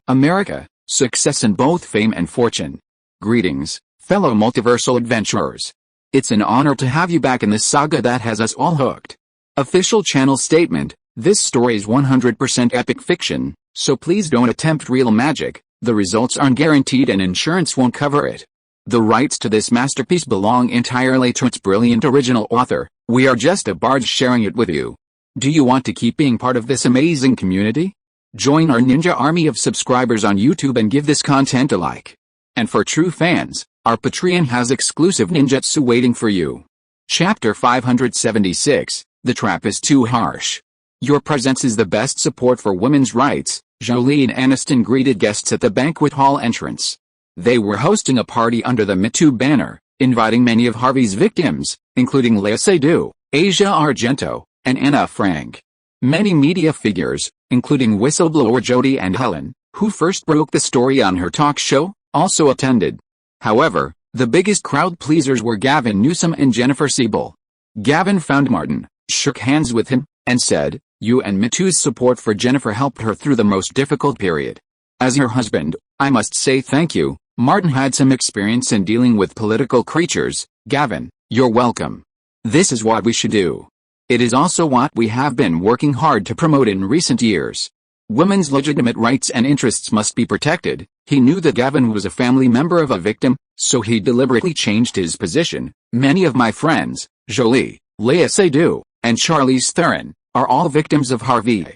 America, success in both fame and fortune. Greetings, fellow multiversal adventurers. It's an honor to have you back in this saga that has us all hooked. Official channel statement: this story is 100% epic fiction, so please don't attempt real magic. The results aren't guaranteed and insurance won't cover it. The rights to this masterpiece belong entirely to its brilliant original author. We are just a barge sharing it with you. Do you want to keep being part of this amazing community? Join our ninja army of subscribers on YouTube and give this content a like. And for true fans, our Patreon has exclusive ninjutsu waiting for you. Chapter 576, The Trap is Too Harsh. Your presence is the best support for women's rights. Jolie and Aniston greeted guests at the banquet hall entrance. They were hosting a party under the Me Too banner, inviting many of Harvey's victims, including Lea Seydoux, Asia Argento, and Anna Frank. Many media figures, including whistleblower Jody and Helen, who first broke the story on her talk show, also attended. However, the biggest crowd pleasers were Gavin Newsom and Jennifer Siebel. Gavin found Martin, shook hands with him, and said, "You and Me Too's support for Jennifer helped her through the most difficult period. As your husband, I must say thank you. Martin had some experience in dealing with political creatures. Gavin, you're welcome. This is what we should do. It is also what we have been working hard to promote in recent years. Women's legitimate rights and interests must be protected." He knew that Gavin was a family member of a victim, so he deliberately changed his position. "Many of my friends, Jolie, Lea Seydoux, and Charlize Theron, are all victims of Harvey.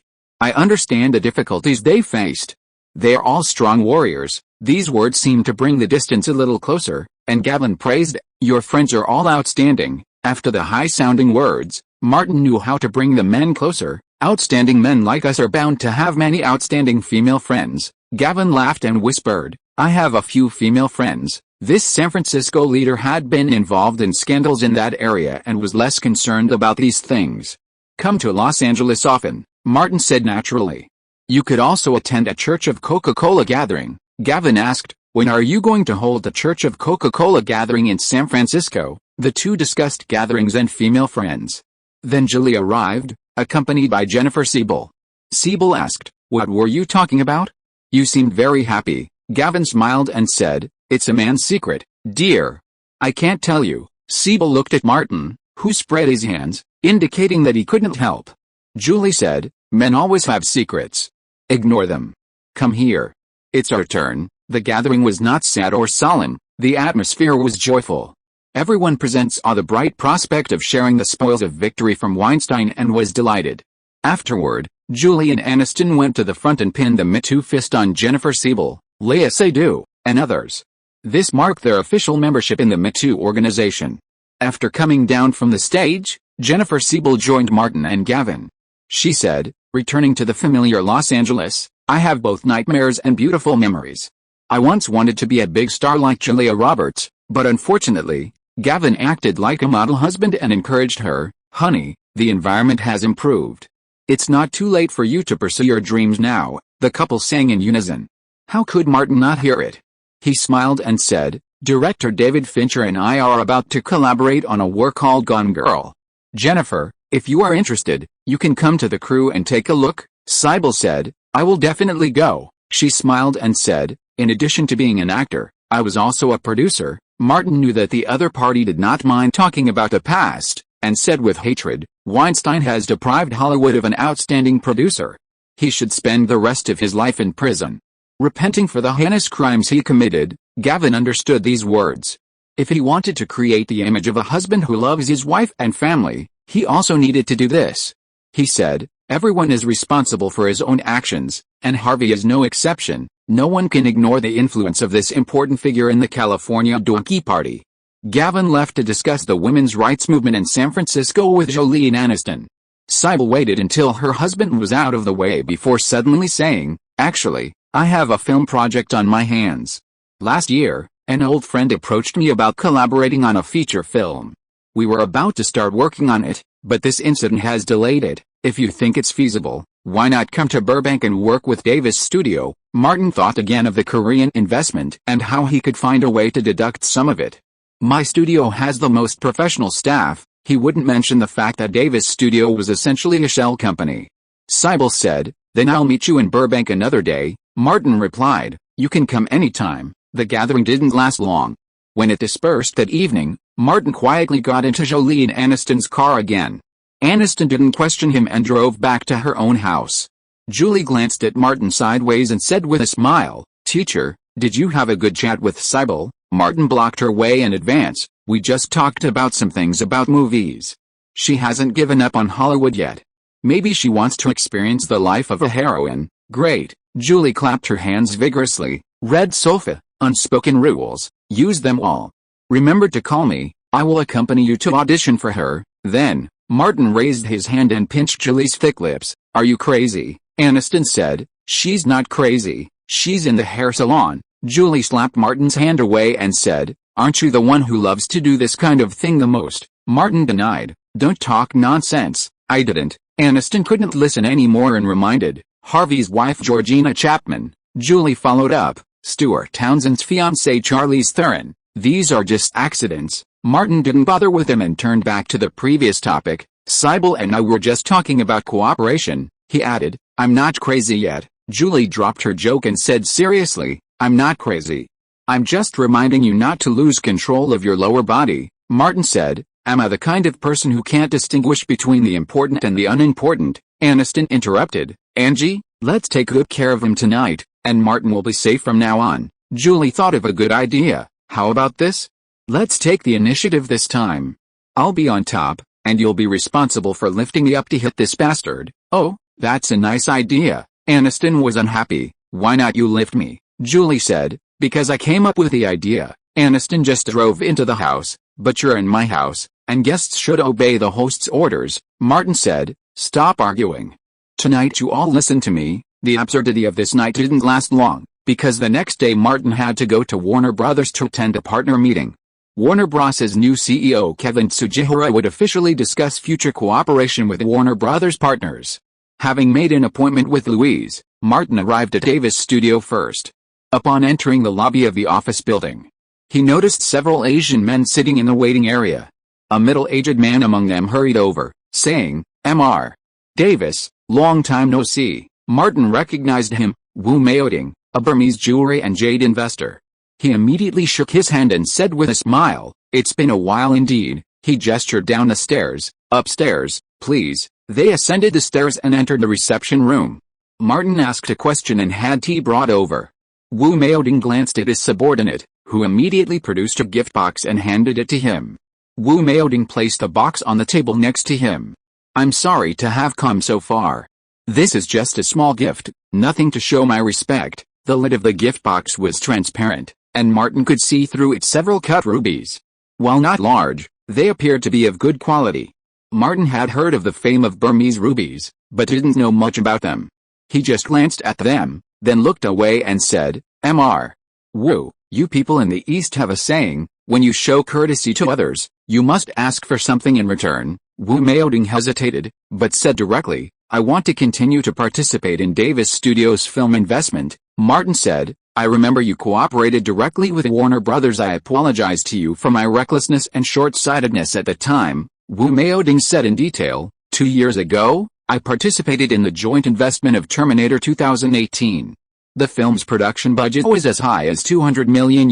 I understand the difficulties they faced. They are all strong warriors." These words seemed to bring the distance a little closer, and Gavin praised, "Your friends are all outstanding." After the high-sounding words, Martin knew how to bring the men closer. "Outstanding men like us are bound to have many outstanding female friends." Gavin laughed and whispered, "I have a few female friends." This San Francisco leader had been involved in scandals in that area and was less concerned about these things. "Come to Los Angeles often," Martin said naturally. "You could also attend a Church of Coca-Cola gathering." Gavin asked, "When are you going to hold the Church of Coca-Cola gathering in San Francisco?" The two discussed gatherings and female friends. Then Julie arrived, accompanied by Jennifer Siebel. Siebel asked, "What were you talking about? You seemed very happy." Gavin smiled and said, "It's a man's secret, dear. I can't tell you." Siebel looked at Martin, who spread his hands, indicating that he couldn't help. Julie said, "Men always have secrets. Ignore them. Come here. It's our turn." The gathering was not sad or solemn, the atmosphere was joyful. Everyone presents saw the bright prospect of sharing the spoils of victory from Weinstein and was delighted. Afterward, Julie and Aniston went to the front and pinned the Me Too fist on Jennifer Siebel, Lea Seydoux, and others. This marked their official membership in the Me Too organization. After coming down from the stage, Jennifer Siebel joined Martin and Gavin. She said, returning to the familiar Los Angeles, "I have both nightmares and beautiful memories. I once wanted to be a big star like Julia Roberts, but unfortunately, Gavin acted like a model husband and encouraged her. Honey, the environment has improved. It's not too late for you to pursue your dreams now," the couple sang in unison. How could Martin not hear it? He smiled and said, "Director David Fincher and I are about to collaborate on a work called Gone Girl. Jennifer, if you are interested, you can come to the crew and take a look." Siebel said, "I will definitely go." She smiled and said, "In addition to being an actor, I was also a producer." Martin knew that the other party did not mind talking about the past, and said with hatred, "Weinstein has deprived Hollywood of an outstanding producer. He should spend the rest of his life in prison." Repenting for the heinous crimes he committed, Gavin understood these words. If he wanted to create the image of a husband who loves his wife and family, he also needed to do this. He said, "Everyone is responsible for his own actions, and Harvey is no exception. No one can ignore the influence of this important figure in the California donkey party." Gavin left to discuss the women's rights movement in San Francisco with Jolie and Aniston. Siebel waited until her husband was out of the way before suddenly saying, "Actually, I have a film project on my hands. Last year, an old friend approached me about collaborating on a feature film. We were about to start working on it, but this incident has delayed it. If you think it's feasible, why not come to Burbank and work with Davis Studio?" Martin thought again of the Korean investment and how he could find a way to deduct some of it. "My studio has the most professional staff." He wouldn't mention the fact that Davis Studio was essentially a shell company. Siebel said, Then I'll meet you in Burbank another day, Martin replied. You can come anytime. The gathering didn't last long. When it dispersed that evening, Martin quietly got into Jolie and Aniston's car again. Aniston didn't question him and drove back to her own house. Julie glanced at Martin sideways and said with a smile, "Teacher, did you have a good chat with Sybil?" Martin blocked her way in advance. "We just talked about some things about movies. She hasn't given up on Hollywood yet. Maybe she wants to experience the life of a heroine." "Great." Julie clapped her hands vigorously. "Red sofa, unspoken rules, use them all. Remember to call me, I will accompany you to audition for her." Then, Martin raised his hand and pinched Julie's thick lips. "Are you crazy?" Aniston said. "She's not crazy, she's in the hair salon." Julie slapped Martin's hand away and said, "Aren't you the one who loves to do this kind of thing the most?" Martin denied. "Don't talk nonsense, I didn't." Aniston couldn't listen anymore and reminded Harvey's wife Georgina Chapman. Julie followed up, "Stuart Townsend's fiancé Charlize Theron. These are just accidents." Martin didn't bother with him and turned back to the previous topic. "Sybil and I were just talking about cooperation," he added. "I'm not crazy yet." Julie dropped her joke and said seriously, "I'm not crazy. I'm just reminding you not to lose control of your lower body." Martin said, "Am I the kind of person who can't distinguish between the important and the unimportant?" Aniston interrupted, "Angie, let's take good care of him tonight, and Martin will be safe from now on." Julie thought of a good idea. "How about this? Let's take the initiative this time. I'll be on top, and you'll be responsible for lifting me up to hit this bastard." "Oh, that's a nice idea." Aniston was unhappy. "Why not you lift me?" Julie said, "Because I came up with the idea." Aniston just drove into the house. "But you're in my house, and guests should obey the host's orders." Martin said, "Stop arguing. Tonight you all listen to me." The absurdity of this night didn't last long, because the next day Martin had to go to Warner Brothers to attend a partner meeting. Warner Bros.'s new CEO Kevin Tsujihara would officially discuss future cooperation with Warner Brothers partners. Having made an appointment with Louise, Martin arrived at Davis' studio first. Upon entering the lobby of the office building, he noticed several Asian men sitting in the waiting area. A middle-aged man among them hurried over, saying, "Mr. Davis, long time no see." Martin recognized him, Wu Maoding, a Burmese jewelry and jade investor. He immediately shook his hand and said with a smile, "It's been a while indeed." He gestured down the stairs. "Upstairs, please." They ascended the stairs and entered the reception room. Martin asked a question and had tea brought over. Wu Maoding glanced at his subordinate, who immediately produced a gift box and handed it to him. Wu Maoding placed the box on the table next to him. "I'm sorry to have come so far. This is just a small gift, nothing to show my respect." The lid of the gift box was transparent, and Martin could see through it several cut rubies. While not large, they appeared to be of good quality. Martin had heard of the fame of Burmese rubies, but didn't know much about them. He just glanced at them, then looked away and said, "Mr. Wu, you people in the East have a saying, when you show courtesy to others, you must ask for something in return." Wu Maoding hesitated, but said directly, "I want to continue to participate in Davis Studios' film investment." Martin said, "I remember you cooperated directly with Warner Brothers. I apologize to you for my recklessness and short-sightedness at the time." Wu Maoding said in detail, 2 years ago, I participated in the joint investment of Terminator 2018. The film's production budget was as high as $200 million,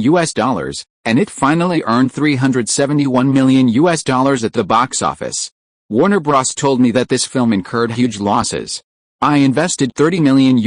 and it finally earned $371 million at the box office. Warner Bros. Told me that this film incurred huge losses. I invested $30 million,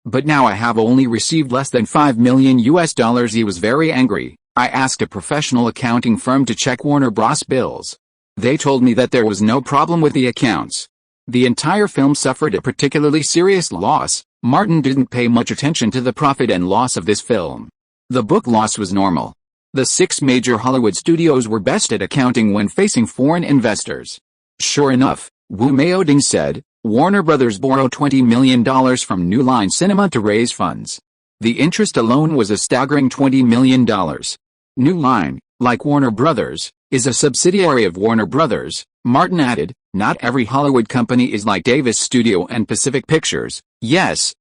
but now I have only received less than $5 million. He was very angry. I asked a professional accounting firm to check Warner Bros. bills. They told me that there was no problem with the accounts. The entire film suffered a particularly serious loss. Martin didn't pay much attention to the profit and loss of this film. The book loss was normal. The 6 major Hollywood studios were best at accounting when facing foreign investors. Sure enough, Wu Maoding said, Warner Brothers borrowed $20 million from New Line Cinema to raise funds. The interest alone was a staggering $20 million. New Line, like Warner Brothers, is a subsidiary of Warner Brothers. Martin added, not every Hollywood company is like Davis Studio and Pacific Pictures. Yes,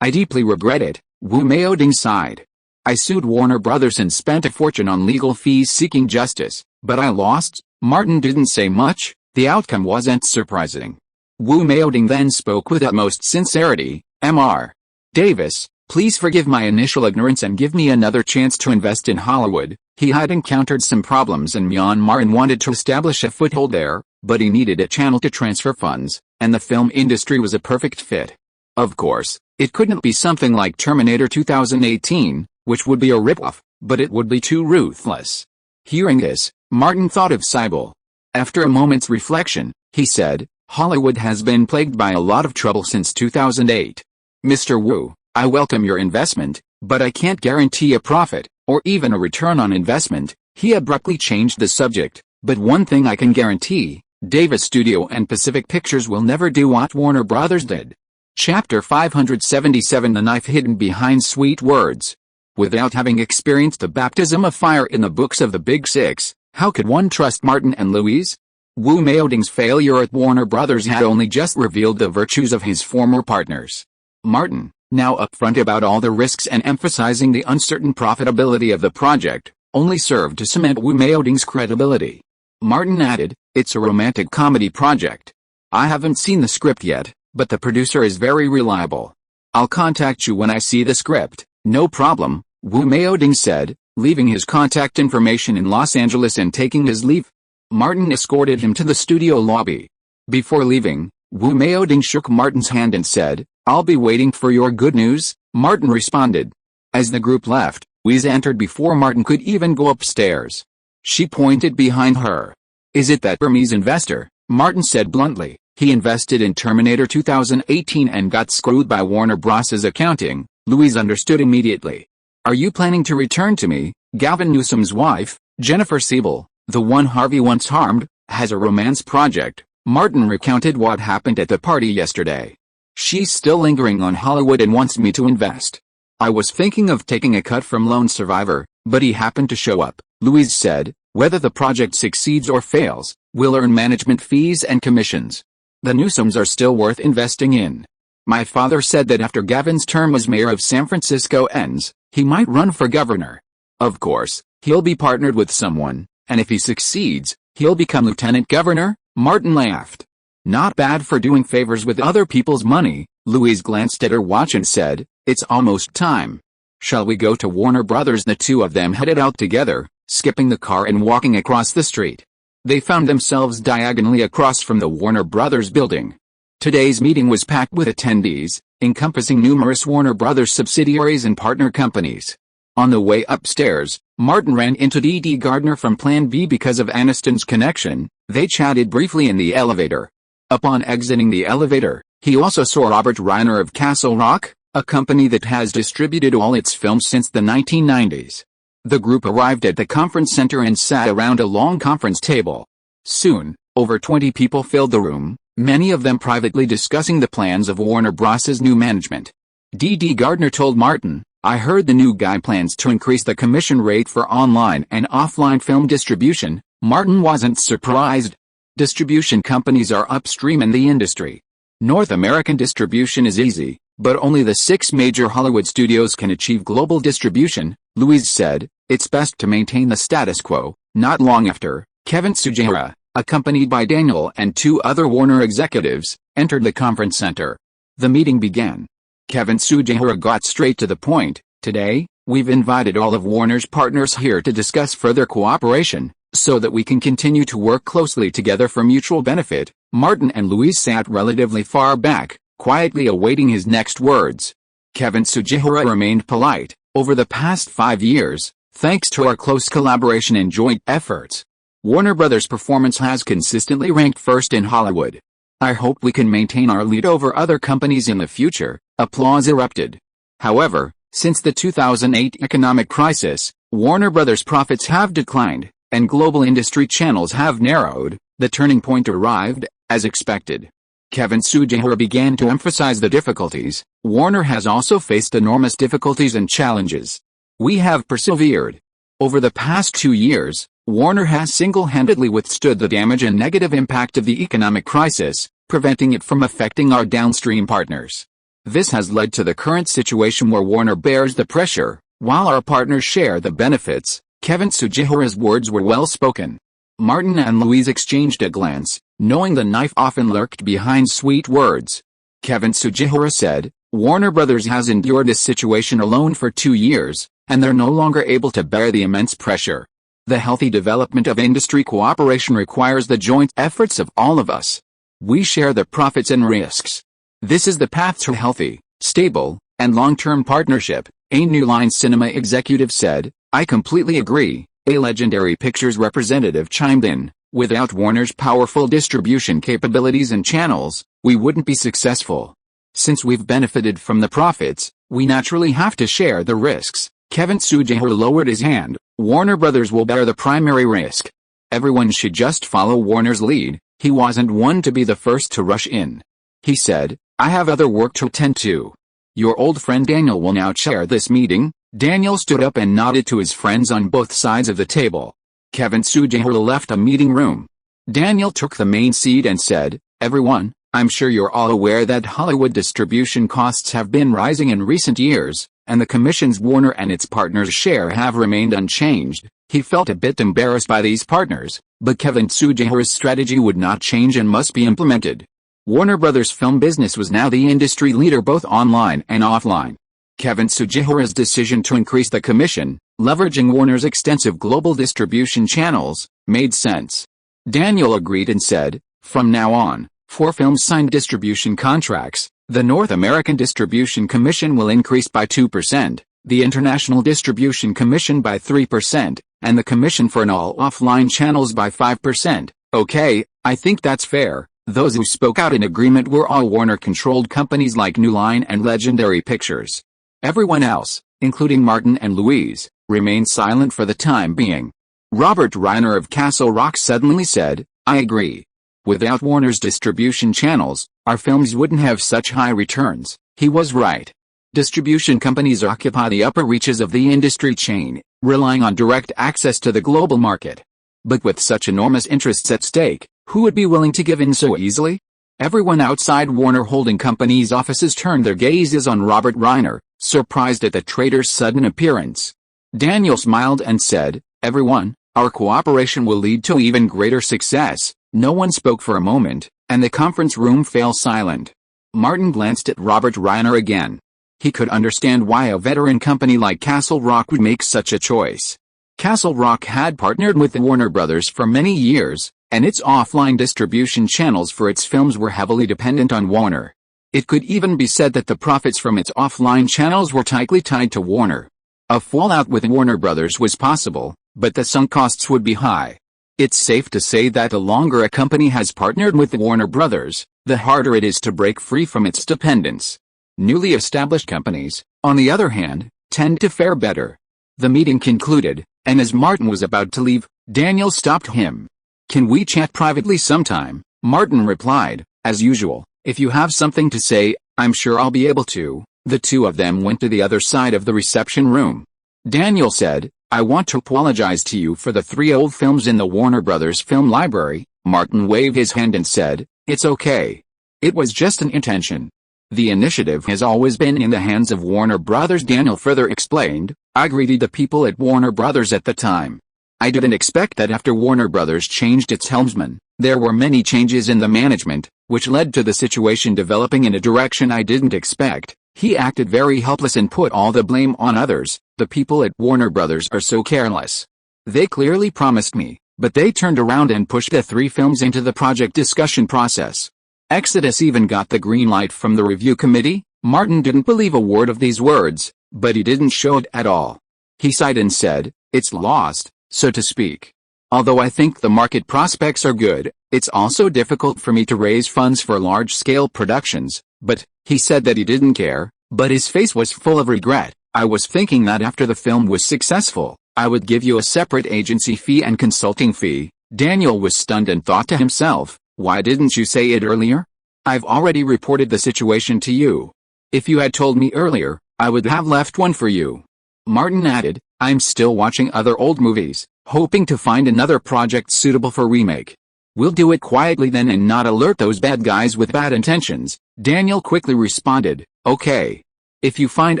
I deeply regret it. Wu Maoding sighed. I sued Warner Brothers and spent a fortune on legal fees seeking justice, but I lost. Martin didn't say much. The outcome wasn't surprising. Wu Maoding then spoke with utmost sincerity. Mr. Davis, please forgive my initial ignorance and give me another chance to invest in Hollywood. He had encountered some problems in Myanmar and wanted to establish a foothold there, but he needed a channel to transfer funds, and the film industry was a perfect fit. Of course, it couldn't be something like Terminator 2018, which would be a ripoff, but it would be too ruthless. Hearing this, Martin thought of Sybil. After a moment's reflection, he said, Hollywood has been plagued by a lot of trouble since 2008. Mr. Wu, I welcome your investment, but I can't guarantee a profit, or even a return on investment. He abruptly changed the subject, but one thing I can guarantee, Davis Studio and Pacific Pictures will never do what Warner Brothers did. Chapter 577 The Knife Hidden Behind Sweet Words. Without having experienced the baptism of fire in the books of the Big Six, how could one trust Martin and Louise? Wu Maoding's failure at Warner Brothers had only just revealed the virtues of his former partners. Martin, now upfront about all the risks and emphasizing the uncertain profitability of the project, only served to cement Wu Maoding's credibility. Martin added, it's a romantic comedy project. I haven't seen the script yet, but the producer is very reliable. I'll contact you when I see the script. No problem, Wu Maoding said, leaving his contact information in Los Angeles and taking his leave. Martin escorted him to the studio lobby. Before leaving, Wu Maoding shook Martin's hand and said, I'll be waiting for your good news, Martin responded. As the group left, Louise entered before Martin could even go upstairs. She pointed behind her. Is it that Burmese investor? Martin said bluntly. He invested in Terminator 2018 and got screwed by Warner Bros.'s accounting. Louise understood immediately. Are you planning to return to me? Gavin Newsom's wife, Jennifer Siebel, the one Harvey once harmed, has a romance project. Martin recounted what happened at the party yesterday. She's still lingering on Hollywood and wants me to invest. I was thinking of taking a cut from Lone Survivor, but he happened to show up, Louise said. Whether the project succeeds or fails, we'll earn management fees and commissions. The Newsoms are still worth investing in. My father said that after Gavin's term as mayor of San Francisco ends, he might run for governor. Of course, he'll be partnered with someone, and if he succeeds, he'll become lieutenant governor, Martin laughed. Not bad for doing favors with other people's money. Louise glanced at her watch and said, it's almost time. Shall we go to Warner Brothers? The two of them headed out together, skipping the car and walking across the street. They found themselves diagonally across from the Warner Brothers building. Today's meeting was packed with attendees, encompassing numerous Warner Brothers subsidiaries and partner companies. On the way upstairs, Martin ran into D.D. Gardner from Plan B because of Aniston's connection. They chatted briefly in the elevator. Upon exiting the elevator, he also saw Robert Reiner of Castle Rock, a company that has distributed all its films since the 1990s. The group arrived at the conference center and sat around a long conference table. Soon, over 20 people filled the room, many of them privately discussing the plans of Warner Bros.'s new management. D.D. Gardner told Martin, I heard the new guy plans to increase the commission rate for online and offline film distribution. Martin wasn't surprised. Distribution companies are upstream in the industry. North American distribution is easy, but only the 6 major Hollywood studios can achieve global distribution, Louise said. It's best to maintain the status quo. Not long after, Kevin Tsujihara, accompanied by Daniel and 2 other Warner executives, entered the conference center. The meeting began. Kevin Tsujihara got straight to the point. Today, we've invited all of Warner's partners here to discuss further cooperation, so that we can continue to work closely together for mutual benefit. Martin and Louise sat relatively far back, quietly awaiting his next words. Kevin Tsujihara remained polite. Over the past 5 years, thanks to our close collaboration and joint efforts, Warner Brothers' performance has consistently ranked first in Hollywood. I hope we can maintain our lead over other companies in the future. Applause erupted. However, since the 2008 economic crisis, Warner Brothers' profits have declined, and global industry channels have narrowed. The turning point arrived, as expected. Kevin Tsujihara began to emphasize the difficulties. Warner has also faced enormous difficulties and challenges. We have persevered. Over the past 2 years, Warner has single-handedly withstood the damage and negative impact of the economic crisis, preventing it from affecting our downstream partners. This has led to the current situation where Warner bears the pressure, while our partners share the benefits. Kevin Tsujihara's words were well spoken. Martin and Louise exchanged a glance, knowing the knife often lurked behind sweet words. Kevin Tsujihara said, Warner Brothers has endured this situation alone for 2 years, and they're no longer able to bear the immense pressure. The healthy development of industry cooperation requires the joint efforts of all of us. We share the profits and risks. This is the path to healthy, stable, and long-term partnership, a New Line Cinema executive said. I completely agree, a Legendary Pictures representative chimed in. Without Warner's powerful distribution capabilities and channels, we wouldn't be successful. Since we've benefited from the profits, we naturally have to share the risks. Kevin Tsujihara lowered his hand. Warner Brothers will bear the primary risk. Everyone should just follow Warner's lead. He wasn't one to be the first to rush in. He said, I have other work to attend to. Your old friend Daniel will now chair this meeting. Daniel stood up and nodded to his friends on both sides of the table. Kevin Tsujihara left a meeting room. Daniel took the main seat and said, Everyone, I'm sure you're all aware that Hollywood distribution costs have been rising in recent years, and the commissions Warner and its partners share have remained unchanged. He felt a bit embarrassed by these partners, but Kevin Tsujihara's strategy would not change and must be implemented. Warner Brothers' film business was now the industry leader both online and offline. Kevin Tsujihara's decision to increase the commission, leveraging Warner's extensive global distribution channels, made sense. Daniel agreed and said, From now on, for films signed distribution contracts, the North American Distribution Commission will increase by 2%, the International Distribution Commission by 3%, and the Commission for all offline channels by 5%. Okay, I think that's fair. Those who spoke out in agreement were all Warner-controlled companies like New Line and Legendary Pictures. Everyone else, including Martin and Louise, remained silent for the time being. Robert Reiner of Castle Rock suddenly said, I agree. Without Warner's distribution channels, our films wouldn't have such high returns. He was right. Distribution companies occupy the upper reaches of the industry chain, relying on direct access to the global market. But with such enormous interests at stake, who would be willing to give in so easily? Everyone outside Warner Holding Company's offices turned their gazes on Robert Reiner, surprised at the trader's sudden appearance. Daniel smiled and said, Everyone, our cooperation will lead to even greater success. No one spoke for a moment, and the conference room fell silent. Martin glanced at Robert Reiner again. He could understand why a veteran company like Castle Rock would make such a choice. Castle Rock had partnered with the Warner Brothers for many years, and its offline distribution channels for its films were heavily dependent on Warner. It could even be said that the profits from its offline channels were tightly tied to Warner. A fallout with Warner Brothers was possible, but the sunk costs would be high. It's safe to say that the longer a company has partnered with Warner Brothers, the harder it is to break free from its dependence. Newly established companies, on the other hand, tend to fare better. The meeting concluded, and as Martin was about to leave, Daniel stopped him. Can we chat privately sometime? Martin replied, as usual, if you have something to say, I'm sure I'll be able to. The two of them went to the other side of the reception room. Daniel said, I want to apologize to you for the 3 old films in the Warner Brothers film library. Martin waved his hand and said, It's okay. It was just an intention. The initiative has always been in the hands of Warner Brothers. Daniel further explained, I greeted the people at Warner Brothers at the time. I didn't expect that after Warner Brothers changed its helmsman, there were many changes in the management, which led to the situation developing in a direction I didn't expect. He acted very helpless and put all the blame on others. The people at Warner Brothers are so careless. They clearly promised me, but they turned around and pushed the 3 films into the project discussion process. Exodus even got the green light from the review committee. Martin didn't believe a word of these words, but he didn't show it at all. He sighed and said, It's lost, so to speak. Although I think the market prospects are good, it's also difficult for me to raise funds for large-scale productions. But, he said that he didn't care, but his face was full of regret. I was thinking that after the film was successful, I would give you a separate agency fee and consulting fee. Daniel was stunned and thought to himself, why didn't you say it earlier? I've already reported the situation to you. If you had told me earlier, I would have left one for you. Martin added, I'm still watching other old movies, hoping to find another project suitable for remake. We'll do it quietly then and not alert those bad guys with bad intentions. Daniel quickly responded, okay. If you find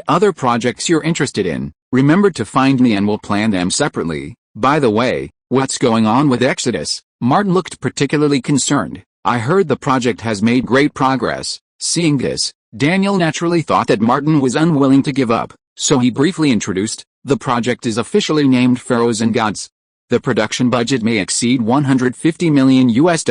other projects you're interested in, remember to find me and we'll plan them separately. By the way, what's going on with Exodus? Martin looked particularly concerned. "I heard the project has made great progress." Seeing this, Daniel naturally thought that Martin was unwilling to give up, so he briefly introduced, "The project is officially named Pharaohs and Gods. The production budget may exceed $150 million US.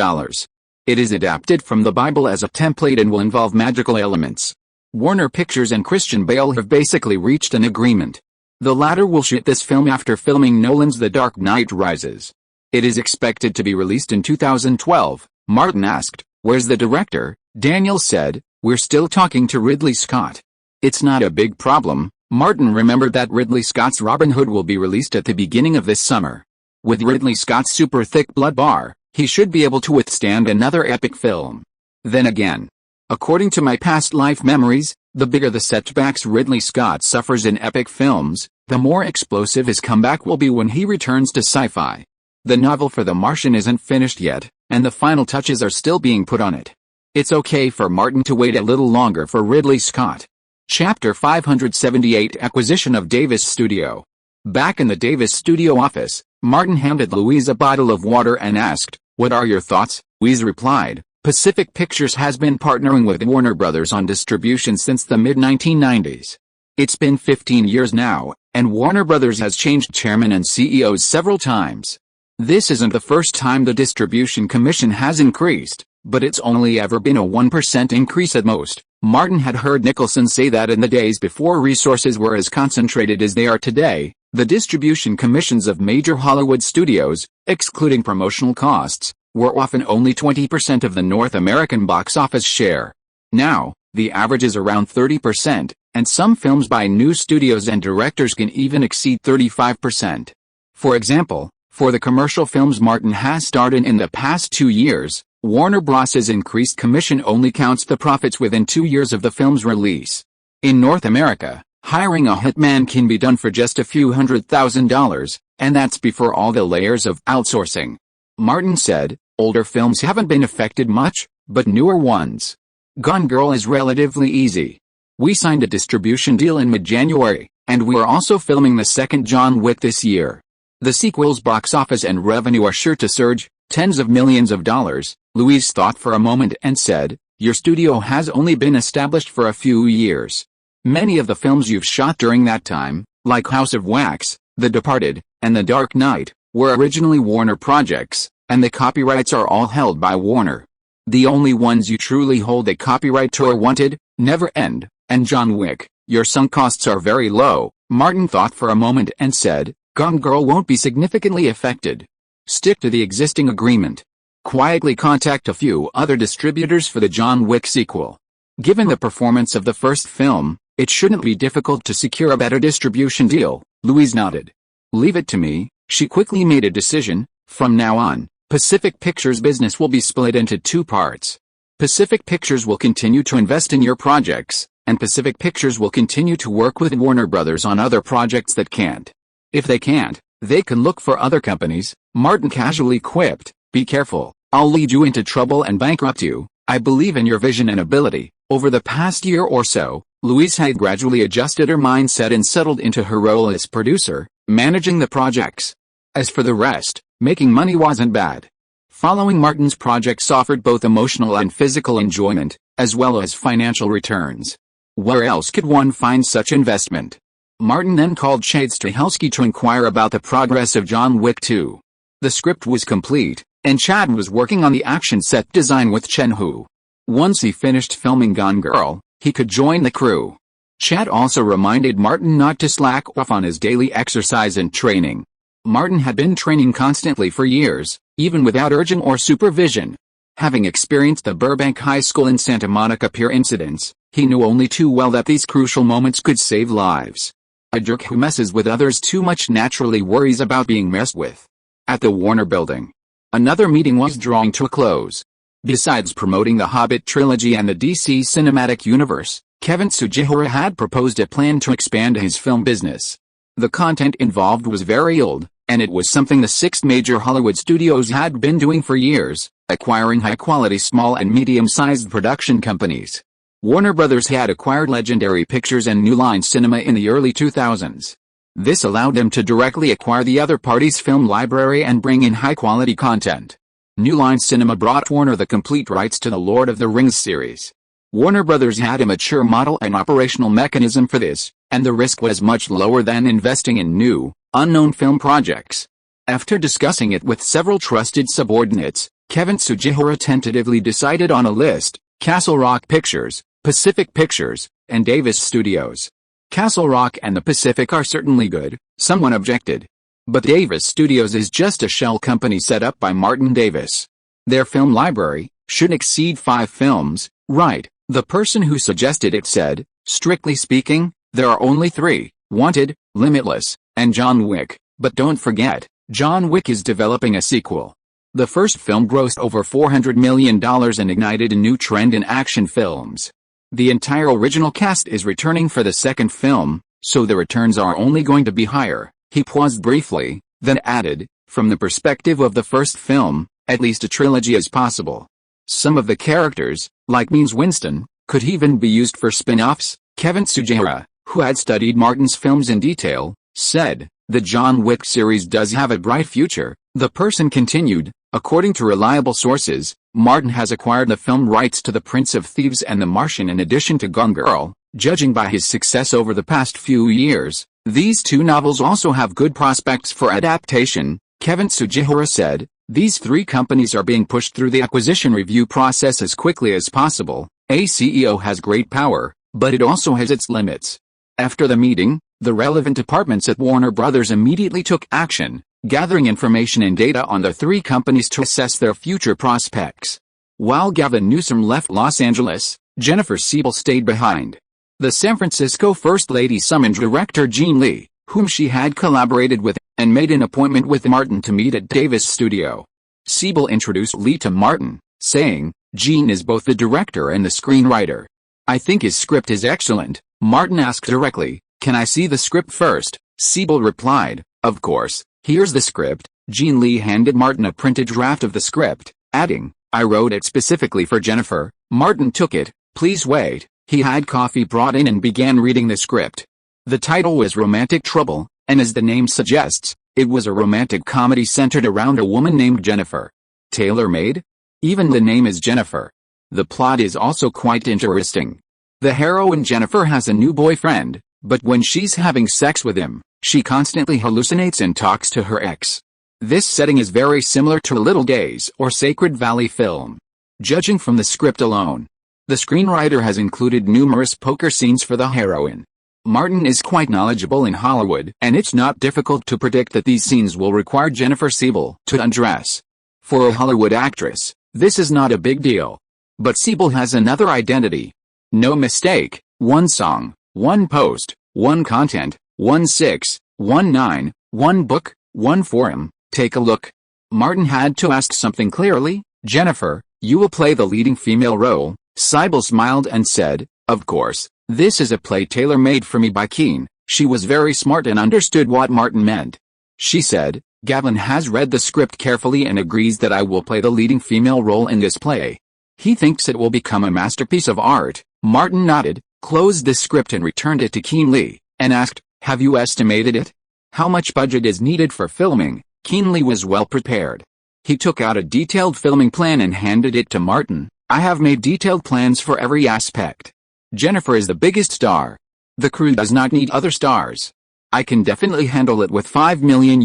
It is adapted from the Bible as a template and will involve magical elements." Warner Pictures and Christian Bale have basically reached an agreement. The latter will shoot this film after filming Nolan's The Dark Knight Rises. It is expected to be released in 2012. Martin asked, "Where's the director?" Daniel said, "We're still talking to Ridley Scott. It's not a big problem." Martin remembered that Ridley Scott's Robin Hood will be released at the beginning of this summer. With Ridley Scott's super thick blood bar, he should be able to withstand another epic film. Then again, according to my past life memories, the bigger the setbacks Ridley Scott suffers in epic films, the more explosive his comeback will be when he returns to sci-fi. The novel for The Martian isn't finished yet, and the final touches are still being put on it. It's okay for Martin to wait a little longer for Ridley Scott. Chapter 578 Acquisition of Davis Studio. Back in the Davis Studio office, Martin handed Louise a bottle of water and asked, "What are your thoughts?" Louise replied, "Pacific Pictures has been partnering with Warner Brothers on distribution since the mid-1990s. It's been 15 years now, and Warner Brothers has changed chairman and CEOs several times. This isn't the first time the distribution commission has increased, but it's only ever been a 1% increase at most." Martin had heard Nicholson say that in the days before resources were as concentrated as they are today, the distribution commissions of major Hollywood studios, excluding promotional costs, were often only 20% of the North American box office share. Now, the average is around 30%, and some films by new studios and directors can even exceed 35%. For example, for the commercial films Martin has starred in the past 2 years, Warner Bros.' increased commission only counts the profits within 2 years of the film's release. In North America, hiring a hitman can be done for just a few $100,000, and that's before all the layers of outsourcing. Martin said, "Older films haven't been affected much, but newer ones. Gone Girl is relatively easy. We signed a distribution deal in mid-January, and we're also filming the second John Wick this year. The sequel's box office and revenue are sure to surge, tens of millions of dollars." Louise thought for a moment and said, "Your studio has only been established for a few years. Many of the films you've shot during that time, like House of Wax, The Departed, and The Dark Knight, were originally Warner projects, and the copyrights are all held by Warner. The only ones you truly hold a copyright to are Wanted, Never End, and John Wick. Your sunk costs are very low." Martin thought for a moment and said, "Gone Girl won't be significantly affected. Stick to the existing agreement. Quietly contact a few other distributors for the John Wick sequel. Given the performance of the first film, it shouldn't be difficult to secure a better distribution deal." Louise nodded. "Leave it to me." She quickly made a decision. From now on, Pacific Pictures' business will be split into 2 parts. Pacific Pictures will continue to invest in your projects, and Pacific Pictures will continue to work with Warner Brothers on other projects that can't. If they can't, they can look for other companies. Martin casually quipped, "Be careful, I'll lead you into trouble and bankrupt you. I believe in your vision and ability." Over the past year or so, Louise had gradually adjusted her mindset and settled into her role as producer, managing the projects. As for the rest, making money wasn't bad. Following Martin's projects offered both emotional and physical enjoyment, as well as financial returns. Where else could one find such investment? Martin then called Chad Stahelski to inquire about the progress of John Wick 2. The script was complete, and Chad was working on the action set design with Chen Hu. Once he finished filming Gone Girl, he could join the crew. Chad also reminded Martin not to slack off on his daily exercise and training. Martin had been training constantly for years, even without urging or supervision. Having experienced the Burbank High School and Santa Monica Pier incidents, he knew only too well that these crucial moments could save lives. A jerk who messes with others too much naturally worries about being messed with. At the Warner Building, another meeting was drawing to a close. Besides promoting the Hobbit trilogy and the DC Cinematic Universe, Kevin Sugihara had proposed a plan to expand his film business. The content involved was very old, and it was something the 6 major Hollywood studios had been doing for years, acquiring high-quality small and medium-sized production companies. Warner Brothers had acquired Legendary Pictures and New Line Cinema in the early 2000s. This allowed them to directly acquire the other party's film library and bring in high-quality content. New Line Cinema brought Warner the complete rights to the Lord of the Rings series. Warner Brothers had a mature model and operational mechanism for this, and the risk was much lower than investing in new, unknown film projects. After discussing it with several trusted subordinates, Kevin Sugihara tentatively decided on a list: Castle Rock Pictures, Pacific Pictures, and Davis Studios. Castle Rock and the Pacific are certainly good, someone objected. But Davis Studios is just a shell company set up by Martin Davis. Their film library should exceed 5 films, right? The person who suggested it said, strictly speaking, there are only 3, Wanted, Limitless, and John Wick, but don't forget, John Wick is developing a sequel. The first film grossed over $400 million and ignited a new trend in action films. The entire original cast is returning for the second film, so the returns are only going to be higher. He paused briefly, then added, from the perspective of the first film, at least a trilogy is possible. Some of the characters, like Means Winston, could even be used for spin-offs. Kevin Sugihara, who had studied Martin's films in detail, said, the John Wick series does have a bright future. The person continued, according to reliable sources, Martin has acquired the film rights to The Prince of Thieves and The Martian in addition to Gone Girl. Judging by his success over the past few years, these 2 novels also have good prospects for adaptation. Kevin Sugihara said, these 3 companies are being pushed through the acquisition review process as quickly as possible. A CEO has great power, but it also has its limits. After the meeting, the relevant departments at Warner Brothers immediately took action, gathering information and data on the 3 companies to assess their future prospects. While Gavin Newsom left Los Angeles, Jennifer Siebel stayed behind. The San Francisco First Lady summoned director Gene Lee, whom she had collaborated with, and made an appointment with Martin to meet at Davis Studio. Siebel introduced Lee to Martin, saying, Gene is both the director and the screenwriter. I think his script is excellent. Martin asked directly, can I see the script first? Siebel replied, of course, here's the script. Gene Lee handed Martin a printed draft of the script, adding, I wrote it specifically for Jennifer. Martin took it. Please wait. He had coffee brought in and began reading the script. The title was Romantic Trouble, and as the name suggests, it was a romantic comedy centered around a woman named Jennifer. Tailor-made? Even the name is Jennifer. The plot is also quite interesting. The heroine Jennifer has a new boyfriend, but when she's having sex with him, she constantly hallucinates and talks to her ex. This setting is very similar to Little Days or Sacred Valley film. Judging from the script alone, the screenwriter has included numerous poker scenes for the heroine. Martin is quite knowledgeable in Hollywood, and it's not difficult to predict that these scenes will require Jennifer Siebel to undress. For a Hollywood actress, this is not a big deal. But Siebel has another identity. No mistake, 1 song, 1 post, 1 content, 1 6, 1 9, 1 book, 1 forum. Take a look. Martin had to ask something clearly. Jennifer, you will play the leading female role. Siebel smiled and said, of course, this is a play tailor-made for me by Keane. She was very smart and understood what Martin meant. She said, Gavin has read the script carefully and agrees that I will play the leading female role in this play. He thinks it will become a masterpiece of art. Martin nodded, closed the script and returned it to Keane Lee, and asked, have you estimated it? How much budget is needed for filming? Keane Lee was well prepared. He took out a detailed filming plan and handed it to Martin. I have made detailed plans for every aspect. Jennifer is the biggest star. The crew does not need other stars. I can definitely handle it with $5 million.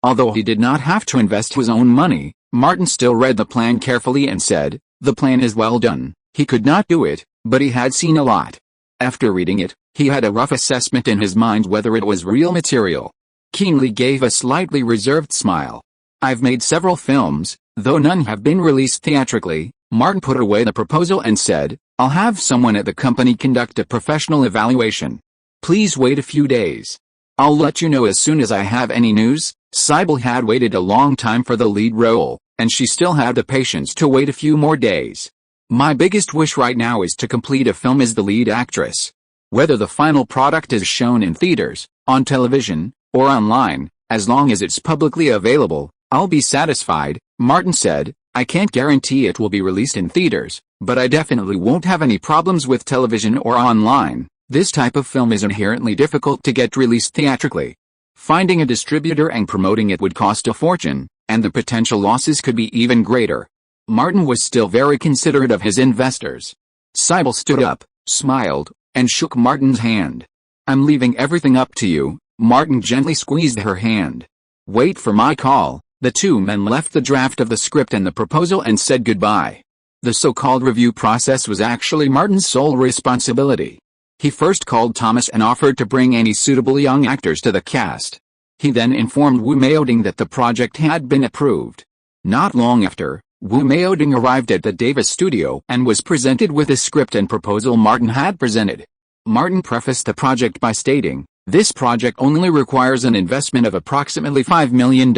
Although he did not have to invest his own money, Martin still read the plan carefully and said, the plan is well done. He could not do it, but he had seen a lot. After reading it, he had a rough assessment in his mind whether it was real material. Keane Lee gave a slightly reserved smile. I've made several films, though none have been released theatrically. Martin put away the proposal and said, I'll have someone at the company conduct a professional evaluation. Please wait a few days. I'll let you know as soon as I have any news. Siebel had waited a long time for the lead role, and she still had the patience to wait a few more days. My biggest wish right now is to complete a film as the lead actress. Whether the final product is shown in theaters, on television, or online, as long as it's publicly available, I'll be satisfied, Martin said. I can't guarantee it will be released in theaters, but I definitely won't have any problems with television or online. This type of film is inherently difficult to get released theatrically. Finding a distributor and promoting it would cost a fortune. and the potential losses could be even greater. Martin was still very considerate of his investors. Sybil stood up, smiled, and shook Martin's hand. "I'm leaving everything up to you." Martin gently squeezed her hand. "Wait for my call." The two men left the draft of the script and the proposal and said goodbye. The so-called review process was actually Martin's sole responsibility. He first called Thomas and offered to bring any suitable young actors to the cast. He then informed Wu Maoding that the project had been approved. Not long after, Wu Maoding arrived at the Davis studio and was presented with the script and proposal Martin had presented. Martin prefaced the project by stating, "This project only requires an investment of approximately $5 million.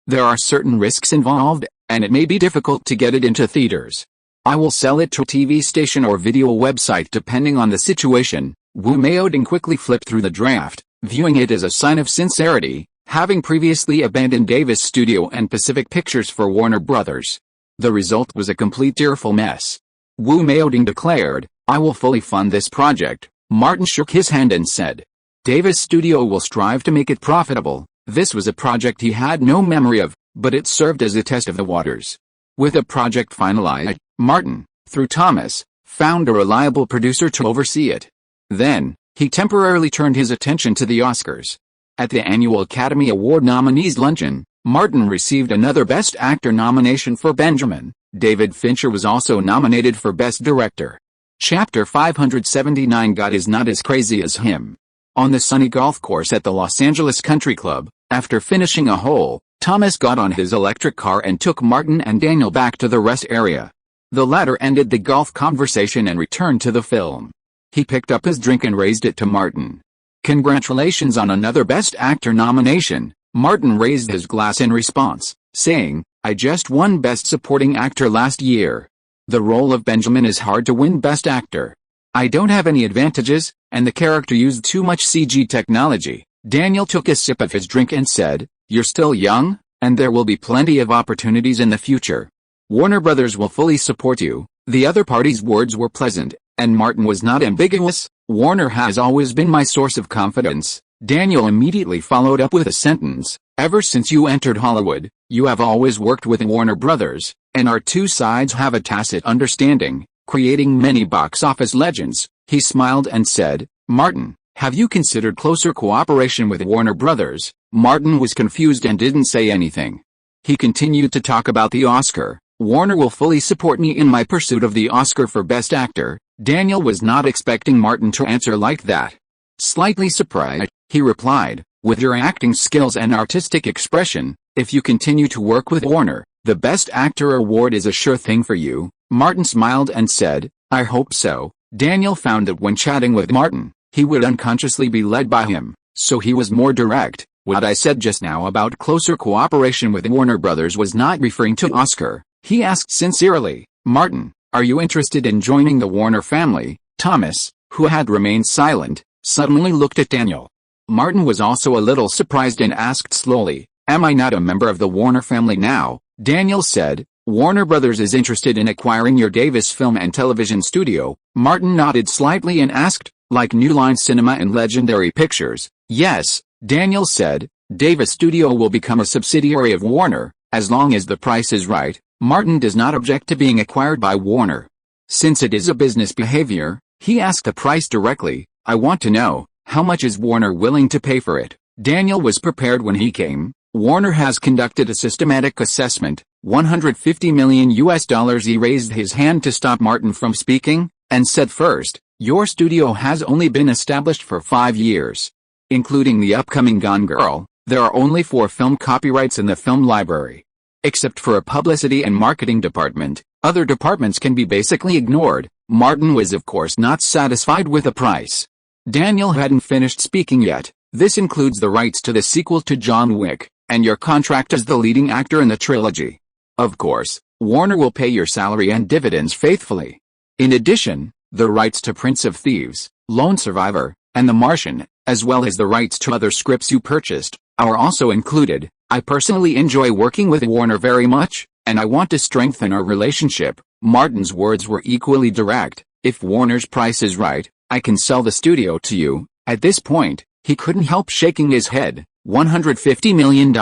There are certain risks involved, and it may be difficult to get it into theaters. I will sell it to a TV station or video website depending on the situation." Wu Maoding quickly flipped through the draft, viewing it as a sign of sincerity, having previously abandoned Davis Studio and Pacific Pictures for Warner Brothers. The result was a complete tearful mess. Wu Maoding declared, "I will fully fund this project." Martin shook his hand and said, "Davis Studio will strive to make it profitable." This was a project he had no memory of, but it served as a test of the waters. With the project finalized, Martin, through Thomas, found a reliable producer to oversee it. Then, he temporarily turned his attention to the Oscars. At the annual Academy Award nominees luncheon, Martin received another Best Actor nomination for Benjamin. David Fincher was also nominated for Best Director. Chapter 579 God is not as crazy as him. On the sunny golf course at the Los Angeles Country Club, after finishing a hole, Thomas got on his electric car and took Martin and Daniel back to the rest area. The latter ended the golf conversation and returned to the film. He picked up his drink and raised it to Martin. "Congratulations on another Best Actor nomination." Martin raised his glass in response, saying, "I just won Best Supporting Actor last year. The role of Benjamin is hard to win Best Actor. I don't have any advantages, and the character used too much CG technology." Daniel took a sip of his drink and said, "You're still young, and there will be plenty of opportunities in the future. Warner Brothers will fully support you." The other party's words were pleasant, and Martin was not ambiguous. "Warner has always been my source of confidence." Daniel immediately followed up with a sentence, "Ever since you entered Hollywood, you have always worked with Warner Brothers, and our two sides have a tacit understanding, creating many box office legends." He smiled and said, "Martin, have you considered closer cooperation with Warner Brothers?" Martin was confused and didn't say anything. He continued to talk about the Oscar. "Warner will fully support me in my pursuit of the Oscar for Best Actor." Daniel was not expecting Martin to answer like that. Slightly surprised, he replied, "With your acting skills and artistic expression, if you continue to work with Warner, the Best Actor award is a sure thing for you." Martin smiled and said, "I hope so." Daniel found that when chatting with Martin, he would unconsciously be led by him, so he was more direct. "What I said just now about closer cooperation with Warner Brothers was not referring to Oscar." He asked sincerely, "Martin, are you interested in joining the Warner family?" Thomas, who had remained silent, suddenly looked at Daniel. Martin was also a little surprised and asked slowly, "Am I not a member of the Warner family now?" Daniel said, "Warner Brothers is interested in acquiring your Davis Film and Television Studio." Martin nodded slightly and asked, "Like New Line Cinema and Legendary Pictures?" "Yes," Daniel said, "Davis Studio will become a subsidiary of Warner, as long as the price is right." Martin does not object to being acquired by Warner. Since it is a business behavior, he asked the price directly. "I want to know, how much is Warner willing to pay for it?" Daniel was prepared when he came. "Warner has conducted a systematic assessment, $150 million US." He raised his hand to stop Martin from speaking, and said, "First, your studio has only been established for 5 years. Including the upcoming Gone Girl, there are only 4 film copyrights in the film library. Except for a publicity and marketing department, other departments can be basically ignored." Martin was of course not satisfied with the price. Daniel hadn't finished speaking yet. "This includes the rights to the sequel to John Wick, and your contract as the leading actor in the trilogy. Of course, Warner will pay your salary and dividends faithfully. In addition, the rights to Prince of Thieves, Lone Survivor, and The Martian, as well as the rights to other scripts you purchased, are also included. I personally enjoy working with Warner very much, and I want to strengthen our relationship." Martin's words were equally direct. "If Warner's price is right, I can sell the studio to you." At this point, he couldn't help shaking his head. $150 million.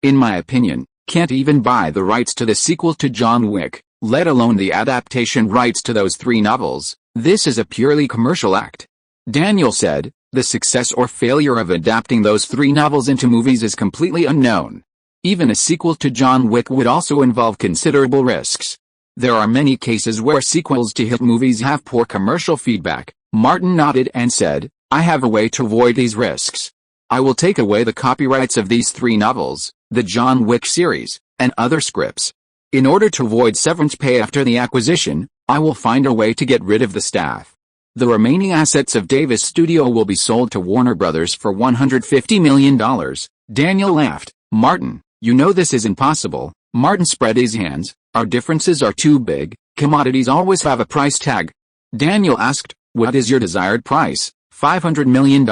In my opinion, can't even buy the rights to the sequel to John Wick, let alone the adaptation rights to those 3 novels. This is a purely commercial act. Daniel said, the success or failure of adapting those 3 novels into movies is completely unknown. Even a sequel to John Wick would also involve considerable risks. There are many cases where sequels to hit movies have poor commercial feedback. Martin nodded and said, I have a way to avoid these risks. I will take away the copyrights of these 3 novels, the John Wick series, and other scripts. In order to avoid severance pay after the acquisition, I will find a way to get rid of the staff. The remaining assets of Davis Studio will be sold to Warner Brothers for $150 million. Daniel laughed. Martin, you know this is impossible. Martin spread his hands. Our differences are too big. Commodities always have a price tag. Daniel asked, what is your desired price? $500 million.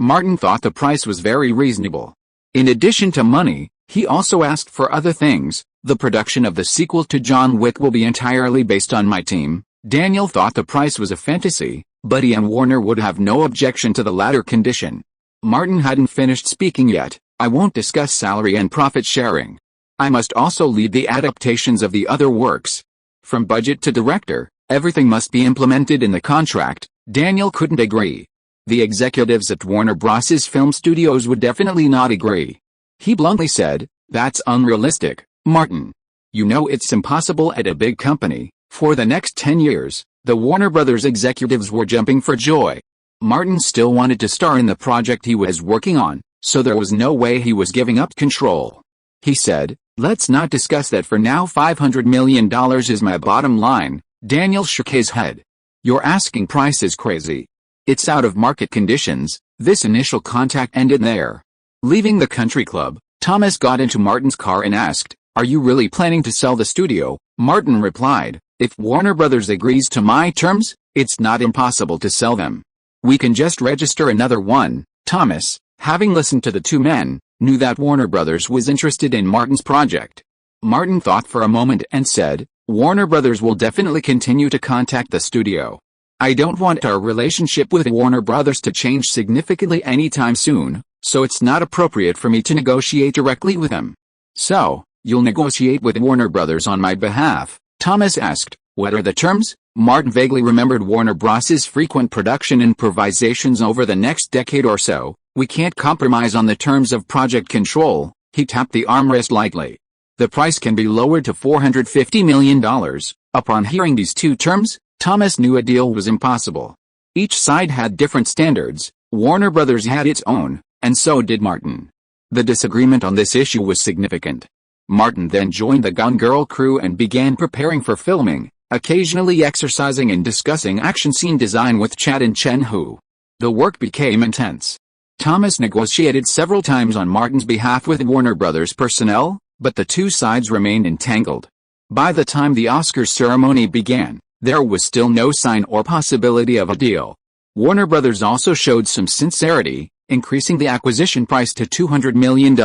Martin thought the price was very reasonable. In addition to money, he also asked for other things. The production of the sequel to John Wick will be entirely based on my team. Daniel thought the price was a fantasy, but he and Warner would have no objection to the latter condition. Martin hadn't finished speaking yet. I won't discuss salary and profit sharing. I must also lead the adaptations of the other works. From budget to director, everything must be implemented in the contract. Daniel couldn't agree. The executives at Warner Bros. Film Studios would definitely not agree. He bluntly said, that's unrealistic, Martin. You know it's impossible at a big company. For the next 10 years, the Warner Brothers executives were jumping for joy. Martin still wanted to star in the project he was working on, so there was no way he was giving up control. He said, let's not discuss that for now. $500 million is my bottom line. Daniel shook his head. Your asking price is crazy. It's out of market conditions. This initial contact ended there. Leaving the country club, Thomas got into Martin's car and asked, are you really planning to sell the studio? Martin replied, if Warner Brothers agrees to my terms, it's not impossible to sell them. We can just register another one. Thomas, having listened to the two men, knew that Warner Brothers was interested in Martin's project. Martin thought for a moment and said, Warner Brothers will definitely continue to contact the studio. I don't want our relationship with Warner Brothers to change significantly anytime soon, so it's not appropriate for me to negotiate directly with them. So, you'll negotiate with Warner Brothers on my behalf? Thomas asked. What are the terms? Martin vaguely remembered Warner Bros.'s frequent production improvisations over the next decade or so. We can't compromise on the terms of project control. He tapped the armrest lightly. The price can be lowered to $450 million. Upon hearing these two terms, Thomas knew a deal was impossible. Each side had different standards. Warner Brothers had its own, and so did Martin. The disagreement on this issue was significant. Martin then joined the Gone Girl crew and began preparing for filming, occasionally exercising and discussing action scene design with Chad and Chen Hu. The work became intense. Thomas negotiated several times on Martin's behalf with Warner Brothers personnel, but the two sides remained entangled. By the time the Oscars ceremony began, there was still no sign or possibility of a deal. Warner Brothers also showed some sincerity, increasing the acquisition price to $200 million.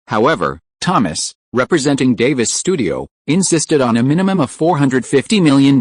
However, Thomas, representing Davis Studio, insisted on a minimum of $450 million.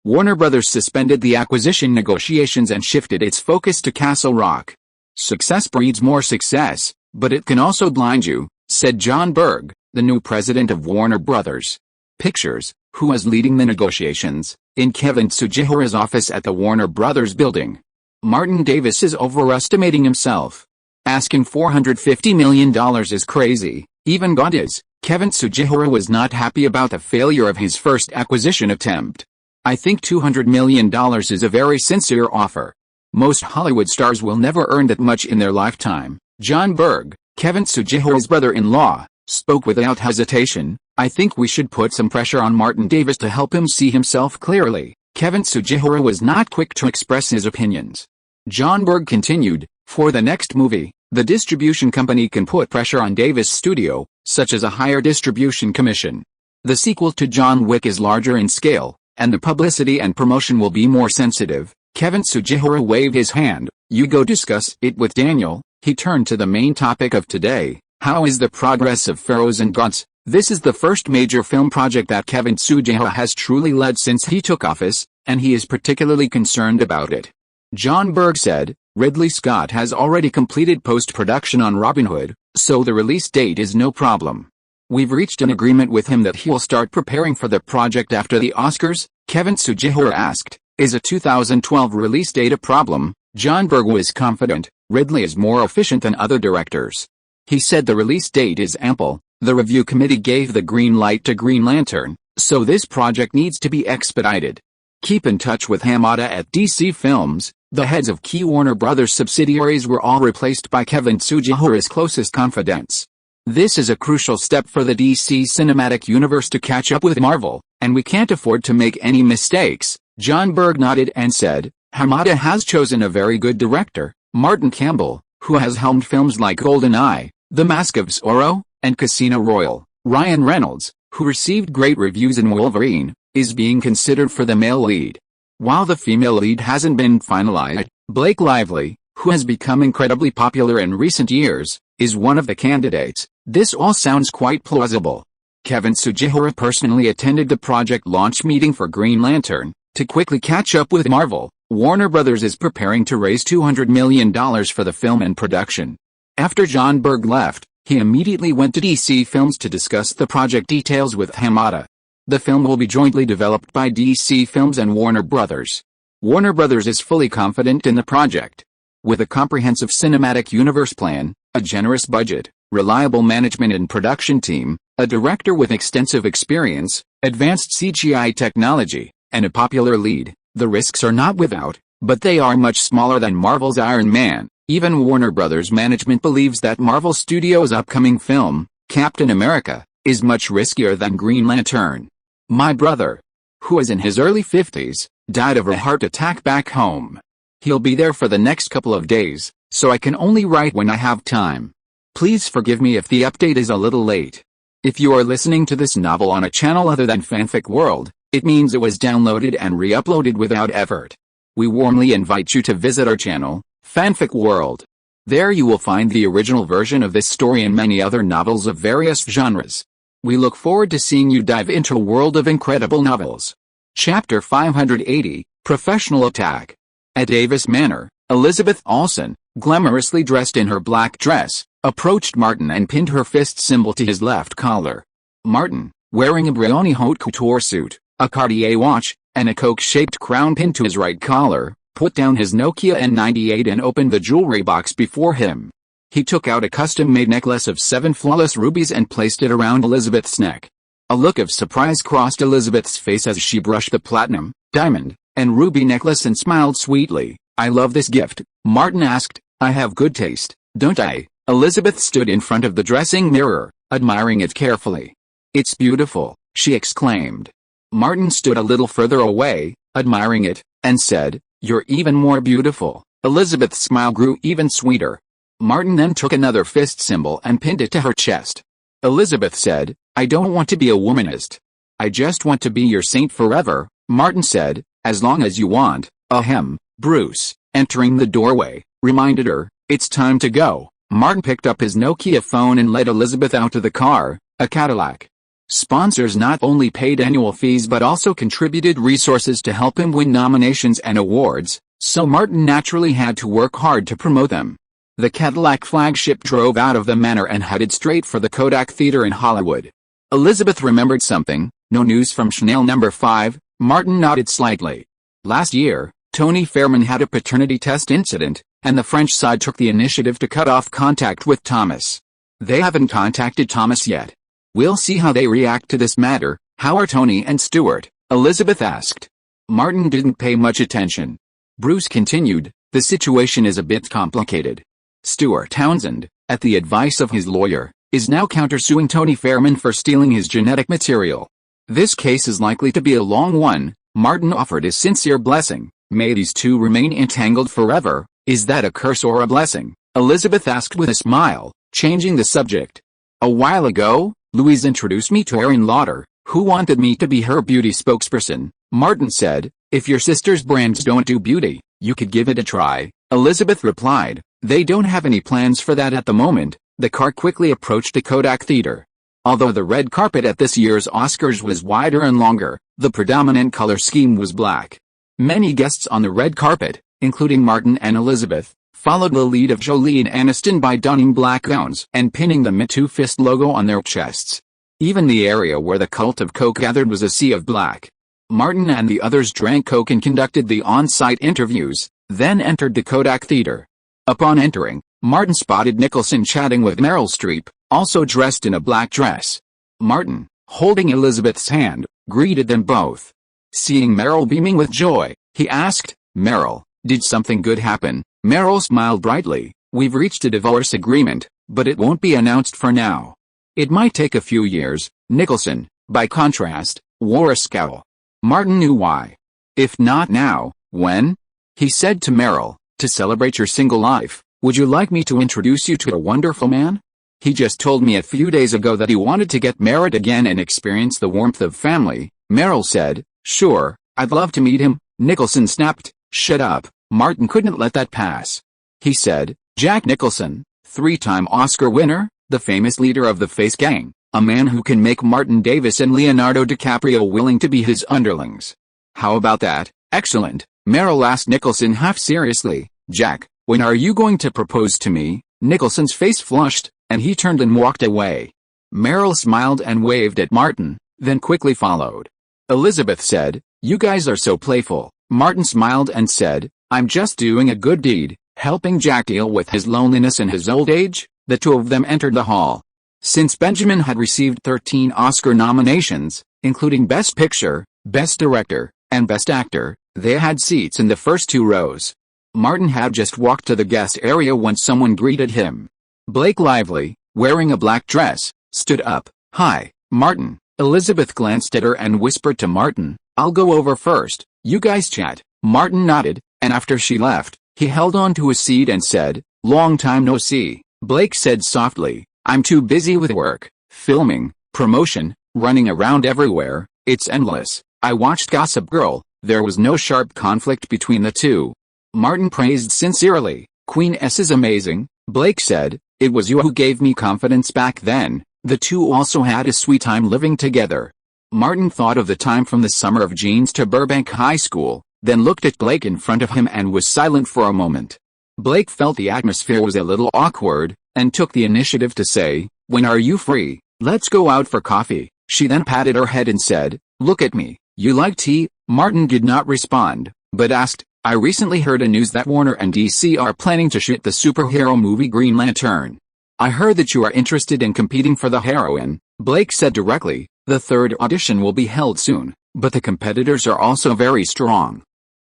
Warner Brothers suspended the acquisition negotiations and shifted its focus to Castle Rock. Success breeds more success, but it can also blind you, said John Berg, the new president of Warner Brothers Pictures, who was leading the negotiations, in Kevin Tsujihara's office at the Warner Brothers building. Martin Davis is overestimating himself. Asking $450 million is crazy, even God is. Kevin Tsujihara was not happy about the failure of his first acquisition attempt. I think $200 million is a very sincere offer. Most Hollywood stars will never earn that much in their lifetime. John Berg, Kevin Tsujihara's brother-in-law, spoke without hesitation. I think we should put some pressure on Martin Davis to help him see himself clearly. Kevin Tsujihara was not quick to express his opinions. John Berg continued, for the next movie, the distribution company can put pressure on Davis Studio, such as a higher distribution commission. The sequel to John Wick is larger in scale, and the publicity and promotion will be more sensitive. Kevin Tsujihara waved his hand. You go discuss it with Daniel. He turned to the main topic of today. How is the progress of Pharaohs and Gods? This is the first major film project that Kevin Tsujihara has truly led since he took office, and he is particularly concerned about it. John Berg said, Ridley Scott has already completed post-production on Robin Hood, so the release date is no problem. We've reached an agreement with him that he'll start preparing for the project after the Oscars. Kevin Sugihara asked, is a 2012 release date a problem? John Berg was confident, Ridley is more efficient than other directors. He said the release date is ample, the review committee gave the green light to Green Lantern, so this project needs to be expedited. Keep in touch with Hamada at DC Films. The heads of key Warner Brothers subsidiaries were all replaced by Kevin Sugihara's closest confidants. This is a crucial step for the DC cinematic universe to catch up with Marvel, and we can't afford to make any mistakes. John Berg nodded and said, Hamada has chosen a very good director, Martin Campbell, who has helmed films like GoldenEye, The Mask of Zorro, and Casino Royale. Ryan Reynolds, who received great reviews in Wolverine, is being considered for the male lead. While the female lead hasn't been finalized, Blake Lively, who has become incredibly popular in recent years, is one of the candidates. This all sounds quite plausible. Kevin Sugihara personally attended the project launch meeting for Green Lantern. To quickly catch up with Marvel, Warner Brothers is preparing to raise $200 million for the film and production. After John Berg left, he immediately went to DC Films to discuss the project details with Hamada. The film will be jointly developed by DC Films and Warner Brothers. Warner Brothers is fully confident in the project. With a comprehensive cinematic universe plan, a generous budget, reliable management and production team, a director with extensive experience, advanced CGI technology, and a popular lead, the risks are not without, but they are much smaller than Marvel's Iron Man. Even Warner Brothers management believes that Marvel Studios' upcoming film, Captain America, is much riskier than Green Lantern. My brother, who is in his early 50s, died of a heart attack back home. He'll be there for the next couple of days, so I can only write when I have time. Please forgive me if the update is a little late. If you are listening to this novel on a channel other than Fanfic World, it means it was downloaded and re-uploaded without effort. We warmly invite you to visit our channel, Fanfic World. There you will find the original version of this story and many other novels of various genres. We look forward to seeing you dive into a world of incredible novels. Chapter 580, Professional Attack. At Davis Manor, Elizabeth Olsen, glamorously dressed in her black dress, approached Martin and pinned her fist symbol to his left collar. Martin, wearing a Brioni haute couture suit, a Cartier watch, and a Coke-shaped crown pinned to his right collar, put down his Nokia N98 and opened the jewelry box before him. He took out a custom-made necklace of 7 flawless rubies and placed it around Elizabeth's neck. A look of surprise crossed Elizabeth's face as she brushed the platinum, diamond, and ruby necklace and smiled sweetly. I love this gift, Martin asked. I have good taste, don't I? Elizabeth stood in front of the dressing mirror, admiring it carefully. It's beautiful, she exclaimed. Martin stood a little further away, admiring it, and said, You're even more beautiful. Elizabeth's smile grew even sweeter. Martin then took another fist symbol and pinned it to her chest. Elizabeth said, I don't want to be a womanist. I just want to be your saint forever, Martin said, as long as you want. Ahem. Bruce, entering the doorway, reminded her, it's time to go. Martin picked up his Nokia phone and led Elizabeth out to the car, a Cadillac. Sponsors not only paid annual fees but also contributed resources to help him win nominations and awards, so Martin naturally had to work hard to promote them. The Cadillac flagship drove out of the manor and headed straight for the Kodak Theater in Hollywood. Elizabeth remembered something. No news from Chanel No. 5, Martin nodded slightly. Last year, Tony Fairman had a paternity test incident, and the French side took the initiative to cut off contact with Thomas. They haven't contacted Thomas yet. We'll see how they react to this matter. How are Tony and Stuart? Elizabeth asked. Martin didn't pay much attention. Bruce continued, the situation is a bit complicated. Stuart Townsend, at the advice of his lawyer, is now countersuing Tony Fairman for stealing his genetic material. This case is likely to be a long one. Martin offered his sincere blessing. May these two remain entangled forever. Is that a curse or a blessing? Elizabeth asked with a smile, changing the subject. A while ago, Louise introduced me to Erin Lauder, who wanted me to be her beauty spokesperson. Martin said, if your sister's brands don't do beauty, you could give it a try. Elizabeth replied, they don't have any plans for that at the moment. The car quickly approached the Kodak Theater. Although the red carpet at this year's Oscars was wider and longer, the predominant color scheme was black. Many guests on the red carpet, including Martin and Elizabeth, followed the lead of Jolie and Aniston by donning black gowns and pinning the Two-Fist logo on their chests. Even the area where the cult of Coke gathered was a sea of black. Martin and the others drank Coke and conducted the on-site interviews, then entered the Kodak Theater. Upon entering, Martin spotted Nicholson chatting with Meryl Streep, also dressed in a black dress. Martin, holding Elizabeth's hand, greeted them both. Seeing Meryl beaming with joy, he asked, "Meryl, did something good happen?" Meryl smiled brightly. "We've reached a divorce agreement, but it won't be announced for now. It might take a few years." Nicholson, by contrast, wore a scowl. Martin knew why. "If not now, when?" He said to Meryl, "To celebrate your single life, would you like me to introduce you to a wonderful man? He just told me a few days ago that he wanted to get married again and experience the warmth of family." Meryl said, "Sure, I'd love to meet him." Nicholson snapped, "Shut up." Martin couldn't let that pass. He said, "Jack Nicholson, 3-time Oscar winner, the famous leader of the Face Gang, a man who can make Martin Davis and Leonardo DiCaprio willing to be his underlings. How about that?" "Excellent." Meryl asked Nicholson half seriously, "Jack, when are you going to propose to me?" Nicholson's face flushed, and he turned and walked away. Meryl smiled and waved at Martin, then quickly followed. Elizabeth said, "You guys are so playful." Martin smiled and said, "I'm just doing a good deed, helping Jack deal with his loneliness and his old age." The two of them entered the hall. Since Benjamin had received 13 Oscar nominations, including Best Picture, Best Director, and Best Actor, they had seats in the first 2 rows. Martin had just walked to the guest area when someone greeted him. Blake Lively, wearing a black dress, stood up. "Hi, Martin." Elizabeth glanced at her and whispered to Martin, "I'll go over first, you guys chat." Martin nodded, and after she left, he held on to his seat and said, "Long time no see." Blake said softly, "I'm too busy with work, filming, promotion, running around everywhere, it's endless." I watched Gossip Girl. There was no sharp conflict between the two. Martin praised sincerely, "Queen S is amazing." Blake said, "It was you who gave me confidence back then." The two also had a sweet time living together. Martin thought of the time from the summer of jeans to Burbank High School, then looked at Blake in front of him and was silent for a moment. Blake felt the atmosphere was a little awkward, and took the initiative to say, "When are you free? Let's go out for coffee." She then patted her head and said, "Look at me, you like tea?" Martin did not respond, but asked, "I recently heard a news that Warner and DC are planning to shoot the superhero movie Green Lantern. I heard that you are interested in competing for the heroine." Blake said directly, "The 3rd audition will be held soon, but the competitors are also very strong.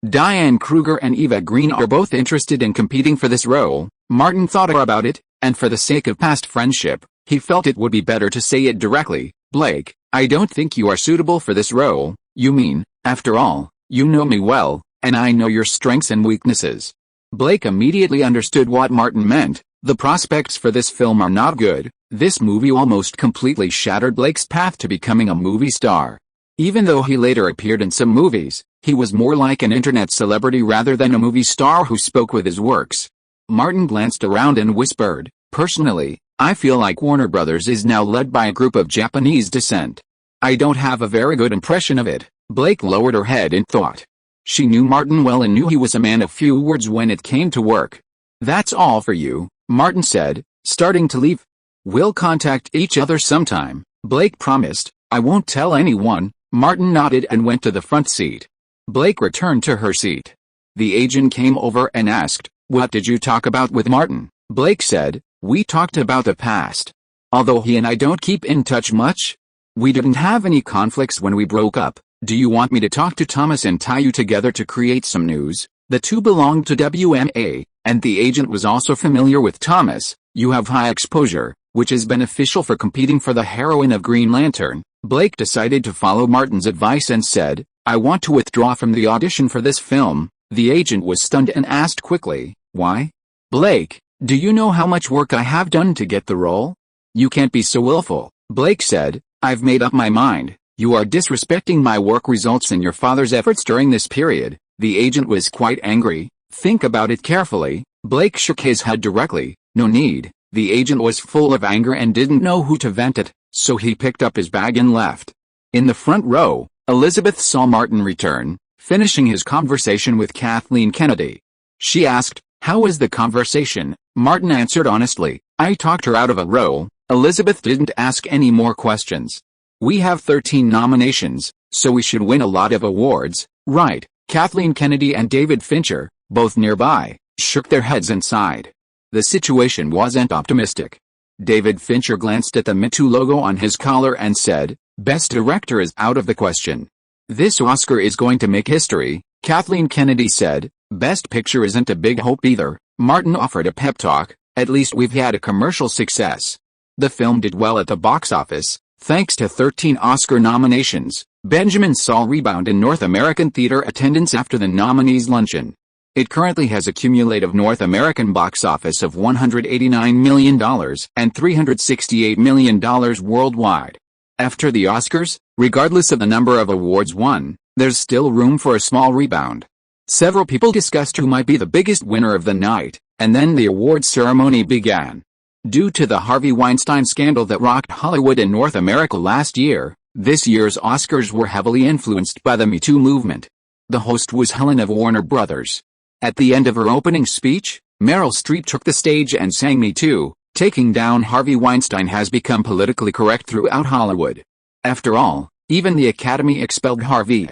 Diane Kruger and Eva Green are both interested in competing for this role." Martin thought about it, and for the sake of past friendship, he felt it would be better to say it directly. "Blake, I don't think you are suitable for this role." "You mean, after all, you know me well, and I know your strengths and weaknesses." Blake immediately understood what Martin meant. The prospects for this film are not good. This movie almost completely shattered Blake's path to becoming a movie star. Even though he later appeared in some movies, he was more like an internet celebrity rather than a movie star who spoke with his works. Martin glanced around and whispered, "Personally, I feel like Warner Brothers is now led by a group of Japanese descent. I don't have a very good impression of it." Blake lowered her head in thought. She knew Martin well and knew he was a man of few words when it came to work. "That's all for you," Martin said, starting to leave. "We'll contact each other sometime," Blake promised. "I won't tell anyone." Martin nodded and went to the front seat. Blake returned to her seat. The agent came over and asked, "What did you talk about with Martin?" Blake said, "We talked about the past. Although he and I don't keep in touch much, we didn't have any conflicts when we broke up. Do you want me to talk to Thomas and tie you together to create some news?" The two belonged to WMA, and the agent was also familiar with Thomas. "You have high exposure, which is beneficial for competing for the heroine of Green Lantern." Blake decided to follow Martin's advice and said, "I want to withdraw from the audition for this film." The agent was stunned and asked quickly, "Why?" "Blake, do you know how much work I have done to get the role? You can't be so willful." Blake said, "I've made up my mind. You are disrespecting my work results and your father's efforts during this period." The agent was quite angry. "Think about it carefully." Blake shook his head directly. "No need." The agent was full of anger and didn't know who to vent it, so he picked up his bag and left. In the front row, Elizabeth saw Martin return, finishing his conversation with Kathleen Kennedy. She asked, "How was the conversation?" Martin answered honestly. "I talked her out of a role." Elizabeth didn't ask any more questions. "We have 13 nominations, so we should win a lot of awards, right?" Kathleen Kennedy and David Fincher, both nearby, shook their heads and sighed. The situation wasn't optimistic. David Fincher glanced at the Me Too logo on his collar and said, "Best Director is out of the question." "This Oscar is going to make history," Kathleen Kennedy said. "Best Picture isn't a big hope either." Martin offered a pep talk. "At least we've had a commercial success." The film did well at the box office, thanks to 13 Oscar nominations. Benjamin saw a rebound in North American theater attendance after the nominees' luncheon. It currently has a cumulative North American box office of $189 million and $368 million worldwide. After the Oscars, regardless of the number of awards won, there's still room for a small rebound. Several people discussed who might be the biggest winner of the night, and then the awards ceremony began. Due to the Harvey Weinstein scandal that rocked Hollywood and North America last year, this year's Oscars were heavily influenced by the Me Too movement. The host was Helen of Warner Brothers. At the end of her opening speech, Meryl Streep took the stage and sang Me Too. Taking down Harvey Weinstein has become politically correct throughout Hollywood. After all, even the Academy expelled Harvey.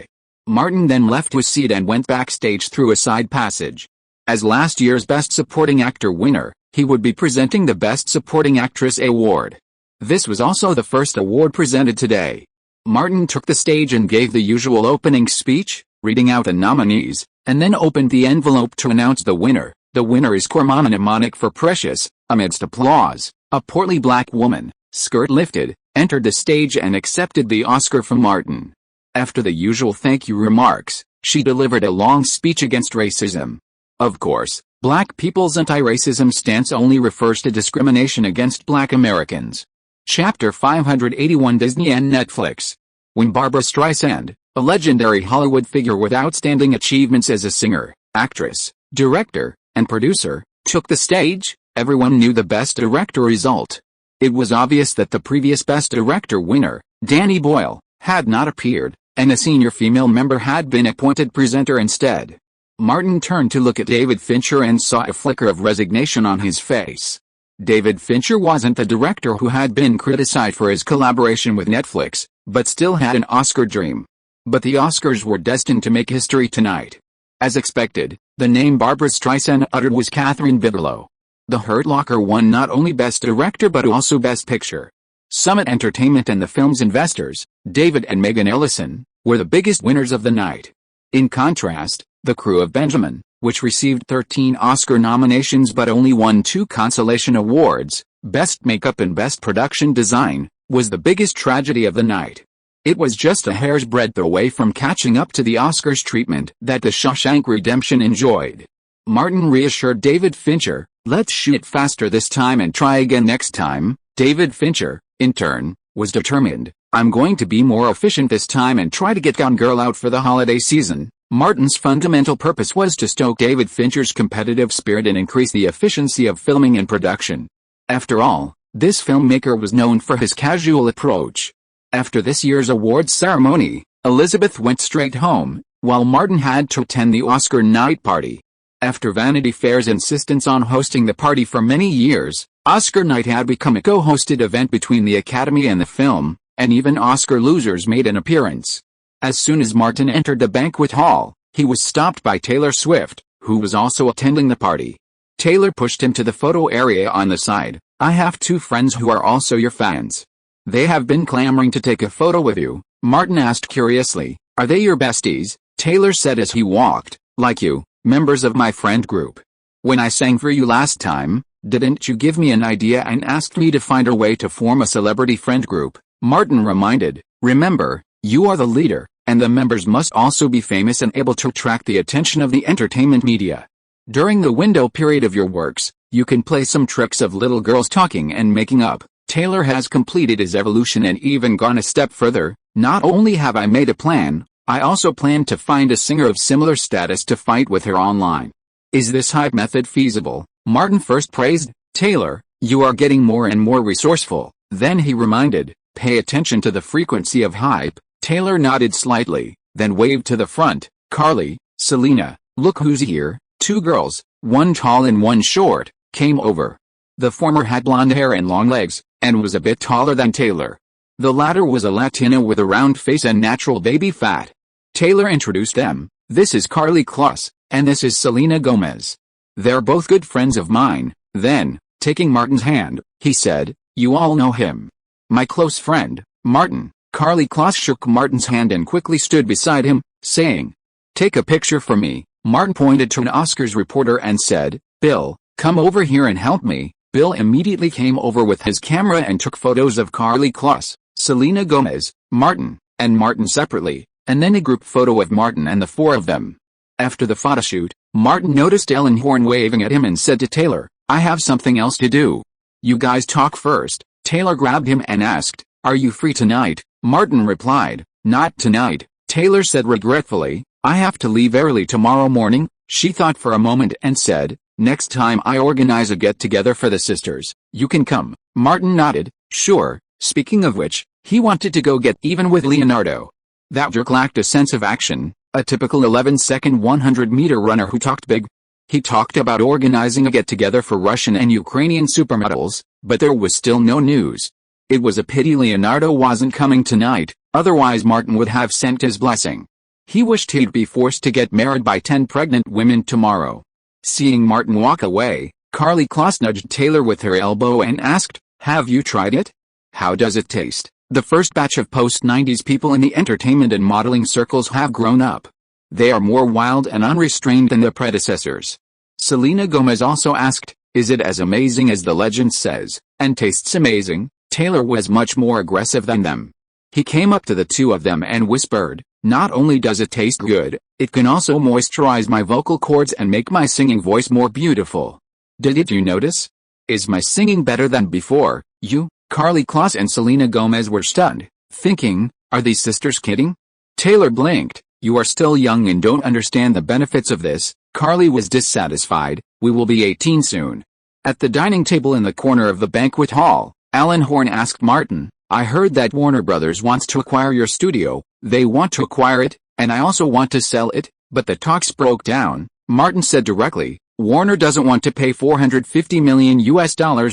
Martin then left his seat and went backstage through a side passage. As last year's Best Supporting Actor winner, he would be presenting the Best Supporting Actress award. This was also the first award presented today. Martin took the stage and gave the usual opening speech, reading out the nominees, and then opened the envelope to announce the winner. The winner is Cormana mnemonic for Precious. Amidst applause, a portly black woman, skirt lifted, entered the stage and accepted the Oscar from Martin. After the usual thank you remarks, she delivered a long speech against racism. Of course, Black people's anti-racism stance only refers to discrimination against Black Americans. Chapter 581 Disney and Netflix. When Barbra Streisand, a legendary Hollywood figure with outstanding achievements as a singer, actress, director, and producer, took the stage, everyone knew the Best Director result. It was obvious that the previous Best Director winner, Danny Boyle, had not appeared, and a senior female member had been appointed presenter instead. Martin turned to look at David Fincher and saw a flicker of resignation on his face. David Fincher wasn't the director who had been criticized for his collaboration with Netflix, but still had an Oscar dream. But the Oscars were destined to make history tonight. As expected, the name Barbra Streisand uttered was Catherine Bigelow. The Hurt Locker won not only Best Director but also Best Picture. Summit Entertainment and the film's investors, David and Megan Ellison, were the biggest winners of the night. In contrast, The Crew of Benjamin, which received 13 Oscar nominations but only won 2 consolation awards, Best Makeup and Best Production Design, was the biggest tragedy of the night. It was just a hair's breadth away from catching up to the Oscars treatment that The Shawshank Redemption enjoyed. Martin reassured David Fincher, "Let's shoot faster this time and try again next time." David Fincher, in turn, was determined, "I'm going to be more efficient this time and try to get Gone Girl out for the holiday season." Martin's fundamental purpose was to stoke David Fincher's competitive spirit and increase the efficiency of filming and production. After all, this filmmaker was known for his casual approach. After this year's awards ceremony, Elizabeth went straight home, while Martin had to attend the Oscar night party. After Vanity Fair's insistence on hosting the party for many years, Oscar night had become a co-hosted event between the Academy and the film, and even Oscar losers made an appearance. As soon as Martin entered the banquet hall, he was stopped by Taylor Swift, who was also attending the party. Taylor pushed him to the photo area on the side. "I have 2 friends who are also your fans. They have been clamoring to take a photo with you," Martin asked curiously. "Are they your besties?" Taylor said as he walked. "Like you, members of my friend group. When I sang for you last time, didn't you give me an idea and asked me to find a way to form a celebrity friend group?" Martin reminded. "Remember, you are the leader, and the members must also be famous and able to attract the attention of the entertainment media. During the window period of your works, you can play some tricks of little girls talking and making up." Taylor has completed his evolution and even gone a step further. "Not only have I made a plan, I also plan to find a singer of similar status to fight with her online." Is this hype method feasible? Martin first praised Taylor, "You are getting more and more resourceful." Then he reminded, "Pay attention to the frequency of hype." Taylor nodded slightly, then waved to the front. "Carly, Selena, look who's here." 2 girls, one tall and one short, came over. The former had blonde hair and long legs, and was a bit taller than Taylor. The latter was a Latina with a round face and natural baby fat. Taylor introduced them. This is Karlie Kloss, and this is Selena Gomez. They're both good friends of mine. Then, taking Martin's hand, he said, you all know him. My close friend, Martin. Karlie Kloss shook Martin's hand and quickly stood beside him, saying, take a picture for me. Martin pointed to an Oscars reporter and said, Bill, come over here and help me. Bill immediately came over with his camera and took photos of Karlie Kloss, Selena Gomez, Martin, and Martin separately, and then a group photo of Martin and the four of them. After the photoshoot, Martin noticed Ellen Horn waving at him and said to Taylor, I have something else to do. You guys talk first. Taylor grabbed him and asked, are you free tonight? Martin replied, not tonight. Taylor said regretfully, I have to leave early tomorrow morning. She thought for a moment and said, next time I organize a get-together for the sisters, you can come. Martin nodded, sure. Speaking of which, he wanted to go get even with Leonardo. That jerk lacked a sense of action, a typical 11-second 100-meter runner who talked big. He talked about organizing a get-together for Russian and Ukrainian supermodels, but there was still no news. It was a pity Leonardo wasn't coming tonight, otherwise Martin would have sent his blessing. He wished he'd be forced to get married by 10 pregnant women tomorrow. Seeing Martin walk away, Karlie Kloss nudged Taylor with her elbow and asked, have you tried it? How does it taste? The first batch of post-90s people in the entertainment and modeling circles have grown up. They are more wild and unrestrained than their predecessors. Selena Gomez also asked, is it as amazing as the legend says, and tastes amazing? Taylor was much more aggressive than them. He came up to the two of them and whispered, not only does it taste good, it can also moisturize my vocal cords and make my singing voice more beautiful. Did you notice? Is my singing better than before? You, Karlie Kloss and Selena Gomez were stunned, thinking, are these sisters kidding? Taylor blinked, you are still young and don't understand the benefits of this. Karlie was dissatisfied, we will be 18 soon. At the dining table in the corner of the banquet hall, Ellen Horn asked Martin, I heard that Warner Brothers wants to acquire your studio. They want to acquire it, and I also want to sell it, but the talks broke down. Martin said directly, Warner doesn't want to pay $450 million.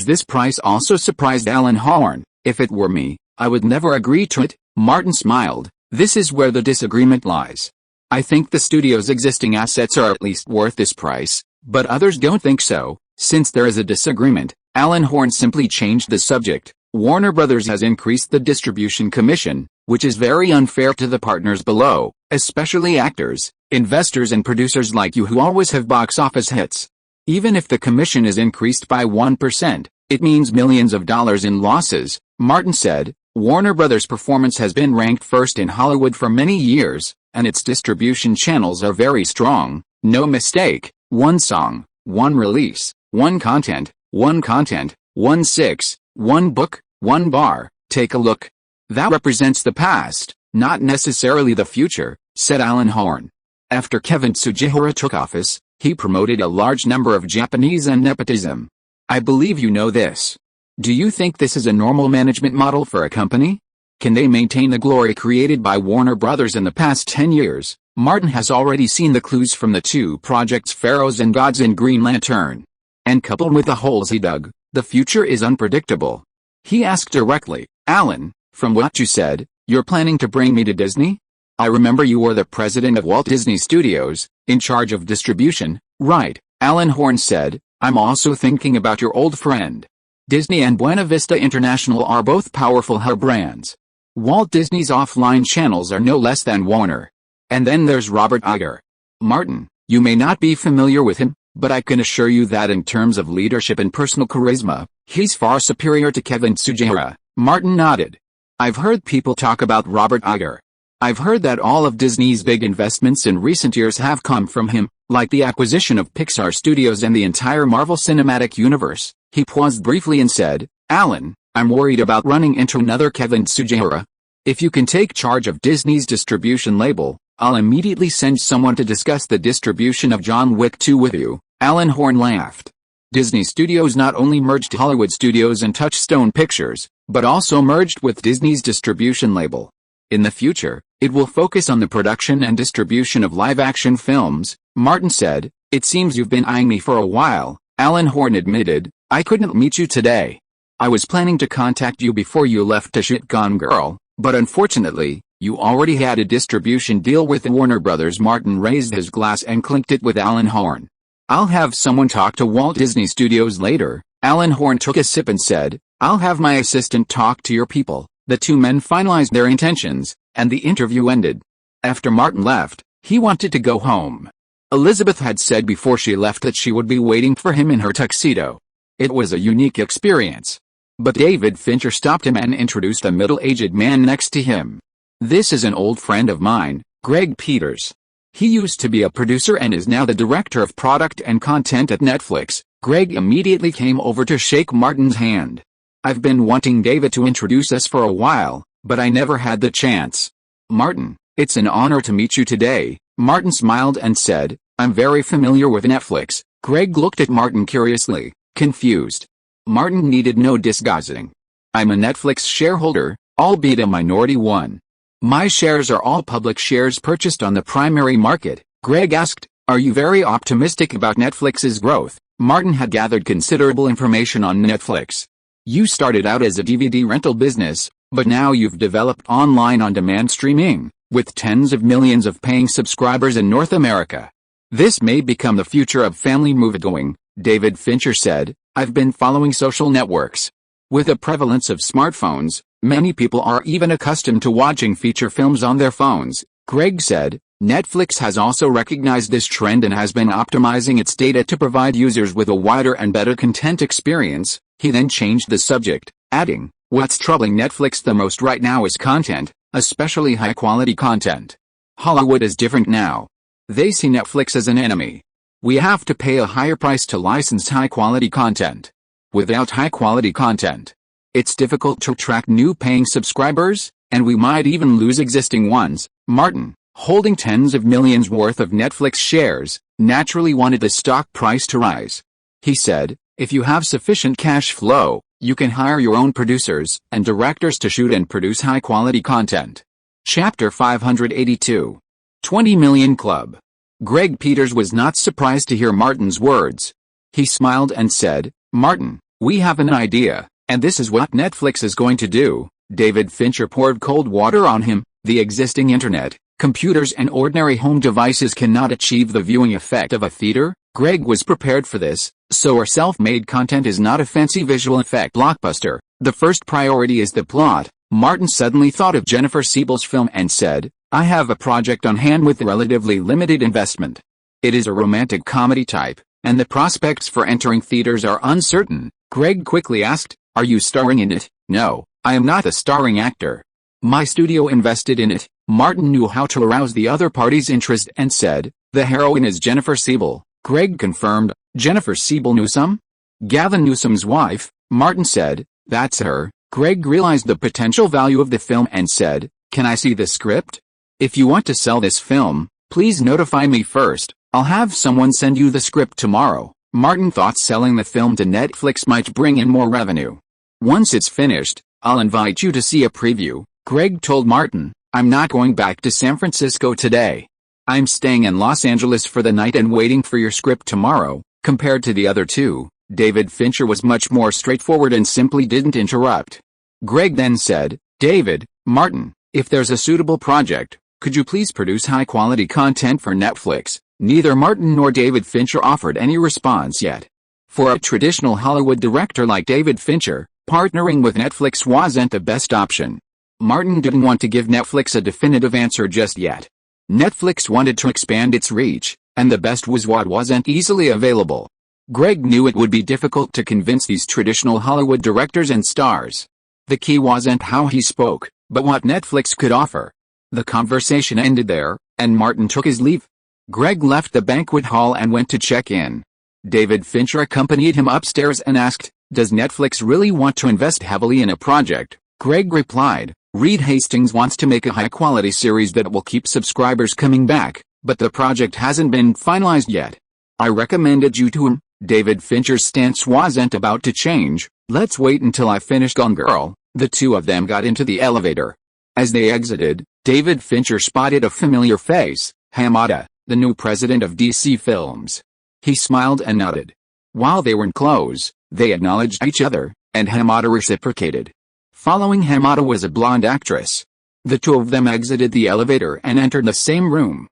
This price also surprised Ellen Horn. If it were me, I would never agree to it. Martin smiled. This is where the disagreement lies. I think the studio's existing assets are at least worth this price, but others don't think so. Since there is a disagreement, Ellen Horn simply changed the subject. Warner Brothers has increased the distribution commission, which is very unfair to the partners below, especially actors, investors and producers like you who always have box office hits. Even if the commission is increased by 1%, it means millions of dollars in losses, Martin said. Warner Brothers' performance has been ranked first in Hollywood for many years, and its distribution channels are very strong. No mistake, one song, one release, one content, one 6, one book, one bar. Take a look. That represents the past, not necessarily the future, said Ellen Horn. After Kevin Tsujihara took office, he promoted a large number of Japanese and nepotism. I believe you know this. Do you think this is a normal management model for a company? Can they maintain the glory created by Warner Brothers in the past 10 years? Martin has already seen the clues from the two projects Pharaohs and Gods and Green Lantern. And coupled with the holes he dug, the future is unpredictable. He asked directly, Alan, from what you said, you're planning to bring me to Disney? I remember you were the president of Walt Disney Studios, in charge of distribution, right? Alan Horn said, I'm also thinking about your old friend. Disney and Buena Vista International are both powerful hub brands. Walt Disney's offline channels are no less than Warner. And then there's Robert Iger. Martin, you may not be familiar with him, but I can assure you that in terms of leadership and personal charisma, he's far superior to Kevin Tsujihara. Martin nodded. I've heard people talk about Robert Iger. I've heard that all of Disney's big investments in recent years have come from him, like the acquisition of Pixar Studios and the entire Marvel Cinematic Universe. He paused briefly and said, Alan, I'm worried about running into another Kevin Tsujihara. If you can take charge of Disney's distribution label, I'll immediately send someone to discuss the distribution of John Wick 2 with you. Alan Horn laughed. Disney Studios not only merged Hollywood Studios and Touchstone Pictures, but also merged with Disney's distribution label. In the future, it will focus on the production and distribution of live-action films, Martin said. It seems you've been eyeing me for a while, Alan Horn admitted. I couldn't meet you today. I was planning to contact you before you left to shit Gone Girl, but unfortunately, you already had a distribution deal with Warner Brothers. Martin raised his glass and clinked it with Alan Horn. I'll have someone talk to Walt Disney Studios later. Alan Horn took a sip and said, I'll have my assistant talk to your people. The two men finalized their intentions, and the interview ended. After Martin left, he wanted to go home. Elizabeth had said before she left that she would be waiting for him in her tuxedo. It was a unique experience. But David Fincher stopped him and introduced a middle-aged man next to him. This is an old friend of mine, Greg Peters. He used to be a producer and is now the director of product and content at Netflix. Greg immediately came over to shake Martin's hand. I've been wanting David to introduce us for a while, but I never had the chance. Martin, it's an honor to meet you today. Martin smiled and said, I'm very familiar with Netflix. Greg looked at Martin curiously, confused. Martin needed no disguising. I'm a Netflix shareholder, albeit a minority one. My shares are all public shares purchased on the primary market. Greg asked, are you very optimistic about Netflix's growth? Martin had gathered considerable information on Netflix. You started out as a DVD rental business, but now you've developed online on-demand streaming, with tens of millions of paying subscribers in North America. This may become the future of family moviegoing, David Fincher said. I've been following social networks. With the prevalence of smartphones, many people are even accustomed to watching feature films on their phones. Greg said, Netflix has also recognized this trend and has been optimizing its data to provide users with a wider and better content experience. He then changed the subject, adding, what's troubling Netflix the most right now is content, especially high-quality content. Hollywood is different now. They see Netflix as an enemy. We have to pay a higher price to license high-quality content. Without high-quality content, it's difficult to attract new paying subscribers, and we might even lose existing ones. Martin, holding tens of millions worth of Netflix shares, naturally wanted the stock price to rise. He said, if you have sufficient cash flow, you can hire your own producers and directors to shoot and produce high-quality content. Chapter 582. 20 Million Club. Greg Peters was not surprised to hear Martin's words. He smiled and said, Martin, we have an idea, and this is what Netflix is going to do. David Fincher poured cold water on him. The existing internet, computers and ordinary home devices cannot achieve the viewing effect of a theater. Greg was prepared for this, so our self-made content is not a fancy visual effect blockbuster. The first priority is the plot. Martin suddenly thought of Jennifer Siebel's film and said, I have a project on hand with relatively limited investment. It is a romantic comedy type, and the prospects for entering theaters are uncertain. Greg quickly asked, are you starring in it? No, I am not a starring actor. My studio invested in it. Martin knew how to arouse the other party's interest and said, the heroine is Jennifer Siebel. Greg confirmed, Jennifer Siebel Newsom? Gavin Newsom's wife, Martin said, that's her. Greg realized the potential value of the film and said, can I see the script? If you want to sell this film, please notify me first. I'll have someone send you the script tomorrow. Martin thought selling the film to Netflix might bring in more revenue. Once it's finished, I'll invite you to see a preview. Greg told Martin, I'm not going back to San Francisco today. I'm staying in Los Angeles for the night and waiting for your script tomorrow. Compared to the other two, David Fincher was much more straightforward and simply didn't interrupt. Greg then said, David, Martin, if there's a suitable project, could you please produce high-quality content for Netflix? Neither Martin nor David Fincher offered any response yet. For a traditional Hollywood director like David Fincher, partnering with Netflix wasn't the best option. Martin didn't want to give Netflix a definitive answer just yet. Netflix wanted to expand its reach, and the best was what wasn't easily available. Greg knew it would be difficult to convince these traditional Hollywood directors and stars. The key wasn't how he spoke, but what Netflix could offer. The conversation ended there, and Martin took his leave. Greg left the banquet hall and went to check in. David Fincher accompanied him upstairs and asked, does Netflix really want to invest heavily in a project? Greg replied, Reed Hastings wants to make a high-quality series that will keep subscribers coming back, but the project hasn't been finalized yet. I recommended you to him. David Fincher's stance wasn't about to change. Let's wait until I finish Gone Girl. The two of them got into the elevator. As they exited, David Fincher spotted a familiar face, Hamada, the new president of DC Films. He smiled and nodded. While they weren't close, they acknowledged each other, and Hamada reciprocated. Following Hamada was a blonde actress. The two of them exited the elevator and entered the same room.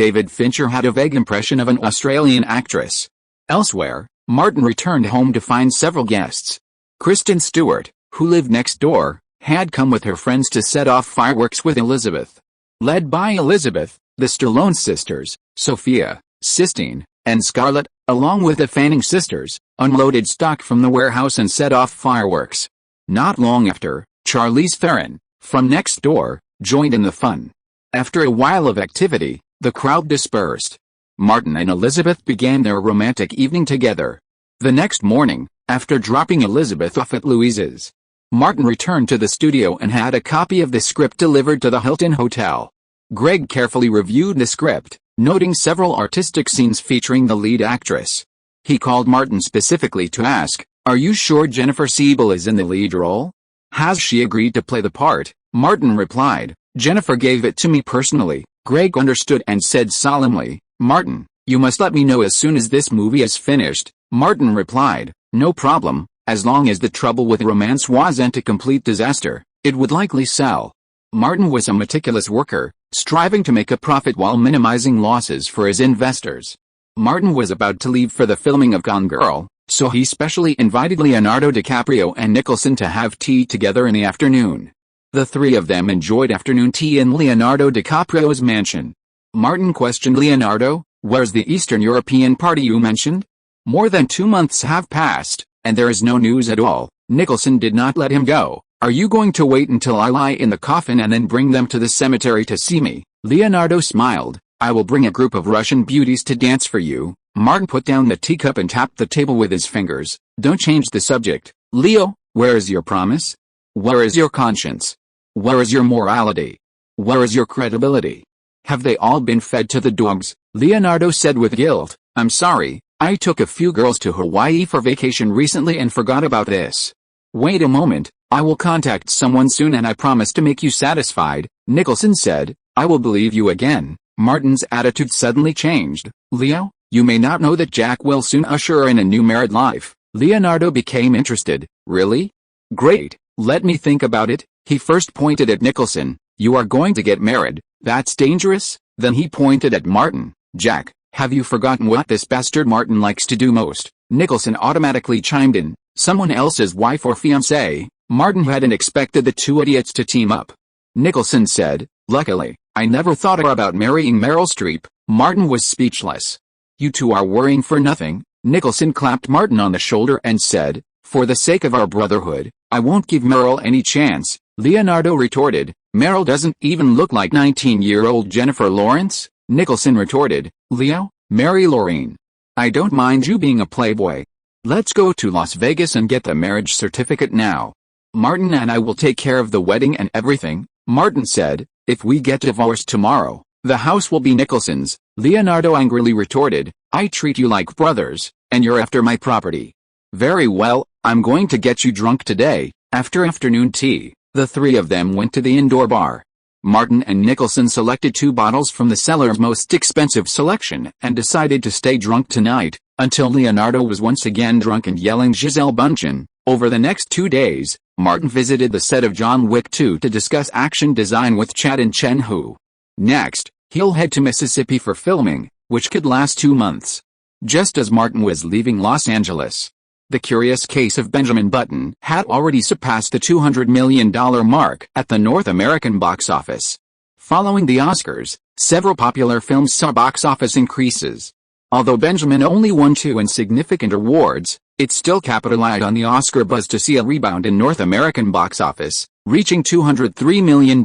David Fincher had a vague impression of an Australian actress. Elsewhere, Martin returned home to find several guests. Kristen Stewart, who lived next door, had come with her friends to set off fireworks with Elizabeth. Led by Elizabeth, the Stallone sisters, Sophia, Sistine, and Scarlett, along with the Fanning sisters, unloaded stock from the warehouse and set off fireworks. Not long after, Charlize Theron, from next door, joined in the fun. After a while of activity, the crowd dispersed. Martin and Elizabeth began their romantic evening together. The next morning, after dropping Elizabeth off at Louise's, Martin returned to the studio and had a copy of the script delivered to the Hilton Hotel. Greg carefully reviewed the script, noting several artistic scenes featuring the lead actress. He called Martin specifically to ask, "Are you sure Jennifer Siebel is in the lead role? Has she agreed to play the part?" Martin replied, "Jennifer gave it to me personally." Greg understood and said solemnly, "Martin, you must let me know as soon as this movie is finished." Martin replied, "No problem, as long as the trouble with romance wasn't a complete disaster, it would likely sell." Martin was a meticulous worker, striving to make a profit while minimizing losses for his investors. Martin was about to leave for the filming of Gone Girl, so he specially invited Leonardo DiCaprio and Nicholson to have tea together in the afternoon. The three of them enjoyed afternoon tea in Leonardo DiCaprio's mansion. Martin questioned Leonardo, "Where's the Eastern European party you mentioned? More than 2 months have passed, and there is no news at all." Nicholson did not let him go. "Are you going to wait until I lie in the coffin and then bring them to the cemetery to see me?" Leonardo smiled. "I will bring a group of Russian beauties to dance for you." Martin put down the teacup and tapped the table with his fingers. "Don't change the subject. Leo, where is your promise? Where is your conscience? Where is your morality? Where is your credibility? Have they all been fed to the dogs?" Leonardo said with guilt, "I'm sorry, I took a few girls to Hawaii for vacation recently and forgot about this." "Wait a moment, I will contact someone soon and I promise to make you satisfied," Nicholson said. "I will believe you again." Martin's attitude suddenly changed. "Leo, you may not know that Jack will soon usher in a new married life." Leonardo became interested. "Really? Great, let me think about it." He first pointed at Nicholson. "You are going to get married? That's dangerous." Then he pointed at Martin. "Jack, have you forgotten what this bastard Martin likes to do most?" Nicholson automatically chimed in, "Someone else's wife or fiancée." Martin hadn't expected the two idiots to team up. Nicholson said, "Luckily, I never thought about marrying Meryl Streep." Martin was speechless. "You two are worrying for nothing." Nicholson clapped Martin on the shoulder and said, "For the sake of our brotherhood, I won't give Meryl any chance." Leonardo retorted, "Meryl doesn't even look like 19-year-old Jennifer Lawrence." Nicholson retorted, "Leo, marry Lorraine. I don't mind you being a playboy. Let's go to Las Vegas and get the marriage certificate now. Martin and I will take care of the wedding and everything." Martin said, "If we get divorced tomorrow, the house will be Nicholson's." Leonardo angrily retorted, "I treat you like brothers, and you're after my property. Very well, I'm going to get you drunk today." After afternoon tea, the three of them went to the indoor bar. Martin and Nicholson selected 2 bottles from the cellar's most expensive selection and decided to stay drunk tonight, until Leonardo was once again drunk and yelling Gisele Bündchen. Over the next 2 days, Martin visited the set of John Wick 2 to discuss action design with Chad and Chen Hu. Next, he'll head to Mississippi for filming, which could last 2 months. Just as Martin was leaving Los Angeles, The Curious Case of Benjamin Button had already surpassed the $200 million mark at the North American box office. Following the Oscars, several popular films saw box office increases. Although Benjamin only won 2 insignificant awards, it still capitalized on the Oscar buzz to see a rebound in North American box office, reaching $203 million.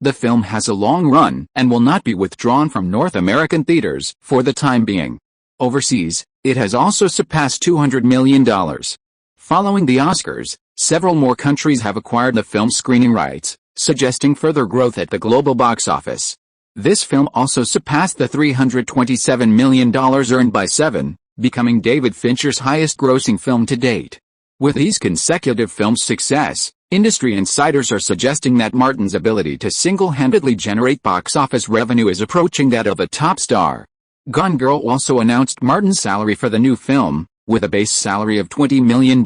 The film has a long run and will not be withdrawn from North American theaters for the time being. Overseas, it has also surpassed $200 million. Following the Oscars, several more countries have acquired the film's screening rights, suggesting further growth at the global box office. This film also surpassed the $327 million earned by Seven, becoming David Fincher's highest-grossing film to date. With these consecutive films' success, industry insiders are suggesting that Martin's ability to single-handedly generate box office revenue is approaching that of a top star. Gone Girl also announced Martin's salary for the new film, with a base salary of $20 million.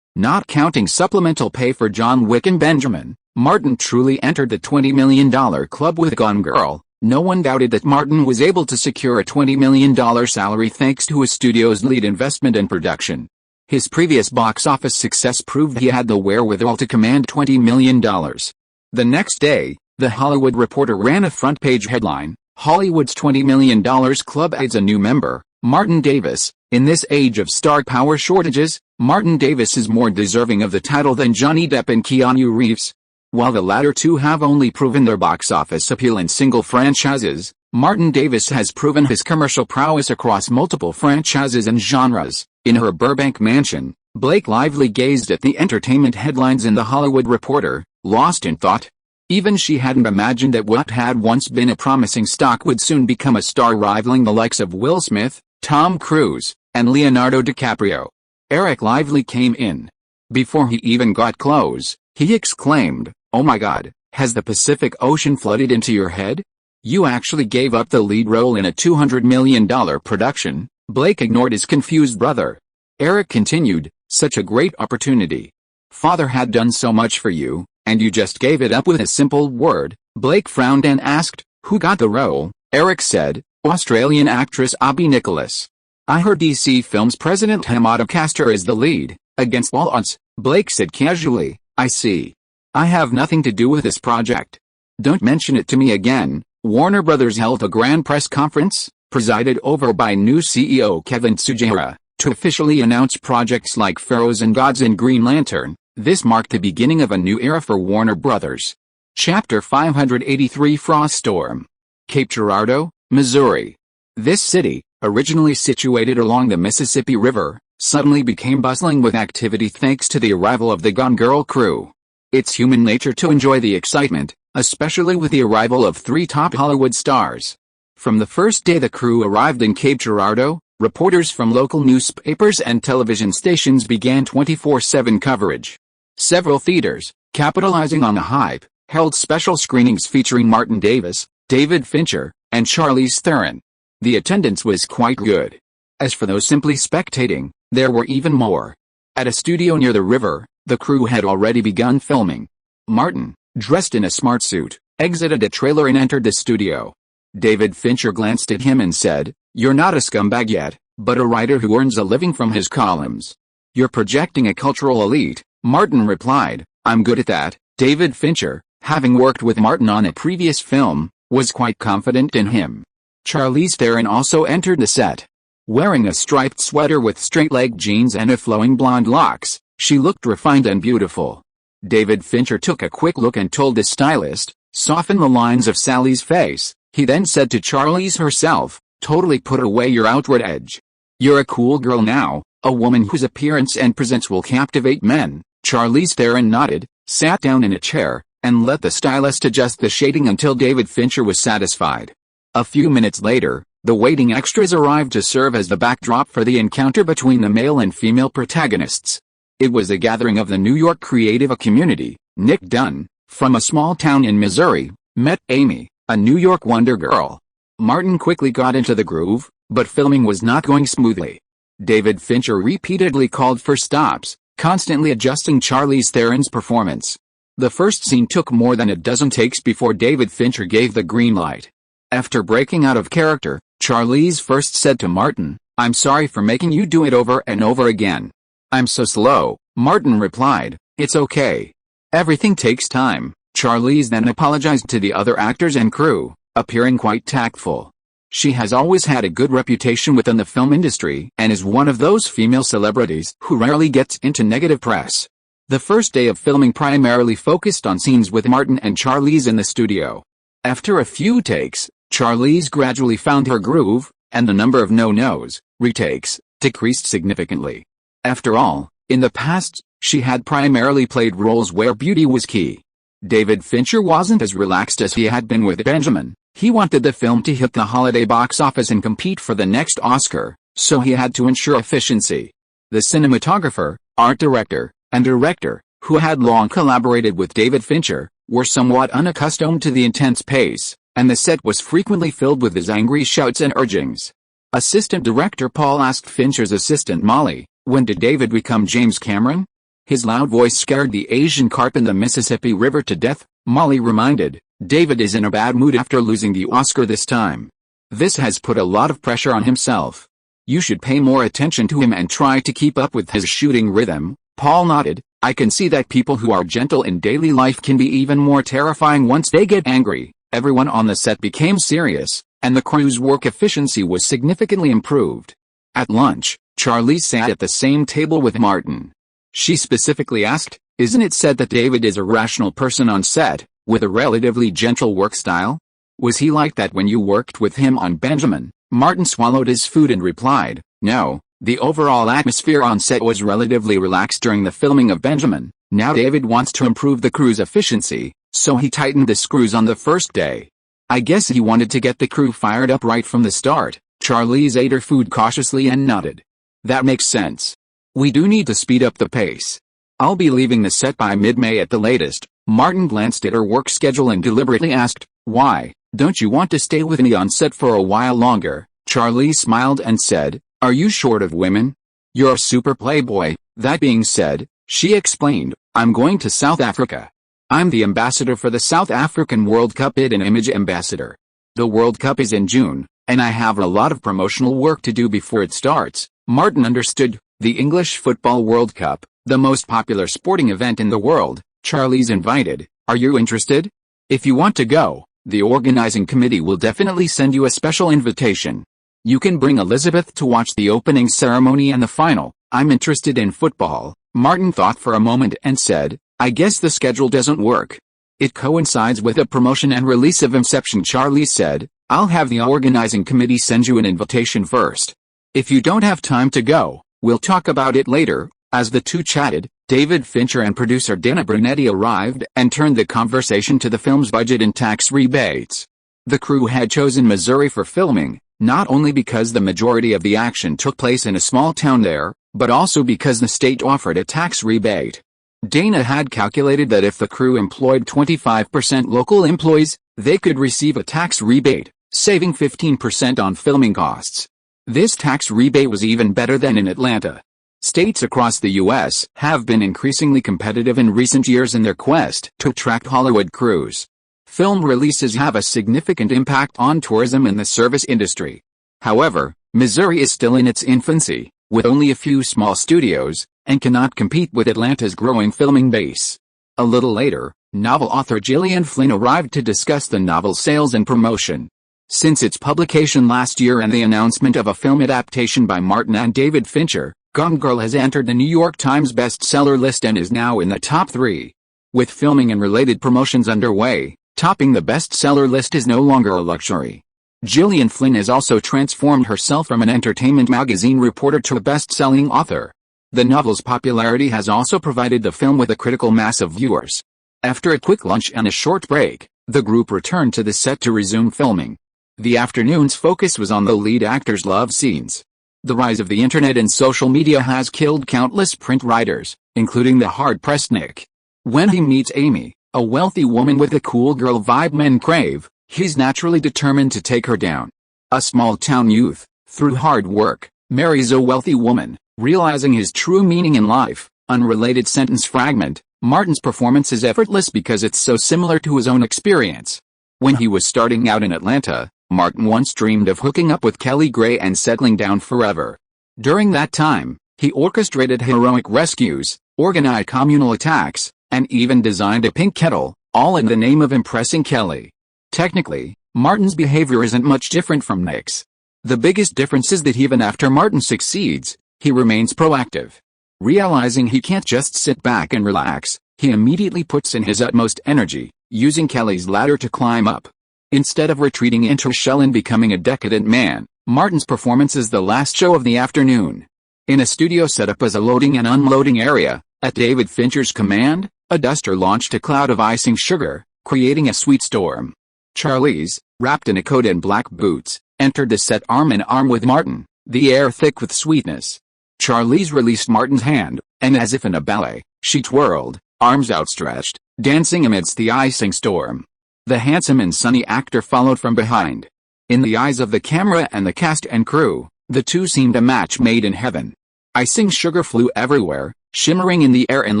Not counting supplemental pay for John Wick and Benjamin, Martin truly entered the $20 million club with Gone Girl. No one doubted that Martin was able to secure a $20 million salary thanks to his studio's lead investment and production. His previous box office success proved he had the wherewithal to command $20 million. The next day, The Hollywood Reporter ran a front-page headline, "Hollywood's $20 million Club adds a new member, Martin Davis." In this age of star power shortages, Martin Davis is more deserving of the title than Johnny Depp and Keanu Reeves. While the latter two have only proven their box office appeal in single franchises, Martin Davis has proven his commercial prowess across multiple franchises and genres. In her Burbank mansion, Blake Lively gazed at the entertainment headlines in The Hollywood Reporter, lost in thought. Even she hadn't imagined that what had once been a promising stock would soon become a star rivaling the likes of Will Smith, Tom Cruise, and Leonardo DiCaprio. Eric Lively came in. Before he even got close, he exclaimed, "Oh my God, has the Pacific Ocean flooded into your head? You actually gave up the lead role in a $200 million production." Blake ignored his confused brother. Eric continued, "Such a great opportunity. Father had done so much for you, and you just gave it up with a simple word." Blake frowned and asked, "Who got the role?" Eric said, "Australian actress Abby Nicholas. I heard DC Films president Hamada cast her as the lead, against all odds." Blake said casually, "I see. I have nothing to do with this project. Don't mention it to me again." Warner Brothers held a grand press conference, presided over by new CEO Kevin Tsujihara, to officially announce projects like Pharaohs and Gods and Green Lantern. This marked the beginning of a new era for Warner Brothers. Chapter 583 Frost Storm. Cape Girardeau, Missouri. This city, originally situated along the Mississippi River, suddenly became bustling with activity thanks to the arrival of the Gone Girl crew. It's human nature to enjoy the excitement, especially with the arrival of three top Hollywood stars. From the first day the crew arrived in Cape Girardeau, reporters from local newspapers and television stations began 24/7 coverage. Several theaters, capitalizing on the hype, held special screenings featuring Martin Davis, David Fincher, and Charlize Theron. The attendance was quite good. As for those simply spectating, there were even more. At a studio near the river, the crew had already begun filming. Martin, dressed in a smart suit, exited a trailer and entered the studio. David Fincher glanced at him and said, "You're not a scumbag yet, but a writer who earns a living from his columns. You're projecting a cultural elite." Martin replied, "I'm good at that." David Fincher, having worked with Martin on a previous film, was quite confident in him. Charlize Theron also entered the set. Wearing a striped sweater with straight-leg jeans and a flowing blonde locks, she looked refined and beautiful. David Fincher took a quick look and told the stylist, "Soften the lines of Sally's face." He then said to Charlize herself, "Totally put away your outward edge. You're a cool girl now, a woman whose appearance and presence will captivate men." Charlize Theron nodded, sat down in a chair, and let the stylist adjust the shading until David Fincher was satisfied. A few minutes later, the waiting extras arrived to serve as the backdrop for the encounter between the male and female protagonists. It was a gathering of the New York creative community. Nick Dunn, from a small town in Missouri, met Amy, a New York wonder girl. Martin quickly got into the groove, but filming was not going smoothly. David Fincher repeatedly called for stops, constantly adjusting Charlize Theron's performance. The first scene took more than a dozen takes before David Fincher gave the green light. After breaking out of character, Charlize first said to Martin, "I'm sorry for making you do it over and over again." "I'm so slow," Martin replied. "It's okay. Everything takes time." Charlize then apologized to the other actors and crew, appearing quite tactful. She has always had a good reputation within the film industry and is one of those female celebrities who rarely gets into negative press. The first day of filming primarily focused on scenes with Martin and Charlize in the studio. After a few takes, Charlize gradually found her groove, and the number of no-nos, retakes, decreased significantly. After all, in the past, she had primarily played roles where beauty was key. David Fincher wasn't as relaxed as he had been with Benjamin. He wanted the film to hit the holiday box office and compete for the next Oscar, so he had to ensure efficiency. The cinematographer, art director, and director, who had long collaborated with David Fincher, were somewhat unaccustomed to the intense pace. and the set was frequently filled with his angry shouts and urgings. Assistant director Paul asked Fincher's assistant Molly, "When did David become James Cameron?" "His loud voice scared the Asian carp in the Mississippi River to death," Molly reminded. "David is in a bad mood after losing the Oscar this time. This has put a lot of pressure on himself. You should pay more attention to him and try to keep up with his shooting rhythm." Paul nodded. "I can see that people who are gentle in daily life can be even more terrifying once they get angry." Everyone on the set became serious, and the crew's work efficiency was significantly improved. At lunch, Charlize sat at the same table with Martin. She specifically asked, "Isn't it said that David is a rational person on set, with a relatively gentle work style? Was he like that when you worked with him on Benjamin?" Martin swallowed his food and replied, "No, the overall atmosphere on set was relatively relaxed during the filming of Benjamin. Now David wants to improve the crew's efficiency, so he tightened the screws on the first day. I guess he wanted to get the crew fired up right from the start." Charlize ate her food cautiously and nodded. "That makes sense. We do need to speed up the pace. I'll be leaving the set by mid-May at the latest." Martin glanced at her work schedule and deliberately asked, "Why, don't you want to stay with me on set for a while longer?" Charlize smiled and said, "Are you short of women? You're a super playboy." That being said, she explained, "I'm going to South Africa. I'm the ambassador for the South African World Cup and image ambassador. The World Cup is in June, and I have a lot of promotional work to do before it starts." Martin understood. The English Football World Cup, the most popular sporting event in the world, Charlize invited. "Are you interested? If you want to go, the organizing committee will definitely send you a special invitation. You can bring Elizabeth to watch the opening ceremony and the final." "I'm interested in football." Martin thought for a moment and said, "I guess the schedule doesn't work. It coincides with the promotion and release of Inception." Charlize said, "I'll have the organizing committee send you an invitation first. If you don't have time to go, we'll talk about it later." As the two chatted, David Fincher and producer Dana Brunetti arrived and turned the conversation to the film's budget and tax rebates. The crew had chosen Missouri for filming, not only because the majority of the action took place in a small town there, but also because the state offered a tax rebate. Dana had calculated that if the crew employed 25% local employees, they could receive a tax rebate, saving 15% on filming costs. This tax rebate was even better than in Atlanta. States across the U.S. have been increasingly competitive in recent years in their quest to attract Hollywood crews. Film releases have a significant impact on tourism and the service industry. However, Missouri is still in its infancy, with only a few small studios, and cannot compete with Atlanta's growing filming base. A little later, novel author Gillian Flynn arrived to discuss the novel's sales and promotion. Since its publication last year and the announcement of a film adaptation by Martin and David Fincher, Gone Girl has entered the New York Times bestseller list and is now in the top 3. With filming and related promotions underway, topping the bestseller list is no longer a luxury. Gillian Flynn has also transformed herself from an entertainment magazine reporter to a best-selling author. The novel's popularity has also provided the film with a critical mass of viewers. After a quick lunch and a short break, the group returned to the set to resume filming. The afternoon's focus was on the lead actor's love scenes. The rise of the internet and social media has killed countless print writers, including the hard-pressed Nick. When he meets Amy, a wealthy woman with the cool girl vibe men crave, he's naturally determined to take her down. A small-town youth, through hard work, marries a wealthy woman, realizing his true meaning in life. Unrelated sentence fragment. Martin's performance is effortless because it's so similar to his own experience. When he was starting out in Atlanta, Martin once dreamed of hooking up with Kelly Gray and settling down forever. During that time, he orchestrated heroic rescues, organized communal attacks, and even designed a pink kettle, all in the name of impressing Kelly. Technically, Martin's behavior isn't much different from Nick's. The biggest difference is that even after Martin succeeds, he remains proactive. Realizing he can't just sit back and relax, he immediately puts in his utmost energy, using Kelly's ladder to climb up. Instead of retreating into a shell and becoming a decadent man, Martin's performance is the last show of the afternoon. In a studio set up as a loading and unloading area, at David Fincher's command, a duster launched a cloud of icing sugar, creating a sweet storm. Charlize, wrapped in a coat and black boots, entered the set arm in arm with Martin, the air thick with sweetness. Charlize released Martin's hand, and as if in a ballet, she twirled, arms outstretched, dancing amidst the icing storm. The handsome and sunny actor followed from behind. In the eyes of the camera and the cast and crew, the two seemed a match made in heaven. Icing sugar flew everywhere, shimmering in the air and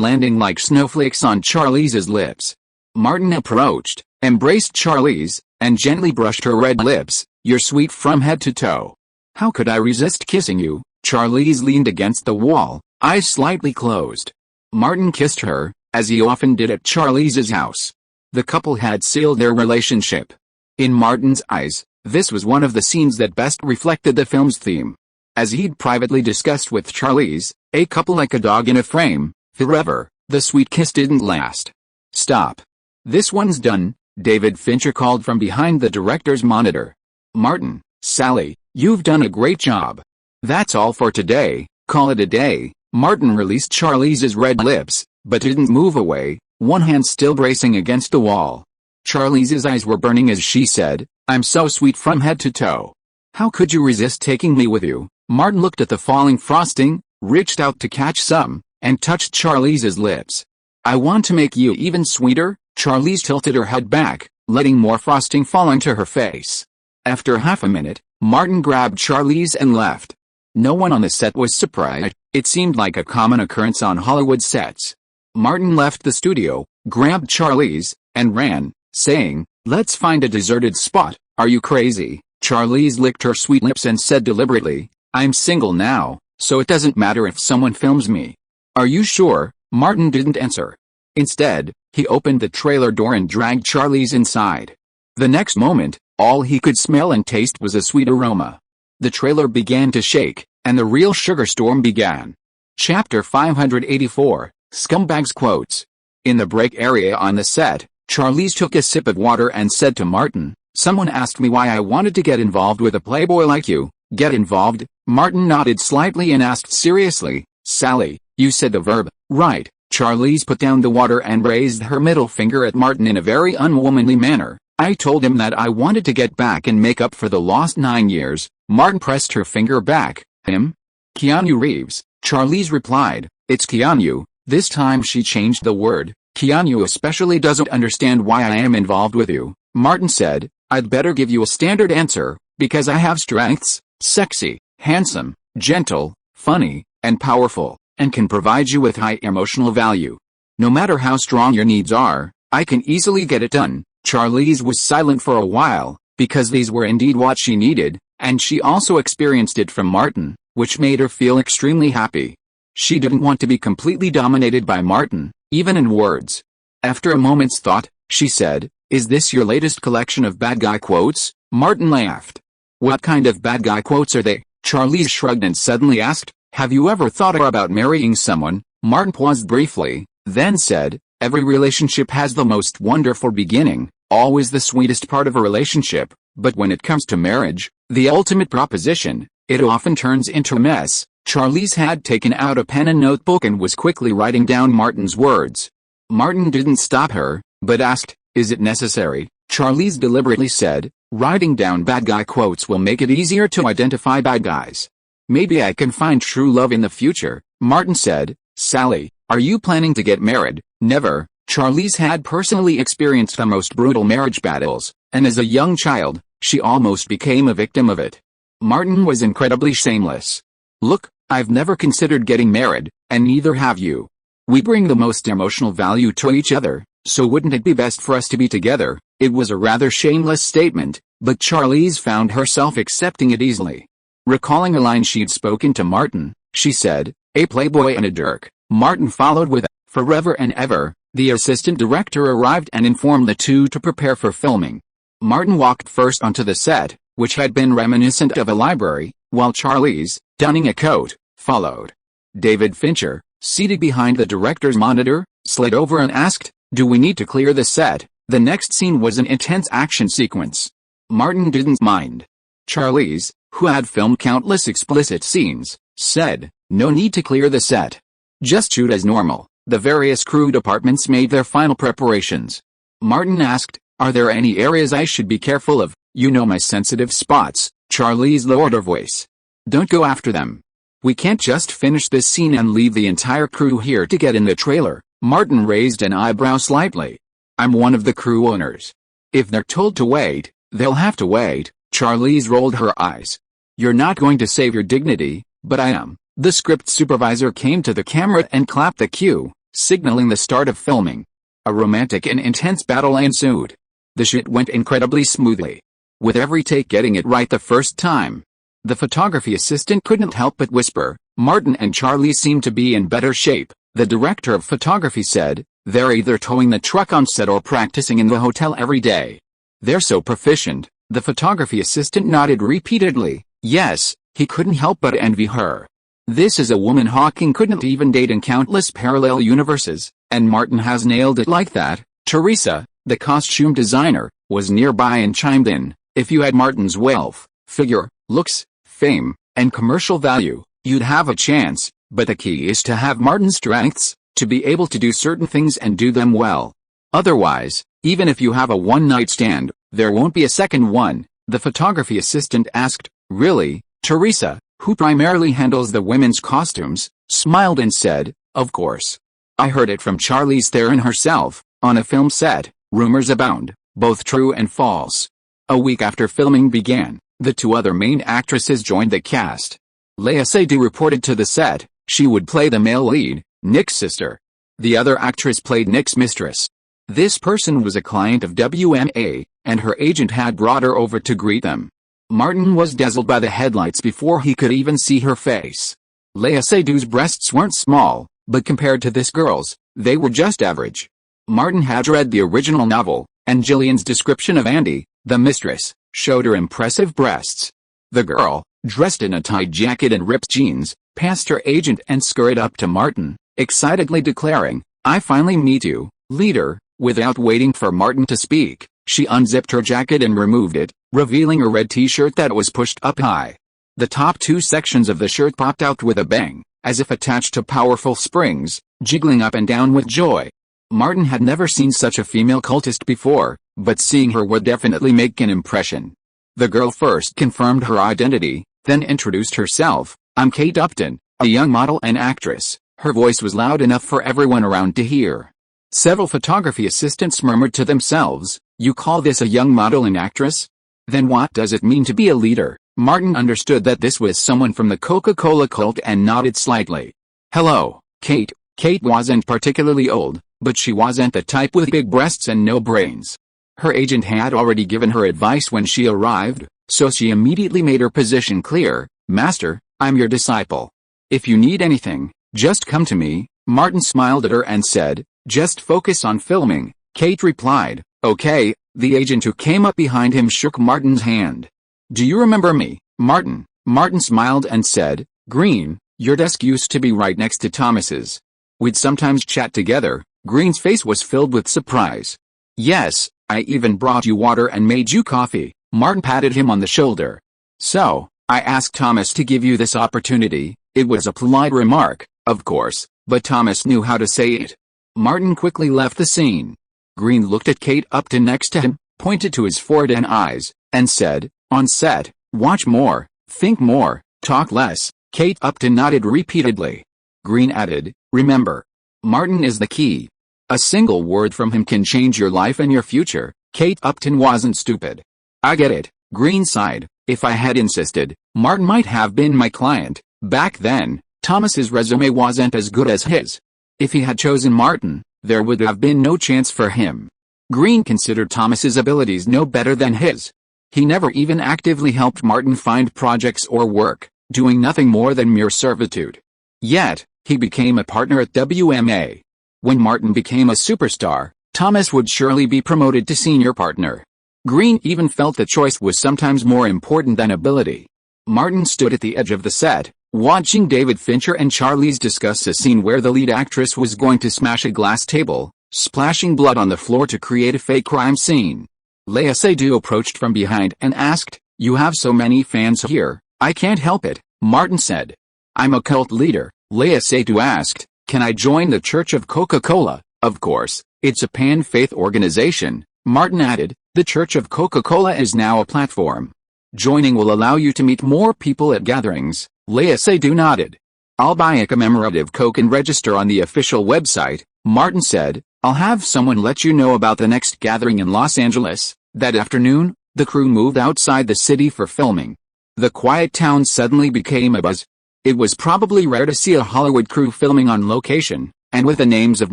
landing like snowflakes on Charlize's lips. Martin approached, embraced Charlize, and gently brushed her red lips. "You're sweet from head to toe. How could I resist kissing you?" Charlize leaned against the wall, eyes slightly closed. Martin kissed her, as he often did at Charlize's house. The couple had sealed their relationship. In Martin's eyes, this was one of the scenes that best reflected the film's theme. As he'd privately discussed with Charlize, a couple like a dog in a frame, forever. The sweet kiss didn't last. "Stop. This one's done," David Fincher called from behind the director's monitor. "Martin, Sally, you've done a great job. That's all for today, call it a day." Martin released Charlize's red lips, but didn't move away, one hand still bracing against the wall. Charlize's eyes were burning as she said, "I'm so sweet from head to toe. How could you resist taking me with you?" Martin looked at the falling frosting, reached out to catch some, and touched Charlize's lips. "I want to make you even sweeter." Charlize tilted her head back, letting more frosting fall onto her face. After half a minute, Martin grabbed Charlize and left. No one on the set was surprised. It seemed like a common occurrence on Hollywood sets. Martin left the studio, grabbed Charlize, and ran, saying, "Let's find a deserted spot." "Are you crazy?" Charlize licked her sweet lips and said deliberately, "I'm single now, so it doesn't matter if someone films me." "Are you sure?" Martin didn't answer. Instead, he opened the trailer door and dragged Charlize inside. The next moment, all he could smell and taste was a sweet aroma. The trailer began to shake, and the real sugar storm began. Chapter 584, Scumbags Quotes. In the break area on the set, Charlize took a sip of water and said to Martin, "Someone asked me why I wanted to get involved with a playboy like you." "Get involved?" Martin nodded slightly and asked seriously, "Sally, you said the verb, right?" Charlize put down the water and raised her middle finger at Martin in a very unwomanly manner. "I told him that I wanted to get back and make up for the lost 9 years." Martin pressed her finger back. "Him?" "Keanu Reeves," Charlize replied. "It's Keanu." This time she changed the word. "Keanu especially doesn't understand why I am involved with you." Martin said, "I'd better give you a standard answer, because I have strengths, sexy, handsome, gentle, funny, and powerful, and can provide you with high emotional value. No matter how strong your needs are, I can easily get it done." Charlize was silent for a while, because these were indeed what she needed, and she also experienced it from Martin, which made her feel extremely happy. She didn't want to be completely dominated by Martin, even in words. After a moment's thought, she said, "Is this your latest collection of bad guy quotes?" Martin laughed. "What kind of bad guy quotes are they?" Charlize shrugged and suddenly asked, "Have you ever thought about marrying someone?" Martin paused briefly, then said, "Every relationship has the most wonderful beginning, always the sweetest part of a relationship, but when it comes to marriage, the ultimate proposition, it often turns into a mess." Charlize had taken out a pen and notebook and was quickly writing down Martin's words. Martin didn't stop her, but asked, "Is it necessary?" Charlize deliberately said, "Writing down bad guy quotes will make it easier to identify bad guys. Maybe I can find true love in the future." Martin said, "Sally, are you planning to get married?" "Never." Charlize had personally experienced the most brutal marriage battles, and as a young child, she almost became a victim of it. Martin was incredibly shameless. "Look, I've never considered getting married, and neither have you. We bring the most emotional value to each other, so wouldn't it be best for us to be together?" It was a rather shameless statement, but Charlize found herself accepting it easily. Recalling a line she'd spoken to Martin, she said, "A playboy and a jerk." Martin followed with, "Forever and ever." The assistant director arrived and informed the two to prepare for filming. Martin walked first onto the set, which had been reminiscent of a library, while Charlize, donning a coat, followed. David Fincher, seated behind the director's monitor, slid over and asked, "Do we need to clear the set?" The next scene was an intense action sequence. Martin didn't mind. Charlize, who had filmed countless explicit scenes, said, "No need to clear the set. Just shoot as normal." The various crew departments made their final preparations. Martin asked, "Are there any areas I should be careful of?" "You know my sensitive spots." Charlize lowered her voice. "Don't go after them. We can't just finish this scene and leave the entire crew here to get in the trailer." Martin raised an eyebrow slightly. "I'm one of the crew owners. If they're told to wait, they'll have to wait. Charlize rolled her eyes. You're not going to save your dignity, but I am. The script supervisor came to the camera and clapped the cue, signaling the start of filming. A romantic and intense battle ensued. The shoot went incredibly smoothly, with every take getting it right the first time. The photography assistant couldn't help but whisper, Martin and Charlize seem to be in better shape. The director of photography said, they're either towing the truck on set or practicing in the hotel every day. They're so proficient. The photography assistant nodded repeatedly. Yes, he couldn't help but envy her. This is a woman Hawking couldn't even date in countless parallel universes, and Martin has nailed it like that. Teresa, the costume designer, was nearby and chimed in, if you had Martin's wealth, figure, looks, fame, and commercial value, you'd have a chance, but the key is to have Martin's strengths, to be able to do certain things and do them well. Otherwise, even if you have a one-night stand, there won't be a second one. The photography assistant asked, really, Teresa, who primarily handles the women's costumes, smiled and said, of course. I heard it from Charlize Theron herself. On a film set, rumors abound, both true and false. A week after filming began, the two other main actresses joined the cast. Lea Seydoux reported to the set. She would play the male lead, Nick's sister. The other actress played Nick's mistress. This person was a client of WMA, and her agent had brought her over to greet them. Martin was dazzled by the headlights before he could even see her face. Lea Seydoux's breasts weren't small, but compared to this girl's, they were just average. Martin had read the original novel, and Gillian's description of Andy, the mistress, showed her impressive breasts. The girl, dressed in a tight jacket and ripped jeans, passed her agent and scurried up to Martin, excitedly declaring, I finally meet you, leader. Without waiting for Martin to speak, she unzipped her jacket and removed it, revealing a red t-shirt that was pushed up high. The top two sections of the shirt popped out with a bang, as if attached to powerful springs, jiggling up and down with joy. Martin had never seen such a female cultist before, but seeing her would definitely make an impression. The girl first confirmed her identity, then introduced herself. I'm Kate Upton, a young model and actress. Her voice was loud enough for everyone around to hear. Several photography assistants murmured to themselves, you call this a young model and actress? Then what does it mean to be a leader? Martin understood that this was someone from the Coca-Cola cult and nodded slightly. Hello, Kate. Kate wasn't particularly old, but she wasn't the type with big breasts and no brains. Her agent had already given her advice when she arrived, so she immediately made her position clear. Master, I'm your disciple. If you need anything, just come to me. Martin smiled at her and said, just focus on filming. Kate replied, okay. The agent who came up behind him shook Martin's hand. Do you remember me, Martin? Martin smiled and said, Green, your desk used to be right next to Thomas's. We'd sometimes chat together. Green's face was filled with surprise. Yes, I even brought you water and made you coffee. Martin patted him on the shoulder. So, I asked Thomas to give you this opportunity. It was a polite remark, of course, but Thomas knew how to say it. Martin quickly left the scene. Green looked at Kate Upton next to him, pointed to his forehead and eyes, and said, on set, watch more, think more, talk less. Kate Upton nodded repeatedly. Green added, remember, Martin is the key. A single word from him can change your life and your future. Kate Upton wasn't stupid. I get it, Green sighed. If I had insisted, Martin might have been my client. Back then, Thomas's resume wasn't as good as his. If he had chosen Martin, there would have been no chance for him. Green considered Thomas's abilities no better than his. He never even actively helped Martin find projects or work, doing nothing more than mere servitude. Yet, he became a partner at WMA. When Martin became a superstar, Thomas would surely be promoted to senior partner. Green even felt the choice was sometimes more important than ability. Martin stood at the edge of the set, watching David Fincher and Charlize discuss a scene where the lead actress was going to smash a glass table, splashing blood on the floor to create a fake crime scene. Lea Seydoux approached from behind and asked, you have so many fans here. I can't help it, Martin said. I'm a cult leader. Lea Seydoux asked, can I join the Church of Coca-Cola? Of course, it's a pan-faith organization. Martin added, the Church of Coca-Cola is now a platform. Joining will allow you to meet more people at gatherings. Lea Seydoux nodded. I'll buy a commemorative Coke and register on the official website, Martin said. I'll have someone let you know about the next gathering in Los Angeles. That afternoon, the crew moved outside the city for filming. The quiet town suddenly became abuzz. It was probably rare to see a Hollywood crew filming on location, and with the names of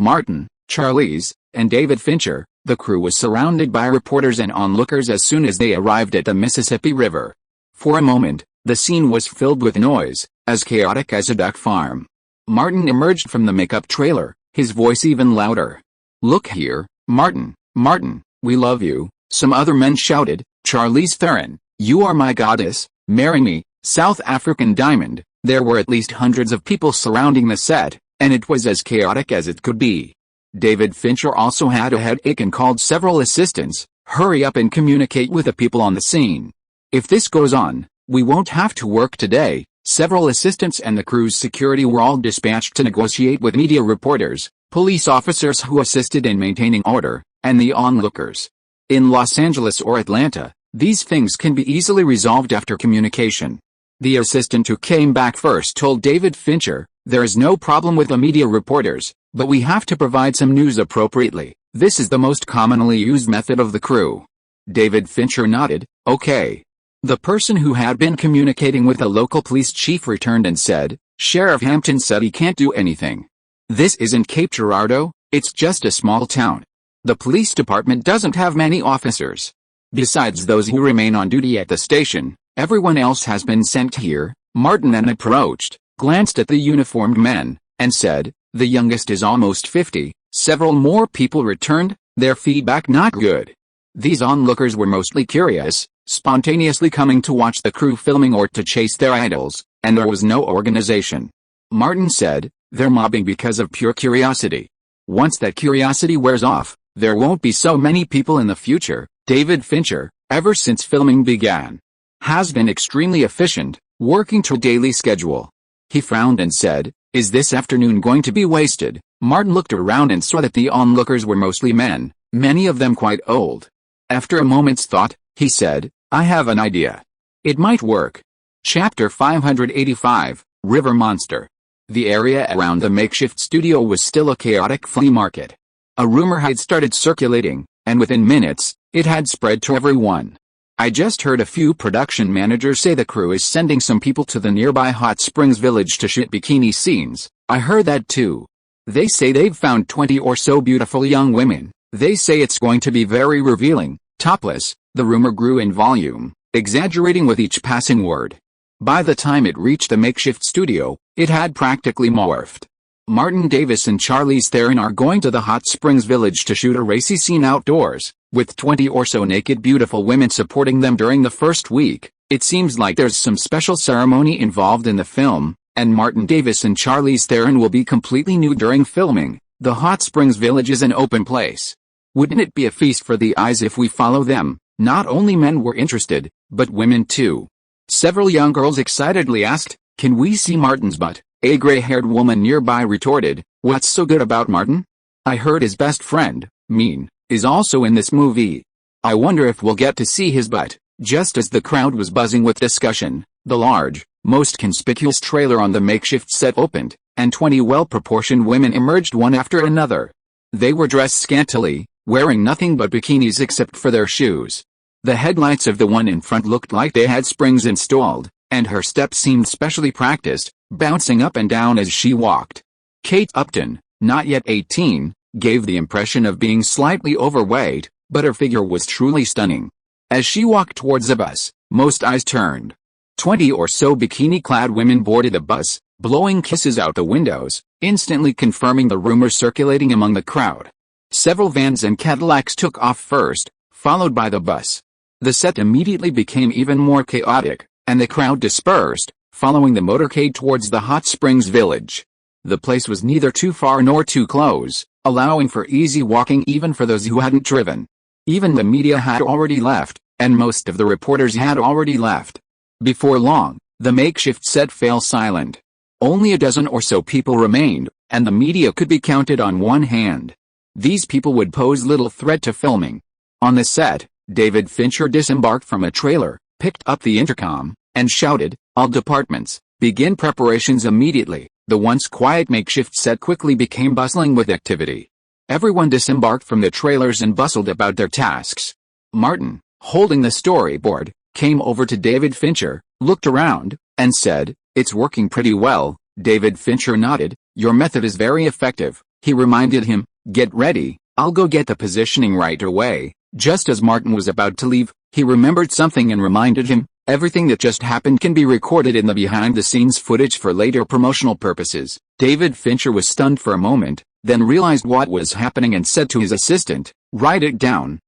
Martin, Charlize, and David Fincher, the crew was surrounded by reporters and onlookers as soon as they arrived at the Mississippi River. For a moment, the scene was filled with noise, as chaotic as a duck farm. Martin emerged from the makeup trailer, his voice even louder. "Look here, Martin, Martin, we love you," some other men shouted. "Charlize Theron, you are my goddess, marry me, South African Diamond." There were at least hundreds of people surrounding the set, and it was as chaotic as it could be. David Fincher also had a headache and called several assistants. "Hurry up and communicate with the people on the scene. If this goes on, we won't have to work today." Several assistants and the crew's security were all dispatched to negotiate with media reporters, police officers who assisted in maintaining order, and the onlookers. In Los Angeles or Atlanta, these things can be easily resolved after communication. The assistant who came back first told David Fincher, "There is no problem with the media reporters, but we have to provide some news appropriately. This is the most commonly used method of the crew." David Fincher nodded, "Okay." The person who had been communicating with the local police chief returned and said, "Sheriff Hampton said he can't do anything. This isn't Cape Girardeau, it's just a small town. The police department doesn't have many officers. Besides those who remain on duty at the station, everyone else has been sent here." Martin then approached, glanced at the uniformed men, and said, "The youngest is almost 50. Several more people returned, their feedback not good. These onlookers were mostly curious, spontaneously coming to watch the crew filming or to chase their idols, and there was no organization." Martin said, "They're mobbing because of pure curiosity. Once that curiosity wears off, there won't be so many people in the future." David Fincher, ever since filming began, has been extremely efficient, working to a daily schedule. He frowned and said, "Is this afternoon going to be wasted?" Martin looked around and saw that the onlookers were mostly men, many of them quite old. After a moment's thought, he said, "I have an idea. It might work." Chapter 585, River Monster. The area around the makeshift studio was still a chaotic flea market. A rumor had started circulating, and within minutes, it had spread to everyone. "I just heard a few production managers say the crew is sending some people to the nearby Hot Springs village to shoot bikini scenes." "I heard that too. They say they've found 20 or so beautiful young women. They say it's going to be very revealing, topless." The rumor grew in volume, exaggerating with each passing word. By the time it reached the makeshift studio, it had practically morphed. Martin Davis and Charlize Theron are going to the Hot Springs village to shoot a racy scene outdoors, with 20 or so naked beautiful women supporting them during the first week. It seems like there's some special ceremony involved in the film, and Martin Davis and Charlize Theron will be completely nude during filming. The Hot Springs village is an open place. Wouldn't it be a feast for the eyes if we follow them? Not only men were interested, but women too. Several young girls excitedly asked, "Can we see Martin's butt?" A gray-haired woman nearby retorted, "What's so good about Martin? I heard his best friend, Mean, is also in this movie. I wonder if we'll get to see his butt." Just as the crowd was buzzing with discussion, the large, most conspicuous trailer on the makeshift set opened, and 20 well-proportioned women emerged one after another. They were dressed scantily, wearing nothing but bikinis except for their shoes. The headlights of the one in front looked like they had springs installed, and her steps seemed specially practiced, bouncing up and down as she walked. Kate Upton, not yet 18, gave the impression of being slightly overweight, but her figure was truly stunning. As she walked towards the bus, most eyes turned. 20 or so bikini-clad women boarded the bus, blowing kisses out the windows, instantly confirming the rumors circulating among the crowd. Several vans and Cadillacs took off first, followed by the bus. The set immediately became even more chaotic, and the crowd dispersed, following the motorcade towards the Hot Springs village. The place was neither too far nor too close, allowing for easy walking even for those who hadn't driven. Even the media had already left, and most of the reporters had already left. Before long, the makeshift set fell silent. Only a dozen or so people remained, and the media could be counted on one hand. These people would pose little threat to filming. On the set, David Fincher disembarked from a trailer, picked up the intercom, and shouted, "All departments, begin preparations immediately." The once quiet makeshift set quickly became bustling with activity. Everyone disembarked from the trailers and bustled about their tasks. Martin, holding the storyboard, came over to David Fincher, looked around, and said, "It's working pretty well." David Fincher nodded. "Your method is very effective," he reminded him. "Get ready, I'll go get the positioning right away." Just as Martin was about to leave, he remembered something and reminded him, "Everything that just happened can be recorded in the behind-the-scenes footage for later promotional purposes." David Fincher was stunned for a moment, then realized what was happening and said to his assistant, write it down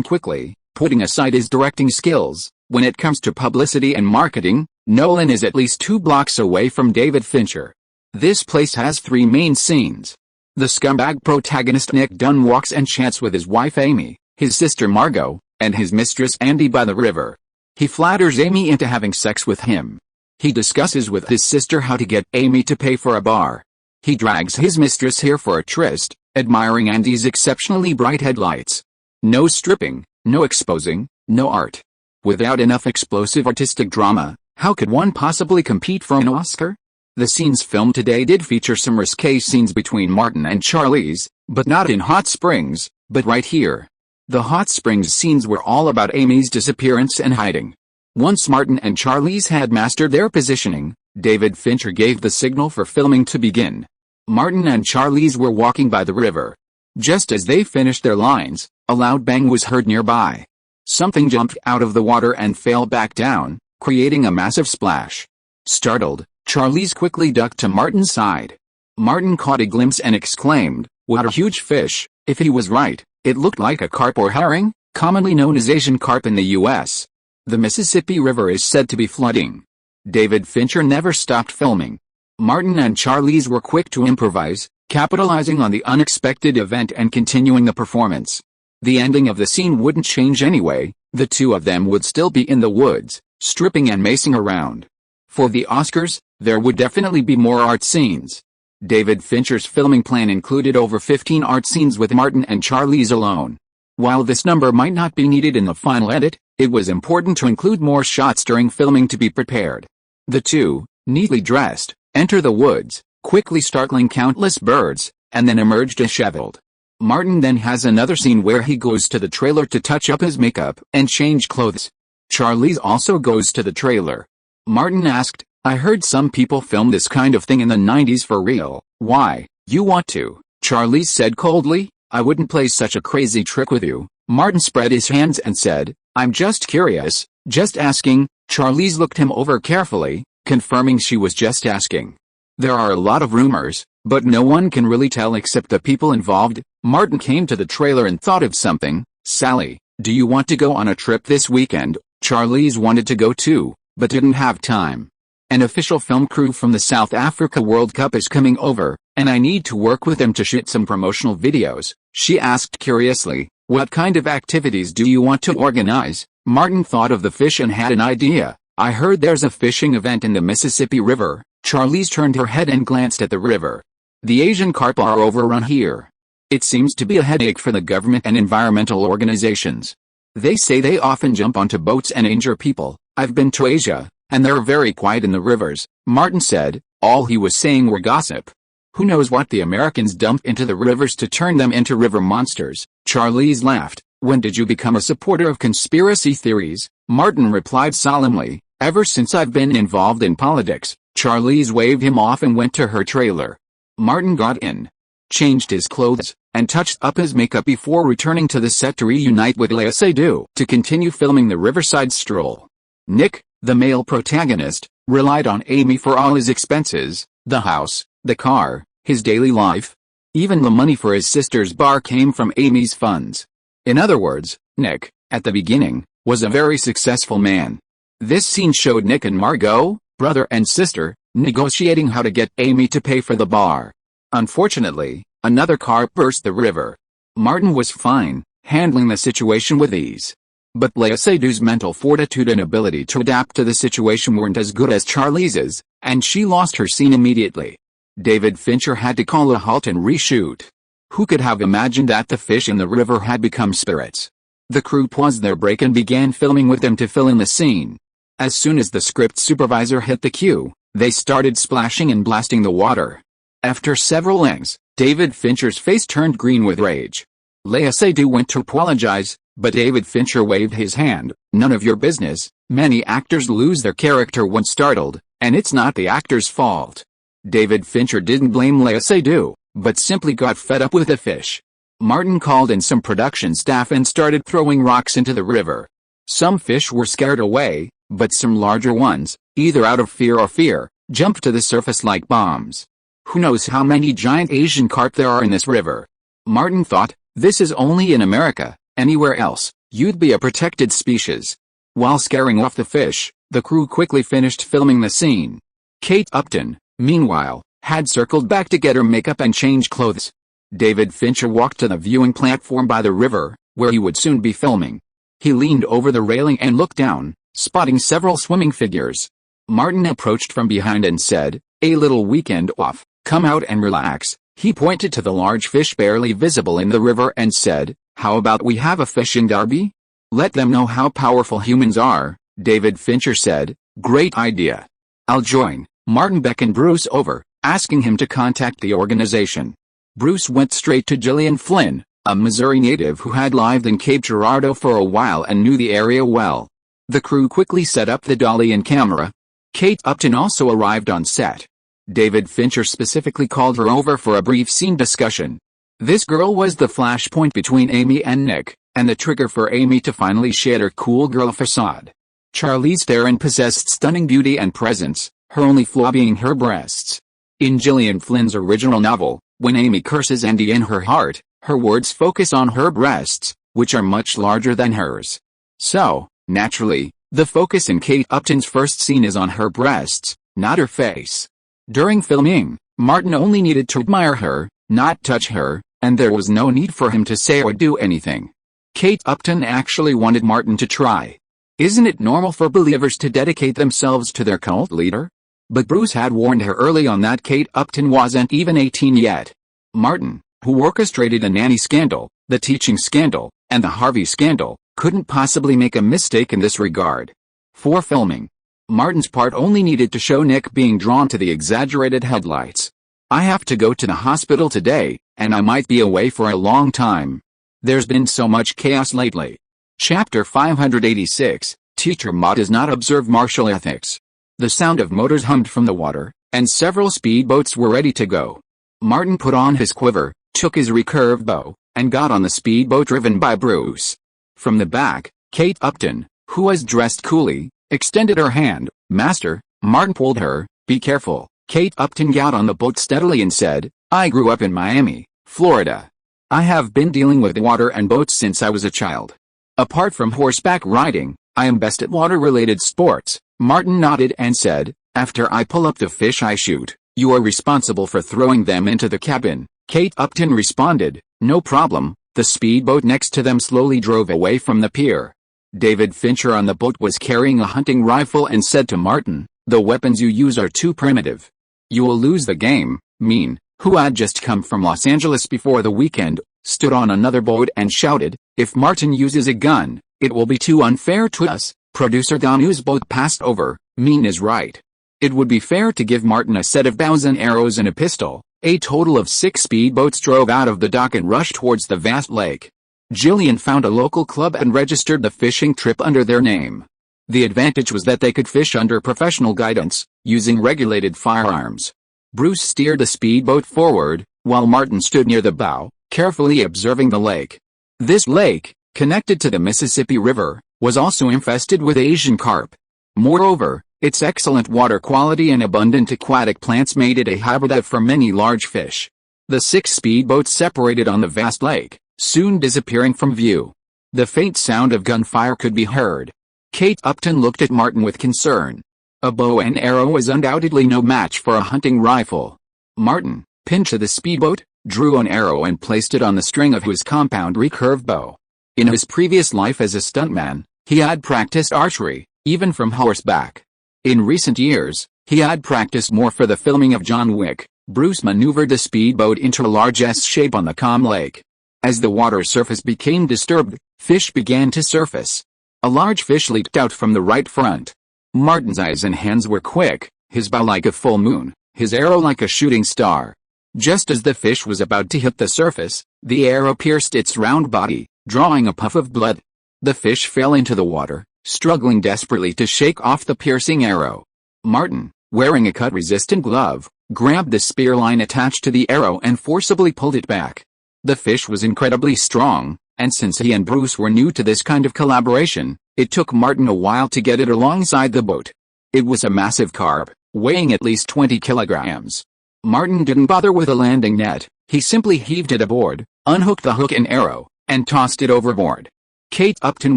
quickly." Putting aside his directing skills, when it comes to publicity and marketing, Nolan is at least 2 blocks away from David Fincher. This place has 3 main scenes. The scumbag protagonist Nick Dunn walks and chats with his wife Amy, his sister Margot, and his mistress Andy by the river. He flatters Amy into having sex with him. He discusses with his sister how to get Amy to pay for a bar. He drags his mistress here for a tryst, admiring Andy's exceptionally bright headlights. No stripping, no exposing, no art. Without enough explosive artistic drama, how could one possibly compete for an Oscar? The scenes filmed today did feature some risque scenes between Martin and Charlize, but not in Hot Springs, but right here. The Hot Springs scenes were all about Amy's disappearance and hiding. Once Martin and Charlize had mastered their positioning, David Fincher gave the signal for filming to begin. Martin and Charlize were walking by the river. Just as they finished their lines, a loud bang was heard nearby. Something jumped out of the water and fell back down, creating a massive splash. Startled, Charlize quickly ducked to Martin's side. Martin caught a glimpse and exclaimed, "What a huge fish!" If he was right, it looked like a carp or herring, commonly known as Asian carp in the U.S. The Mississippi River is said to be flooding. David Fincher never stopped filming. Martin and Charlize were quick to improvise, capitalizing on the unexpected event and continuing the performance. The ending of the scene wouldn't change anyway, the 2 of them would still be in the woods, stripping and macing around. For the Oscars, there would definitely be more art scenes. David Fincher's filming plan included over 15 art scenes with Martin and Charlize alone. While this number might not be needed in the final edit, it was important to include more shots during filming to be prepared. The 2, neatly dressed, enter the woods, quickly startling countless birds, and then emerge disheveled. Martin then has another scene where he goes to the trailer to touch up his makeup and change clothes. Charlize also goes to the trailer. Martin asked, "I heard some people film this kind of thing in the 90s for real. Why, you want to?" Charlize said coldly, "I wouldn't play such a crazy trick with you." Martin spread his hands and said, "I'm just curious, just asking." Charlize looked him over carefully, confirming she was just asking. "There are a lot of rumors, but no one can really tell except the people involved." Martin came to the trailer and thought of something. "Sally, do you want to go on a trip this weekend?" Charlize wanted to go too, but didn't have time. "An official film crew from the South Africa World Cup is coming over, and I need to work with them to shoot some promotional videos," she asked curiously. "What kind of activities do you want to organize?" Martin thought of the fish and had an idea. "I heard there's a fishing event in the Mississippi River." Charlize turned her head and glanced at the river. "The Asian carp are overrun here. It seems to be a headache for the government and environmental organizations. They say they often jump onto boats and injure people. I've been to Asia, and they're very quiet in the rivers," Martin said. All he was saying were gossip. Who knows what the Americans dump into the rivers to turn them into river monsters? Charlize laughed. "When did you become a supporter of conspiracy theories?" Martin replied solemnly, "Ever since I've been involved in politics." Charlize waved him off and went to her trailer. Martin got in, changed his clothes, and touched up his makeup before returning to the set to reunite with Léa Seydoux to continue filming the riverside stroll. Nick, the male protagonist, relied on Amy for all his expenses, the house, the car, his daily life. Even the money for his sister's bar came from Amy's funds. In other words, Nick, at the beginning, was a very successful man. This scene showed Nick and Margot, brother and sister, negotiating how to get Amy to pay for the bar. Unfortunately, another car burst the river. Martin was fine, handling the situation with ease. But Léa Seydoux's mental fortitude and ability to adapt to the situation weren't as good as Charlize's, and she lost her scene immediately. David Fincher had to call a halt and reshoot. Who could have imagined that the fish in the river had become spirits? The crew paused their break and began filming with them to fill in the scene. As soon as the script supervisor hit the cue, they started splashing and blasting the water. After several hangs, David Fincher's face turned green with rage. Léa Seydoux went to apologize, But David Fincher waved his hand. "None of your business." Many actors lose their character when startled, and it's not the actor's fault. David Fincher didn't blame Lea Seydoux, but simply got fed up with the fish. Martin called in some production staff and started throwing rocks into the river. Some fish were scared away, but some larger ones, either out of fear, jumped to the surface like bombs. Who knows how many giant Asian carp there are in this river? Martin thought, this is only in America. Anywhere else, you'd be a protected species. While scaring off the fish, the crew quickly finished filming the scene. Kate Upton, meanwhile, had circled back to get her makeup and change clothes. David Fincher walked to the viewing platform by the river, where he would soon be filming. He leaned over the railing and looked down, spotting several swimming figures. Martin approached from behind and said, "A little weekend off, come out and relax." He pointed to the large fish barely visible in the river and said, "How about we have a fishing derby? Let them know how powerful humans are." David Fincher said, "Great idea. I'll join." Martin beckoned Bruce over, asking him to contact the organization. Bruce went straight to Gillian Flynn, a Missouri native who had lived in Cape Girardeau for a while and knew the area well. The crew quickly set up the dolly and camera. Kate Upton also arrived on set. David Fincher specifically called her over for a brief scene discussion. This girl was the flashpoint between Amy and Nick, and the trigger for Amy to finally shed her cool girl facade. Charlize Theron possessed stunning beauty and presence, her only flaw being her breasts. In Gillian Flynn's original novel, when Amy curses Andy in her heart, her words focus on her breasts, which are much larger than hers. So, naturally, the focus in Kate Upton's first scene is on her breasts, not her face. During filming, Martin only needed to admire her, not touch her, and there was no need for him to say or do anything. Kate Upton actually wanted Martin to try. Isn't it normal for believers to dedicate themselves to their cult leader? But Bruce had warned her early on that Kate Upton wasn't even 18 yet. Martin, who orchestrated the nanny scandal, the teaching scandal, and the Harvey scandal, couldn't possibly make a mistake in this regard. For filming, Martin's part only needed to show Nick being drawn to the exaggerated headlights. "I have to go to the hospital today, and I might be away for a long time. There's been so much chaos lately." Chapter 586, Teacher Ma does not observe martial ethics. The sound of motors hummed from the water, and several speedboats were ready to go. Martin put on his quiver, took his recurved bow, and got on the speedboat driven by Bruce. From the back, Kate Upton, who was dressed coolly, extended her hand. "Master." Martin pulled her. "Be careful." Kate Upton got on the boat steadily and said, "I grew up in Miami, Florida. I have been dealing with water and boats since I was a child. Apart from horseback riding, I am best at water-related sports." Martin nodded and said, "After I pull up the fish I shoot, you are responsible for throwing them into the cabin." Kate Upton responded, "No problem." The speedboat next to them slowly drove away from the pier. David Fincher on the boat was carrying a hunting rifle and said to Martin, "The weapons you use are too primitive. You will lose the game." Mean, who had just come from Los Angeles before the weekend, stood on another boat and shouted, "If Martin uses a gun, it will be too unfair to us." Producer Danu's boat passed over. "Mean is right. It would be fair to give Martin a set of bows and arrows and a pistol." A total of 6 speedboats drove out of the dock and rushed towards the vast lake. Gillian found a local club and registered the fishing trip under their name. The advantage was that they could fish under professional guidance, using regulated firearms. Bruce steered the speedboat forward, while Martin stood near the bow, carefully observing the lake. This lake, connected to the Mississippi River, was also infested with Asian carp. Moreover, its excellent water quality and abundant aquatic plants made it a habitat for many large fish. The 6 speedboats separated on the vast lake, soon disappearing from view. The faint sound of gunfire could be heard. Kate Upton looked at Martin with concern. A bow and arrow was undoubtedly no match for a hunting rifle. Martin, pinned to the speedboat, drew an arrow and placed it on the string of his compound recurved bow. In his previous life as a stuntman, he had practiced archery, even from horseback. In recent years, he had practiced more for the filming of John Wick. Bruce maneuvered the speedboat into a large S shape on the calm lake. As the water surface became disturbed, fish began to surface. A large fish leaped out from the right front. Martin's eyes and hands were quick, his bow like a full moon, his arrow like a shooting star. Just as the fish was about to hit the surface, the arrow pierced its round body, drawing a puff of blood. The fish fell into the water, struggling desperately to shake off the piercing arrow. Martin, wearing a cut-resistant glove, grabbed the spear line attached to the arrow and forcibly pulled it back. The fish was incredibly strong, and since he and Bruce were new to this kind of collaboration, it took Martin a while to get it alongside the boat. It was a massive carve, weighing at least 20 kilograms. Martin didn't bother with a landing net, he simply heaved it aboard, unhooked the hook and arrow, and tossed it overboard. Kate Upton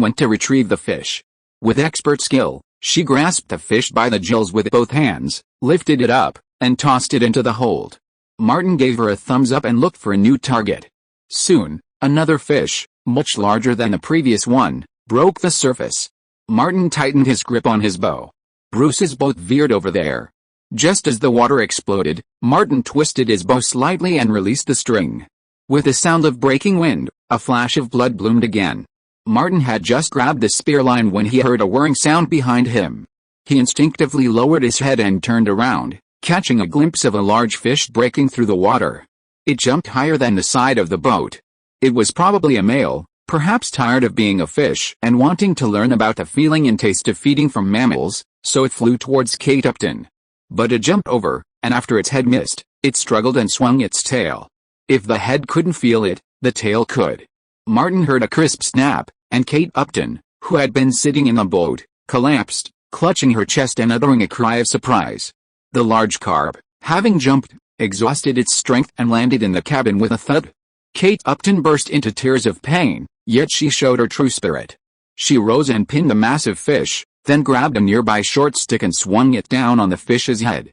went to retrieve the fish. With expert skill, she grasped the fish by the gills with both hands, lifted it up, and tossed it into the hold. Martin gave her a thumbs up and looked for a new target. Soon, another fish, much larger than the previous one, broke the surface. Martin tightened his grip on his bow. Bruce's boat veered over there. Just as the water exploded, Martin twisted his bow slightly and released the string. With the sound of breaking wind, a flash of blood bloomed again. Martin had just grabbed the spear line when he heard a whirring sound behind him. He instinctively lowered his head and turned around, catching a glimpse of a large fish breaking through the water. It jumped higher than the side of the boat. It was probably a male, perhaps tired of being a fish and wanting to learn about the feeling and taste of feeding from mammals, so it flew towards Kate Upton. But it jumped over, and after its head missed, it struggled and swung its tail. If the head couldn't feel it, the tail could. Martin heard a crisp snap, and Kate Upton, who had been sitting in the boat, collapsed, clutching her chest and uttering a cry of surprise. The large carve, having jumped, exhausted its strength and landed in the cabin with a thud. Kate Upton burst into tears of pain, yet she showed her true spirit. She rose and pinned the massive fish, then grabbed a nearby short stick and swung it down on the fish's head.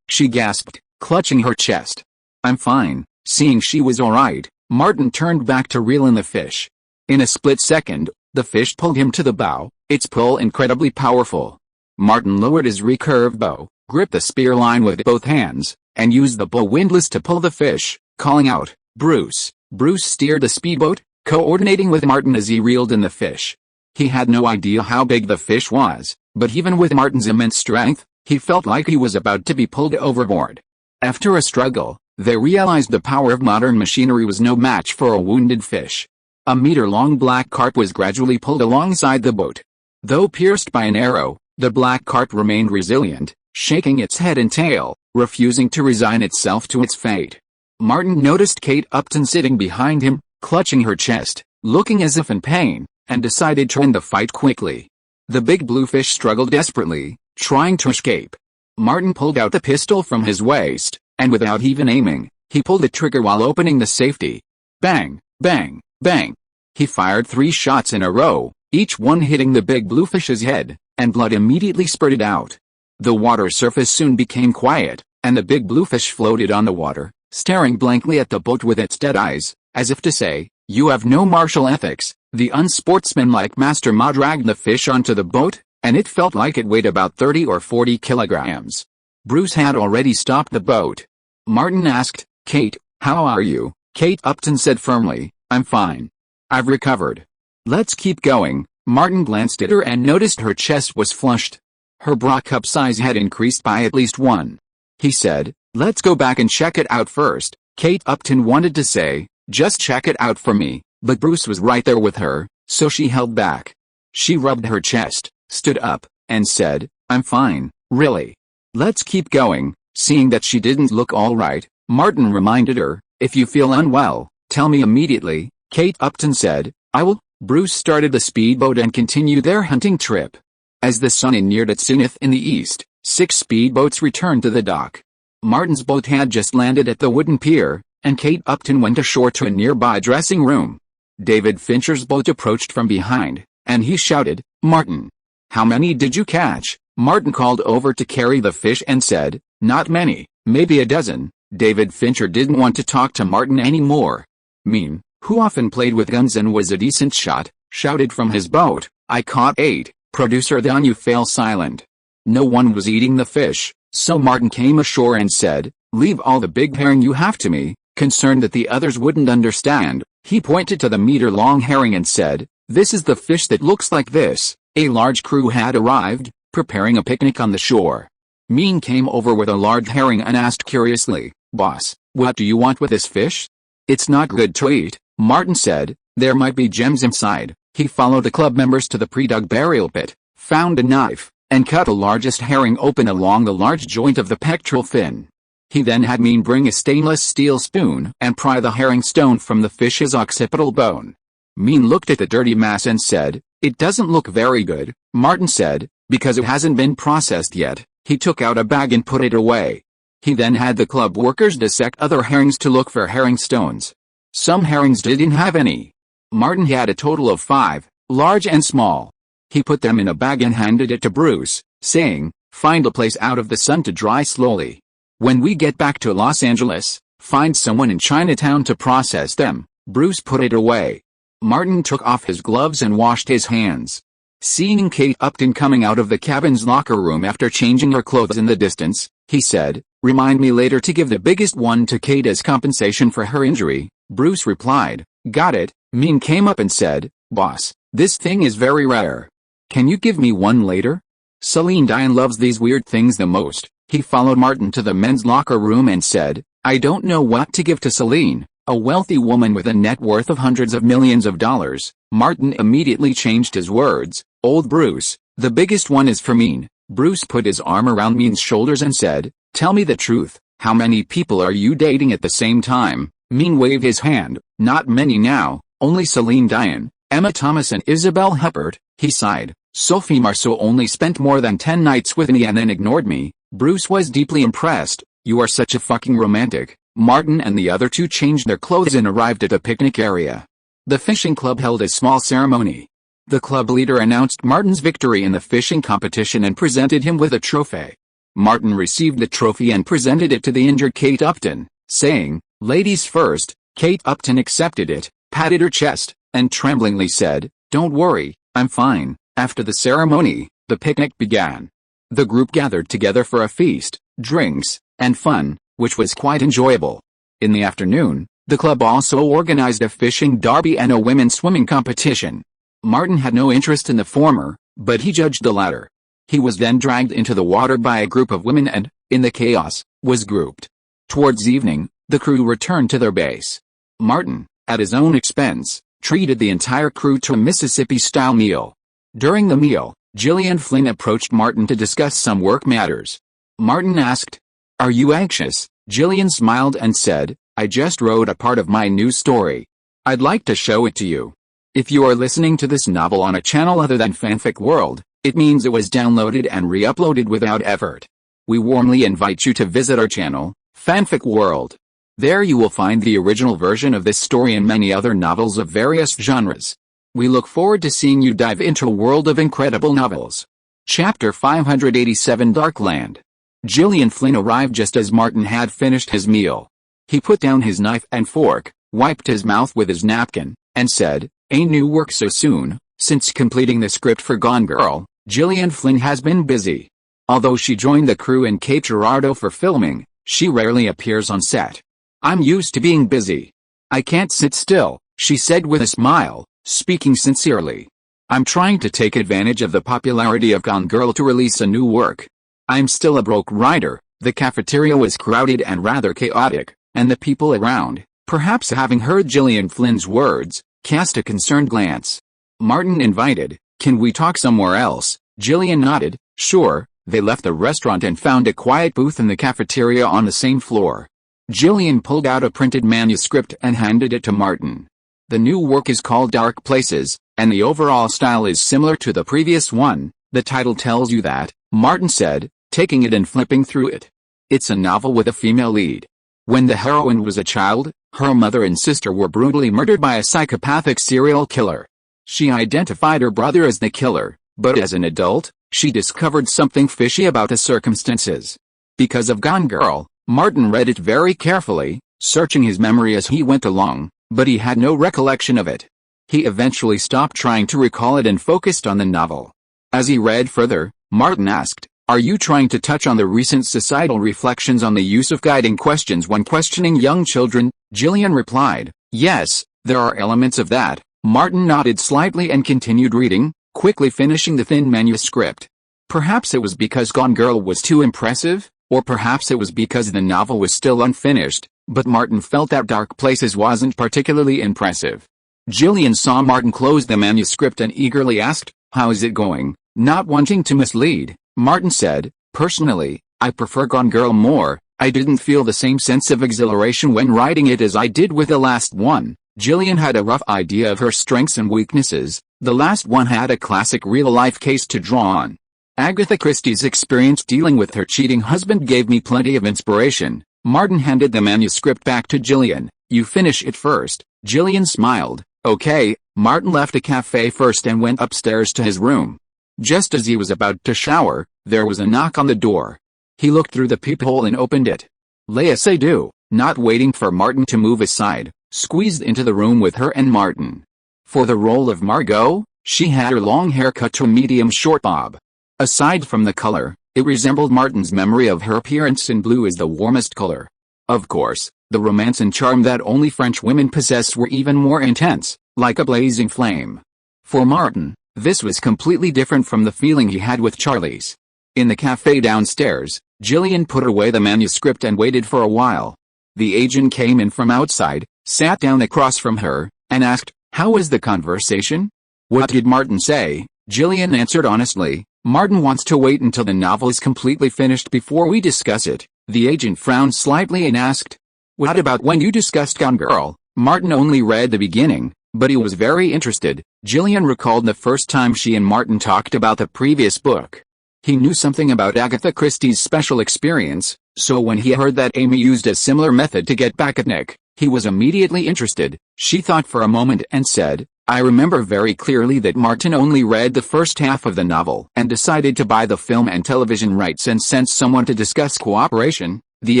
She gasped, clutching her chest. I'm fine. Seeing she was alright, Martin turned back to reel in the fish. In a split second, the fish pulled him to the bow, its pull incredibly powerful. Martin lowered his recurved bow, gripped the spear line with both hands, and used the bow windlass to pull the fish, calling out, Bruce. Bruce steered the speedboat, coordinating with Martin as he reeled in the fish. He had no idea how big the fish was, but even with Martin's immense strength, he felt like he was about to be pulled overboard. After a struggle, they realized the power of modern machinery was no match for a wounded fish. A meter-long black carp was gradually pulled alongside the boat. Though pierced by an arrow, the black carp remained resilient, shaking its head and tail, refusing to resign itself to its fate. Martin noticed Kate Upton sitting behind him, clutching her chest, looking as if in pain, and decided to end the fight quickly. The big bluefish struggled desperately, trying to escape. Martin pulled out the pistol from his waist, and without even aiming, he pulled the trigger while opening the safety. Bang, bang, bang. He fired 3 shots in a row, each one hitting the big bluefish's head, and blood immediately spurted out. The water surface soon became quiet, and the big bluefish floated on the water, staring blankly at the boat with its dead eyes, as if to say, "You have no martial ethics." The unsportsmanlike master Ma dragged the fish onto the boat, and it felt like it weighed about 30 or 40 kilograms. Bruce had already stopped the boat. Martin asked, "Kate, how are you?" Kate Upton said firmly, "I'm fine. I've recovered." "Let's keep going." Martin glanced at her and noticed her chest was flushed. Her bra cup size had increased by at least 1. He said, "Let's go back and check it out first." Kate Upton wanted to say, "Just check it out for me," but Bruce was right there with her, so she held back. She rubbed her chest, stood up, and said, "I'm fine, really. Let's keep going." Seeing that she didn't look all right, Martin reminded her, "If you feel unwell, tell me immediately." Kate Upton said, "I will." Bruce started the speedboat and continued their hunting trip. As the sun neared its zenith in the east, 6 speedboats returned to the dock. Martin's boat had just landed at the wooden pier, and Kate Upton went ashore to a nearby dressing room. David Fincher's boat approached from behind, and he shouted, "Martin! How many did you catch?" Martin called over to carry the fish and said, "Not many, maybe a dozen." David Fincher didn't want to talk to Martin anymore. Mean, who often played with guns and was a decent shot, shouted from his boat, "I caught 8. Producer then you fell silent. No one was eating the fish, so Martin came ashore and said, "Leave all the big herring you have to me." Concerned that the others wouldn't understand, he pointed to the meter-long herring and said, "This is the fish that looks like this." A large crew had arrived, preparing a picnic on the shore. Mean came over with a large herring and asked curiously, "Boss, what do you want with this fish?" "It's not good to eat," Martin said, There might be gems inside. He followed the club members to the pre-dug burial pit, found a knife, and cut the largest herring open along the large joint of the pectoral fin. He then had Mean bring a stainless steel spoon and pry the herring stone from the fish's occipital bone. Mean looked at the dirty mass and said, "It doesn't look very good," Martin said, "because it hasn't been processed yet." He took out a bag and put it away. He then had the club workers dissect other herrings to look for herring stones. Some herrings didn't have any. Martin had a total of 5, large and small. He put them in a bag and handed it to Bruce, saying, "Find a place out of the sun to dry slowly. When we get back to Los Angeles, find someone in Chinatown to process them." Bruce put it away. Martin took off his gloves and washed his hands. Seeing Kate Upton coming out of the cabin's locker room after changing her clothes in the distance, he said, "Remind me later to give the biggest one to Kate as compensation for her injury." Bruce replied, "Got it." Mean came up and said, "Boss, this thing is very rare. Can you give me one later?" Celine Dion loves these weird things the most. He followed Martin to the men's locker room and said, "I don't know what to give to Celine, a wealthy woman with a net worth of hundreds of millions of dollars." Martin immediately changed his words, "Old Bruce, the biggest one is for Mean." Bruce put his arm around Mean's shoulders and said, "Tell me the truth, how many people are you dating at the same time?" Mean waved his hand, "Not many now, only Celine Dion, Emma Thomas and Isabel Huppert." He sighed, "Sophie Marceau only spent more than 10 nights with me and then ignored me." Bruce was deeply impressed. "You are such a fucking romantic." Martin and the other two changed their clothes and arrived at a picnic area. The fishing club held a small ceremony. The club leader announced Martin's victory in the fishing competition and presented him with a trophy. Martin received the trophy and presented it to the injured Kate Upton, saying, "Ladies first." Kate Upton accepted it, patted her chest, and tremblingly said, "Don't worry, I'm fine." After the ceremony, the picnic began. The group gathered together for a feast, drinks, and fun, which was quite enjoyable. In the afternoon, the club also organized a fishing derby and a women's swimming competition. Martin had no interest in the former, but he judged the latter. He was then dragged into the water by a group of women and, in the chaos, was grouped. Towards evening, the crew returned to their base. Martin, at his own expense, treated the entire crew to a Mississippi-style meal. During the meal, Gillian Flynn approached Martin to discuss some work matters. Martin asked, "Are you anxious?" Gillian smiled and said, "I just wrote a part of my new story. I'd like to show it to you. If you are listening to this novel on a channel other than Fanfic World, it means it was downloaded and re-uploaded without effort. We warmly invite you to visit our channel, Fanfic World. There you will find the original version of this story and many other novels of various genres. We look forward to seeing you dive into a world of incredible novels." Chapter 587 Darkland. Gillian Flynn arrived just as Martin had finished his meal. He put down his knife and fork, wiped his mouth with his napkin, and said, "A new work so soon?" Since completing the script for Gone Girl, Gillian Flynn has been busy. Although she joined the crew in Cape Girardeau for filming, she rarely appears on set. "I'm used to being busy. I can't sit still," she said with a smile, speaking sincerely. "I'm trying to take advantage of the popularity of Gone Girl to release a new work. I'm still a broke writer." The cafeteria was crowded and rather chaotic, and the people around, perhaps having heard Gillian Flynn's words, cast a concerned glance. Martin invited, "Can we talk somewhere else?" Gillian nodded, "Sure." They left the restaurant and found a quiet booth in the cafeteria on the same floor. Gillian pulled out a printed manuscript and handed it to Martin. The new work is called Dark Places, and the overall style is similar to the previous one. "The title tells you that," Martin said, taking it and flipping through it. "It's a novel with a female lead. When the heroine was a child, her mother and sister were brutally murdered by a psychopathic serial killer. She identified her brother as the killer, but as an adult, she discovered something fishy about the circumstances. Because of Gone Girl, Martin read it very carefully, searching his memory as he went along, but he had no recollection of it. He eventually stopped trying to recall it and focused on the novel. As he read further, Martin asked, "Are you trying to touch on the recent societal reflections on the use of guiding questions when questioning young children?" Gillian replied, "Yes, there are elements of that." Martin nodded slightly and continued reading, quickly finishing the thin manuscript. Perhaps it was because Gone Girl was too impressive, or perhaps it was because the novel was still unfinished, but Martin felt that Dark Places wasn't particularly impressive. Jillian saw Martin close the manuscript and eagerly asked, "How's it going?" Not wanting to mislead, Martin said, "Personally, I prefer Gone Girl more. I didn't feel the same sense of exhilaration when writing it as I did with the last one." Jillian had a rough idea of her strengths and weaknesses. The last one had a classic real-life case to draw on. Agatha Christie's experience dealing with her cheating husband gave me plenty of inspiration. Martin handed the manuscript back to Jillian. "You finish it first." Jillian smiled. "Okay." Martin left a cafe first and went upstairs to his room. Just as he was about to shower, there was a knock on the door. He looked through the peephole and opened it. Léa Seydoux, not waiting for Martin to move aside, squeezed into the room with her and Martin. For the role of Margot, she had her long hair cut to a medium short bob. Aside from the color, it resembled Martin's memory of her appearance in blue as the warmest color. Of course, the romance and charm that only French women possess were even more intense, like a blazing flame. For Martin, this was completely different from the feeling he had with Charlie's. In the cafe downstairs, Jillian put away the manuscript and waited for a while. The agent came in from outside, sat down across from her, and asked, "How was the conversation?" "What did Martin say?" Jillian answered honestly. "Martin wants to wait until the novel is completely finished before we discuss it." The agent frowned slightly and asked, "What about when you discussed Gone Girl?" Martin only read the beginning, but he was very interested. Jillian recalled the first time she and Martin talked about the previous book. He knew something about Agatha Christie's special experience, so when he heard that Amy used a similar method to get back at Nick, he was immediately interested. She thought for a moment and said, "I remember very clearly that Martin only read the first half of the novel and decided to buy the film and television rights and sent someone to discuss cooperation." The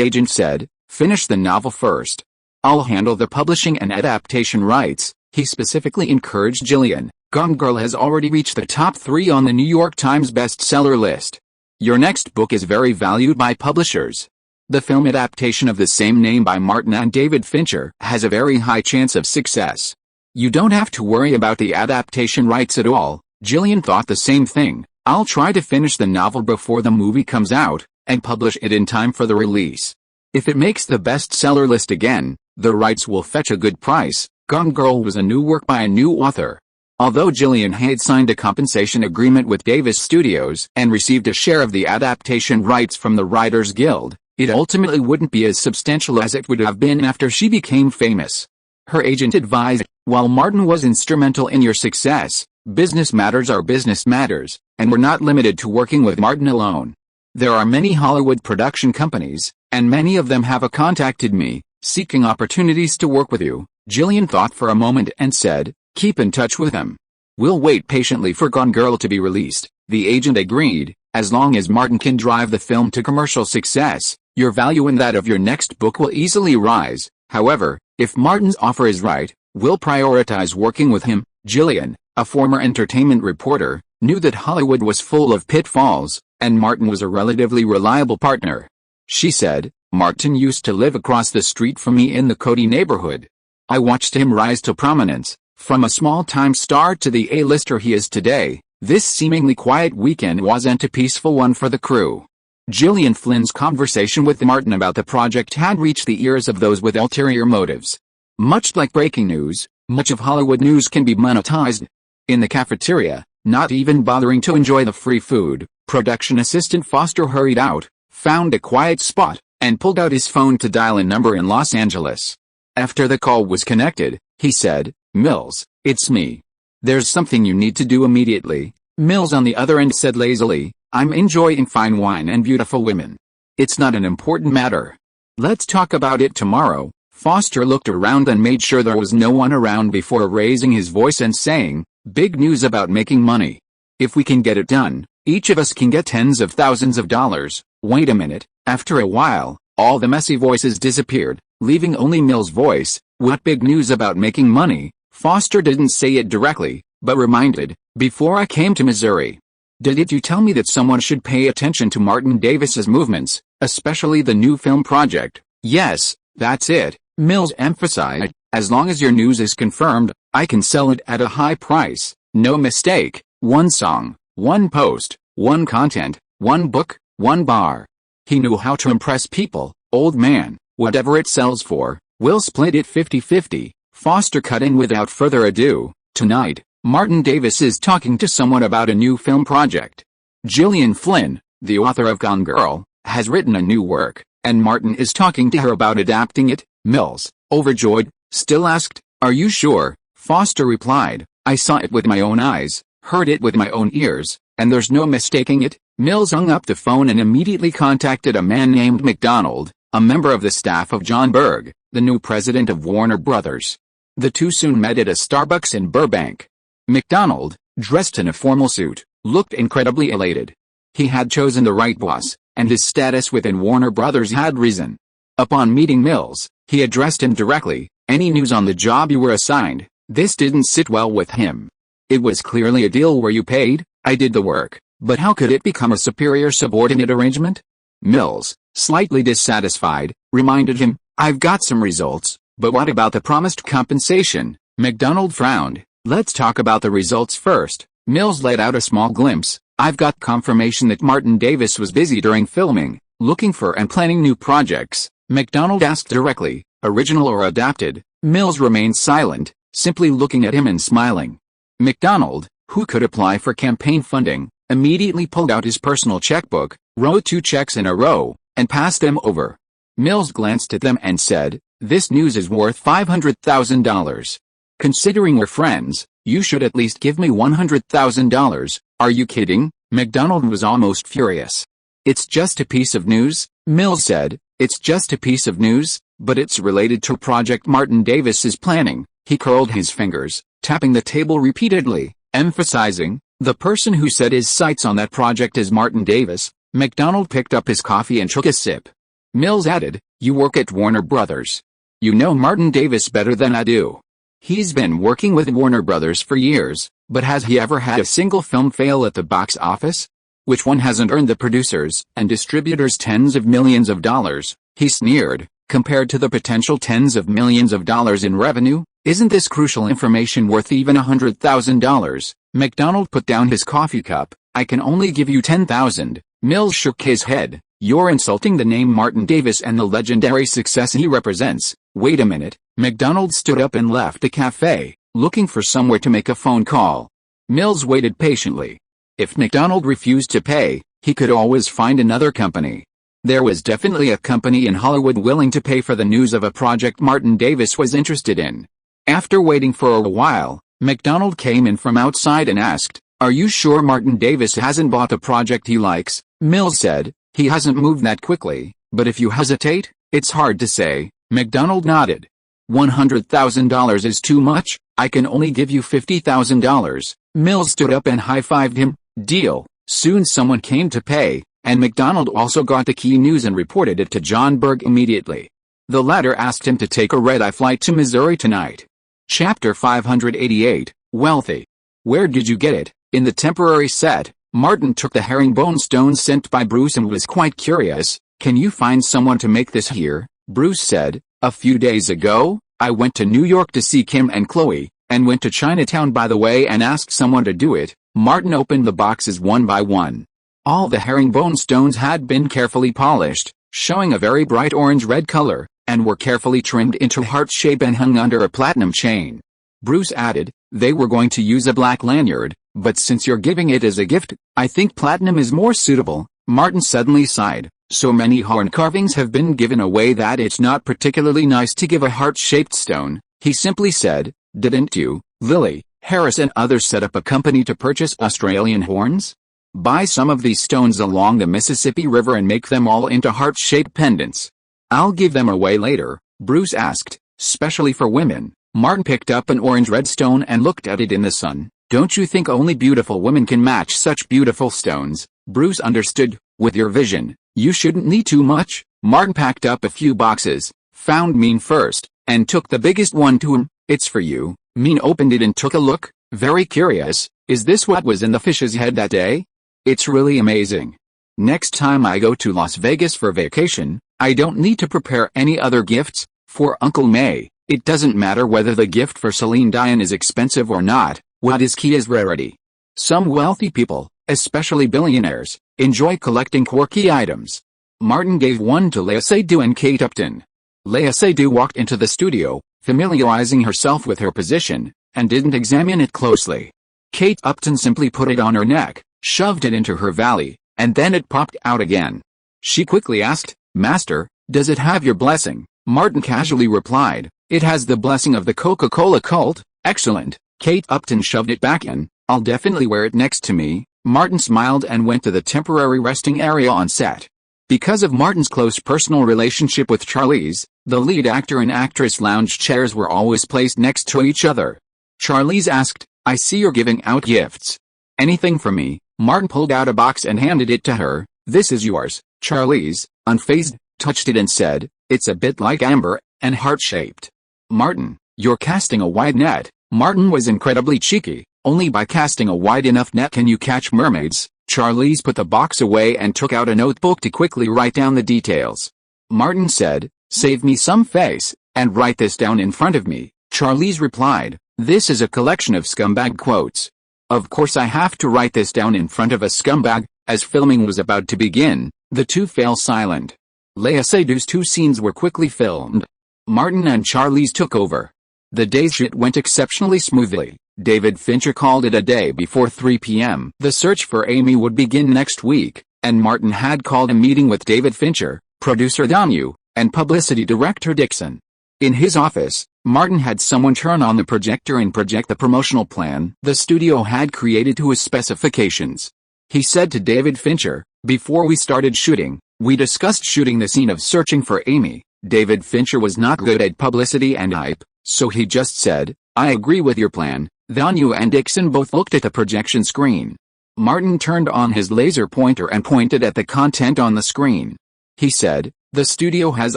agent said, "Finish the novel first. I'll handle the publishing and adaptation rights." He specifically encouraged Jillian. Gone Girl has already reached the top 3 on the New York Times bestseller list. Your next book is very valued by publishers. The film adaptation of the same name by Martin and David Fincher has a very high chance of success. You don't have to worry about the adaptation rights at all." Jillian thought the same thing. "I'll try to finish the novel before the movie comes out, and publish it in time for the release. If it makes the bestseller list again, the rights will fetch a good price." Gone Girl was a new work by a new author. Although Jillian had signed a compensation agreement with Davis Studios and received a share of the adaptation rights from the Writers Guild, it ultimately wouldn't be as substantial as it would have been after she became famous. Her agent advised, "While Martin was instrumental in your success, business matters are business matters, and we're not limited to working with Martin alone. There are many Hollywood production companies, and many of them have contacted me, seeking opportunities to work with you." Jillian thought for a moment and said, "Keep in touch with them. We'll wait patiently for Gone Girl to be released." The agent agreed. "As long as Martin can drive the film to commercial success, your value and that of your next book will easily rise. However, if Martin's offer is right, we'll prioritize working with him." Jillian, a former entertainment reporter, knew that Hollywood was full of pitfalls, and Martin was a relatively reliable partner. She said, "Martin used to live across the street from me in the Cody neighborhood. I watched him rise to prominence, from a small-time star to the A-lister he is today. This seemingly quiet weekend wasn't a peaceful one for the crew." Gillian Flynn's conversation with Martin about the project had reached the ears of those with ulterior motives. Much like breaking news, much of Hollywood news can be monetized. In the cafeteria, not even bothering to enjoy the free food, production assistant Foster hurried out, found a quiet spot, and pulled out his phone to dial a number in Los Angeles. After the call was connected, he said, "Mills, it's me. There's something you need to do immediately." Mills on the other end said lazily, "I'm enjoying fine wine and beautiful women. It's not an important matter. Let's talk about it tomorrow." Foster looked around and made sure there was no one around before raising his voice and saying, "Big news about making money. If we can get it done, each of us can get tens of thousands of dollars." Wait a minute. After a while, all the messy voices disappeared, leaving only Mills' voice. "What big news about making money?" Foster didn't say it directly, but reminded, "Before I came to Missouri, didn't you tell me that someone should pay attention to Martin Davis's movements, especially the new film project?" "Yes, that's it," Mills emphasized. "As long as your news is confirmed, I can sell it at a high price. No mistake. One song, one post, one content, one book, one bar." He knew how to impress people. "Old man, whatever it sells for, we'll split it 50-50. Foster cut in without further ado. Tonight, Martin Davis is talking to someone about a new film project. Gillian Flynn, the author of Gone Girl, has written a new work, and Martin is talking to her about adapting it. Mills, overjoyed, still asked, "Are you sure?" Foster replied, "I saw it with my own eyes, heard it with my own ears, and there's no mistaking it." Mills hung up the phone and immediately contacted a man named MacDonald, a member of the staff of John Berg, the new president of Warner Brothers. The two soon met at a Starbucks in Burbank. MacDonald, dressed in a formal suit, looked incredibly elated. He had chosen the right boss, and his status within Warner Brothers had risen. Upon meeting Mills, he addressed him directly. "Any news on the job you were assigned?" This didn't sit well with him. "It was clearly a deal where you paid, I did the work, but how could it become a superior-subordinate arrangement?" Mills, slightly dissatisfied, reminded him, "I've got some results, but what about the promised compensation?" MacDonald frowned. "Let's talk about the results first." Mills let out a small glimpse. "I've got confirmation that Martin Davis was busy during filming, looking for and planning new projects." MacDonald asked directly, "Original or adapted?" Mills remained silent, simply looking at him and smiling. MacDonald, who could apply for campaign funding, immediately pulled out his personal checkbook, wrote 2 checks in a row, and passed them over. Mills glanced at them and said, "This news is worth $500,000. Considering we're friends, you should at least give me $100,000. Are you kidding?" MacDonald was almost furious. "It's just a piece of news," Mills said. "It's just a piece of news, but it's related to a project Martin Davis is planning." He curled his fingers, tapping the table repeatedly, emphasizing, "The person who set his sights on that project is Martin Davis." MacDonald picked up his coffee and took a sip. Mills added, "You work at Warner Brothers. You know Martin Davis better than I do. He's been working with Warner Brothers for years, but has he ever had a single film fail at the box office? Which one hasn't earned the producers and distributors tens of millions of dollars?" He sneered. "Compared to the potential tens of millions of dollars in revenue, isn't this crucial information worth even $100,000? MacDonald put down his coffee cup. "I can only give you $10,000. Mills shook his head. "You're insulting the name Martin Davis and the legendary success he represents." "Wait a minute." MacDonald stood up and left the cafe, looking for somewhere to make a phone call. Mills waited patiently. If MacDonald refused to pay, he could always find another company. There was definitely a company in Hollywood willing to pay for the news of a project Martin Davis was interested in. After waiting for a while, MacDonald came in from outside and asked, "Are you sure Martin Davis hasn't bought the project he likes?" Mills said, "He hasn't moved that quickly, but if you hesitate, it's hard to say." MacDonald nodded. $100,000 is too much. I can only give you $50,000. Mills stood up and high-fived him. "Deal." Soon someone came to pay, and MacDonald also got the key news and reported it to John Berg immediately. The latter asked him to take a red-eye flight to Missouri tonight. Chapter 588, Wealthy. "Where did you get it?" In the temporary set, Martin took the herringbone stone sent by Bruce and was quite curious. "Can you find someone to make this here?" Bruce said, "A few days ago, I went to New York to see Kim and Chloe, and went to Chinatown by the way and asked someone to do it." Martin opened the boxes one by one. All the herringbone stones had been carefully polished, showing a very bright orange-red color, and were carefully trimmed into heart shape and hung under a platinum chain. Bruce added, "They were going to use a black lanyard, but since you're giving it as a gift, I think platinum is more suitable." Martin suddenly sighed. "So many horn carvings have been given away that it's not particularly nice to give a heart-shaped stone." He simply said, "Didn't you, Lily, Harris and others set up a company to purchase Australian horns? Buy some of these stones along the Mississippi River and make them all into heart-shaped pendants. I'll give them away later," Bruce asked, "specially for women." Martin picked up an orange-red stone and looked at it in the sun. "Don't you think only beautiful women can match such beautiful stones?" Bruce understood. "With your vision, you shouldn't need too much." Martin packed up a few boxes, found Mean first, and took the biggest one to him. "It's for you." Mean opened it and took a look, very curious. "Is this what was in the fish's head that day? It's really amazing. Next time I go to Las Vegas for vacation, I don't need to prepare any other gifts for Uncle May. It doesn't matter whether the gift for Celine Dion is expensive or not. What is key is rarity. Some wealthy people, especially billionaires, enjoy collecting quirky items." Martin gave one to Lea Seydoux and Kate Upton. Lea Seydoux walked into the studio, familiarizing herself with her position, and didn't examine it closely. Kate Upton simply put it on her neck, shoved it into her valley, and then it popped out again. She quickly asked, "Master, does it have your blessing?" Martin casually replied, "It has the blessing of the Coca-Cola cult." "Excellent." Kate Upton shoved it back in. "I'll definitely wear it next to me." Martin smiled and went to the temporary resting area on set. Because of Martin's close personal relationship with Charlize, the lead actor and actress lounge chairs were always placed next to each other. Charlize asked, "I see you're giving out gifts. Anything for me?" Martin pulled out a box and handed it to her. "This is yours." Charlize, unfazed, touched it and said, "It's a bit like amber, and heart-shaped." "Martin, you're casting a wide net." Martin was incredibly cheeky. "Only by casting a wide enough net can you catch mermaids." Charlize put the box away and took out a notebook to quickly write down the details. Martin said, "Save me some face, and write this down in front of me." Charlize replied, "This is a collection of scumbag quotes. Of course I have to write this down in front of a scumbag." As filming was about to begin, the two fell silent. Lea Seydoux' two scenes were quickly filmed. Martin and Charlize took over. The day's shoot went exceptionally smoothly. David Fincher called it a day before 3 p.m. The search for Amy would begin next week, and Martin had called a meeting with David Fincher, producer Danu, and publicity director Dixon. In his office, Martin had someone turn on the projector and project the promotional plan the studio had created to his specifications. He said to David Fincher, "Before we started shooting, we discussed shooting the scene of searching for Amy." David Fincher was not good at publicity and hype, so he just said, "I agree with your plan." Danu and Dixon both looked at the projection screen. Martin turned on his laser pointer and pointed at the content on the screen. He said, "The studio has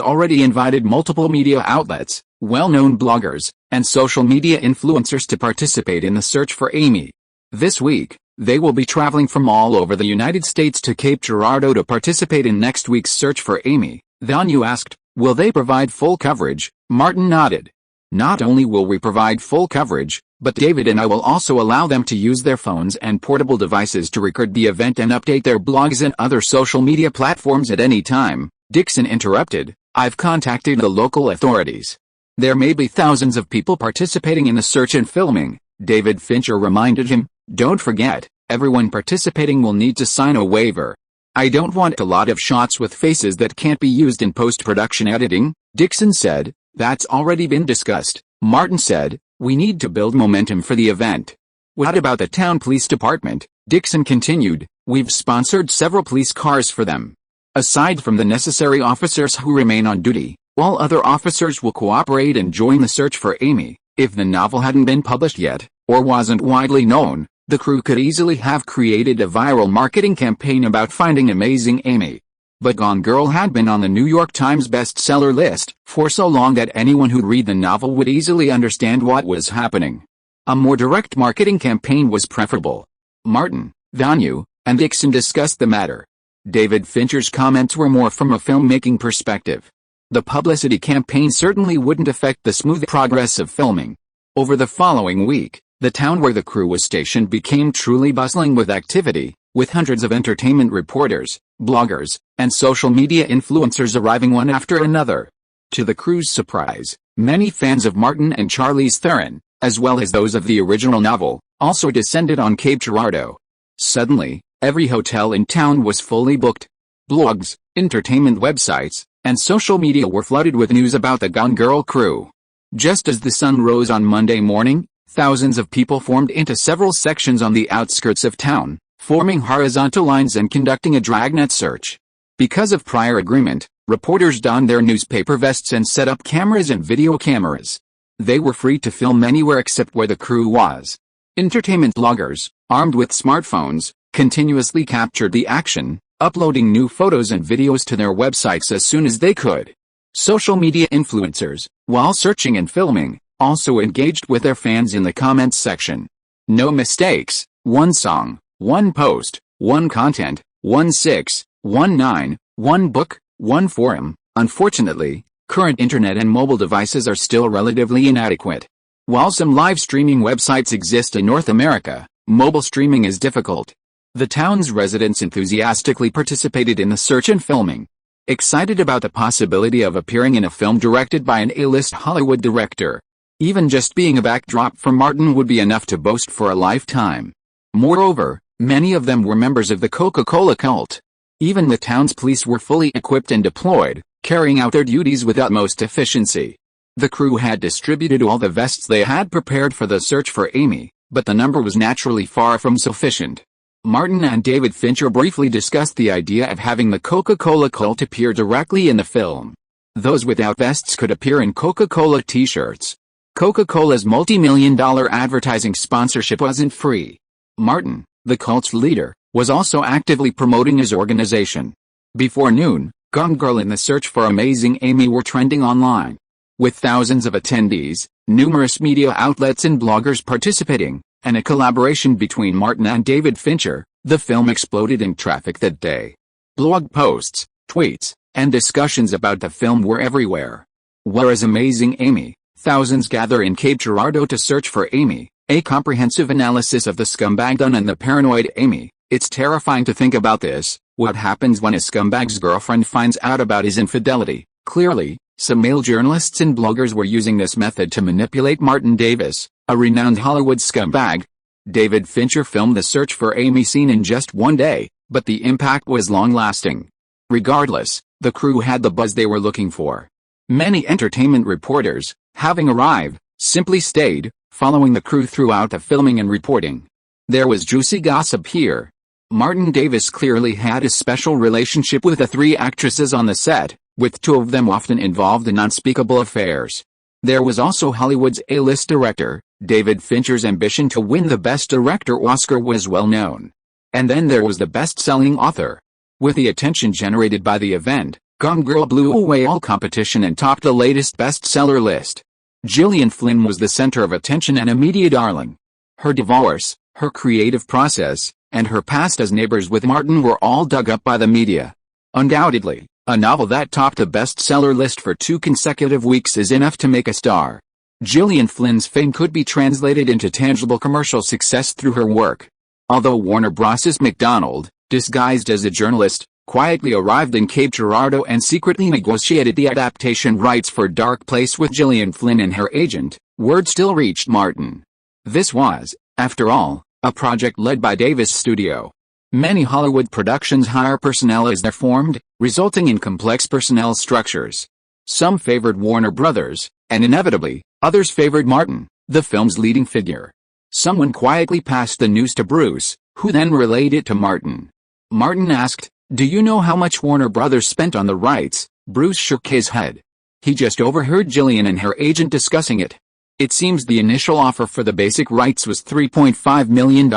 already invited multiple media outlets, well-known bloggers, and social media influencers to participate in the search for Amy. This week, they will be traveling from all over the United States to Cape Girardeau to participate in next week's search for Amy." Danu asked, "Will they provide full coverage?" Martin nodded. "Not only will we provide full coverage, but David and I will also allow them to use their phones and portable devices to record the event and update their blogs and other social media platforms at any time." Dixon interrupted, "I've contacted the local authorities. There may be thousands of people participating in the search and filming." David Fincher reminded him, "Don't forget, everyone participating will need to sign a waiver. I don't want a lot of shots with faces that can't be used in post-production editing." Dixon said, "That's already been discussed." Martin said, "We need to build momentum for the event." "What about the town police department?" Dixon continued, "We've sponsored several police cars for them. Aside from the necessary officers who remain on duty, all other officers will cooperate and join the search for Amy." If the novel hadn't been published yet, or wasn't widely known, the crew could easily have created a viral marketing campaign about finding amazing Amy. But Gone Girl had been on the New York Times bestseller list for so long that anyone who'd read the novel would easily understand what was happening. A more direct marketing campaign was preferable. Martin, Danu, and Dixon discussed the matter. David Fincher's comments were more from a filmmaking perspective. The publicity campaign certainly wouldn't affect the smooth progress of filming. Over the following week, the town where the crew was stationed became truly bustling with activity, with hundreds of entertainment reporters, bloggers, and social media influencers arriving one after another. To the crew's surprise, many fans of Martin and Charlize Theron, as well as those of the original novel, also descended on Cape Girardeau. Suddenly, every hotel in town was fully booked. Blogs, entertainment websites, and social media were flooded with news about the Gone Girl crew. Just as the sun rose on Monday morning, thousands of people formed into several sections on the outskirts of town, forming horizontal lines and conducting a dragnet search. Because of prior agreement, reporters donned their newspaper vests and set up cameras and video cameras. They were free to film anywhere except where the crew was. Entertainment bloggers, armed with smartphones, continuously captured the action, uploading new photos and videos to their websites as soon as they could. Social media influencers, while searching and filming, also engaged with their fans in the comments section. No mistakes, one song, one post, one content, 1619, one book, one forum. Unfortunately, current internet and mobile devices are still relatively inadequate. While some live streaming websites exist in North America, mobile streaming is difficult. The town's residents enthusiastically participated in the search and filming. excited about the possibility of appearing in a film directed by an A-list Hollywood director. Even just being a backdrop for Martin would be enough to boast for a lifetime. Moreover, many of them were members of the Coca-Cola cult. Even the town's police were fully equipped and deployed, carrying out their duties with utmost efficiency. The crew had distributed all the vests they had prepared for the search for Amy, but the number was naturally far from sufficient. Martin and David Fincher briefly discussed the idea of having the Coca-Cola cult appear directly in the film. Those without vests could appear in Coca-Cola t-shirts. Coca-Cola's multi-million-dollar advertising sponsorship wasn't free. Martin, the cult's leader, was also actively promoting his organization. Before noon, Gone Girl and the search for Amazing Amy were trending online. With thousands of attendees, numerous media outlets and bloggers participating, and a collaboration between Martin and David Fincher, the film exploded in traffic that day. Blog posts, tweets, and discussions about the film were everywhere. Whereas Amazing Amy, thousands gather in Cape Girardeau to search for Amy, a comprehensive analysis of the scumbag done and the paranoid Amy. It's terrifying to think about this. What happens when a scumbag's girlfriend finds out about his infidelity? Clearly, some male journalists and bloggers were using this method to manipulate Martin Davis, a renowned Hollywood scumbag. David Fincher filmed the search for Amy scene in just one day, but the impact was long-lasting. Regardless, the crew had the buzz they were looking for. Many entertainment reporters, having arrived, simply stayed, following the crew throughout the filming and reporting. There was juicy gossip here. Martin Davis clearly had a special relationship with the three actresses on the set, with two of them often involved in unspeakable affairs. There was also Hollywood's A-list director. David Fincher's ambition to win the Best Director Oscar was well known. And then there was the best-selling author. With the attention generated by the event, Gone Girl blew away all competition and topped the latest bestseller list. Gillian Flynn was the center of attention and a media darling. Her divorce, her creative process, and her past as neighbors with Martin were all dug up by the media. Undoubtedly, a novel that topped the bestseller list for 2 consecutive weeks is enough to make a star. Gillian Flynn's fame could be translated into tangible commercial success through her work. Although Warner Bros.' McDonald, disguised as a journalist, quietly arrived in Cape Girardeau and secretly negotiated the adaptation rights for Dark Place with Gillian Flynn and her agent, word still reached Martin. This was, after all, a project led by Davis Studio. Many Hollywood productions hire personnel as they're formed, resulting in complex personnel structures. Some favored Warner Brothers, and inevitably, others favored Martin, the film's leading figure. Someone quietly passed the news to Bruce, who then relayed it to Martin. Martin asked, "Do you know how much Warner Brothers spent on the rights?" Bruce shook his head. He just overheard Gillian and her agent discussing it. It seems the initial offer for the basic rights was $3.5 million.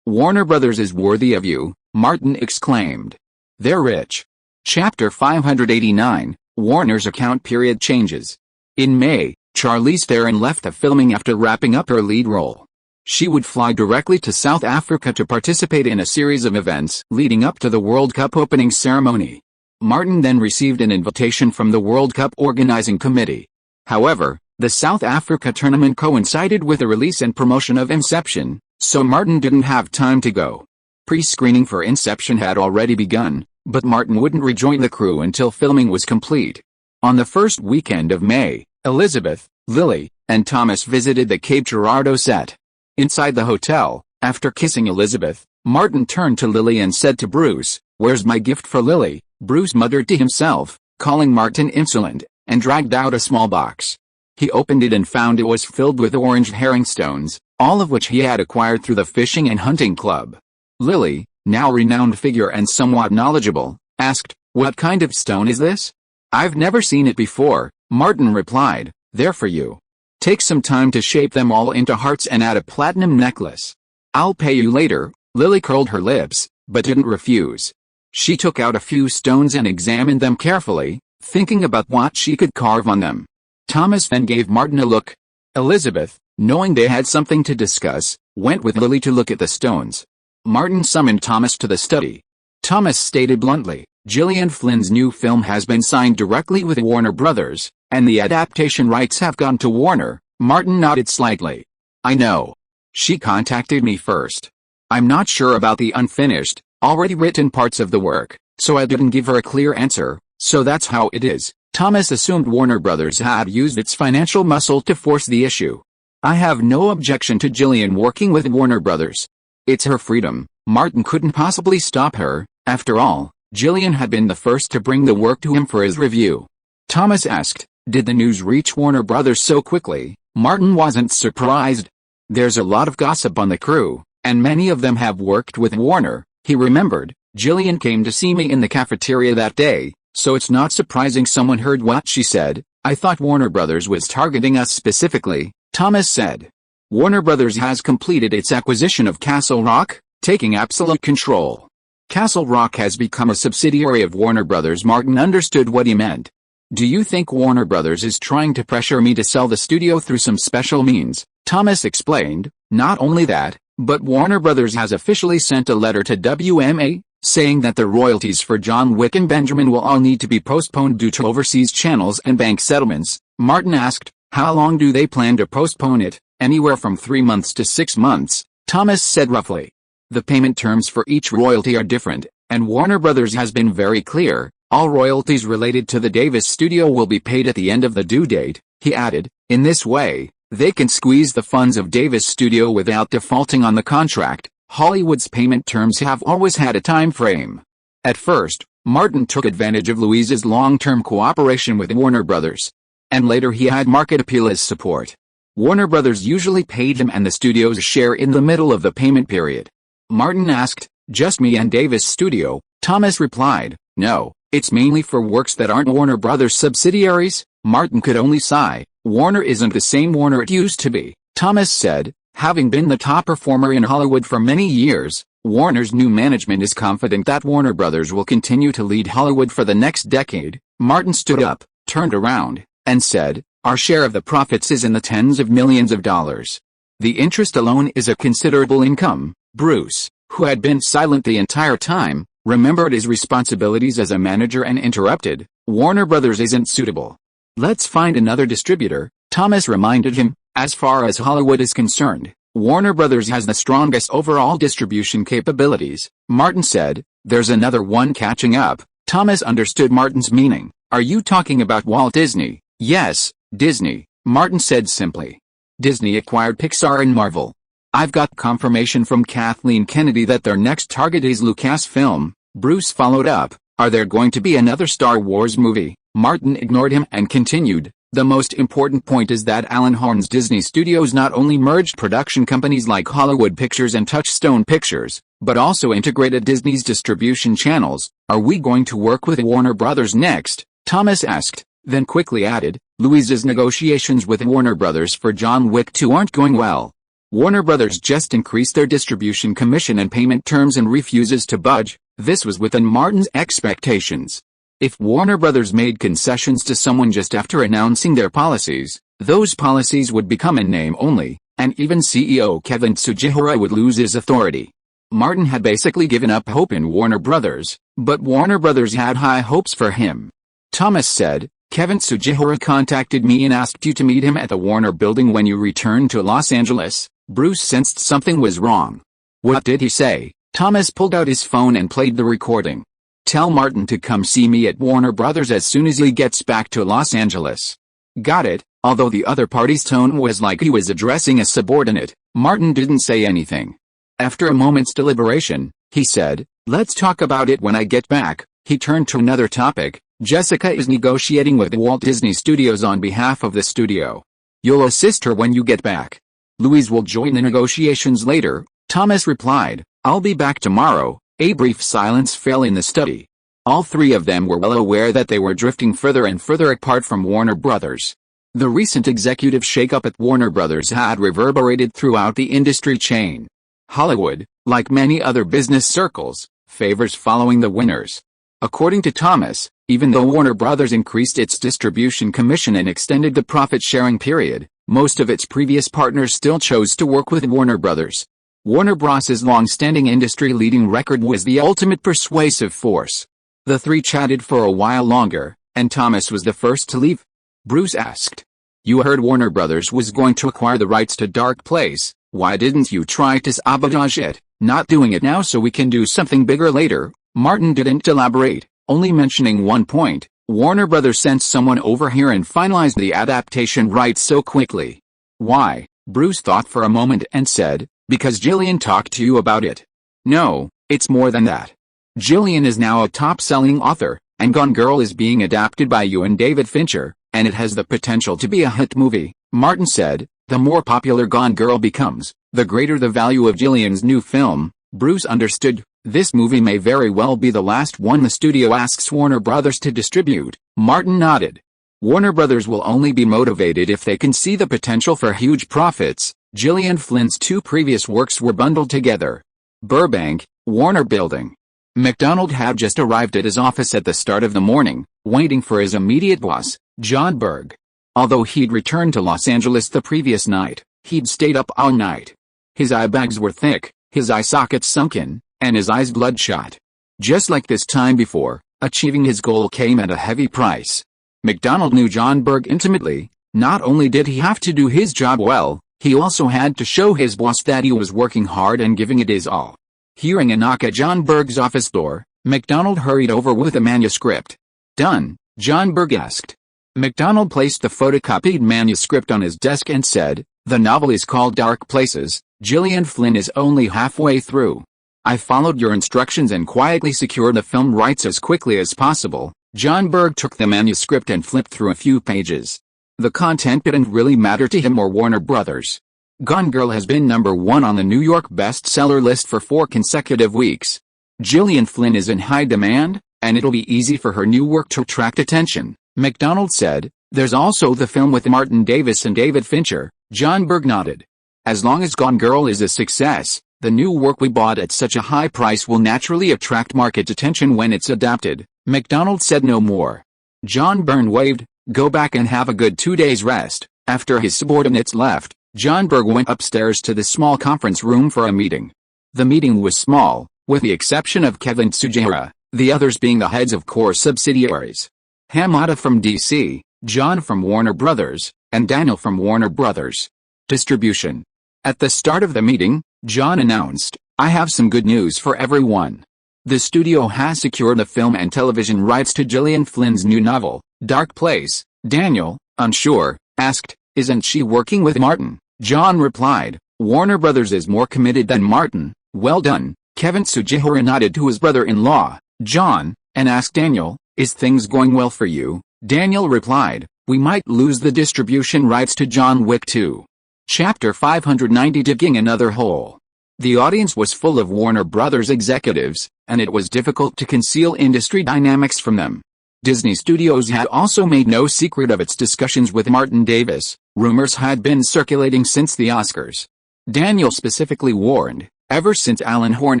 Warner Brothers is worthy of you, Martin exclaimed. They're rich. Chapter 589, Warner's account period changes. In May, Charlize Theron left the filming after wrapping up her lead role. She would fly directly to South Africa to participate in a series of events leading up to the World Cup opening ceremony. Martin then received an invitation from the World Cup organizing committee. However, the South Africa tournament coincided with the release and promotion of Inception, so Martin didn't have time to go. Pre-screening for Inception had already begun, but Martin wouldn't rejoin the crew until filming was complete. On the first weekend of May, Elizabeth, Lily, and Thomas visited the Cape Girardeau set. Inside the hotel, after kissing Elizabeth, Martin turned to Lily and said to Bruce, "Where's my gift for Lily?" Bruce muttered to himself, calling Martin insolent, and dragged out a small box. He opened it and found it was filled with orange herringstones, all of which he had acquired through the fishing and hunting club. Lily, now renowned figure and somewhat knowledgeable, asked, "What kind of stone is this?" "I've never seen it before," Martin replied. "They're for you. Take some time to shape them all into hearts and add a platinum necklace. I'll pay you later." Lily curled her lips, but didn't refuse. She took out a few stones and examined them carefully, thinking about what she could carve on them. Thomas then gave Martin a look. Elizabeth, knowing they had something to discuss, went with Lily to look at the stones. Martin summoned Thomas to the study. Thomas stated bluntly, "Gillian Flynn's new film has been signed directly with Warner Brothers, and the adaptation rights have gone to Warner." Martin nodded slightly. "I know. She contacted me first. I'm not sure about the unfinished, already written parts of the work, so I didn't give her a clear answer," So that's how it is. Thomas assumed Warner Brothers had used its financial muscle to force the issue. I have no objection to Gillian working with Warner Brothers. It's her freedom. Martin couldn't possibly stop her. After all, Gillian had been the first to bring the work to him for his review. Thomas asked, did the news reach Warner Brothers so quickly? Martin wasn't surprised. There's a lot of gossip on the crew, and many of them have worked with Warner. He remembered, Gillian came to see me in the cafeteria that day, so it's not surprising someone heard what she said. I thought Warner Brothers was targeting us specifically, Thomas said. Warner Brothers has completed its acquisition of Castle Rock, taking absolute control. Castle Rock has become a subsidiary of Warner Brothers. Martin understood what he meant. Do you think Warner Brothers is trying to pressure me to sell the studio through some special means? Thomas explained. Not only that, but Warner Brothers has officially sent a letter to WMA, saying that the royalties for John Wick and Benjamin will all need to be postponed due to overseas channels and bank settlements. Martin asked, how long do they plan to postpone it? Anywhere from 3 months to 6 months, Thomas said roughly. The payment terms for each royalty are different, and Warner Brothers has been very clear. All royalties related to the Davis studio will be paid at the end of the due date, he added. In this way, they can squeeze the funds of Davis studio without defaulting on the contract. Hollywood's payment terms have always had a time frame. At first, Martin took advantage of Louise's long-term cooperation with Warner Brothers. And later he had market appeal as support. Warner Brothers usually paid him and the studio's share in the middle of the payment period. Martin asked, just me and Davis studio? Thomas replied, no. It's mainly for works that aren't Warner Brothers subsidiaries. Martin could only sigh. Warner isn't the same Warner it used to be, Thomas said. Having been the top performer in Hollywood for many years, Warner's new management is confident that Warner Brothers will continue to lead Hollywood for the next decade. Martin stood up, turned around, and said, our share of the profits is in the tens of millions of dollars. The interest alone is a considerable income. Bruce, who had been silent the entire time, remembered his responsibilities as a manager and interrupted. Warner Brothers isn't suitable. Let's find another distributor, Thomas reminded him. As far as Hollywood is concerned, Warner Brothers has the strongest overall distribution capabilities. Martin said, there's another one catching up. Thomas understood Martin's meaning. Are you talking about Walt Disney? Yes, Disney, Martin said simply. Disney acquired Pixar and Marvel. I've got confirmation from Kathleen Kennedy that their next target is Lucasfilm. Bruce followed up, are there going to be another Star Wars movie? Martin ignored him and continued, the most important point is that Alan Horn's Disney Studios not only merged production companies like Hollywood Pictures and Touchstone Pictures, but also integrated Disney's distribution channels. Are we going to work with Warner Brothers next? Thomas asked, then quickly added, Louise's negotiations with Warner Brothers for John Wick 2 aren't going well. Warner Brothers just increased their distribution commission and payment terms and refuses to budge. This was within Martin's expectations. If Warner Brothers made concessions to someone just after announcing their policies, those policies would become in name only, and even CEO Kevin Tsujihara would lose his authority. Martin had basically given up hope in Warner Brothers, but Warner Brothers had high hopes for him. Thomas said, Kevin Tsujihara contacted me and asked you to meet him at the Warner building when you returned to Los Angeles. Bruce sensed something was wrong. What did he say? Thomas pulled out his phone and played the recording. Tell Martin to come see me at Warner Brothers as soon as he gets back to Los Angeles. Got it. Although the other party's tone was like he was addressing a subordinate, Martin didn't say anything. After a moment's deliberation, he said, let's talk about it when I get back. He turned to another topic. Jessica is negotiating with the Walt Disney Studios on behalf of the studio. You'll assist her when you get back. Louise will join the negotiations later, Thomas replied. I'll be back tomorrow. A brief silence fell in the study. All three of them were well aware that they were drifting further and further apart from Warner Brothers. The recent executive shakeup at Warner Brothers had reverberated throughout the industry chain. Hollywood, like many other business circles, favors following the winners. According to Thomas, even though Warner Brothers increased its distribution commission and extended the profit-sharing period, most of its previous partners still chose to work with Warner Brothers. Warner Bros.'s long-standing industry-leading record was the ultimate persuasive force. The three chatted for a while longer, and Thomas was the first to leave. Bruce asked, you heard Warner Brothers was going to acquire the rights to Dark Place. Why didn't you try to sabotage it? Not doing it now so we can do something bigger later. Martin didn't elaborate, only mentioning one point. Warner Brothers sent someone over here and finalized the adaptation rights so quickly. Why? Bruce thought for a moment and said, because Gillian talked to you about it. No, it's more than that. Gillian is now a top-selling author, and Gone Girl is being adapted by you and David Fincher, and it has the potential to be a hit movie, Martin said. The more popular Gone Girl becomes, the greater the value of Gillian's new film. Bruce understood. This movie may very well be the last one the studio asks Warner Brothers to distribute. Martin nodded. Warner Brothers will only be motivated if they can see the potential for huge profits. Gillian Flynn's two previous works were bundled together. Burbank, Warner Building. MacDonald had just arrived at his office at the start of the morning, waiting for his immediate boss, John Berg. Although he'd returned to Los Angeles the previous night, he'd stayed up all night. His eye bags were thick, his eye sockets sunken, and his eyes bloodshot. Just like this time before, achieving his goal came at a heavy price. MacDonald knew John Berg intimately. Not only did he have to do his job well, he also had to show his boss that he was working hard and giving it his all. Hearing a knock at John Berg's office door, MacDonald hurried over with a manuscript. Done? John Berg asked. MacDonald placed the photocopied manuscript on his desk and said, the novel is called Dark Places. Gillian Flynn is only halfway through. I followed your instructions and quietly secured the film rights as quickly as possible. John Berg took the manuscript and flipped through a few pages. The content didn't really matter to him or Warner Brothers. Gone Girl has been #1 on the New York bestseller list for 4 consecutive weeks. Gillian Flynn is in high demand, and it'll be easy for her new work to attract attention, MacDonald said. There's also the film with Martin Davis and David Fincher. John Berg nodded. As long as Gone Girl is a success, the new work we bought at such a high price will naturally attract market attention when it's adapted. MacDonald said no more. John Byrne waved. Go back and have a good 2 days rest. After his subordinates left, John Berg went upstairs to the small conference room for a meeting. The meeting was small, with the exception of Kevin Tsujihara, the others being the heads of core subsidiaries. Hamada from DC, John from Warner Brothers, and Daniel from Warner Brothers. Distribution. At the start of the meeting, John announced, I have some good news for everyone. The studio has secured the film and television rights to Gillian Flynn's new novel, Dark Place. Daniel, unsure, asked, isn't she working with Martin? John replied, Warner Brothers is more committed than Martin. Well done. Kevin Tsujihara nodded to his brother-in-law, John, and asked Daniel, is things going well for you? Daniel replied, we might lose the distribution rights to John Wick 2. Chapter 590 Digging Another Hole. The audience was full of Warner Brothers executives, and it was difficult to conceal industry dynamics from them. Disney Studios had also made no secret of its discussions with Martin Davis. Rumors had been circulating since the Oscars. Daniel specifically warned, ever since Alan Horn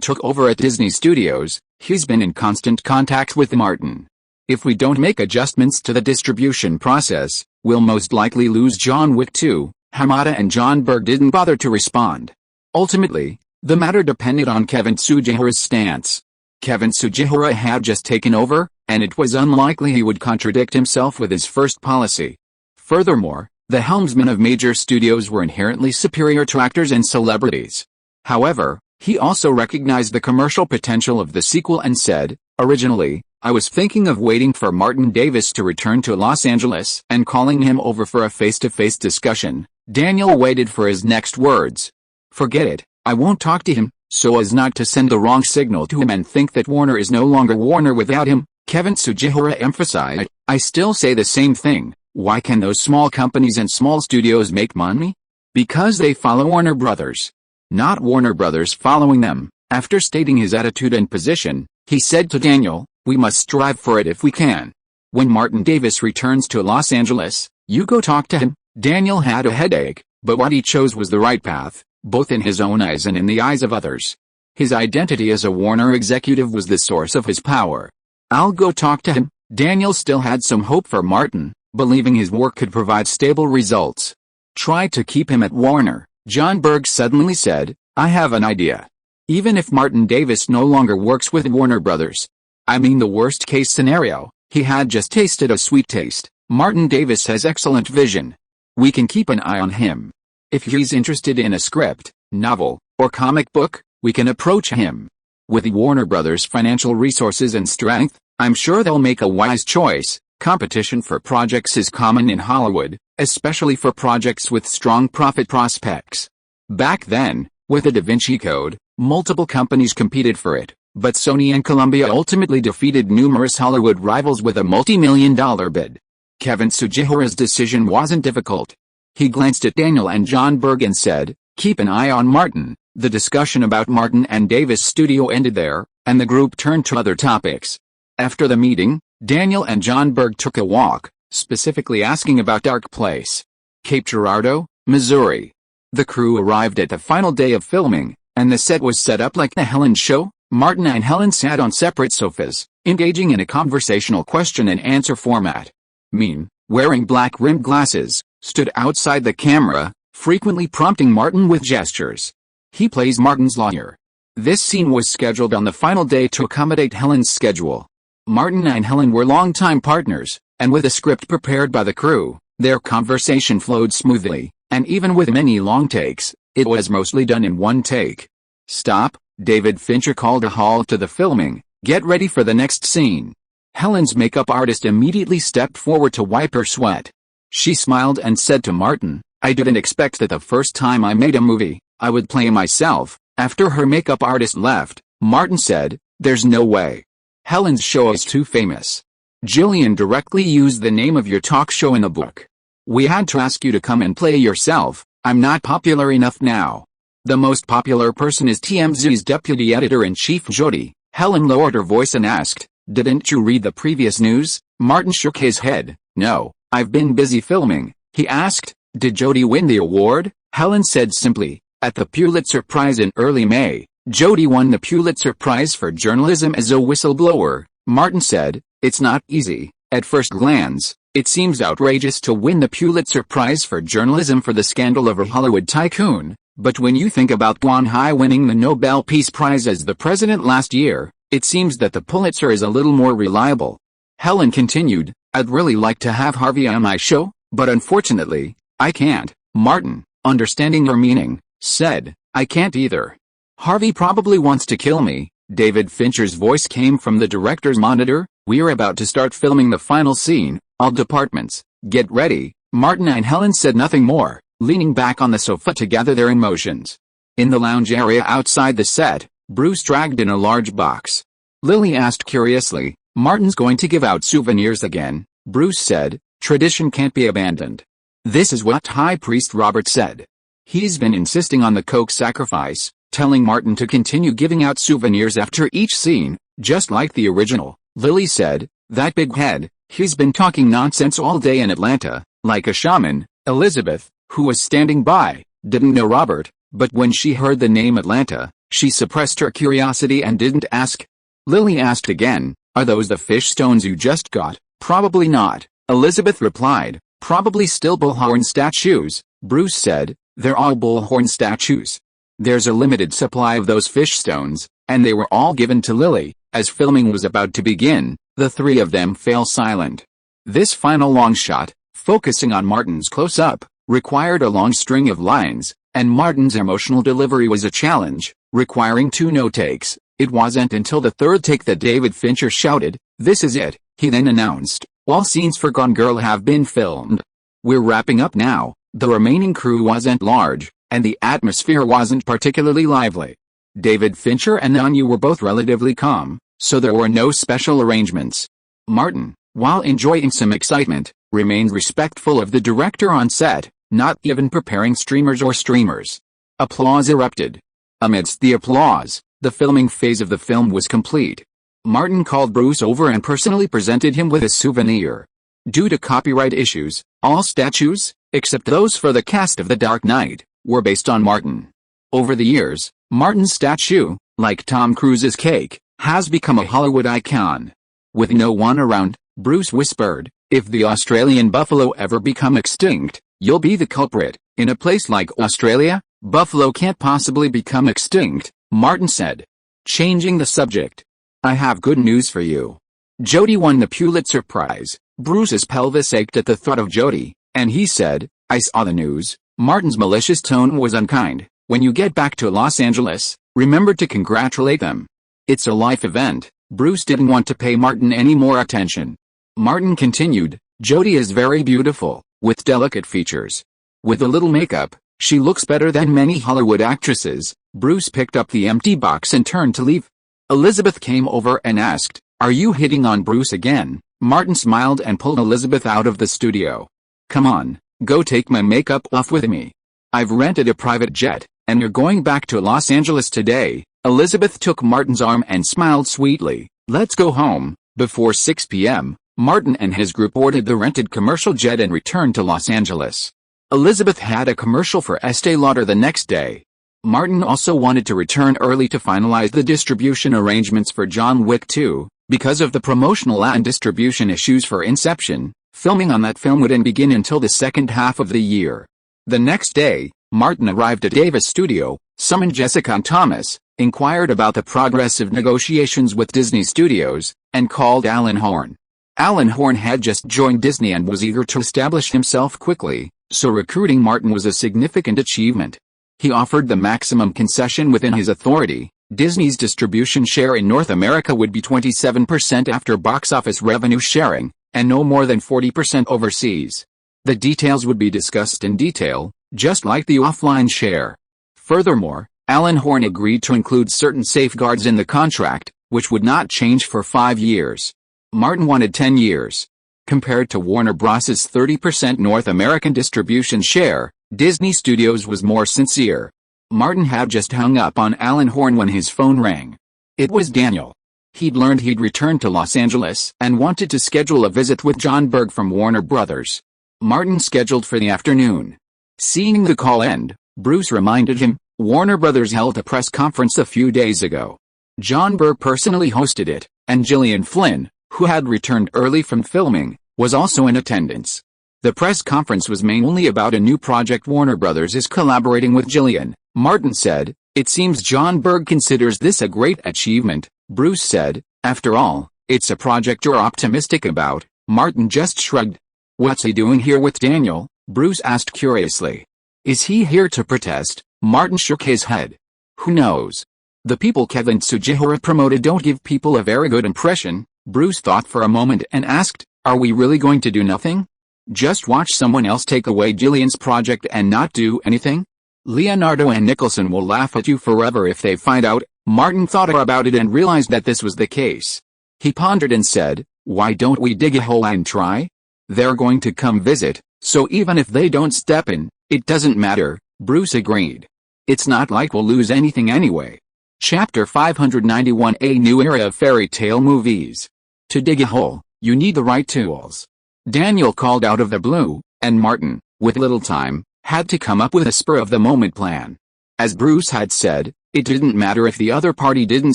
took over at Disney Studios, he's been in constant contact with Martin. If we don't make adjustments to the distribution process, we'll most likely lose John Wick 2. Hamada and John Berg didn't bother to respond. Ultimately, the matter depended on Kevin Tsujihara's stance. Kevin Tsujihara had just taken over, and it was unlikely he would contradict himself with his first policy. Furthermore, the helmsmen of major studios were inherently superior to actors and celebrities. However, he also recognized the commercial potential of the sequel and said, originally, I was thinking of waiting for Martin Davis to return to Los Angeles and calling him over for a face-to-face discussion. Daniel waited for his next words. Forget it, I won't talk to him, so as not to send the wrong signal to him and think that Warner is no longer Warner without him. Kevin Tsujihara emphasized, I still say the same thing. Why can those small companies and small studios make money? Because they follow Warner Brothers. Not Warner Brothers following them. After stating his attitude and position, he said to Daniel, we must strive for it if we can. When Martin Davis returns to Los Angeles, you go talk to him. Daniel had a headache, but what he chose was the right path, both in his own eyes and in the eyes of others. His identity as a Warner executive was the source of his power. I'll go talk to him. Daniel still had some hope for Martin, believing his work could provide stable results. Try to keep him at Warner. John Berg suddenly said, I have an idea. Even if Martin Davis no longer works with Warner Brothers. I mean the worst case scenario, he had just tasted a sweet taste. Martin Davis has excellent vision. We can keep an eye on him. If he's interested in a script, novel, or comic book, we can approach him. With Warner Brothers' financial resources and strength, I'm sure they'll make a wise choice. Competition for projects is common in Hollywood, especially for projects with strong profit prospects. Back then, with the Da Vinci Code, multiple companies competed for it, but Sony and Columbia ultimately defeated numerous Hollywood rivals with a multi-million-dollar bid. Kevin Tsujihara's decision wasn't difficult. He glanced at Daniel and John Berg and said, "Keep an eye on Martin." The discussion about Martin and Davis' studio ended there, and the group turned to other topics. After the meeting, Daniel and John Berg took a walk, specifically asking about Dark Place, Cape Girardeau, Missouri. The crew arrived at the final day of filming, and the set was set up like the Helen show. Martin and Helen sat on separate sofas, engaging in a conversational question-and-answer format. Mean, wearing black-rimmed glasses, stood outside the camera, frequently prompting Martin with gestures. He plays Martin's lawyer. This scene was scheduled on the final day to accommodate Helen's schedule. Martin and Helen were longtime partners, and with a script prepared by the crew, their conversation flowed smoothly, and even with many long takes, it was mostly done in one take. "Stop," David Fincher called a halt to the filming. "Get ready for the next scene." Helen's makeup artist immediately stepped forward to wipe her sweat. She smiled and said to Martin, "I didn't expect that the first time I made a movie, I would play myself." After her makeup artist left, Martin said, "There's no way. Helen's show is too famous. Jillian directly used the name of your talk show in the book. We had to ask you to come and play yourself. I'm not popular enough now." "The most popular person is TMZ's deputy editor-in-chief Jody." Helen lowered her voice and asked, "Didn't you read the previous news?" Martin shook his head. "No, I've been busy filming." He asked, "Did Jody win the award?" Helen said simply, "At the Pulitzer Prize in early May, Jody won the Pulitzer Prize for journalism as a whistleblower." Martin said, "It's not easy. At first glance, it seems outrageous to win the Pulitzer Prize for journalism for the scandal of a Hollywood tycoon, but when you think about Guan Hai winning the Nobel Peace Prize as the president last year, it seems that the Pulitzer is a little more reliable." Helen continued, "I'd really like to have Harvey on my show, but unfortunately, I can't." Martin, understanding her meaning, said, "I can't either. Harvey probably wants to kill me." David Fincher's voice came from the director's monitor. "We're about to start filming the final scene. All departments, get ready." Martin and Helen said nothing more, leaning back on the sofa to gather their emotions. In the lounge area outside the set, Bruce dragged in a large box. Lily asked curiously, "Martin's going to give out souvenirs again?" Bruce said, "Tradition can't be abandoned." This is what High Priest Robert said. He's been insisting on the Coke sacrifice, telling Martin to continue giving out souvenirs after each scene, just like the original. Lily said, "That big head, he's been talking nonsense all day in Atlanta, like a shaman." Elizabeth, who was standing by, didn't know Robert, but when she heard the name Atlanta, she suppressed her curiosity and didn't ask. Lily asked again, "Are those the fish stones you just got?" "Probably not," Elizabeth replied. "Probably still bullhorn statues." Bruce said, "They're all bullhorn statues. There's a limited supply of those fish stones, and they were all given to Lily." As filming was about to begin, the three of them fell silent. This final long shot, focusing on Martin's close-up, required a long string of lines, and Martin's emotional delivery was a challenge, requiring 2 no takes. It wasn't until the third take that David Fincher shouted, "This is it." He then announced, "All scenes for Gone Girl have been filmed. We're wrapping up now." The remaining crew wasn't large, and the atmosphere wasn't particularly lively. David Fincher and Anya were both relatively calm, so there were no special arrangements. Martin, while enjoying some excitement, remained respectful of the director on set, not even preparing streamers or streamers. Applause erupted. Amidst the applause, the filming phase of the film was complete. Martin called Bruce over and personally presented him with a souvenir. Due to copyright issues, all statues, except those for the cast of The Dark Knight, were based on Martin. Over the years, Martin's statue, like Tom Cruise's cake, has become a Hollywood icon. With no one around, Bruce whispered, "If the Australian buffalo ever become extinct, you'll be the culprit." "In a place like Australia, buffalo can't possibly become extinct," Martin said. Changing the subject. "I have good news for you. Jody won the Pulitzer Prize." Bruce's pelvis ached at the thought of Jody, and he said, "I saw the news." Martin's malicious tone was unkind. "When you get back to Los Angeles, remember to congratulate them. It's a life event. Bruce didn't want to pay Martin any more attention. Martin continued, Jodie is very beautiful, with delicate features. With a little makeup, she looks better than many Hollywood actresses. Bruce picked up the empty box and turned to leave. Elizabeth came over and asked, Are you hitting on Bruce again? Martin smiled and pulled Elizabeth out of the studio. Come on, go take my makeup off with me. I've rented a private jet, and you're going back to Los Angeles today. Elizabeth took Martin's arm and smiled sweetly. Let's go home. Before 6 p.m., Martin and his group boarded the rented commercial jet and returned to Los Angeles. Elizabeth had a commercial for Estee Lauder the next day. Martin also wanted to return early to finalize the distribution arrangements for John Wick 2, because of the promotional and distribution issues for Inception. Filming on that film wouldn't begin until the second half of the year. The next day, Martin arrived at Davis Studio, summoned Jessica and Thomas, inquired about the progress of negotiations with Disney Studios, and called Alan Horn. Alan Horn had just joined Disney and was eager to establish himself quickly, so recruiting Martin was a significant achievement. He offered the maximum concession within his authority. Disney's distribution share in North America would be 27% after box office revenue sharing, and no more than 40% overseas. The details would be discussed in detail, just like the offline share. Furthermore, Alan Horn agreed to include certain safeguards in the contract, which would not change for 5 years. Martin wanted 10 years. Compared to Warner Bros.'s 30% North American distribution share, Disney Studios was more sincere. Martin had just hung up on Alan Horn when his phone rang. It was Daniel. He'd learned he'd returned to Los Angeles and wanted to schedule a visit with John Berg from Warner Bros. Martin scheduled for the afternoon. Seeing the call end, Bruce reminded him, Warner Bros. Held a press conference a few days ago. John Berg personally hosted it, and Gillian Flynn, who had returned early from filming, was also in attendance. The press conference was mainly about a new project Warner Bros. Is collaborating with Gillian. Martin said, It seems John Berg considers this a great achievement. Bruce said, After all, it's a project you're optimistic about. Martin just shrugged. What's he doing here with Daniel? Bruce asked curiously. Is he here to protest? Martin shook his head. Who knows? The people Kevin Tsujihara promoted don't give people a very good impression. Bruce thought for a moment and asked, Are we really going to do nothing? Just watch someone else take away Gillian's project and not do anything? Leonardo and Nicholson will laugh at you forever if they find out. Martin thought about it and realized that this was the case. He pondered and said, Why don't we dig a hole and try? They're going to come visit, so even if they don't step in, it doesn't matter. Bruce agreed. It's not like we'll lose anything anyway. Chapter 591, A New Era of Fairy Tale Movies. To dig a hole, you need the right tools. Daniel called out of the blue, and Martin, with little time, had to come up with a spur-of-the-moment plan. As Bruce had said, it didn't matter if the other party didn't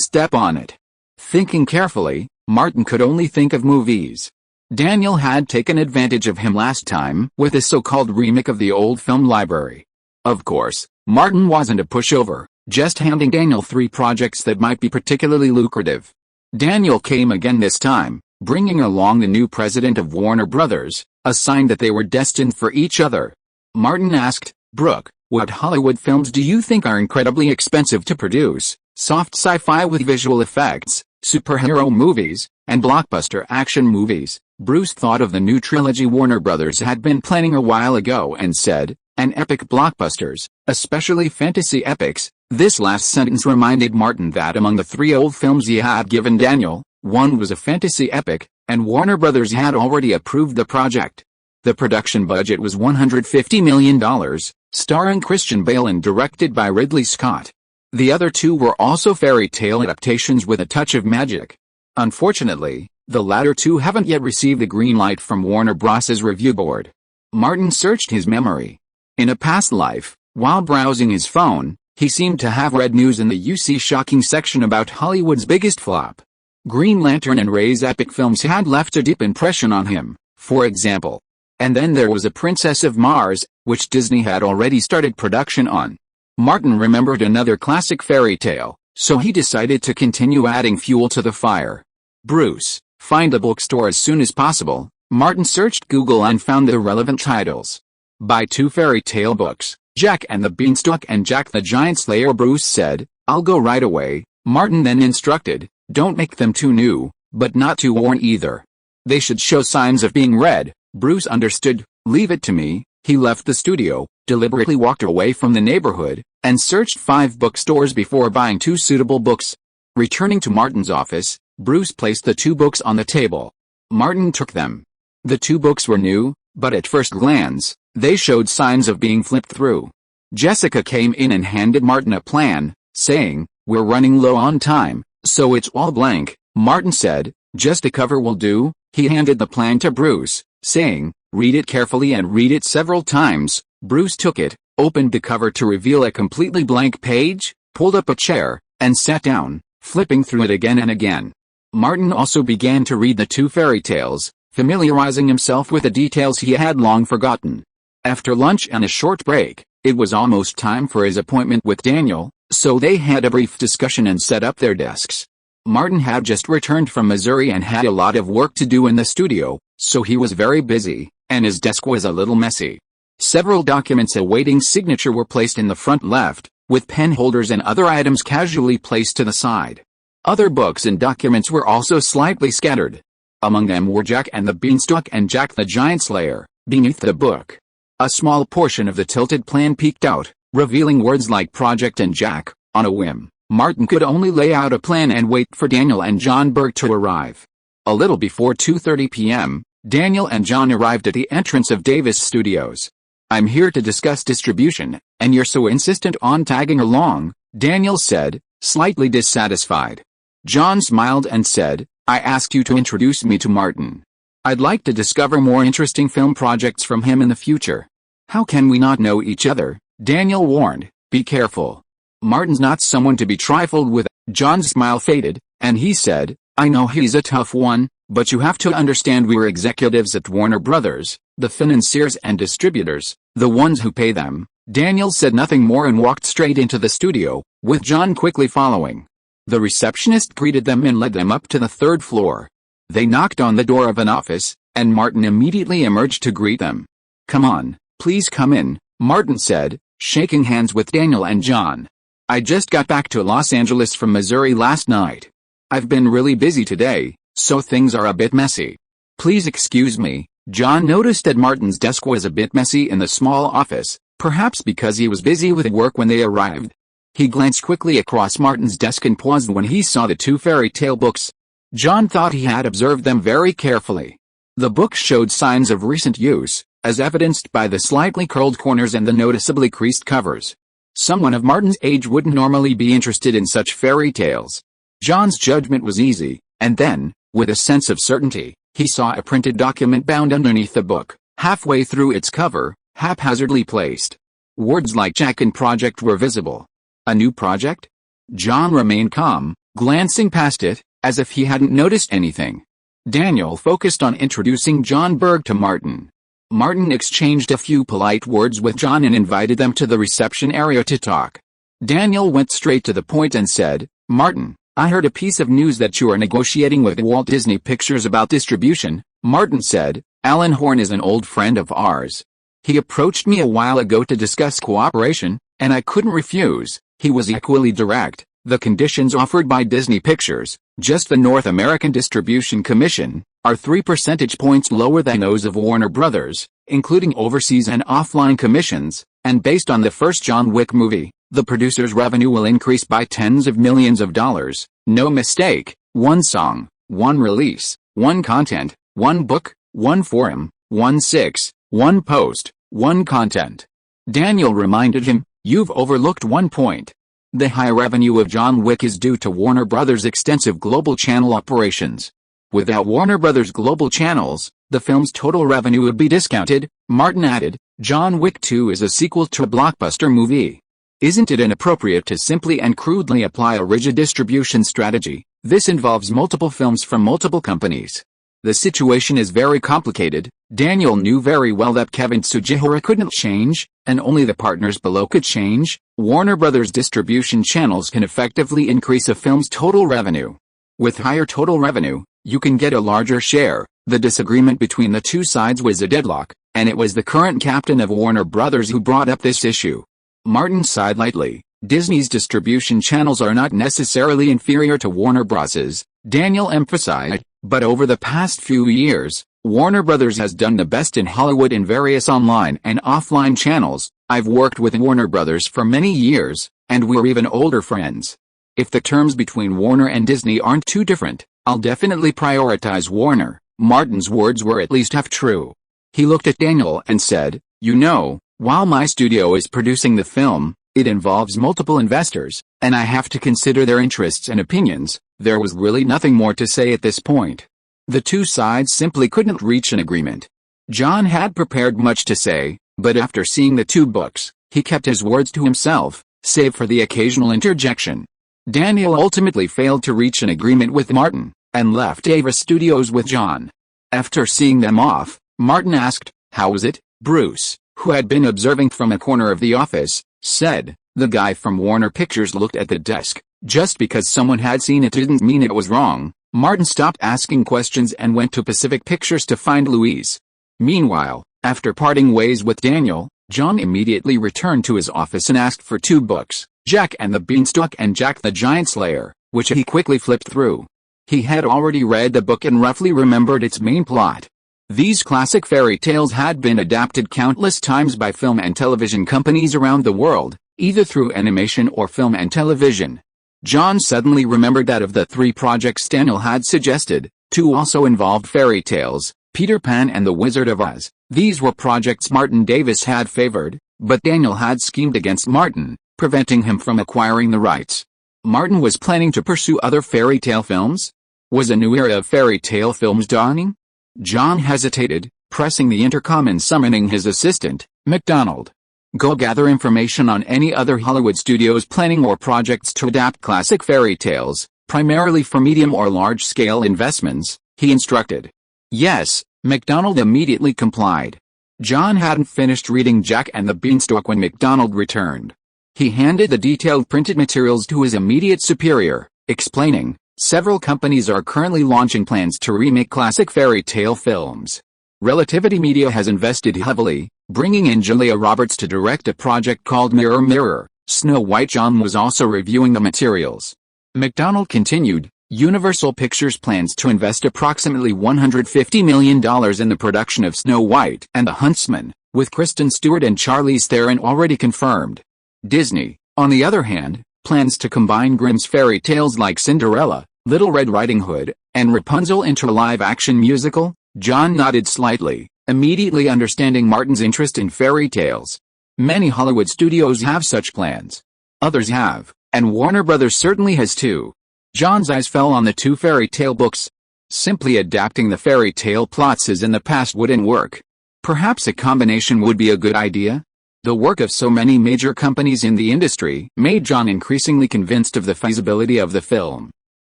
step on it. Thinking carefully, Martin could only think of movies. Daniel had taken advantage of him last time with a so-called remake of the old film library. Of course, Martin wasn't a pushover, just handing Daniel 3 projects that might be particularly lucrative. Daniel came again this time, bringing along the new president of Warner Bros., a sign that they were destined for each other. Martin asked, Brooke, what Hollywood films do you think are incredibly expensive to produce? Soft sci-fi with visual effects, superhero movies, and blockbuster action movies. Bruce thought of the new trilogy Warner Bros. Had been planning a while ago and said, and epic blockbusters, especially fantasy epics. This last sentence reminded Martin that among the 3 old films he had given Daniel, one was a fantasy epic, and Warner Bros. Had already approved the project. The production budget was $150 million, starring Christian Bale and directed by Ridley Scott. The other 2 were also fairy tale adaptations with a touch of magic. Unfortunately, the latter 2 haven't yet received the green light from Warner Bros.' review board. Martin searched his memory. In a past life, while browsing his phone, he seemed to have read news in the UC Shocking section about Hollywood's biggest flop. Green Lantern and Ray's epic films had left a deep impression on him, for example. And then there was A Princess of Mars, which Disney had already started production on. Martin remembered another classic fairy tale, so he decided to continue adding fuel to the fire. Bruce, find a bookstore as soon as possible. Martin searched Google and found the relevant titles. Buy 2 fairy tale books, Jack and the Beanstalk and Jack the Giant Slayer. Bruce said, I'll go right away. Martin then instructed, "Don't make them too new, but not too worn either. They should show signs of being read." Bruce understood. "Leave it to me." He left the studio, deliberately walked away from the neighborhood, and searched 5 bookstores before buying 2 suitable books. Returning to Martin's office, Bruce placed the 2 books on the table. Martin took them. The 2 books were new, but at first glance, they showed signs of being flipped through. Jessica came in and handed Martin a plan, saying, "We're running low on time, so it's all blank." Martin said, "Just a cover will do." He handed the plan to Bruce, saying, "Read it carefully and read it several times." Bruce took it, opened the cover to reveal a completely blank page, pulled up a chair, and sat down, flipping through it again and again. Martin also began to read the 2 fairy tales, familiarizing himself with the details he had long forgotten. After lunch and a short break, it was almost time for his appointment with Daniel, so they had a brief discussion and set up their desks. Martin had just returned from Missouri and had a lot of work to do in the studio, so he was very busy, and his desk was a little messy. Several documents awaiting signature were placed in the front left, with pen holders and other items casually placed to the side. Other books and documents were also slightly scattered. Among them were Jack and the Beanstalk and Jack the Giant Slayer. Beneath the book, a small portion of the tilted plan peeked out, revealing words like Project and Jack. On a whim, Martin could only lay out a plan and wait for Daniel and John Berg to arrive. A little before 2:30 p.m., Daniel and John arrived at the entrance of Davis Studios. "I'm here to discuss distribution, and you're so insistent on tagging along," Daniel said, slightly dissatisfied. John smiled and said, "I asked you to introduce me to Martin. I'd like to discover more interesting film projects from him in the future." "How can we not know each other?" Daniel warned. "Be careful. Martin's not someone to be trifled with." John's smile faded, and he said, "I know he's a tough one, but you have to understand we're executives at Warner Brothers, the financiers and distributors, the ones who pay them." Daniel said nothing more and walked straight into the studio, with John quickly following. The receptionist greeted them and led them up to the 3rd floor. They knocked on the door of an office, and Martin immediately emerged to greet them. "Come on, please come in," Martin said, shaking hands with Daniel and John. "I just got back to Los Angeles from Missouri last night. I've been really busy today, so things are a bit messy. Please excuse me." John noticed that Martin's desk was a bit messy in the small office, perhaps because he was busy with work when they arrived. He glanced quickly across Martin's desk and paused when he saw the 2 fairy tale books. John thought he had observed them very carefully. The books showed signs of recent use, as evidenced by the slightly curled corners and the noticeably creased covers. Someone of Martin's age wouldn't normally be interested in such fairy tales. John's judgment was easy, and then, with a sense of certainty, he saw a printed document bound underneath the book, halfway through its cover, haphazardly placed. Words like Jack and Project were visible. A new project? John remained calm, glancing past it, as if he hadn't noticed anything. Daniel focused on introducing John Berg to Martin. Martin exchanged a few polite words with John and invited them to the reception area to talk. Daniel went straight to the point and said, "Martin, I heard a piece of news that you are negotiating with Walt Disney Pictures about distribution." Martin said, "Alan Horn is an old friend of ours. He approached me a while ago to discuss cooperation, and I couldn't refuse." He was equally direct. "The conditions offered by Disney Pictures, just the North American Distribution Commission, are 3 percentage points lower than those of Warner Brothers, including overseas and offline commissions, and based on the first John Wick movie, the producer's revenue will increase by tens of millions of dollars. No mistake, 1 song, 1 release, 1 content, 1 book, 1 forum, 1 6, 1 post, 1 content." Daniel reminded him, "You've overlooked one point. The high revenue of John Wick is due to Warner Brothers' extensive global channel operations. Without Warner Brothers' global channels, the film's total revenue would be discounted." Martin added, "John Wick 2 is a sequel to a blockbuster movie. Isn't it inappropriate to simply and crudely apply a rigid distribution strategy? This involves multiple films from multiple companies. The situation is very complicated." Daniel knew very well that Kevin Tsujihara couldn't change, and only the partners below could change. Warner Brothers distribution channels can effectively increase a film's total revenue. With higher total revenue, you can get a larger share. The disagreement between the two sides was a deadlock, and it was the current captain of Warner Brothers who brought up this issue. Martin sighed lightly, Disney's distribution channels are not necessarily inferior to Warner Bros.'s, Daniel emphasized, but over the past few years, Warner Bros. Has done the best in Hollywood in various online and offline channels. I've worked with Warner Bros. For many years, and we're even older friends. If the terms between Warner and Disney aren't too different, I'll definitely prioritize Warner. Martin's words were at least half true. He looked at Daniel and said, "You know, while my studio is producing the film, it involves multiple investors, and I have to consider their interests and opinions." There was really nothing more to say at this point. The two sides simply couldn't reach an agreement. John had prepared much to say, but after seeing the two books, he kept his words to himself, save for the occasional interjection. Daniel ultimately failed to reach an agreement with Martin, and left Ava Studios with John. After seeing them off, Martin asked, "How was it?" Bruce, who had been observing from a corner of the office, said, "The guy from Warner Pictures looked at the desk. Just because someone had seen it didn't mean it was wrong." Martin stopped asking questions and went to Pacific Pictures to find Louise. Meanwhile, after parting ways with Daniel, John immediately returned to his office and asked for two books, Jack and the Beanstalk and Jack the Giant Slayer, which he quickly flipped through. He had already read the book and roughly remembered its main plot. These classic fairy tales had been adapted countless times by film and television companies around the world, either through animation or film and television. John suddenly remembered that of the three projects Daniel had suggested, two also involved fairy tales, Peter Pan and the Wizard of Oz. These were projects Martin Davis had favored, but Daniel had schemed against Martin, preventing him from acquiring the rights. Martin was planning to pursue other fairy tale films? Was a new era of fairy tale films dawning? John hesitated, pressing the intercom and summoning his assistant, MacDonald. "Go gather information on any other Hollywood studios planning or projects to adapt classic fairy tales, primarily for medium or large-scale investments," he instructed. "Yes," MacDonald immediately complied. John hadn't finished reading Jack and the Beanstalk when MacDonald returned. He handed the detailed printed materials to his immediate superior, explaining, "Several companies are currently launching plans to remake classic fairy tale films. Relativity Media has invested heavily, bringing in Julia Roberts to direct a project called Mirror Mirror, Snow White." John was also reviewing the materials. MacDonald continued, "Universal Pictures plans to invest approximately $150 million in the production of Snow White and the Huntsman, with Kristen Stewart and Charlize Theron already confirmed. Disney, on the other hand, plans to combine Grimm's fairy tales like Cinderella, Little Red Riding Hood, and Rapunzel into a live-action musical." John nodded slightly, immediately understanding Martin's interest in fairy tales. Many Hollywood studios have such plans. Others have, and Warner Bros. Certainly has too. John's eyes fell on the two fairy tale books. Simply adapting the fairy tale plots as in the past wouldn't work. Perhaps a combination would be a good idea? The work of so many major companies in the industry made John increasingly convinced of the feasibility of the film.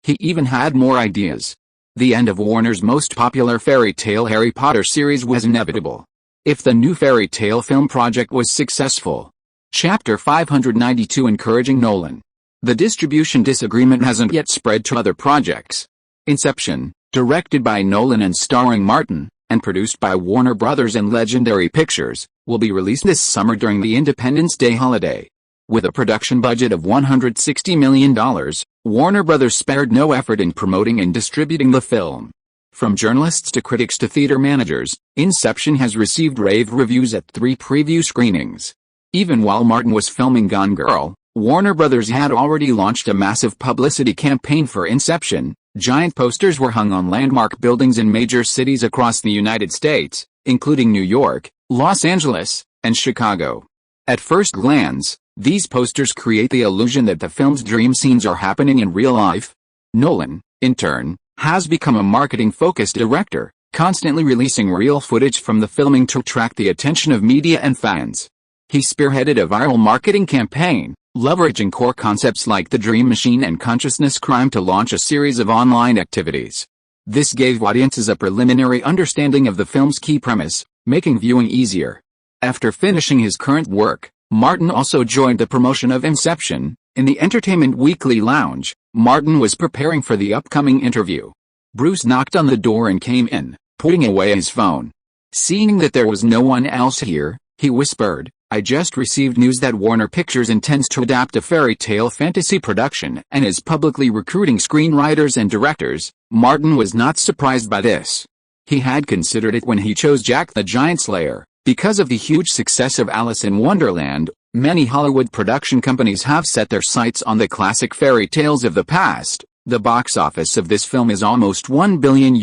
He even had more ideas. The end of Warner's most popular fairy tale Harry Potter series was inevitable. If the new fairy tale film project was successful. Chapter 592 Encouraging Nolan. The distribution disagreement hasn't yet spread to other projects. Inception, directed by Nolan and starring Martin, and produced by Warner Bros. And Legendary Pictures, will be released this summer during the Independence Day holiday. With a production budget of $160 million, Warner Bros. Spared no effort in promoting and distributing the film. From journalists to critics to theater managers, Inception has received rave reviews at 3 preview screenings. Even while Martin was filming Gone Girl, Warner Bros. Had already launched a massive publicity campaign for Inception. Giant posters were hung on landmark buildings in major cities across the United States, including New York, Los Angeles, and Chicago. At first glance, these posters create the illusion that the film's dream scenes are happening in real life. Nolan, in turn, has become a marketing-focused director, constantly releasing real footage from the filming to attract the attention of media and fans. He spearheaded a viral marketing campaign, leveraging core concepts like the dream machine and consciousness crime to launch a series of online activities. This gave audiences a preliminary understanding of the film's key premise, making viewing easier. After finishing his current work, Martin also joined the promotion of Inception. In the Entertainment Weekly lounge, Martin was preparing for the upcoming interview. Bruce knocked on the door and came in, putting away his phone. Seeing that there was no one else here, he whispered, I just received news that Warner Pictures intends to adapt a fairy tale fantasy production and is publicly recruiting screenwriters and directors. Martin was not surprised by this. He had considered it when he chose Jack the Giant Slayer. Because of the huge success of Alice in Wonderland, many Hollywood production companies have set their sights on the classic fairy tales of the past. The box office of this film is almost $1 billion.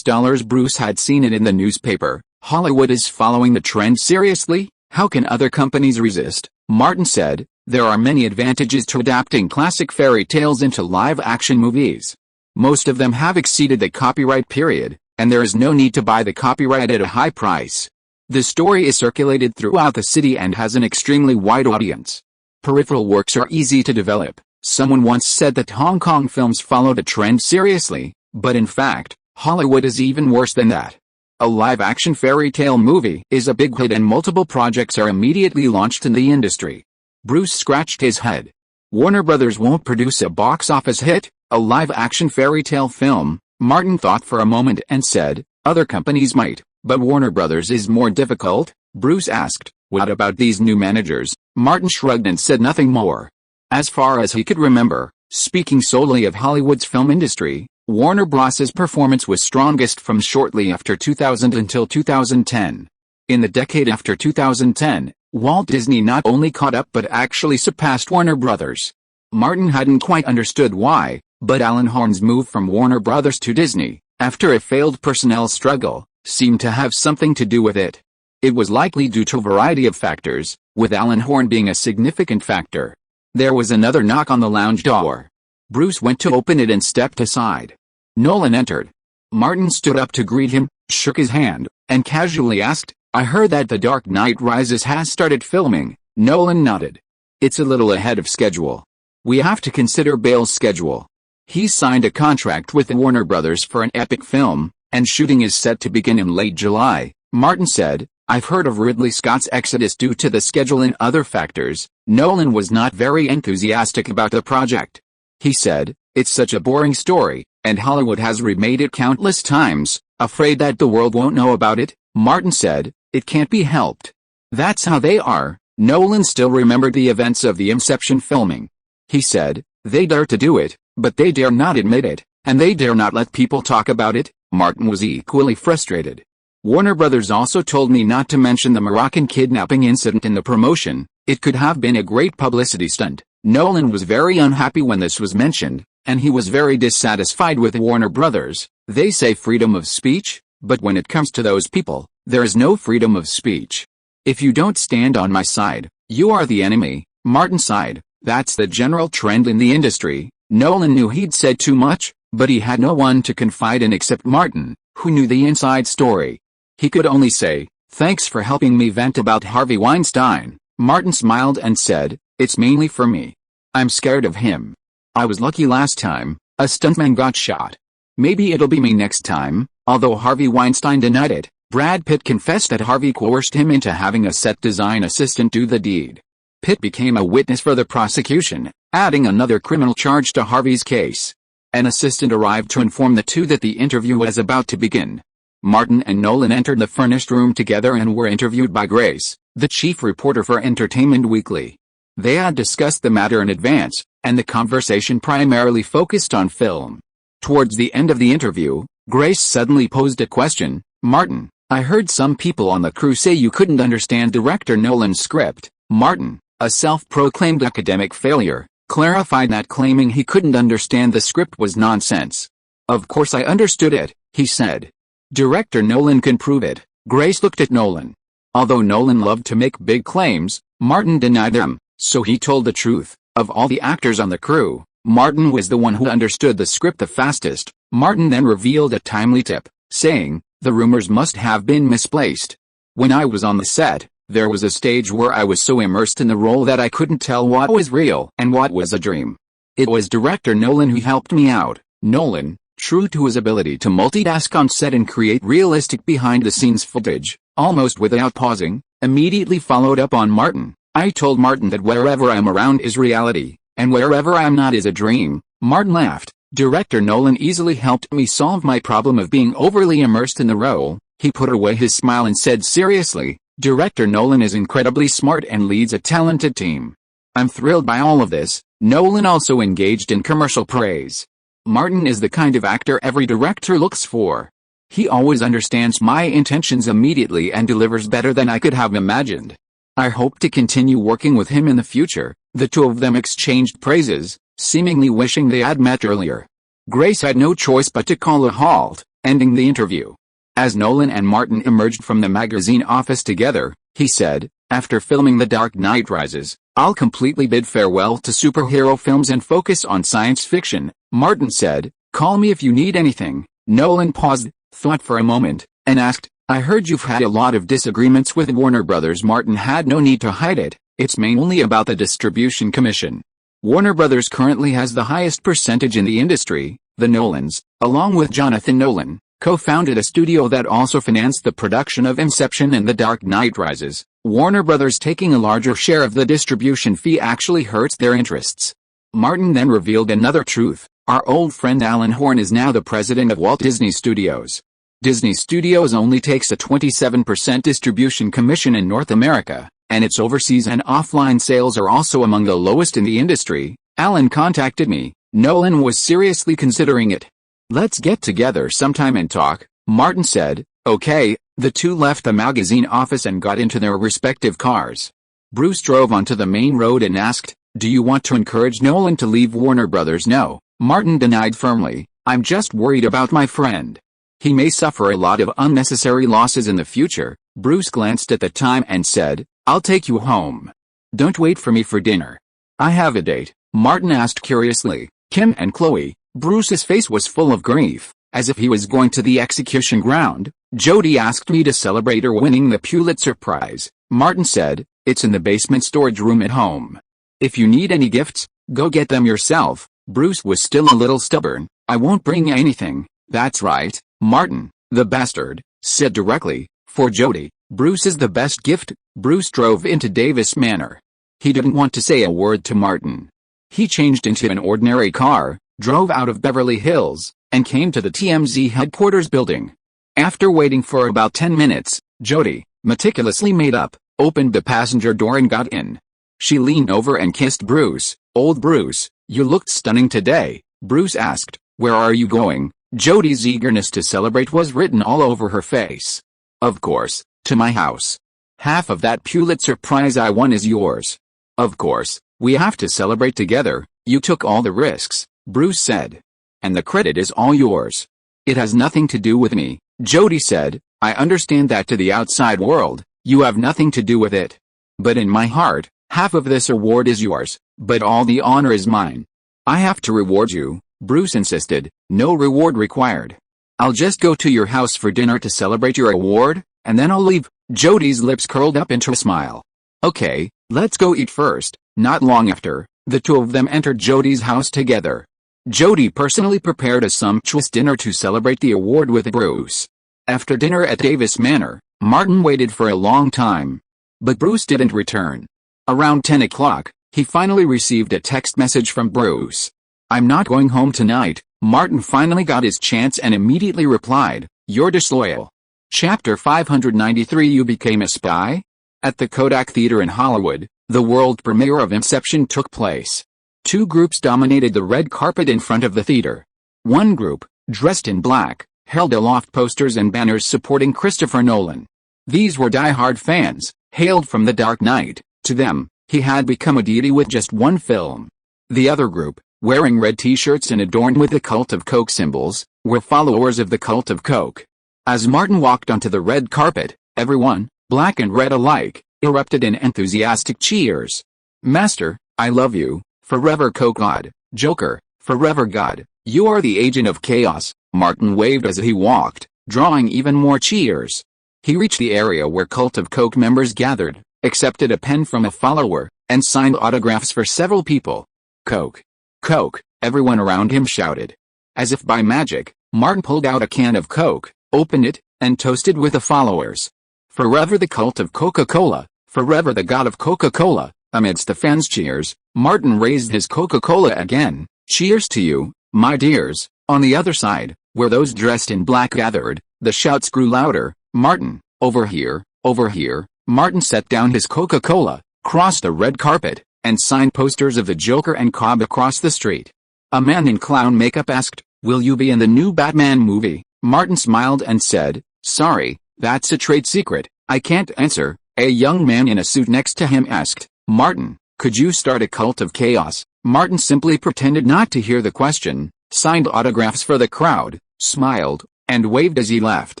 Bruce had seen it in the newspaper. Hollywood is following the trend seriously. How can other companies resist? Martin said, there are many advantages to adapting classic fairy tales into live-action movies. Most of them have exceeded the copyright period, and there is no need to buy the copyright at a high price. The story is circulated throughout the city and has an extremely wide audience. Peripheral works are easy to develop. Someone once said that Hong Kong films followed a trend seriously, but in fact, Hollywood is even worse than that. A live-action fairy tale movie is a big hit and multiple projects are immediately launched in the industry. Bruce scratched his head. Warner Brothers won't produce a box office hit, a live-action fairy tale film. Martin thought for a moment and said, other companies might, but Warner Brothers is more difficult. Bruce asked, what about these new managers? Martin shrugged and said nothing more. As far as he could remember, speaking solely of Hollywood's film industry, Warner Bros.'s performance was strongest from shortly after 2000 until 2010. In the decade after 2010, Walt Disney not only caught up but actually surpassed Warner Bros. Martin hadn't quite understood why, but Alan Horn's move from Warner Bros. To Disney, after a failed personnel struggle, seemed to have something to do with it. It was likely due to a variety of factors, with Alan Horn being a significant factor. There was another knock on the lounge door. Bruce went to open it and stepped aside. Nolan entered. Martin stood up to greet him, shook his hand, and casually asked, I heard that The Dark Knight Rises has started filming. Nolan nodded. It's a little ahead of schedule. We have to consider Bale's schedule. He's signed a contract with Warner Brothers for an epic film, and shooting is set to begin in late July. Martin said, I've heard of Ridley Scott's exodus due to the schedule and other factors. Nolan was not very enthusiastic about the project. He said, it's such a boring story, and Hollywood has remade it countless times, afraid that the world won't know about it. Martin said, it can't be helped. That's how they are. Nolan still remembered the events of the Inception filming. He said, they dare to do it, but they dare not admit it, and they dare not let people talk about it. Martin was equally frustrated. Warner Brothers also told me not to mention the Moroccan kidnapping incident in the promotion. It could have been a great publicity stunt. Nolan was very unhappy when this was mentioned, and he was very dissatisfied with Warner Brothers. They say freedom of speech, but when it comes to those people, there is no freedom of speech. If you don't stand on my side, you are the enemy. Martin sighed. That's the general trend in the industry. Nolan knew he'd said too much, but he had no one to confide in except Martin, who knew the inside story. He could only say, thanks for helping me vent about Harvey Weinstein. Martin smiled and said, it's mainly for me. I'm scared of him. I was lucky last time, a stuntman got shot. Maybe it'll be me next time. Although Harvey Weinstein denied it, Brad Pitt confessed that Harvey coerced him into having a set design assistant do the deed. Pitt became a witness for the prosecution, adding another criminal charge to Harvey's case. An assistant arrived to inform the two that the interview was about to begin. Martin and Nolan entered the furnished room together and were interviewed by Grace, the chief reporter for Entertainment Weekly. They had discussed the matter in advance, and the conversation primarily focused on film. Towards the end of the interview, Grace suddenly posed a question. Martin, I heard some people on the crew say you couldn't understand director Nolan's script. Martin, a self-proclaimed academic failure, clarified that claiming he couldn't understand the script was nonsense. Of course I understood it, he said. Director Nolan can prove it. Grace looked at Nolan. Although Nolan loved to make big claims, Martin denied them, so he told the truth. Of all the actors on the crew, Martin was the one who understood the script the fastest. Martin then revealed a timely tip, saying, the rumors must have been misplaced. When I was on the set, there was a stage where I was so immersed in the role that I couldn't tell what was real and what was a dream. It was director Nolan who helped me out. Nolan, true to his ability to multitask on set and create realistic behind-the-scenes footage, almost without pausing, immediately followed up on Martin. I told Martin that wherever I'm around is reality, and wherever I'm not is a dream. Martin laughed. Director Nolan easily helped me solve my problem of being overly immersed in the role. He put away his smile and said seriously, Director Nolan is incredibly smart and leads a talented team. I'm thrilled by all of this. Nolan also engaged in commercial praise. Martin is the kind of actor every director looks for. He always understands my intentions immediately and delivers better than I could have imagined. I hope to continue working with him in the future." The two of them exchanged praises, seemingly wishing they had met earlier. Grace had no choice but to call a halt, ending the interview. As Nolan and Martin emerged from the magazine office together, he said, "After filming The Dark Knight Rises, I'll completely bid farewell to superhero films and focus on science fiction." Martin said, "Call me if you need anything." Nolan paused, thought for a moment, and asked, "I heard you've had a lot of disagreements with Warner Brothers." Martin had no need to hide it. "It's mainly about the distribution commission. Warner Brothers currently has the highest percentage in the industry." The Nolans, along with Jonathan Nolan, co-founded a studio that also financed the production of Inception and The Dark Knight Rises. Warner Brothers taking a larger share of the distribution fee actually hurts their interests. Martin then revealed another truth. Our old friend Alan Horn is now the president of Walt Disney Studios. Disney Studios only takes a 27% distribution commission in North America, and its overseas and offline sales are also among the lowest in the industry. "Alan contacted me. Nolan was seriously considering it. Let's get together sometime and talk." Martin said, "Okay." The two left the magazine office and got into their respective cars. Bruce drove onto the main road and asked, "Do you want to encourage Nolan to leave Warner Brothers?" "No," Martin denied firmly. "I'm just worried about my friend. He may suffer a lot of unnecessary losses in the future." Bruce glanced at the time and said, "I'll take you home. Don't wait for me for dinner." "I have a date," Martin asked curiously. "Kim and Chloe." Bruce's face was full of grief, as if he was going to the execution ground. "Jody asked me to celebrate her winning the Pulitzer Prize," Martin said. "It's in the basement storage room at home. If you need any gifts, go get them yourself." Bruce was still a little stubborn. "I won't bring anything." "That's right, Martin," the bastard said directly. "For Jody, Bruce is the best gift." Bruce drove into Davis Manor. He didn't want to say a word to Martin. He changed into an ordinary car, drove out of Beverly Hills, and came to the TMZ headquarters building. After waiting for about 10 minutes, Jody, meticulously made up, opened the passenger door and got in. She leaned over and kissed Bruce. "Old Bruce, you looked stunning today." Bruce asked, "Where are you going?" Jody's eagerness to celebrate was written all over her face. "Of course, to my house. Half of that Pulitzer Prize I won is yours. Of course, we have to celebrate together. You took all the risks," Bruce said. "And the credit is all yours." "It has nothing to do with me," Jody said. "I understand that to the outside world, you have nothing to do with it. But in my heart, half of this award is yours, but all the honor is mine." "I have to reward you," Bruce insisted. "No reward required. I'll just go to your house for dinner to celebrate your award, and then I'll leave." Jody's lips curled up into a smile. "Okay, let's go eat first." Not long after, the two of them entered Jody's house together. Jody personally prepared a sumptuous dinner to celebrate the award with Bruce. After dinner at Davis Manor, Martin waited for a long time. But Bruce didn't return. Around 10 o'clock, he finally received a text message from Bruce. "I'm not going home tonight." Martin finally got his chance and immediately replied, "You're disloyal." Chapter 593. You became a spy? At the Kodak Theater in Hollywood, the world premiere of Inception took place. Two groups dominated the red carpet in front of the theater. One group, dressed in black, held aloft posters and banners supporting Christopher Nolan. These were die-hard fans, hailed from The Dark Knight. To them, he had become a deity with just one film. The other group, wearing red t-shirts and adorned with the Cult of Coke symbols, were followers of the Cult of Coke. As Martin walked onto the red carpet, everyone, black and red alike, erupted in enthusiastic cheers. "Master, I love you. Forever Coke God." "Joker, forever God. You are the agent of chaos." Martin waved as he walked, drawing even more cheers. He reached the area where Cult of Coke members gathered, accepted a pen from a follower, and signed autographs for several people. "Coke. Coke," everyone around him shouted. As if by magic, Martin pulled out a can of Coke, opened it, and toasted with the followers. "Forever the Cult of Coca-Cola, forever the God of Coca-Cola." Amidst the fans' cheers, Martin raised his Coca-Cola again. "Cheers to you, my dears." On the other side, where those dressed in black gathered, the shouts grew louder. "Martin, over here, over here." Martin set down his Coca-Cola, crossed the red carpet, and signed posters of the Joker and Cobb across the street. A man in clown makeup asked, "Will you be in the new Batman movie?" Martin smiled and said, "Sorry, that's a trade secret, I can't answer." A young man in a suit next to him asked, "Martin, could you start a cult of chaos?" Martin simply pretended not to hear the question, signed autographs for the crowd, smiled, and waved as he left.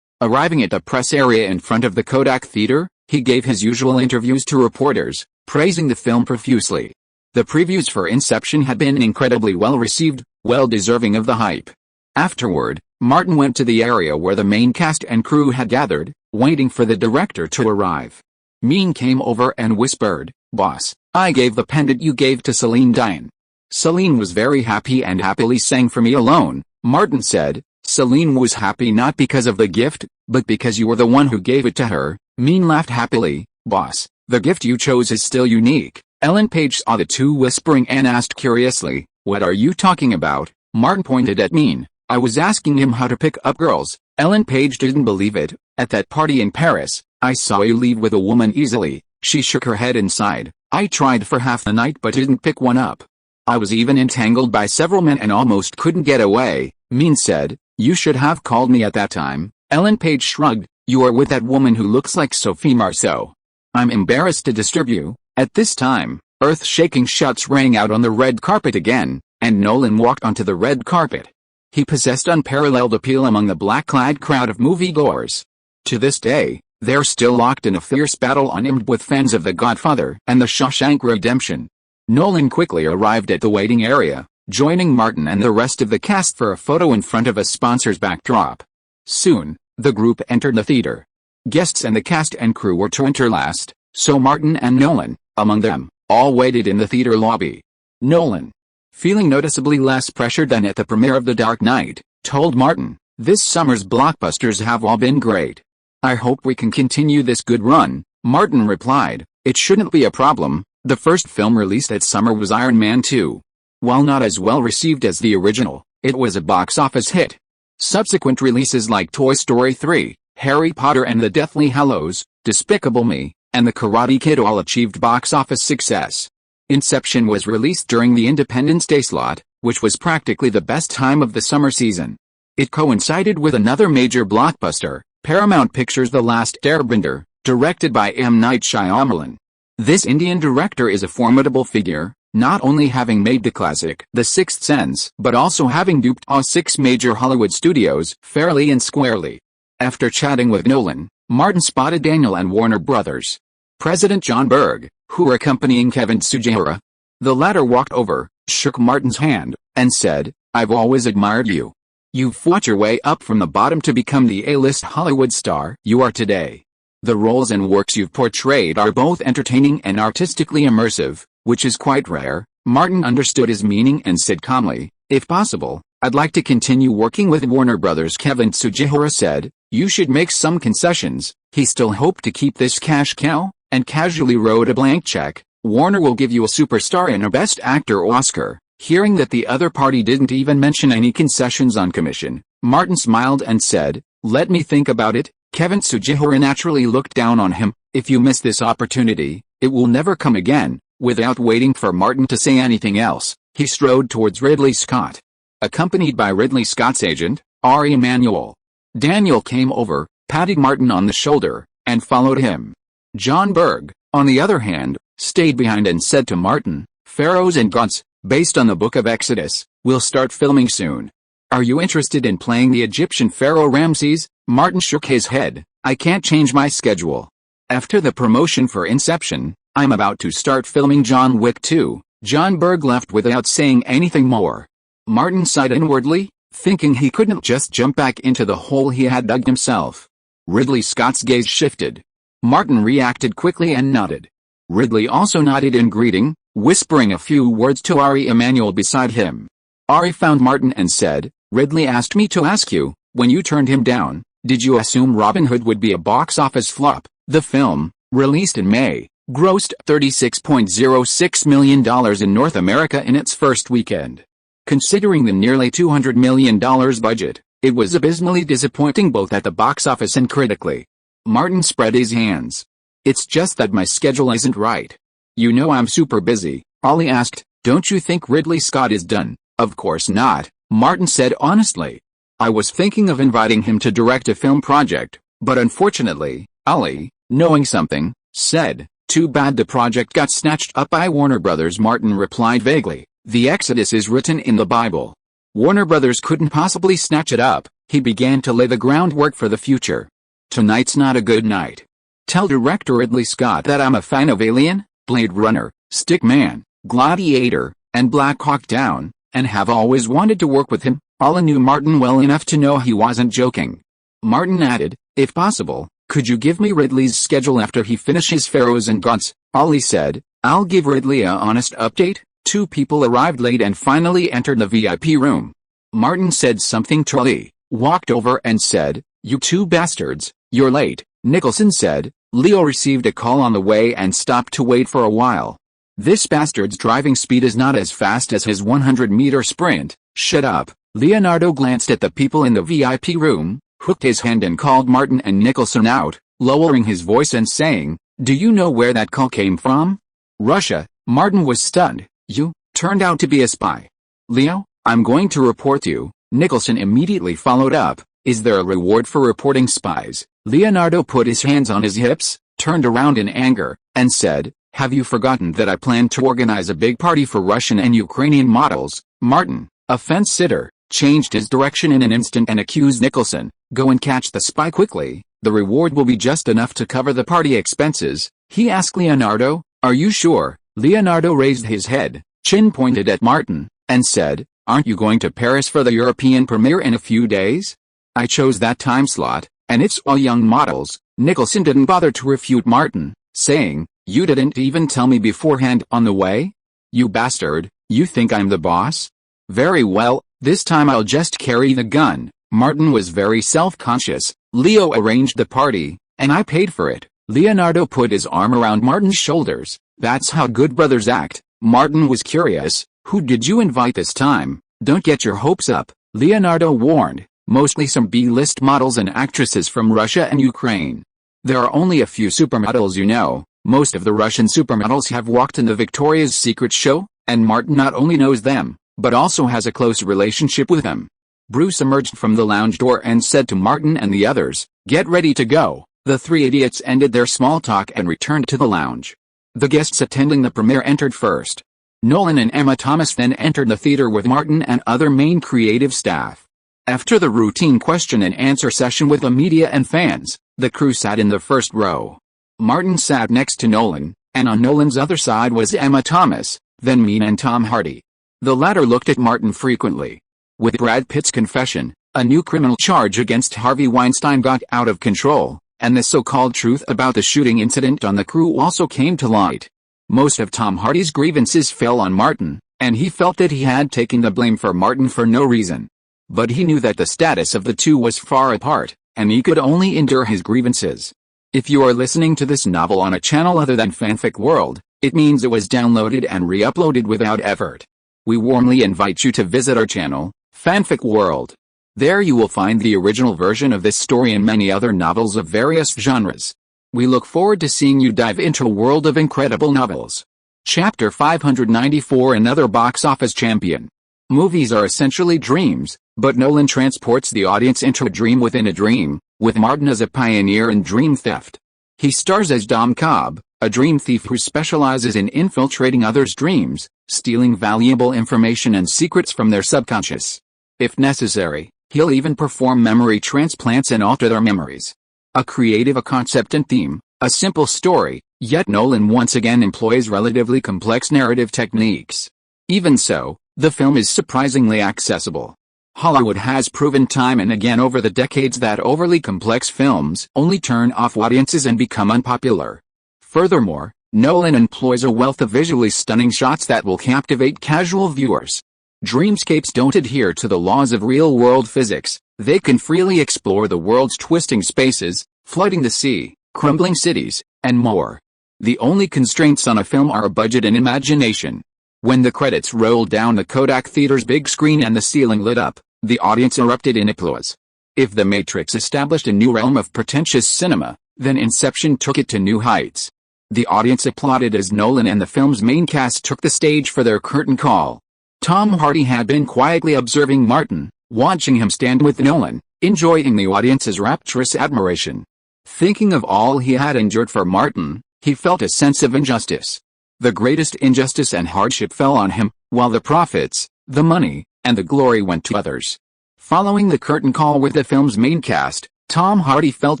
Arriving at the press area in front of the Kodak Theater, he gave his usual interviews to reporters, praising the film profusely. The previews for Inception had been incredibly well received, well deserving of the hype. Afterward, Martin went to the area where the main cast and crew had gathered, waiting for the director to arrive. Mean came over and whispered, "Boss, I gave the pendant you gave to Celine Dion." Celine was very happy and happily sang For Me Alone, Martin said. Celine was happy not because of the gift, but because you were the one who gave it to her. Mean laughed happily, "Boss, the gift you chose is still unique." Ellen Page saw the two whispering and asked curiously, "What are you talking about?" Martin pointed at Mean. "I was asking him how to pick up girls." Ellen Page didn't believe it. "At that party in Paris, I saw you leave with a woman easily." She shook her head and sighed. "I tried for half the night but didn't pick one up. I was even entangled by several men and almost couldn't get away." Mean said, "You should have called me at that time." Ellen Page shrugged. "You are with that woman who looks like Sophie Marceau. I'm embarrassed to disturb you." At this time, earth-shaking shouts rang out on the red carpet again, and Nolan walked onto the red carpet. He possessed unparalleled appeal among the black-clad crowd of moviegoers. To this day, they're still locked in a fierce battle on Amidst with fans of The Godfather and The Shawshank Redemption. Nolan quickly arrived at the waiting area, joining Martin and the rest of the cast for a photo in front of a sponsor's backdrop. Soon, the group entered the theater. Guests and the cast and crew were to enter last, so Martin and Nolan, among them, all waited in the theater lobby. Nolan, feeling noticeably less pressured than at the premiere of The Dark Knight, told Martin, "This summer's blockbusters have all been great. I hope we can continue this good run." Martin replied, "It shouldn't be a problem. The first film released that summer was Iron Man 2. While not as well received as the original, it was a box office hit. Subsequent releases like Toy Story 3, Harry Potter and the Deathly Hallows, Despicable Me, and The Karate Kid all achieved box office success. Inception was released during the Independence Day slot, which was practically the best time of the summer season. It coincided with another major blockbuster, Paramount Pictures' The Last Airbender, directed by M. Night Shyamalan. This Indian director is a formidable figure, not only having made the classic The Sixth Sense, but also having duped all 6 major Hollywood studios fairly and squarely. After chatting with Nolan, Martin spotted Daniel and Warner Brothers President John Berg, who were accompanying Kevin Tsujihara. The latter walked over, shook Martin's hand, and said, "I've always admired you. You've fought your way up from the bottom to become the A-list Hollywood star you are today. The roles and works you've portrayed are both entertaining and artistically immersive, which is quite rare." Martin understood his meaning and said calmly, "If possible, I'd like to continue working with Warner Brothers." Kevin Tsujihara said, "You should make some concessions." He still hoped to keep this cash cow, and casually wrote a blank check. "Warner will give you a superstar and a Best Actor Oscar." Hearing that the other party didn't even mention any concessions on commission, Martin smiled and said, "Let me think about it." Kevin Tsujihara naturally looked down on him. "If you miss this opportunity, it will never come again." Without waiting for Martin to say anything else, he strode towards Ridley Scott. Accompanied by Ridley Scott's agent, Ari Emanuel. Daniel came over, patted Martin on the shoulder, and followed him. John Berg, on the other hand, stayed behind and said to Martin, "Pharaohs and Gods, based on the Book of Exodus, will start filming soon. Are you interested in playing the Egyptian pharaoh Ramses?" Martin shook his head. "I can't change my schedule. After the promotion for Inception, I'm about to start filming John Wick 2. John Berg left without saying anything more. Martin sighed inwardly, thinking he couldn't just jump back into the hole he had dug himself. Ridley Scott's gaze shifted. Martin reacted quickly and nodded. Ridley also nodded in greeting, whispering a few words to Ari Emanuel beside him. Ari found Martin and said, "Ridley asked me to ask you, when you turned him down, did you assume Robin Hood would be a box office flop?" The film, released in May, grossed $36.06 million in North America in its first weekend. Considering the nearly $200 million budget, it was abysmally disappointing both at the box office and critically. Martin spread his hands. It's just that my schedule isn't right. You know I'm super busy, Ollie asked. Don't you think Ridley Scott is done? Of course not, Martin said honestly. I was thinking of inviting him to direct a film project, but unfortunately, Ollie, knowing something, said, too bad the project got snatched up by Warner Brothers. Martin replied vaguely, the Exodus is written in the Bible. Warner Brothers couldn't possibly snatch it up. He began to lay the groundwork for the future. Tonight's not a good night. Tell director Ridley Scott that I'm a fan of Alien, Blade Runner, Stickman, Gladiator, and Black Hawk Down, and have always wanted to work with him. Ollie knew Martin well enough to know he wasn't joking. Martin added, if possible, could you give me Ridley's schedule after he finishes Pharaohs and Gods? Ollie said, I'll give Ridley a honest update. 2 people arrived late and finally entered the VIP room. Martin said something to Ollie, walked over and said, you 2 bastards, you're late. Nicholson said, Leo received a call on the way and stopped to wait for a while. This bastard's driving speed is not as fast as his 100-meter sprint. Shut up. Leonardo glanced at the people in the VIP room, hooked his hand and called Martin and Nicholson out, lowering his voice and saying, do you know where that call came from? Russia. Martin was stunned. You turned out to be a spy. Leo, I'm going to report you. Nicholson immediately followed up, is there a reward for reporting spies? Leonardo put his hands on his hips, turned around in anger, and said, have you forgotten that I plan to organize a big party for Russian and Ukrainian models? Martin, a fence-sitter, changed his direction in an instant and accused Nicholson, go and catch the spy quickly, the reward will be just enough to cover the party expenses. He asked Leonardo, are you sure? Leonardo raised his head, chin pointed at Martin, and said, aren't you going to Paris for the European premiere in a few days? I chose that time slot, and it's all young models. Nicholson didn't bother to refute Martin, saying, you didn't even tell me beforehand on the way? You bastard, you think I'm the boss? Very well, this time I'll just carry the gun. Martin was very self-conscious. Leo arranged the party, and I paid for it. Leonardo put his arm around Martin's shoulders. That's how good brothers act. Martin was curious, who did you invite this time? Don't get your hopes up, Leonardo warned, mostly some B-list models and actresses from Russia and Ukraine. There are only a few supermodels you know. Most of the Russian supermodels have walked in the Victoria's Secret show, and Martin not only knows them, but also has a close relationship with them. Bruce emerged from the lounge door and said to Martin and the others, get ready to go. The 3 idiots ended their small talk and returned to the lounge. The guests attending the premiere entered first. Nolan and Emma Thomas then entered the theater with Martin and other main creative staff. After the routine question and answer session with the media and fans, the crew sat in the first row. Martin sat next to Nolan, and on Nolan's other side was Emma Thomas, then me and Tom Hardy. The latter looked at Martin frequently. With Brad Pitt's confession, a new criminal charge against Harvey Weinstein got out of control, and the so-called truth about the shooting incident on the crew also came to light. Most of Tom Hardy's grievances fell on Martin, and he felt that he had taken the blame for Martin for no reason. But he knew that the status of the two was far apart, and he could only endure his grievances. If you are listening to this novel on a channel other than Fanfic World, it means it was downloaded and re-uploaded without effort. We warmly invite you to visit our channel, Fanfic World. There you will find the original version of this story and many other novels of various genres. We look forward to seeing you dive into a world of incredible novels. Chapter 594 Another box office champion. Movies are essentially dreams, but Nolan transports the audience into a dream within a dream, with Martin as a pioneer in dream theft. He stars as Dom Cobb, a dream thief who specializes in infiltrating others' dreams, stealing valuable information and secrets from their subconscious. If necessary, he'll even perform memory transplants and alter their memories. A concept and theme, a simple story, yet Nolan once again employs relatively complex narrative techniques. Even so, the film is surprisingly accessible. Hollywood has proven time and again over the decades that overly complex films only turn off audiences and become unpopular. Furthermore, Nolan employs a wealth of visually stunning shots that will captivate casual viewers. Dreamscapes don't adhere to the laws of real-world physics. They can freely explore the world's twisting spaces, flooding the sea, crumbling cities, and more. The only constraints on a film are a budget and imagination. When the credits rolled down the Kodak Theater's big screen and the ceiling lit up, the audience erupted in applause. If The Matrix established a new realm of pretentious cinema, Then Inception took it to new heights. The audience applauded as Nolan and the film's main cast took the stage for their curtain call. Tom Hardy had been quietly observing Martin, watching him stand with Nolan, enjoying the audience's rapturous admiration. Thinking of all he had endured for Martin, he felt a sense of injustice. The greatest injustice and hardship fell on him, while the profits, the money, and the glory went to others. Following the curtain call with the film's main cast, Tom Hardy felt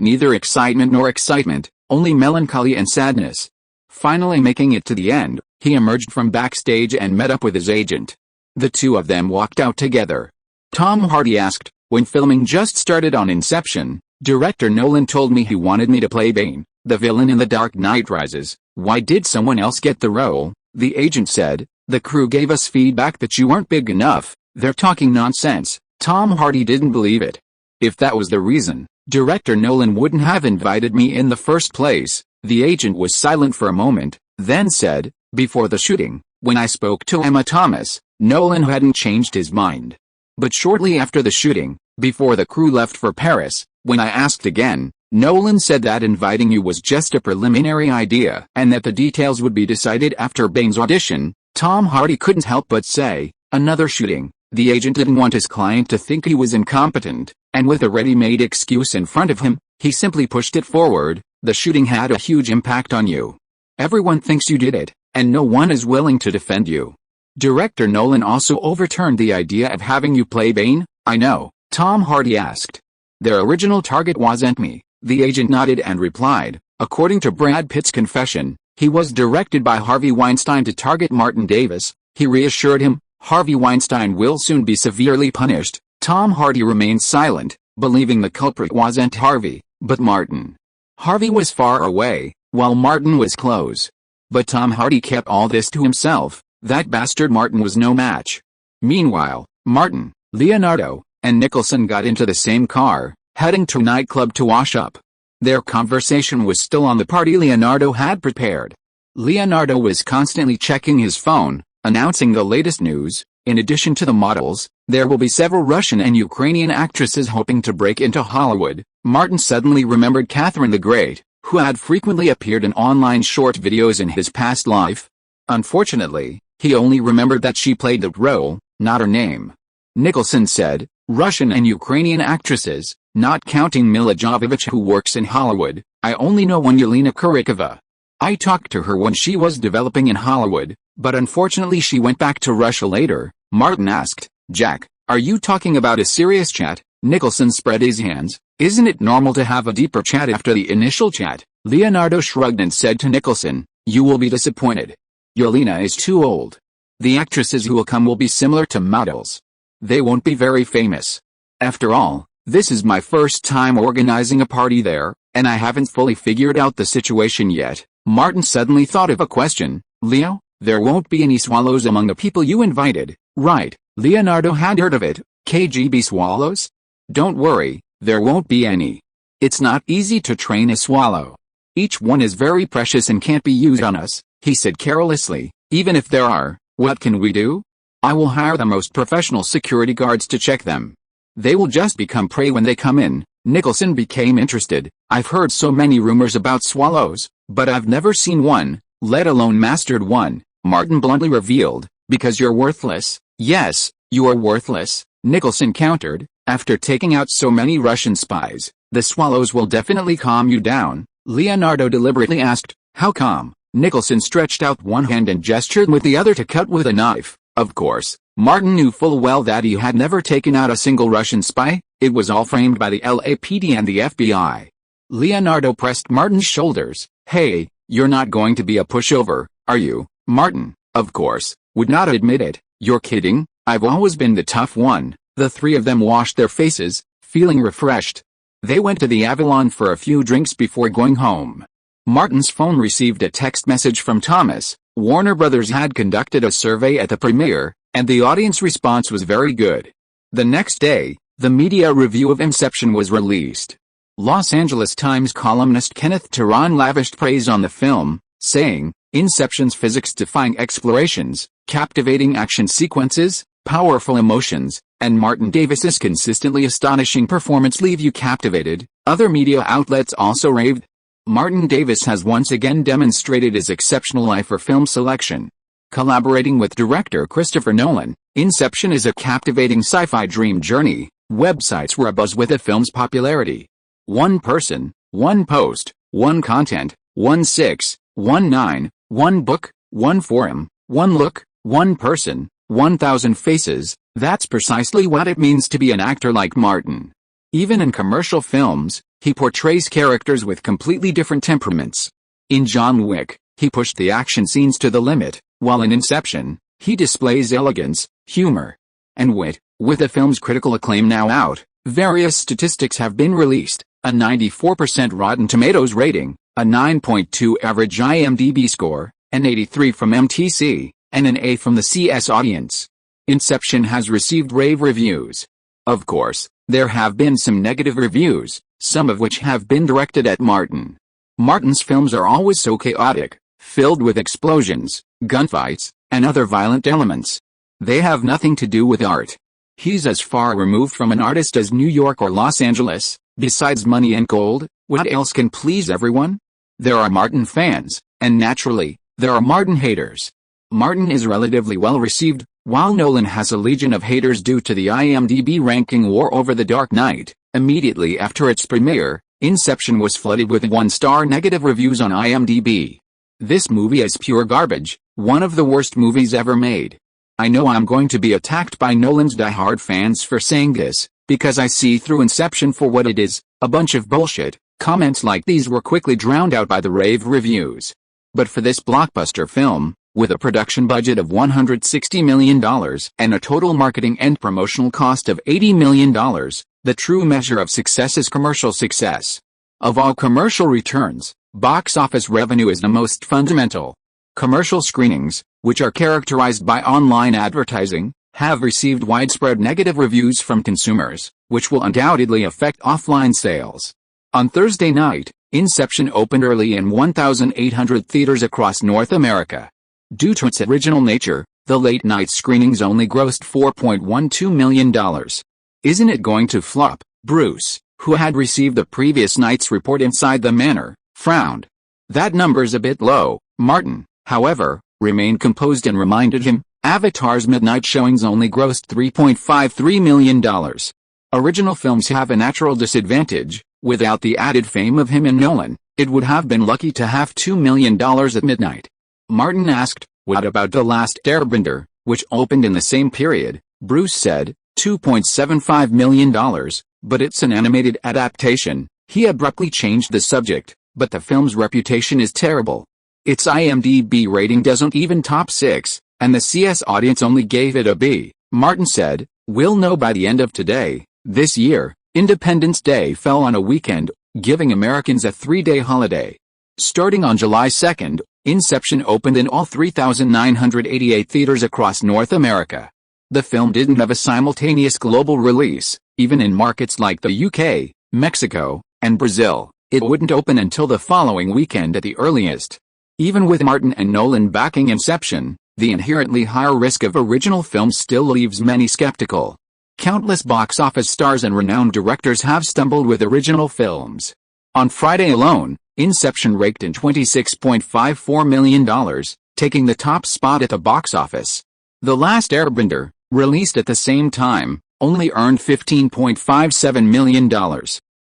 neither excitement nor excitement, only melancholy and sadness. Finally making it to the end, he emerged from backstage and met up with his agent. The two of them walked out together. Tom Hardy asked, "When filming just started on Inception, director Nolan told me he wanted me to play Bane, the villain in The Dark Knight Rises. Why did someone else get the role?" The agent said, "The crew gave us feedback that you weren't big enough. They're talking nonsense." Tom Hardy didn't believe it. "If that was the reason, director Nolan wouldn't have invited me in the first place." The agent was silent for a moment, then said, "Before the shooting, when I spoke to Emma Thomas, Nolan hadn't changed his mind. But shortly after the shooting, before the crew left for Paris, when I asked again, Nolan said that inviting you was just a preliminary idea and that the details would be decided after Bane's audition." Tom Hardy couldn't help but say, "Another shooting." The agent didn't want his client to think he was incompetent, and with a ready-made excuse in front of him, he simply pushed it forward. "The shooting had a huge impact on you. Everyone thinks you did it, and no one is willing to defend you. Director Nolan also overturned the idea of having you play Bane." "I know," Tom Hardy asked. "Their original target wasn't me." The agent nodded and replied, "According to Brad Pitt's confession, he was directed by Harvey Weinstein to target Martin Davis." He reassured him, "Harvey Weinstein will soon be severely punished." Tom Hardy remained silent, believing the culprit wasn't Harvey, but Martin. Harvey was far away, while Martin was close. But Tom Hardy kept all this to himself. That bastard Martin was no match. Meanwhile, Martin, Leonardo, and Nicholson got into the same car, heading to a nightclub to wash up. Their conversation was still on the party Leonardo had prepared. Leonardo was constantly checking his phone, announcing the latest news. In addition to the models, there will be several Russian and Ukrainian actresses hoping to break into Hollywood. Martin suddenly remembered Catherine the Great, who had frequently appeared in online short videos in his past life. Unfortunately, he only remembered that she played the role, not her name. Nicholson said, "Russian and Ukrainian actresses, not counting Mila Jovovich who works in Hollywood. I only know one, Yelena Kurikova. I talked to her when she was developing in Hollywood, but unfortunately she went back to Russia later." Martin asked, "Jack, are you talking about a serious chat?" Nicholson spread his hands. "Isn't it normal to have a deeper chat after the initial chat?" Leonardo shrugged and said to Nicholson, "You will be disappointed. Yelena is too old. The actresses who will come will be similar to models. They won't be very famous. After all, this is my first time organizing a party there, and I haven't fully figured out the situation yet." Martin suddenly thought of a question. "Leo, there won't be any swallows among the people you invited, right?" Leonardo had heard of it. "KGB swallows? Don't worry, there won't be any. It's not easy to train a swallow. Each one is very precious and can't be used on us," he said carelessly. "Even if there are, what can we do? I will hire the most professional security guards to check them. They will just become prey when they come in." Nicholson became interested. "I've heard so many rumors about swallows, but I've never seen one, let alone mastered one," Martin bluntly revealed. "Because you're worthless." "Yes, you are worthless," Nicholson countered. "After taking out so many Russian spies, the swallows will definitely calm you down." Leonardo deliberately asked, "How calm?" Nicholson stretched out one hand and gestured with the other to cut with a knife. Of course, Martin knew full well that he had never taken out a single Russian spy. It was all framed by the LAPD and the FBI. Leonardo pressed Martin's shoulders. "Hey, you're not going to be a pushover, are you?" Martin, of course, would not admit it. "You're kidding, I've always been the tough one." The three of them washed their faces, feeling refreshed. They went to the Avalon for a few drinks before going home. Martin's phone received a text message from Thomas. Warner Brothers had conducted a survey at the premiere, and the audience response was very good. The next day, the media review of Inception was released. Los Angeles Times columnist Kenneth Turan lavished praise on the film, saying, "Inception's physics-defying explorations, captivating action sequences, powerful emotions, and Martin Davis's consistently astonishing performance leave you captivated." Other media outlets also raved. Martin Davis has once again demonstrated his exceptional eye for film selection. Collaborating with director Christopher Nolan, Inception is a captivating sci-fi dream journey. Websites were abuzz with the film's popularity. One person, one post, one content, 1619, one book, one forum, one look, one person, 1,000 faces. That's precisely what it means to be an actor like Martin. Even in commercial films, he portrays characters with completely different temperaments. In John Wick, he pushed the action scenes to the limit, while in Inception, he displays elegance, humor, and wit. With the film's critical acclaim now out, various statistics have been released: a 94% Rotten Tomatoes rating, a 9.2 average IMDb score, an 83 from MTC, and an A from the CS audience. Inception has received rave reviews. Of course, there have been some negative reviews, some of which have been directed at Martin. Martin's films are always so chaotic, filled with explosions, gunfights, and other violent elements. They have nothing to do with art. He's as far removed from an artist as New York or Los Angeles. Besides money and gold, what else can please everyone? There are Martin fans, and naturally, there are Martin haters. Martin is relatively well received, while Nolan has a legion of haters due to the IMDb ranking war over The Dark Knight. Immediately after its premiere, Inception was flooded with one-star negative reviews on IMDb. This movie is pure garbage, one of the worst movies ever made. I know I'm going to be attacked by Nolan's die-hard fans for saying this, because I see through Inception for what it is, a bunch of bullshit. Comments like these were quickly drowned out by the rave reviews. But for this blockbuster film, with a production budget of $160 million and a total marketing and promotional cost of $80 million, the true measure of success is commercial success. Of all commercial returns, box office revenue is the most fundamental. Commercial screenings, which are characterized by online advertising, have received widespread negative reviews from consumers, which will undoubtedly affect offline sales. On Thursday night, Inception opened early in 1,800 theaters across North America. Due to its original nature, the late-night screenings only grossed $4.12 million. Isn't it going to flop? Bruce, who had received the previous night's report Inside the Manor, frowned. That number's a bit low. Martin, however, remained composed and reminded him, Avatar's midnight showings only grossed $3.53 million. Original films have a natural disadvantage. Without the added fame of him and Nolan, it would have been lucky to have $2 million at midnight. Martin asked, what about The Last Airbender, which opened in the same period? Bruce said, $2.75 million, but it's an animated adaptation. He abruptly changed the subject, but the film's reputation is terrible. Its IMDb rating doesn't even top 6, and the CS audience only gave it a B. Martin said, we'll know by the end of today. This year, Independence Day fell on a weekend, giving Americans a 3-day holiday. Starting on July 2nd, Inception opened in all 3,988 theaters across North America. The film didn't have a simultaneous global release, even in markets like the UK, Mexico, and Brazil. It wouldn't open until the following weekend at the earliest. Even with Martin and Nolan backing Inception, the inherently higher risk of original films still leaves many skeptical. Countless box office stars and renowned directors have stumbled with original films. On Friday alone, Inception raked in $26.54 million, taking the top spot at the box office. The Last Airbender, released at the same time, only earned $15.57 million.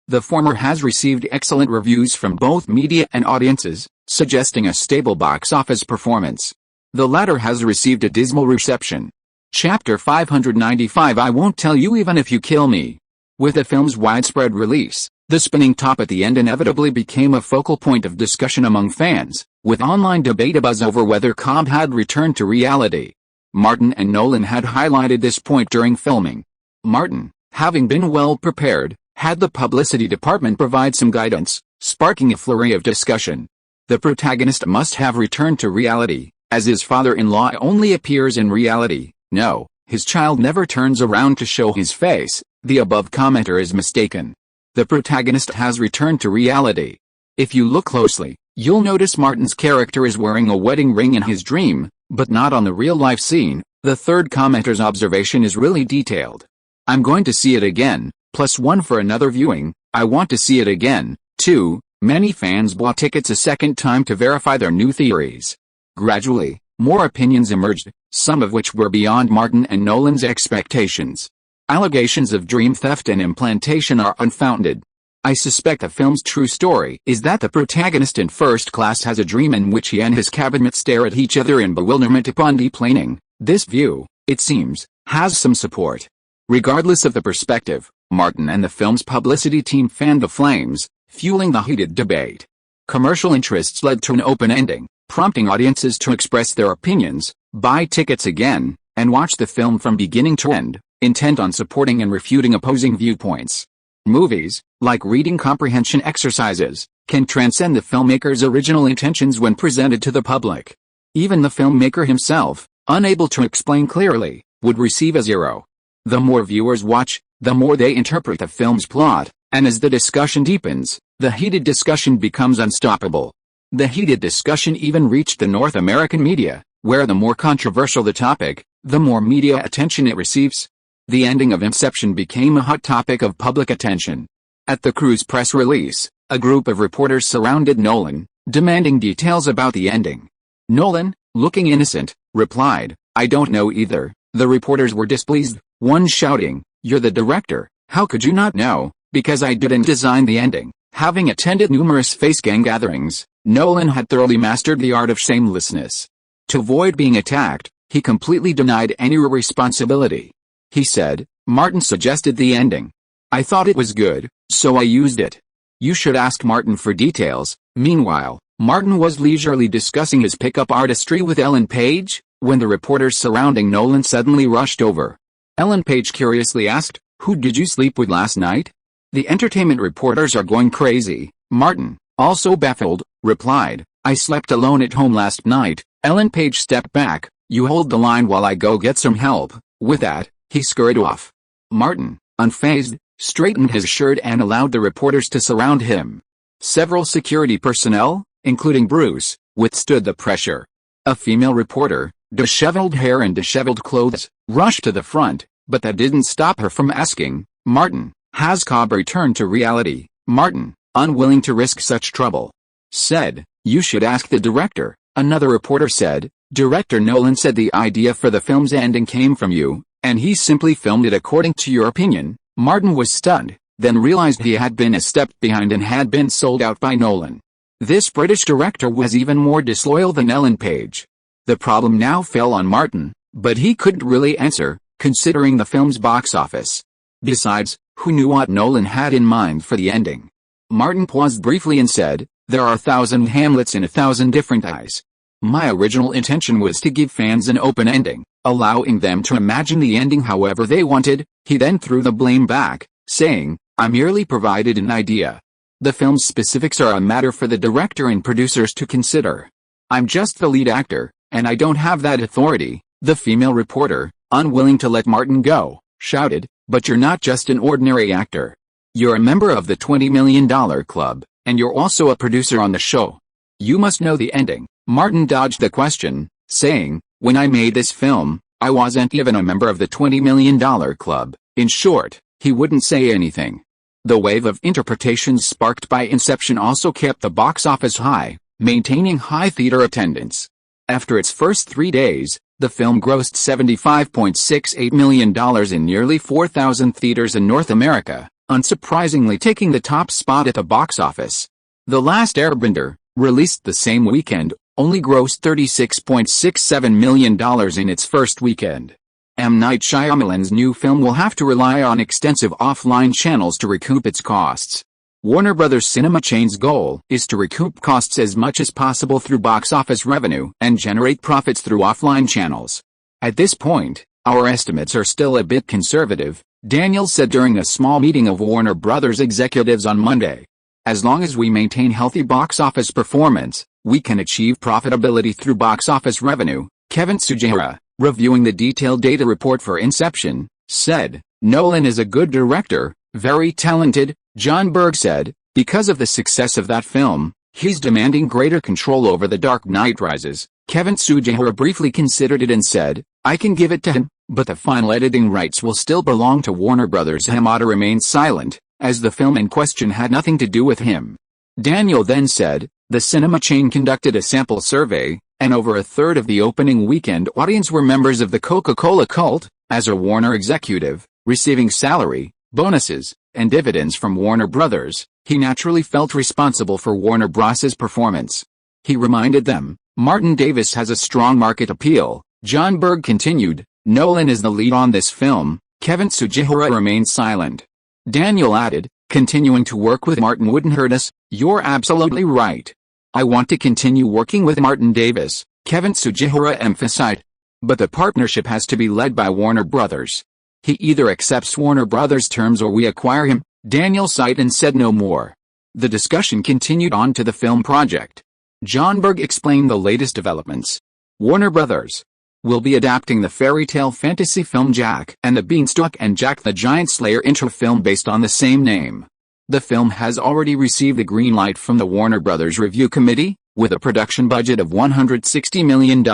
The former has received excellent reviews from both media and audiences, suggesting a stable box office performance. The latter has received a dismal reception. Chapter 595 I Won't Tell You Even If You Kill Me. With the film's widespread release, the spinning top at the end inevitably became a focal point of discussion among fans, with online debate abuzz over whether Carve had returned to reality. Martin and Nolan had highlighted this point during filming. Martin, having been well prepared, had the publicity department provide some guidance, sparking a flurry of discussion. The protagonist must have returned to reality, as his father-in-law only appears in reality. No, his child never turns around to show his face. The above commenter is mistaken. The protagonist has returned to reality. If you look closely, you'll notice Martin's character is wearing a wedding ring in his dream, but not on the real-life scene. The third commenter's observation is really detailed. I'm going to see it again, +1 for another viewing. I want to see it again, too. Many fans bought tickets a second time to verify their new theories. Gradually, more opinions emerged, some of which were beyond Martin and Nolan's expectations. Allegations of dream theft and implantation are unfounded. I suspect the film's true story is that the protagonist in First Class has a dream in which he and his cabinet stare at each other in bewilderment upon deplaning. This view, it seems, has some support. Regardless of the perspective, Martin and the film's publicity team fanned the flames, fueling the heated debate. Commercial interests led to an open ending, prompting audiences to express their opinions, buy tickets again, and watch the film from beginning to end, intent on supporting and refuting opposing viewpoints. Movies, like reading comprehension exercises, can transcend the filmmaker's original intentions when presented to the public. Even the filmmaker himself, unable to explain clearly, would receive a 0. The more viewers watch, the more they interpret the film's plot, and as the discussion deepens, the heated discussion becomes unstoppable. The heated discussion even reached the North American media, where the more controversial the topic, the more media attention it receives. The ending of Inception became a hot topic of public attention. At the crew's press release, a group of reporters surrounded Nolan, demanding details about the ending. Nolan, looking innocent, replied, "I don't know either." The reporters were displeased, one shouting, "You're the director, how could you not know? Because I didn't design the ending." Having attended numerous face gang gatherings, Nolan had thoroughly mastered the art of shamelessness. To avoid being attacked, he completely denied any responsibility. He said, "Martin suggested the ending. I thought it was good, so I used it. You should ask Martin for details." Meanwhile, Martin was leisurely discussing his pickup artistry with Ellen Page, when the reporters surrounding Nolan suddenly rushed over. Ellen Page curiously asked, "Who did you sleep with last night?" "The entertainment reporters are going crazy," Martin, also baffled, replied. "I slept alone at home last night." Ellen Page stepped back. "You hold the line while I go get some help." With that, he scurried off. Martin, unfazed, straightened his shirt and allowed the reporters to surround him. Several security personnel, including Bruce, withstood the pressure. A female reporter, disheveled hair and disheveled clothes, rushed to the front, but that didn't stop her from asking, "Martin, has Cobb returned to reality?" Martin, unwilling to risk such trouble, said, "You should ask the director." Another reporter said, "Director Nolan said the idea for the film's ending came from you, and he simply filmed it according to your opinion." Martin was stunned, then realized he had been a step behind and had been sold out by Nolan. This British director was even more disloyal than Ellen Page. The problem now fell on Martin, but he couldn't really answer, considering the film's box office. Besides, who knew what Nolan had in mind for the ending? Martin paused briefly and said, "There are 1,000 Hamlets in 1,000 different eyes. My original intention was to give fans an open ending, allowing them to imagine the ending however they wanted." He then threw the blame back, saying, "I merely provided an idea. The film's specifics are a matter for the director and producers to consider. I'm just the lead actor, and I don't have that authority." The female reporter, unwilling to let Martin go, shouted, "But you're not just an ordinary actor. You're a member of the $20 million club, and you're also a producer on the show. You must know the ending." Martin dodged the question, saying, "When I made this film, I wasn't even a member of the $20 million club." In short, he wouldn't say anything. The wave of interpretations sparked by Inception also kept the box office high, maintaining high theater attendance. After its first 3 days, the film grossed $75.68 million in nearly 4,000 theaters in North America, unsurprisingly taking the top spot at the box office. The Last Airbender, released the same weekend, only grossed $36.67 million in its first weekend. M. Night Shyamalan's new film will have to rely on extensive offline channels to recoup its costs. Warner Bros. Cinema chain's goal is to recoup costs as much as possible through box office revenue and generate profits through offline channels. "At this point, our estimates are still a bit conservative," Daniels said during a small meeting of Warner Bros. Executives on Monday. "As long as we maintain healthy box office performance, we can achieve profitability through box office revenue." Kevin Tsujihara, reviewing the detailed data report for Inception, said, "Nolan is a good director, very talented." John Berg said, "Because of the success of that film, he's demanding greater control over The Dark Knight Rises." Kevin Tsujihara briefly considered it and said, "I can give it to him, but the final editing rights will still belong to Warner Bros." Hamada remained silent, as the film in question had nothing to do with him. Daniel then said, the cinema chain conducted a sample survey, and over a third of the opening weekend audience were members of the Coca-Cola cult. As a Warner executive, receiving salary, bonuses, and dividends from Warner Brothers, he naturally felt responsible for Warner Bros.' performance. He reminded them, Martin Davis has a strong market appeal. John Berg continued, Nolan is the lead on this film. Kevin Sugihara remained silent. Daniel added, continuing to work with Martin wouldn't hurt us. You're absolutely right. I want to continue working with Martin Davis, Kevin Sugihara emphasized. But the partnership has to be led by Warner Brothers. He either accepts Warner Brothers' terms or we acquire him. Daniel sighed and said no more. The discussion continued on to the film project. John Berg explained the latest developments. Warner Brothers will be adapting the fairy tale fantasy film Jack and the Beanstalk and Jack the Giant Slayer into a film based on the same name. The film has already received a green light from the Warner Brothers Review Committee, with a production budget of $160 million.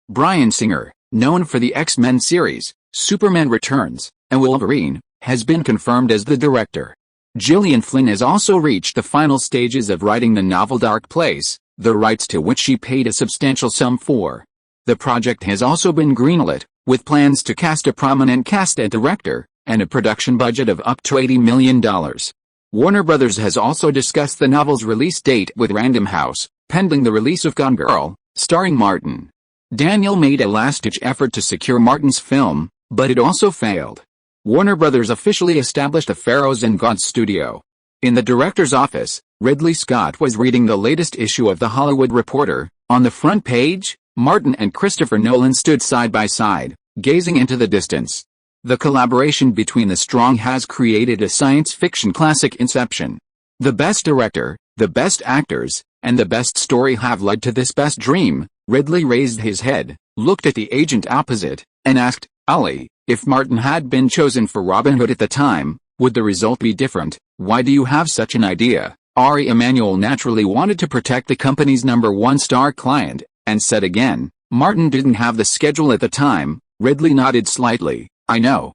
Bryan Singer, known for the X-Men series, Superman Returns, and Wolverine, has been confirmed as the director. Gillian Flynn has also reached the final stages of writing the novel Dark Place, the rights to which she paid a substantial sum for. The project has also been greenlit, with plans to cast a prominent cast as director, and a production budget of up to $80 million. Warner Brothers has also discussed the novel's release date with Random House, pending the release of Gone Girl, starring Martin. Daniel made a last-ditch effort to secure Martin's film, but it also failed. Warner Brothers officially established the Pharaohs and Gods studio. In the director's office, Ridley Scott was reading the latest issue of The Hollywood Reporter. On the front page, Martin and Christopher Nolan stood side by side, gazing into the distance. The collaboration between the strong has created a science fiction classic Inception. The best director, the best actors, and the best story have led to this best dream. Ridley raised his head, looked at the agent opposite, and asked, Ali, if Martin had been chosen for Robin Hood at the time, would the result be different? Why do you have such an idea? Ari Emanuel naturally wanted to protect the company's #1 star client, and said again, Martin didn't have the schedule at the time. Ridley nodded slightly. I know.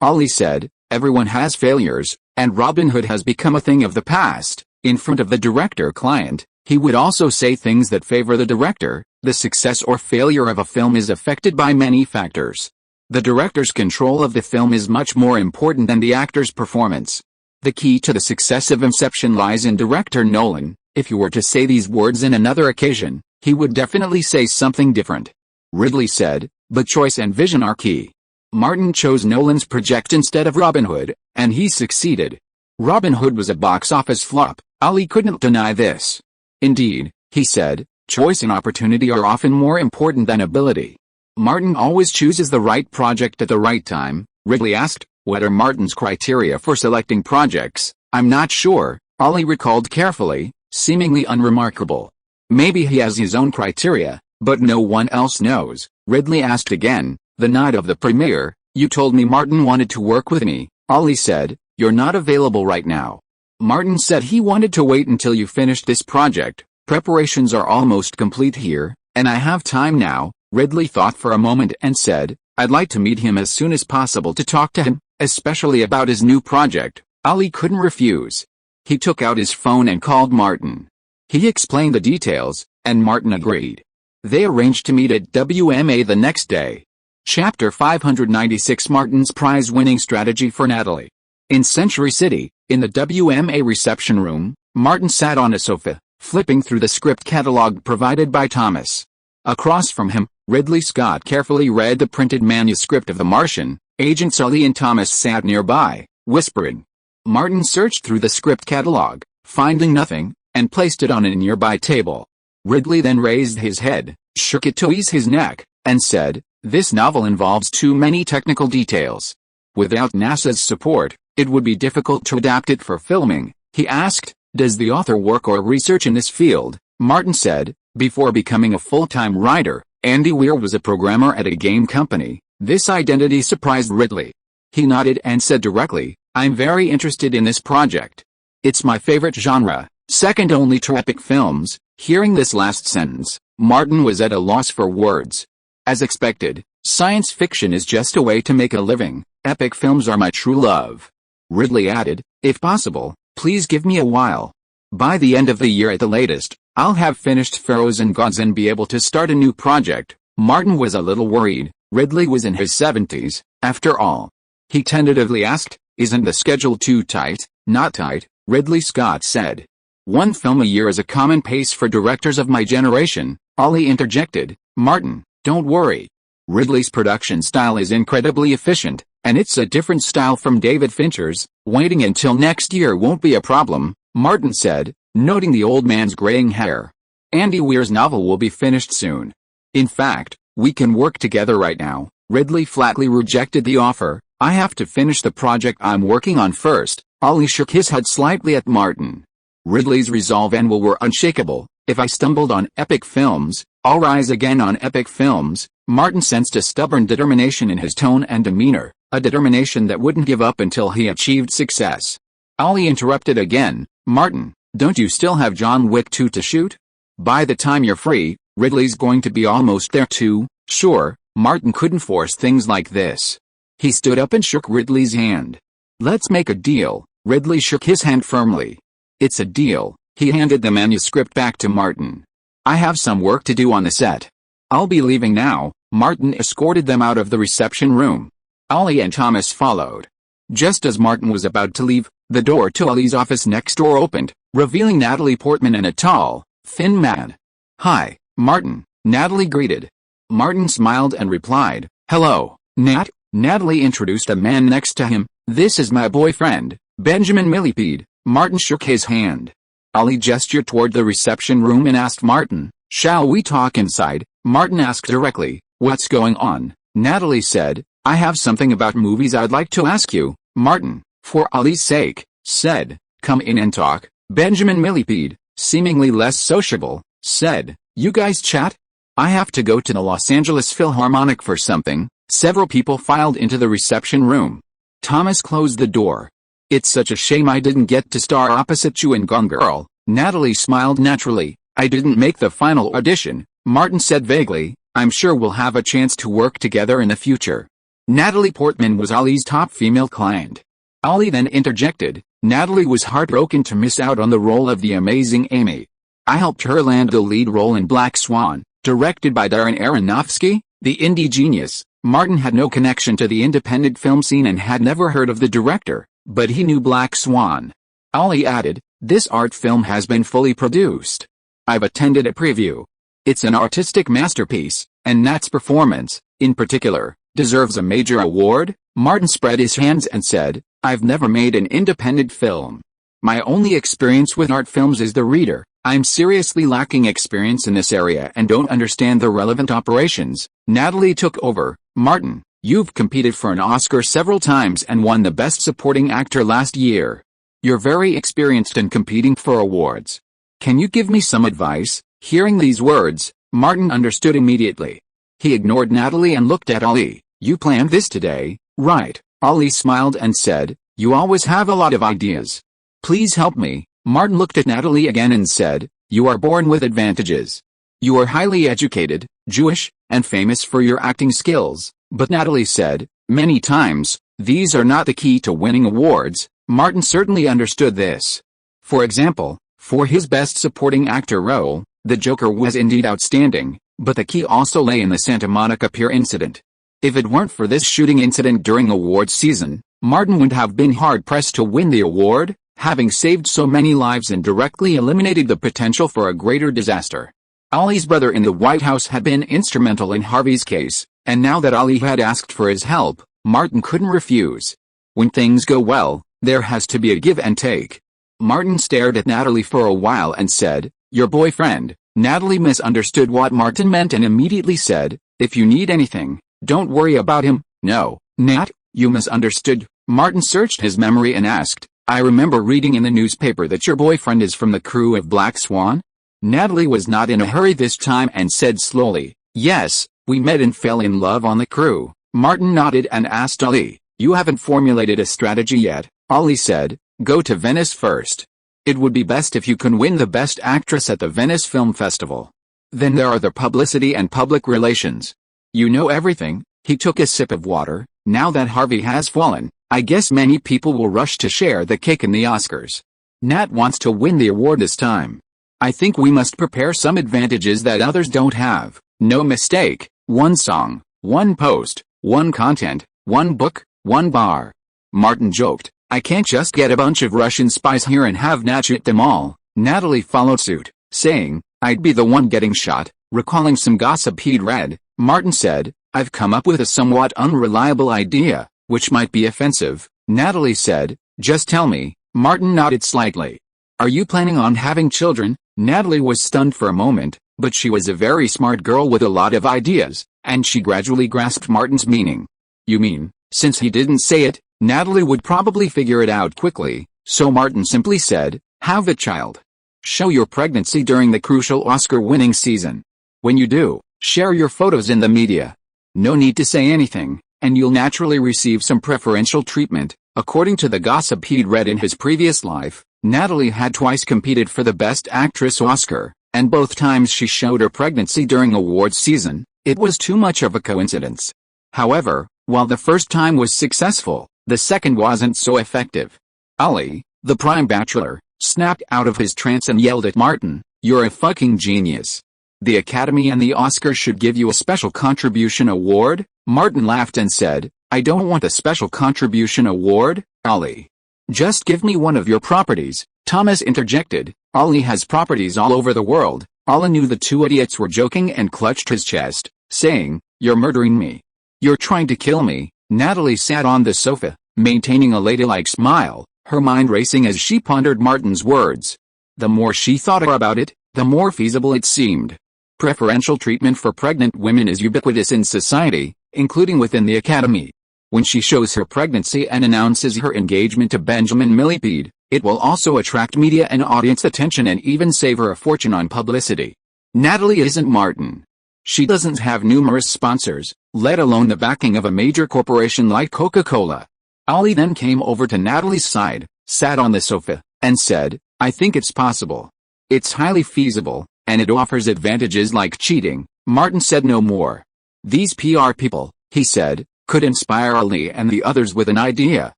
Ali said, everyone has failures, and Robin Hood has become a thing of the past. In front of the director-client, he would also say things that favor the director. The success or failure of a film is affected by many factors. The director's control of the film is much more important than the actor's performance. The key to the success of Inception lies in director Nolan. If you were to say these words in another occasion, he would definitely say something different. Ridley said, but choice and vision are key. Martin chose Nolan's project instead of Robin Hood, and he succeeded. Robin Hood was a box office flop. Ali couldn't deny this. Indeed, he said, choice and opportunity are often more important than ability. Martin always chooses the right project at the right time. Ridley asked, what are Martin's criteria for selecting projects? I'm not sure, Ali recalled carefully, seemingly unremarkable. Maybe he has his own criteria, but no one else knows. Ridley asked again, the night of the premiere, you told me Martin wanted to work with me. Ali said, you're not available right now. Martin said he wanted to wait until you finished this project. Preparations are almost complete here, and I have time now. Ridley thought for a moment and said, I'd like to meet him as soon as possible to talk to him, especially about his new project. Ali couldn't refuse. He took out his phone and called Martin. He explained the details, and Martin agreed. They arranged to meet at WMA the next day. Chapter 596 Martin's prize-winning strategy for Natalie. In Century City, in the WMA reception room, Martin sat on a sofa, flipping through the script catalog provided by Thomas. Across from him, Ridley Scott carefully read the printed manuscript of The Martian. Agent Sully and Thomas sat nearby, whispering. Martin searched through the script catalog, finding nothing, and placed it on a nearby table. Ridley then raised his head, shook it to ease his neck, and said, this novel involves too many technical details. Without NASA's support, it would be difficult to adapt it for filming. He asked, does the author work or research in this field? Martin said, before becoming a full-time writer, Andy Weir was a programmer at a game company. This identity surprised Ridley. He nodded and said directly, I'm very interested in this project. It's my favorite genre, second only to epic films. Hearing this last sentence, Martin was at a loss for words. As expected, science fiction is just a way to make a living. Epic films are my true love. Ridley added, if possible, please give me a while. By the end of the year at the latest, I'll have finished Pharaohs and Gods and be able to start a new project. Martin was a little worried. Ridley was in his 70s, after all. He tentatively asked, "Isn't the schedule too tight?" "Not tight," Ridley Scott said. "One film a year is a common pace for directors of my generation," Ollie interjected. "Martin, don't worry. Ridley's production style is incredibly efficient, and it's a different style from David Fincher's. Waiting until next year won't be a problem," Martin said, noting the old man's graying hair. "Andy Weir's novel will be finished soon. In fact, we can work together right now." Ridley flatly rejected the offer. "I have to finish the project I'm working on first." Ollie shook his head slightly at Martin. Ridley's resolve and will were unshakable. "If I stumbled on epic films, I'll rise again on epic films." Martin sensed a stubborn determination in his tone and demeanor, a determination that wouldn't give up until he achieved success. Ollie interrupted again. "Martin, don't you still have John Wick 2 to shoot? By the time you're free, Ridley's going to be almost there too." "Sure." Martin couldn't force things like this. He stood up and shook Ridley's hand. "Let's make a deal." Ridley shook his hand firmly. "It's a deal." He handed the manuscript back to Martin. "I have some work to do on the set. I'll be leaving now." Martin escorted them out of the reception room. Ollie and Thomas followed. Just as Martin was about to leave, the door to Ollie's office next door opened, revealing Natalie Portman and a tall, thin man. "Hi, Martin," Natalie greeted. Martin smiled and replied, "Hello, Nat." Natalie introduced a man next to him. "This is my boyfriend, Benjamin Millipede." Martin shook his hand. Ollie gestured toward the reception room and asked Martin, "Shall we talk inside?" Martin asked directly, "What's going on?" Natalie said, "I have something about movies I'd like to ask you." Martin, for Ollie's sake, said, "Come in and talk." Benjamin Millipede, seemingly less sociable, said, "You guys chat? I have to go to the Los Angeles Philharmonic for something." Several people filed into the reception room. Thomas closed the door. "It's such a shame I didn't get to star opposite you in Gone Girl." Natalie smiled naturally. "I didn't make the final audition," Martin said vaguely. "I'm sure we'll have a chance to work together in the future." Natalie Portman was Ollie's top female client. Ollie then interjected, "Natalie was heartbroken to miss out on the role of the amazing Amy. I helped her land the lead role in Black Swan, directed by Darren Aronofsky, the indie genius." Martin had no connection to the independent film scene and had never heard of the director, but he knew Black Swan. Ollie added, "This art film has been fully produced. I've attended a preview. It's an artistic masterpiece, and Nat's performance, in particular, deserves a major award." Martin spread his hands and said, "I've never made an independent film. My only experience with art films is the reader. I'm seriously lacking experience in this area and don't understand the relevant operations." Natalie took over. "Martin, you've competed for an Oscar several times and won the Best Supporting Actor last year. You're very experienced in competing for awards. Can you give me some advice?" Hearing these words, Martin understood immediately. He ignored Natalie and looked at Ollie. "You planned this today, right?" Ollie smiled and said, "You always have a lot of ideas. Please help me." Martin looked at Natalie again and said, "You are born with advantages. You are highly educated, Jewish, and famous for your acting skills." But Natalie said, "Many times, these are not the key to winning awards." Martin certainly understood this. For example, for his Best Supporting Actor role, the Joker was indeed outstanding, but the key also lay in the Santa Monica Pier incident. If it weren't for this shooting incident during awards season, Martin would have been hard-pressed to win the award, having saved so many lives and directly eliminated the potential for a greater disaster. Ollie's brother in the White House had been instrumental in Harvey's case, and now that Ollie had asked for his help, Martin couldn't refuse. When things go well, there has to be a give and take. Martin stared at Natalie for a while and said, "Your boyfriend." Natalie misunderstood what Martin meant and immediately said, "If you need anything, don't worry about him." "No, Nat, you misunderstood." Martin searched his memory and asked, "I remember reading in the newspaper that your boyfriend is from the crew of Black Swan?" Natalie was not in a hurry this time and said slowly, "Yes, we met and fell in love on the crew." Martin nodded and asked Ollie, "You haven't formulated a strategy yet?" Ollie said, "Go to Venice first. It would be best if you can win the Best Actress at the Venice Film Festival. Then there are the publicity and public relations. You know everything." He took a sip of water. "Now that Harvey has fallen, I guess many people will rush to share the cake in the Oscars. Nat wants to win the award this time. I think we must prepare some advantages that others don't have. No mistake, one song, one post, one content, one book, one bar. Martin joked, I can't just get a bunch of Russian spies here and have Nat shoot them all. Natalie followed suit, saying, I'd be the one getting shot. Recalling some gossip he'd read, Martin said, I've come up with a somewhat unreliable idea, which might be offensive. Natalie said, just tell me. Martin nodded slightly. Are you planning on having children? Natalie was stunned for a moment, but she was a very smart girl with a lot of ideas, and she gradually grasped Martin's meaning. You mean, since he didn't say it, Natalie would probably figure it out quickly, so Martin simply said, have a child. Show your pregnancy during the crucial Oscar-winning season. When you do, share your photos in the media. No need to say anything, and you'll naturally receive some preferential treatment. According to the gossip he'd read in his previous life, Natalie had twice competed for the Best Actress Oscar, and both times she showed her pregnancy during awards season. It was too much of a coincidence. However, while the first time was successful, the second wasn't so effective. Ali, the prime bachelor, snapped out of his trance and yelled at Martin, you're a fucking genius. The Academy and the Oscars should give you a special contribution award? Martin laughed and said, I don't want a special contribution award, Ali. Just give me one of your properties, Thomas interjected. Ali has properties all over the world. Ali knew the two idiots were joking and clutched his chest, saying, you're murdering me. You're trying to kill me. Natalie sat on the sofa, maintaining a ladylike smile, her mind racing as she pondered Martin's words. The more she thought about it, the more feasible it seemed. Preferential treatment for pregnant women is ubiquitous in society, including within the Academy. When she shows her pregnancy and announces her engagement to Benjamin Millipede, it will also attract media and audience attention and even save her a fortune on publicity. Natalie isn't Martin. She doesn't have numerous sponsors, let alone the backing of a major corporation like Coca-Cola. Ali then came over to Natalie's side, sat on the sofa, and said, I think it's possible. It's highly feasible, and it offers advantages like cheating. Martin said no more. These PR people, he said, could inspire Ali and the others with an idea,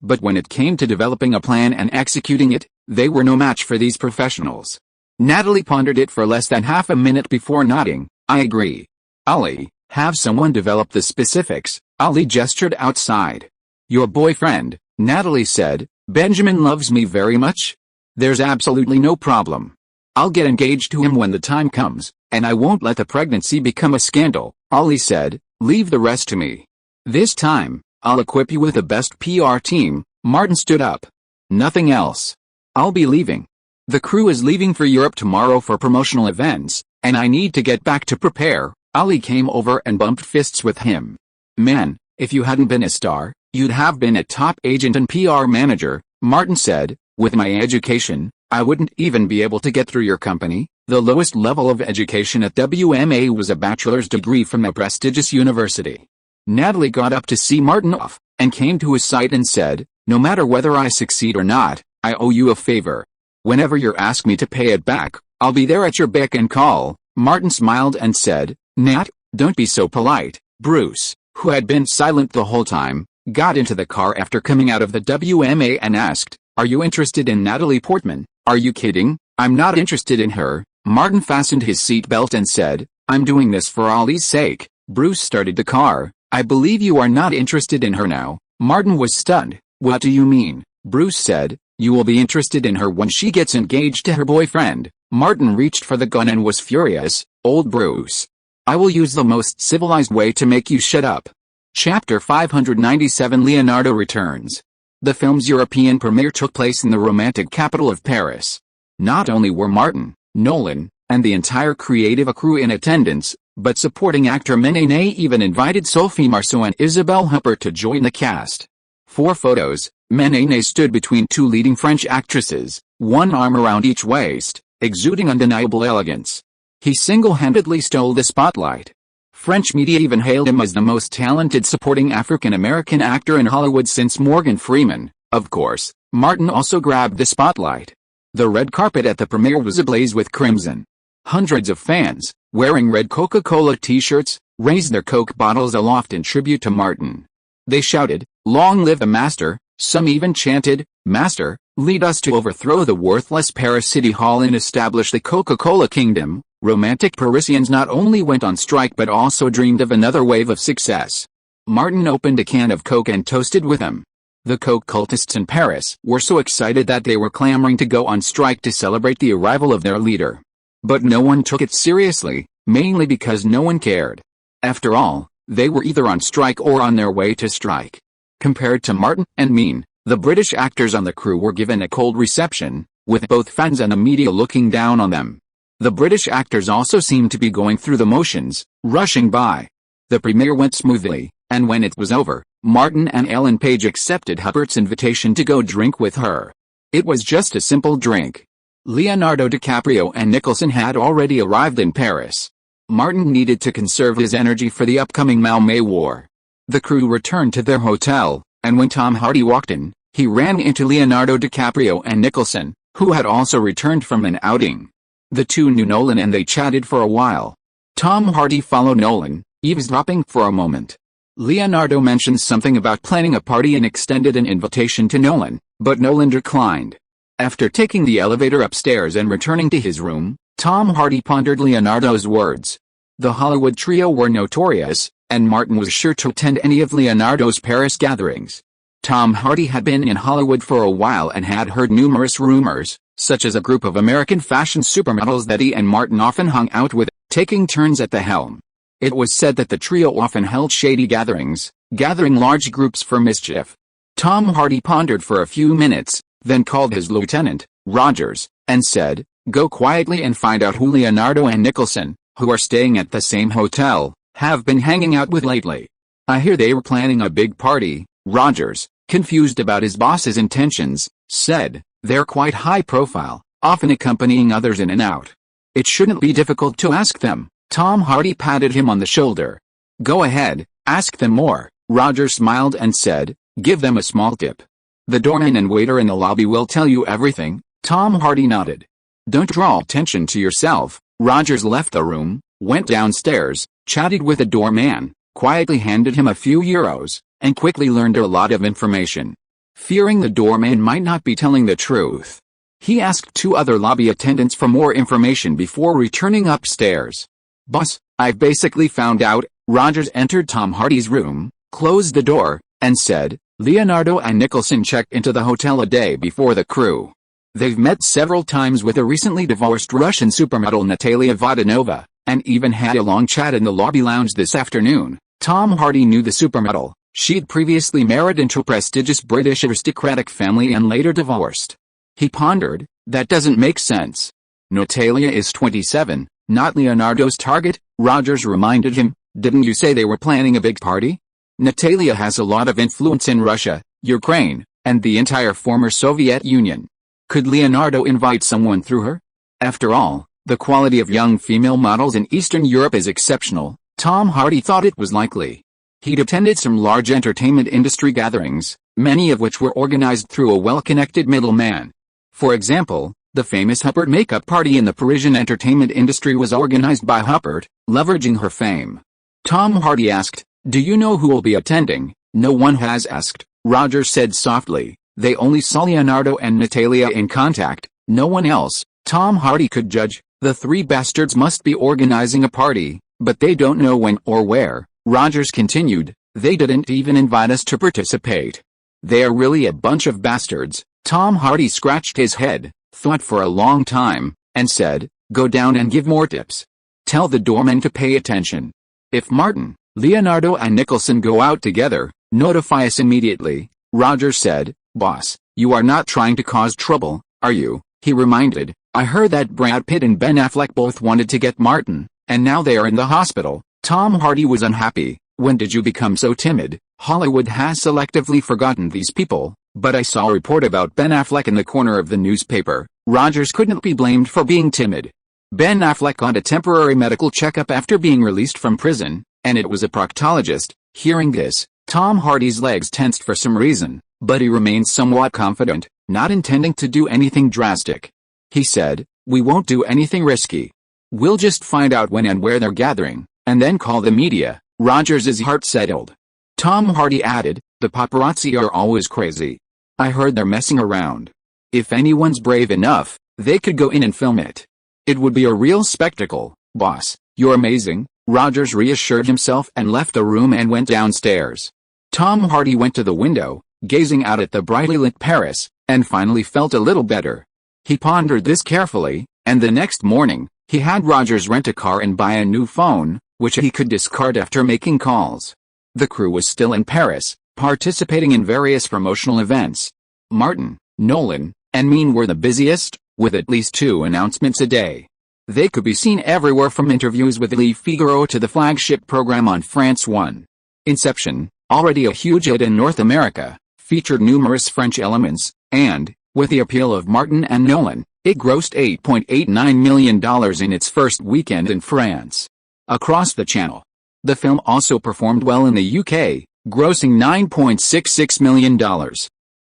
but when it came to developing a plan and executing it, they were no match for these professionals. Natalie pondered it for less than half a minute before nodding, I agree. Ali, have someone develop the specifics. Ali gestured outside. Your boyfriend, Natalie said, Benjamin loves me very much. There's absolutely no problem. I'll get engaged to him when the time comes, and I won't let the pregnancy become a scandal, Ali said, leave the rest to me. This time, I'll equip you with the best PR team. Martin stood up. Nothing else. I'll be leaving. The crew is leaving for Europe tomorrow for promotional events, and I need to get back to prepare. Ali came over and bumped fists with him. Man, if you hadn't been a star, you'd have been a top agent and PR manager, Martin said. With my education, I wouldn't even be able to get through your company. The lowest level of education at WMA was a bachelor's degree from a prestigious university. Natalie got up to see Martin off, and came to his side and said, no matter whether I succeed or not, I owe you a favor. Whenever you ask me to pay it back, I'll be there at your beck and call. Martin smiled and said, Nat, don't be so polite. Bruce, who had been silent the whole time, got into the car after coming out of the WMA and asked, are you interested in Natalie Portman? Are you kidding? I'm not interested in her. Martin fastened his seatbelt and said, I'm doing this for Ali's sake. Bruce started the car. I believe you are not interested in her now. Martin was stunned. What do you mean? Bruce said, you will be interested in her when she gets engaged to her boyfriend. Martin reached for the gun and was furious. Old Bruce. I will use the most civilized way to make you shut up. Chapter 597 Leonardo returns. The film's European premiere took place in the romantic capital of Paris. Not only were Martin, Nolan, and the entire creative crew in attendance, but supporting actor Menene even invited Sophie Marceau and Isabelle Huppert to join the cast. For photos, Menene stood between two leading French actresses, one arm around each waist, exuding undeniable elegance. He single-handedly stole the spotlight. French media even hailed him as the most talented supporting African-American actor in Hollywood since Morgan Freeman. Of course, Martin also grabbed the spotlight. The red carpet at the premiere was ablaze with crimson. Hundreds of fans, wearing red Coca-Cola t-shirts, raised their Coke bottles aloft in tribute to Martin. They shouted, long live the master, some even chanted, Master, lead us to overthrow the worthless Paris City Hall and establish the Coca-Cola Kingdom. Romantic Parisians not only went on strike but also dreamed of another wave of success. Martin opened a can of Coke and toasted with him. The Coke cultists in Paris were so excited that they were clamoring to go on strike to celebrate the arrival of their leader. But no one took it seriously, mainly because no one cared. After all, they were either on strike or on their way to strike. Compared to Martin and Mean, the British actors on the crew were given a cold reception, with both fans and the media looking down on them. The British actors also seemed to be going through the motions, rushing by. The premiere went smoothly, and when it was over, Martin and Ellen Page accepted Hubert's invitation to go drink with her. It was just a simple drink. Leonardo DiCaprio and Nicholson had already arrived in Paris. Martin needed to conserve his energy for the upcoming Maumee War. The crew returned to their hotel, and when Tom Hardy walked in, he ran into Leonardo DiCaprio and Nicholson, who had also returned from an outing. The two knew Nolan and they chatted for a while. Tom Hardy followed Nolan, eavesdropping for a moment. Leonardo mentioned something about planning a party and extended an invitation to Nolan, but Nolan declined. After taking the elevator upstairs and returning to his room, Tom Hardy pondered Leonardo's words. The Hollywood trio were notorious, and Martin was sure to attend any of Leonardo's Paris gatherings. Tom Hardy had been in Hollywood for a while and had heard numerous rumors, such as a group of American fashion supermodels that he and Martin often hung out with, taking turns at the helm. It was said that the trio often held shady gatherings, gathering large groups for mischief. Tom Hardy pondered for a few minutes, then called his lieutenant, Rogers, and said, "Go quietly and find out who Leonardo and Nicholson, who are staying at the same hotel, have been hanging out with lately. I hear they were planning a big party." Rogers, confused about his boss's intentions, said, "They're quite high profile, often accompanying others in and out. It shouldn't be difficult to ask them." Tom Hardy patted him on the shoulder. "Go ahead, ask them more." Rogers smiled and said, "Give them a small tip. The doorman and waiter in the lobby will tell you everything." Tom Hardy nodded. "Don't draw attention to yourself." Rogers left the room, went downstairs, chatted with the doorman, quietly handed him a few euros, and quickly learned a lot of information. Fearing the doorman might not be telling the truth, he asked two other lobby attendants for more information before returning upstairs. "Boss, I've basically found out." Rogers entered Tom Hardy's room, closed the door, and said, "Leonardo and Nicholson checked into the hotel a day before the crew. They've met several times with a recently divorced Russian supermodel Natalia Vodanova, and even had a long chat in the lobby lounge this afternoon." Tom Hardy knew the supermodel. She'd previously married into a prestigious British aristocratic family and later divorced. He pondered, "That doesn't make sense. Natalia is 27, not Leonardo's target." Rogers reminded him, "Didn't you say they were planning a big party? Natalia has a lot of influence in Russia, Ukraine, and the entire former Soviet Union. Could Leonardo invite someone through her? After all, the quality of young female models in Eastern Europe is exceptional." Tom Hardy thought it was likely. He'd attended some large entertainment industry gatherings, many of which were organized through a well-connected middleman. For example, the famous Hubbard makeup party in the Parisian entertainment industry was organized by Hubbard, leveraging her fame. Tom Hardy asked, "Do you know who will be attending?" "No one has asked," Rogers said softly. "They only saw Leonardo and Natalia in contact, no one else." Tom Hardy could judge, the three bastards must be organizing a party, but they don't know when or where. Rogers continued, "They didn't even invite us to participate. They are really a bunch of bastards." Tom Hardy scratched his head, thought for a long time, and said, "Go down and give more tips. Tell the doorman to pay attention. If Martin, Leonardo and Nicholson go out together, notify us immediately." Rogers said, "Boss, you are not trying to cause trouble, are you?" He reminded, "I heard that Brad Pitt and Ben Affleck both wanted to get Martin, and now they are in the hospital." Tom Hardy was unhappy. "When did you become so timid? Hollywood has selectively forgotten these people." "But I saw a report about Ben Affleck in the corner of the newspaper." Rogers couldn't be blamed for being timid. Ben Affleck got a temporary medical checkup after being released from prison, and it was a proctologist. Hearing this, Tom Hardy's legs tensed for some reason, but he remained somewhat confident, not intending to do anything drastic. He said, "We won't do anything risky. We'll just find out when and where they're gathering, and then call the media." Rogers' heart settled. Tom Hardy added, "The paparazzi are always crazy. I heard they're messing around. If anyone's brave enough, they could go in and film it. It would be a real spectacle. Boss, you're amazing, Rogers reassured himself and left the room and went downstairs. Tom Hardy went to the window, gazing out at the brightly lit Paris, and finally felt a little better. He pondered this carefully, and the next morning, he had Rogers rent a car and buy a new phone, which he could discard after making calls. The crew was still in Paris, participating in various promotional events. Martin, Nolan, and Mean were the busiest, with at least 2 announcements a day. They could be seen everywhere from interviews with Le Figaro to the flagship program on France 1. Inception, already a huge hit in North America, featured numerous French elements, and, with the appeal of Martin and Nolan, it grossed $8.89 million in its first weekend in France. Across the channel, the film also performed well in the UK, grossing $9.66 million.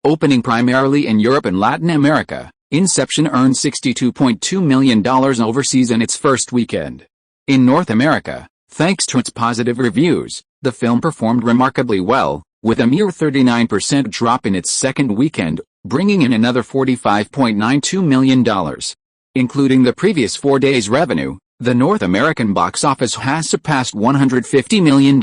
Opening primarily in Europe and Latin America, Inception earned $62.2 million overseas in its first weekend. In North America, thanks to its positive reviews, the film performed remarkably well, with a mere 39% drop in its second weekend, bringing in another $45.92 million. Including the previous 4 days' revenue, the North American box office has surpassed $150 million.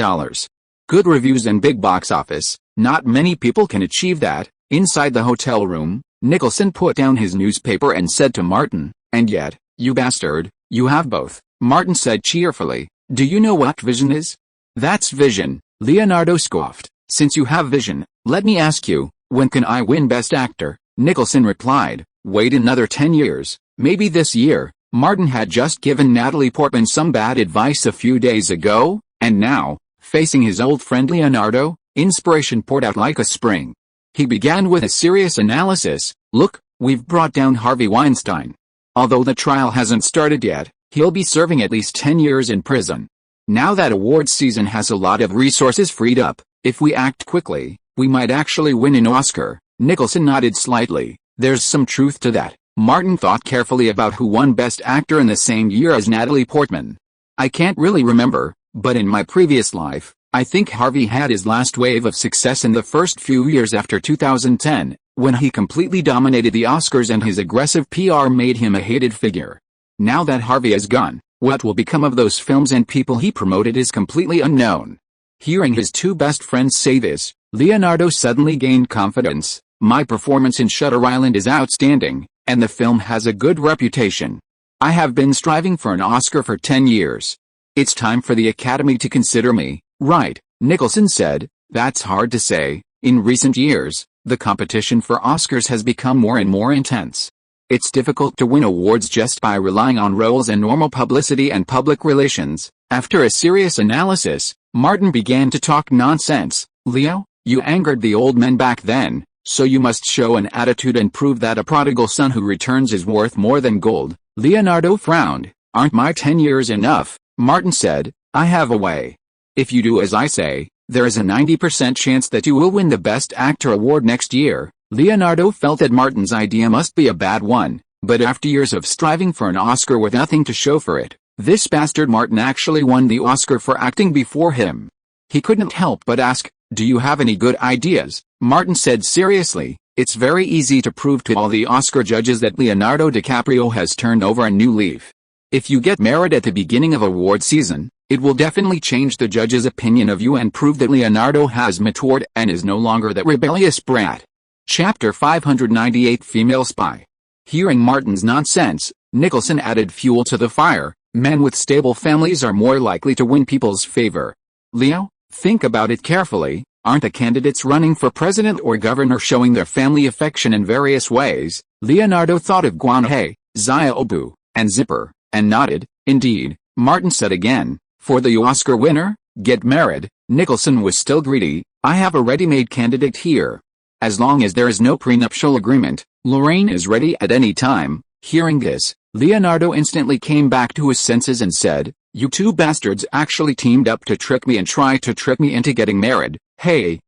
Good reviews and big box office, not many people can achieve that. Inside the hotel room, Nicholson put down his newspaper and said to Martin, "And yet, you bastard, you have both." Martin said cheerfully, "Do you know what vision is?" "That's vision," Leonardo scoffed. "Since you have vision, let me ask you, when can I win Best Actor?" Nicholson replied, "Wait another 10 years, maybe this year." Martin had just given Natalie Portman some bad advice a few days ago, and now, facing his old friend Leonardo, inspiration poured out like a spring. He began with a serious analysis. "Look, we've brought down Harvey Weinstein. Although the trial hasn't started yet, he'll be serving at least 10 years in prison. Now that awards season has a lot of resources freed up, if we act quickly, we might actually win an Oscar." Nicholson nodded slightly. "There's some truth to that." Martin thought carefully about who won Best Actor in the same year as Natalie Portman. "I can't really remember, but in my previous life, I think Harvey had his last wave of success in the first few years after 2010, when he completely dominated the Oscars and his aggressive PR made him a hated figure. Now that Harvey is gone, what will become of those films and people he promoted is completely unknown." Hearing his 2 best friends say this, Leonardo suddenly gained confidence. "My performance in Shutter Island is outstanding, and the film has a good reputation. I have been striving for an Oscar for 10 years. It's time for the Academy to consider me." "Right," Nicholson said, "that's hard to say. In recent years, the competition for Oscars has become more and more intense. It's difficult to win awards just by relying on roles and normal publicity and public relations." After a serious analysis, Martin began to talk nonsense. "Leo, you angered the old men back then, so you must show an attitude and prove that a prodigal son who returns is worth more than gold." Leonardo frowned. "Aren't my 10 years enough?" Martin said, "I have a way. If you do as I say, there is a 90% chance that you will win the Best Actor award next year." Leonardo felt that Martin's idea must be a bad one, but after years of striving for an Oscar with nothing to show for it, this bastard Martin actually won the Oscar for acting before him. He couldn't help but ask, "Do you have any good ideas?" Martin said seriously, "It's very easy to prove to all the Oscar judges that Leonardo DiCaprio has turned over a new leaf. If you get married at the beginning of award season, it will definitely change the judge's opinion of you and prove that Leonardo has matured and is no longer that rebellious brat." Chapter 598 Female Spy. Hearing Martin's nonsense, Nicholson added fuel to the fire. "Men with stable families are more likely to win people's favor. Leo, think about it carefully. Aren't the candidates running for president or governor showing their family affection in various ways?" Leonardo thought of Guanhe, Zia Obu, and Zipper, and nodded. "Indeed," Martin said again. "For the Oscar winner, get married." Nicholson was still greedy. "I have a ready-made candidate here. As long as there is no prenuptial agreement, Lorraine is ready at any time." Hearing this, Leonardo instantly came back to his senses and said, "You 2 bastards actually teamed up to trick me and try to trick me into getting married. Hey,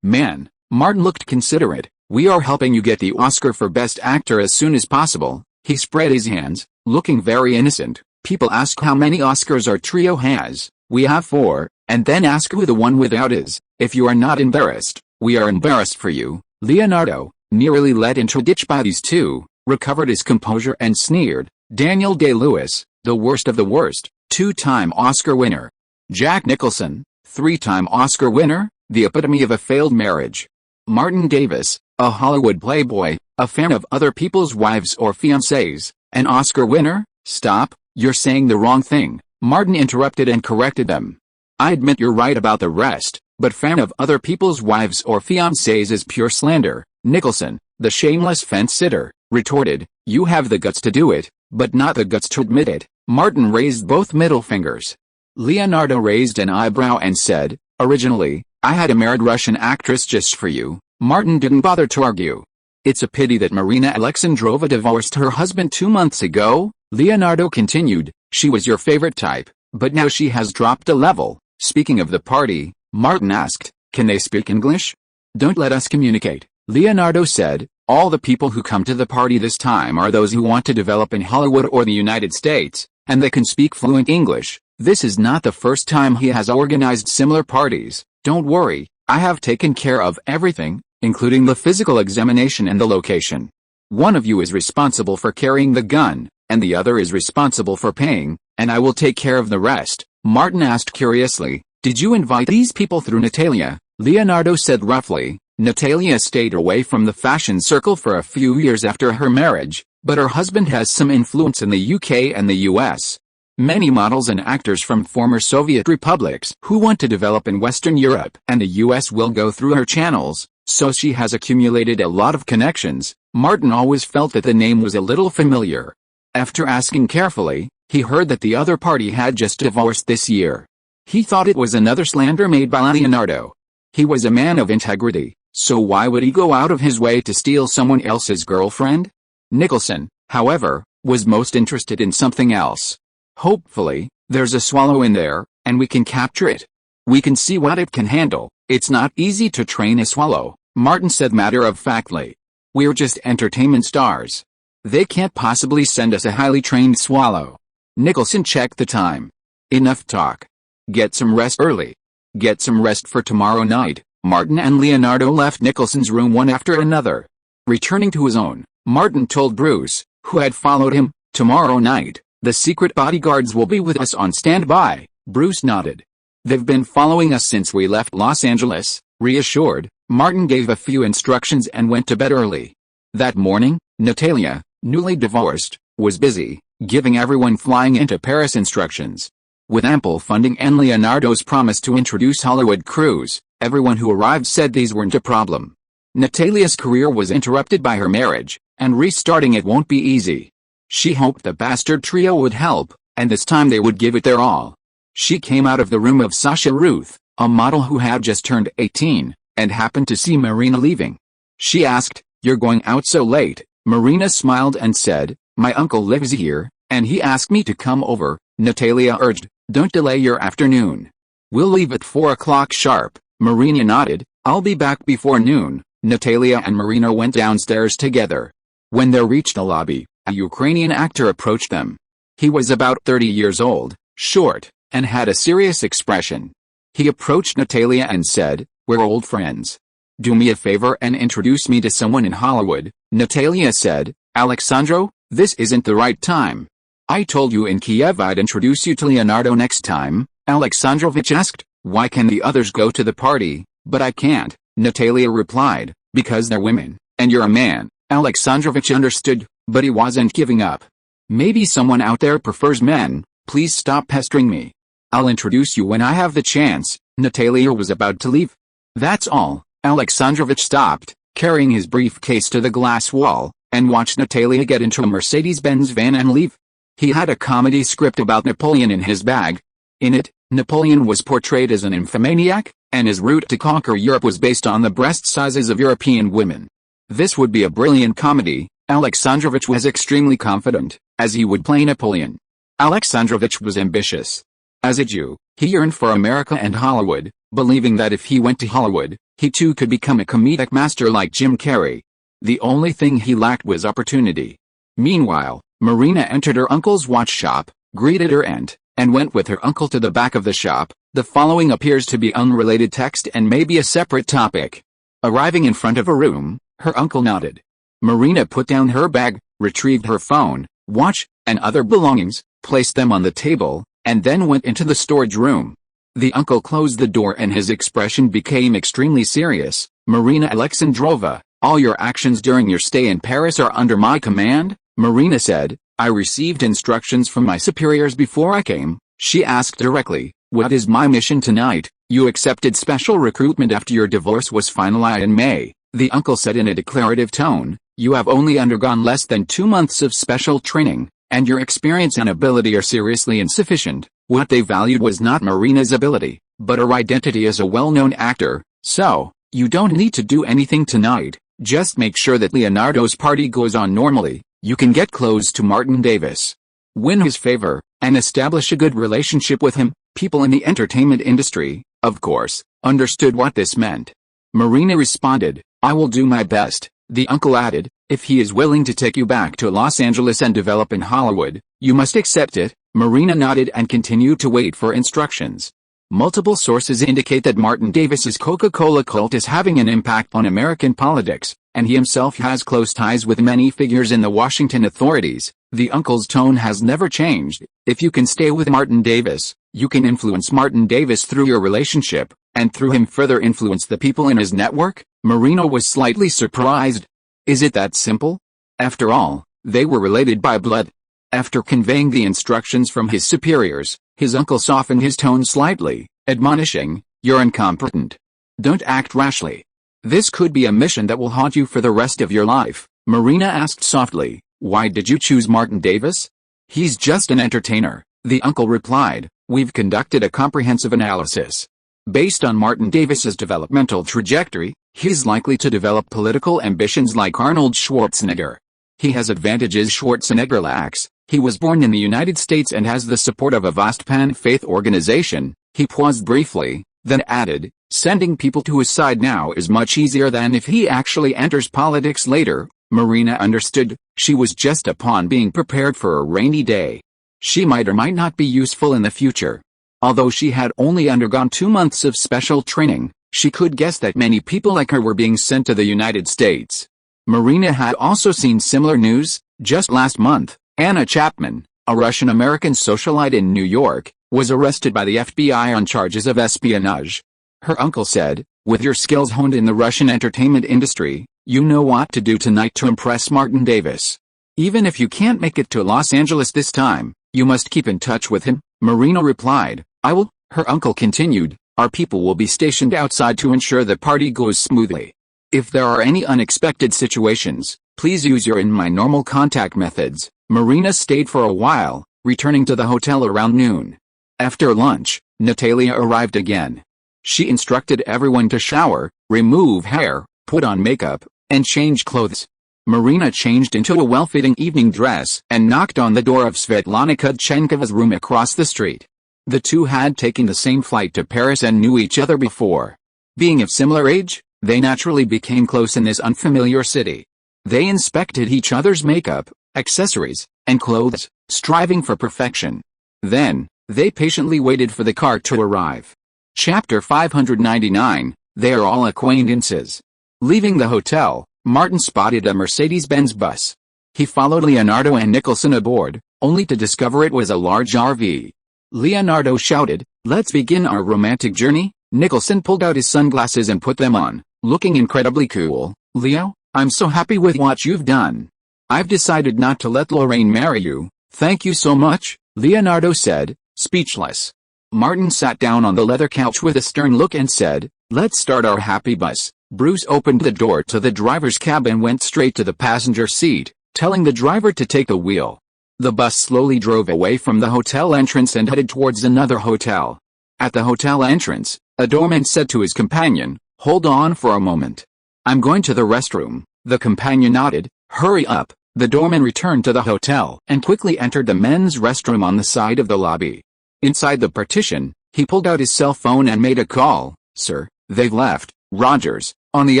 man." Martin looked considerate. "We are helping you get the Oscar for Best Actor as soon as possible." He spread his hands, looking very innocent. "People ask how many Oscars our trio has. We have 4, and then ask who the one without is. If you are not embarrassed, we are embarrassed for you." Leonardo, nearly led into a ditch by these two, recovered his composure and sneered. Daniel Day-Lewis, the worst of the worst, two-time Oscar winner. Jack Nicholson, three-time Oscar winner, the epitome of a failed marriage. Martin Davis, a Hollywood playboy, a fan of other people's wives or fiancées, an Oscar winner. Stop, you're saying the wrong thing, Martin interrupted and corrected them. I admit you're right about the rest, but fan of other people's wives or fiancées is pure slander. Nicholson, the shameless fence-sitter, retorted, you have the guts to do it, but not the guts to admit it. Martin raised both middle fingers. Leonardo raised an eyebrow and said, originally, I had a married Russian actress just for you. Martin didn't bother to argue. It's a pity that Marina Alexandrova divorced her husband 2 months ago, Leonardo continued. She was your favorite type, but now she has dropped a level. Speaking of the party, Martin asked, can they speak English? Don't let us communicate, Leonardo said. All the people who come to the party this time are those who want to develop in Hollywood or the United States, and they can speak fluent English. This is not the first time he has organized similar parties. Don't worry, I have taken care of everything, including the physical examination and the location. One of you is responsible for carrying the gun, and the other is responsible for paying, and I will take care of the rest. Martin asked curiously, did you invite these people through Natalia? Leonardo said roughly. Natalia stayed away from the fashion circle for a few years after her marriage, but her husband has some influence in the UK and the US. Many models and actors from former Soviet republics who want to develop in Western Europe and the US will go through her channels, so she has accumulated a lot of connections. Martin always felt that the name was a little familiar. After asking carefully, he heard that the other party had just divorced this year. He thought it was another slander made by Leonardo. He was a man of integrity, so why would he go out of his way to steal someone else's girlfriend? Nicholson, however, was most interested in something else. Hopefully, there's a swallow in there, and we can capture it. We can see what it can handle. It's not easy to train a swallow, Martin said matter-of-factly. We're just entertainment stars. They can't possibly send us a highly trained swallow. Nicholson checked the time. Enough talk. Get some rest early. Get some rest for tomorrow night. Martin and Leonardo left Nicholson's room one after another. Returning to his own, Martin told Bruce, who had followed him, tomorrow night, the secret bodyguards will be with us on standby. Bruce nodded. They've been following us since we left Los Angeles. Reassured, Martin gave a few instructions and went to bed early. That morning, Natalia, newly divorced, was busy, giving everyone flying into Paris instructions. With ample funding and Leonardo's promise to introduce Hollywood crews, everyone who arrived said these weren't a problem. Natalia's career was interrupted by her marriage, and restarting it won't be easy. She hoped the bastard trio would help, and this time they would give it their all. She came out of the room of Sasha Ruth, a model who had just turned 18, and happened to see Marina leaving. She asked, "You're going out so late?" Marina smiled and said, "My uncle lives here, and he asked me to come over." Natalia urged, "Don't delay your afternoon. We'll leave at 4 o'clock sharp." Marina nodded, "I'll be back before noon." Natalia and Marina went downstairs together. When they reached the lobby, a Ukrainian actor approached them. He was about 30 years old, short, and had a serious expression. He approached Natalia and said, "We're old friends. Do me a favor and introduce me to someone in Hollywood." Natalia said, "Alexandro, this isn't the right time. I told you in Kiev I'd introduce you to Leonardo next time." Alexandrovich asked, "Why can the others go to the party, but I can't?" Natalia replied, "Because they're women, and you're a man." Alexandrovich understood, but he wasn't giving up. "Maybe someone out there prefers men. Please stop pestering me. I'll introduce you when I have the chance." Natalia was about to leave. "That's all." Alexandrovich stopped, carrying his briefcase to the glass wall, and watched Natalia get into a Mercedes-Benz van and leave. He had a comedy script about Napoleon in his bag. In it, Napoleon was portrayed as an infomaniac, and his route to conquer Europe was based on the breast sizes of European women. This would be a brilliant comedy. Alexandrovich was extremely confident, as he would play Napoleon. Alexandrovich was ambitious. As a Jew, he yearned for America and Hollywood, believing that if he went to Hollywood, he too could become a comedic master like Jim Carrey. The only thing he lacked was opportunity. Meanwhile, Marina entered her uncle's watch shop, greeted her aunt, and went with her uncle to the back of the shop. The following appears to be unrelated text and may be a separate topic. Arriving in front of a room, Her uncle nodded. Marina put down her bag, retrieved her phone, watch, and other belongings, placed them on the table, and then went into the storage room. The uncle closed the door and his expression became extremely serious. Marina Alexandrova, all your actions during your stay in Paris are under my command, Marina said. I received instructions from my superiors before I came. She asked directly, what is my mission tonight? You accepted special recruitment after your divorce was finalized in May, the uncle said in a declarative tone. You have only undergone less than 2 months of special training, and your experience and ability are seriously insufficient. What they valued was not Marina's ability, but her identity as a well-known actor. So, you don't need to do anything tonight, just make sure that Leonardo's party goes on normally. You can get close to Martin Davis, win his favor, and establish a good relationship with him. People in the entertainment industry, of course, understood what this meant. Marina responded, I will do my best. The uncle added, if he is willing to take you back to Los Angeles and develop in Hollywood, you must accept it. Marina nodded and continued to wait for instructions. Multiple sources indicate that Martin Davis's Coca-Cola cult is having an impact on American politics, and he himself has close ties with many figures in the Washington authorities. The uncle's tone has never changed. If you can stay with Martin Davis, you can influence Martin Davis through your relationship, and through him further influence the people in his network. Marina was slightly surprised. Is it that simple? After all, they were related by blood. After conveying the instructions from his superiors, his uncle softened his tone slightly, admonishing, you're incompetent. Don't act rashly. This could be a mission that will haunt you for the rest of your life. Marina asked softly, why did you choose Martin Davis? He's just an entertainer, the uncle replied. We've conducted a comprehensive analysis. Based on Martin Davis's developmental trajectory, he's likely to develop political ambitions like Arnold Schwarzenegger. He has advantages Schwarzenegger lacks. He was born in the United States and has the support of a vast pan-faith organization. He paused briefly, then added, sending people to his side now is much easier than if he actually enters politics later. Marina understood. She was just a pawn being prepared for a rainy day. She might or might not be useful in the future. Although she had only undergone 2 months of special training, she could guess that many people like her were being sent to the United States. Marina had also seen similar news. Just last month, Anna Chapman, a Russian-American socialite in New York, was arrested by the FBI on charges of espionage. Her uncle said, with your skills honed in the Russian entertainment industry, you know what to do tonight to impress Martin Davis. Even if you can't make it to Los Angeles this time, you must keep in touch with him. Marina replied, I will. Her uncle continued, our people will be stationed outside to ensure the party goes smoothly. If there are any unexpected situations, please use your and my normal contact methods. Marina stayed for a while, returning to the hotel around noon. After lunch, Natalia arrived again. She instructed everyone to shower, remove hair, put on makeup, and change clothes. Marina changed into a well-fitting evening dress and knocked on the door of Svetlana Kudchenkova's room across the street. The two had taken the same flight to Paris and knew each other before. Being of similar age, they naturally became close in this unfamiliar city. They inspected each other's makeup, accessories, and clothes, striving for perfection. Then, they patiently waited for the car to arrive. Chapter 599, They are all acquaintances. Leaving the hotel, Martin spotted a Mercedes-Benz bus. He followed Leonardo and Nicholson aboard, only to discover it was a large RV. Leonardo shouted, let's begin our romantic journey. Nicholson pulled out his sunglasses and put them on, looking incredibly cool. Leo, I'm so happy with what you've done. I've decided not to let Lorraine marry you. Thank you so much, Leonardo said, speechless. Martin sat down on the leather couch with a stern look and said, let's start our happy bus. Bruce opened the door to the driver's cab and went straight to the passenger seat, telling the driver to take the wheel. The bus slowly drove away from the hotel entrance and headed towards another hotel. At the hotel entrance, a doorman said to his companion, hold on for a moment. I'm going to the restroom. The companion nodded. Hurry up. The doorman returned to the hotel and quickly entered the men's restroom on the side of the lobby. Inside the partition, he pulled out his cell phone and made a call. Sir, they've left. Rogers, on the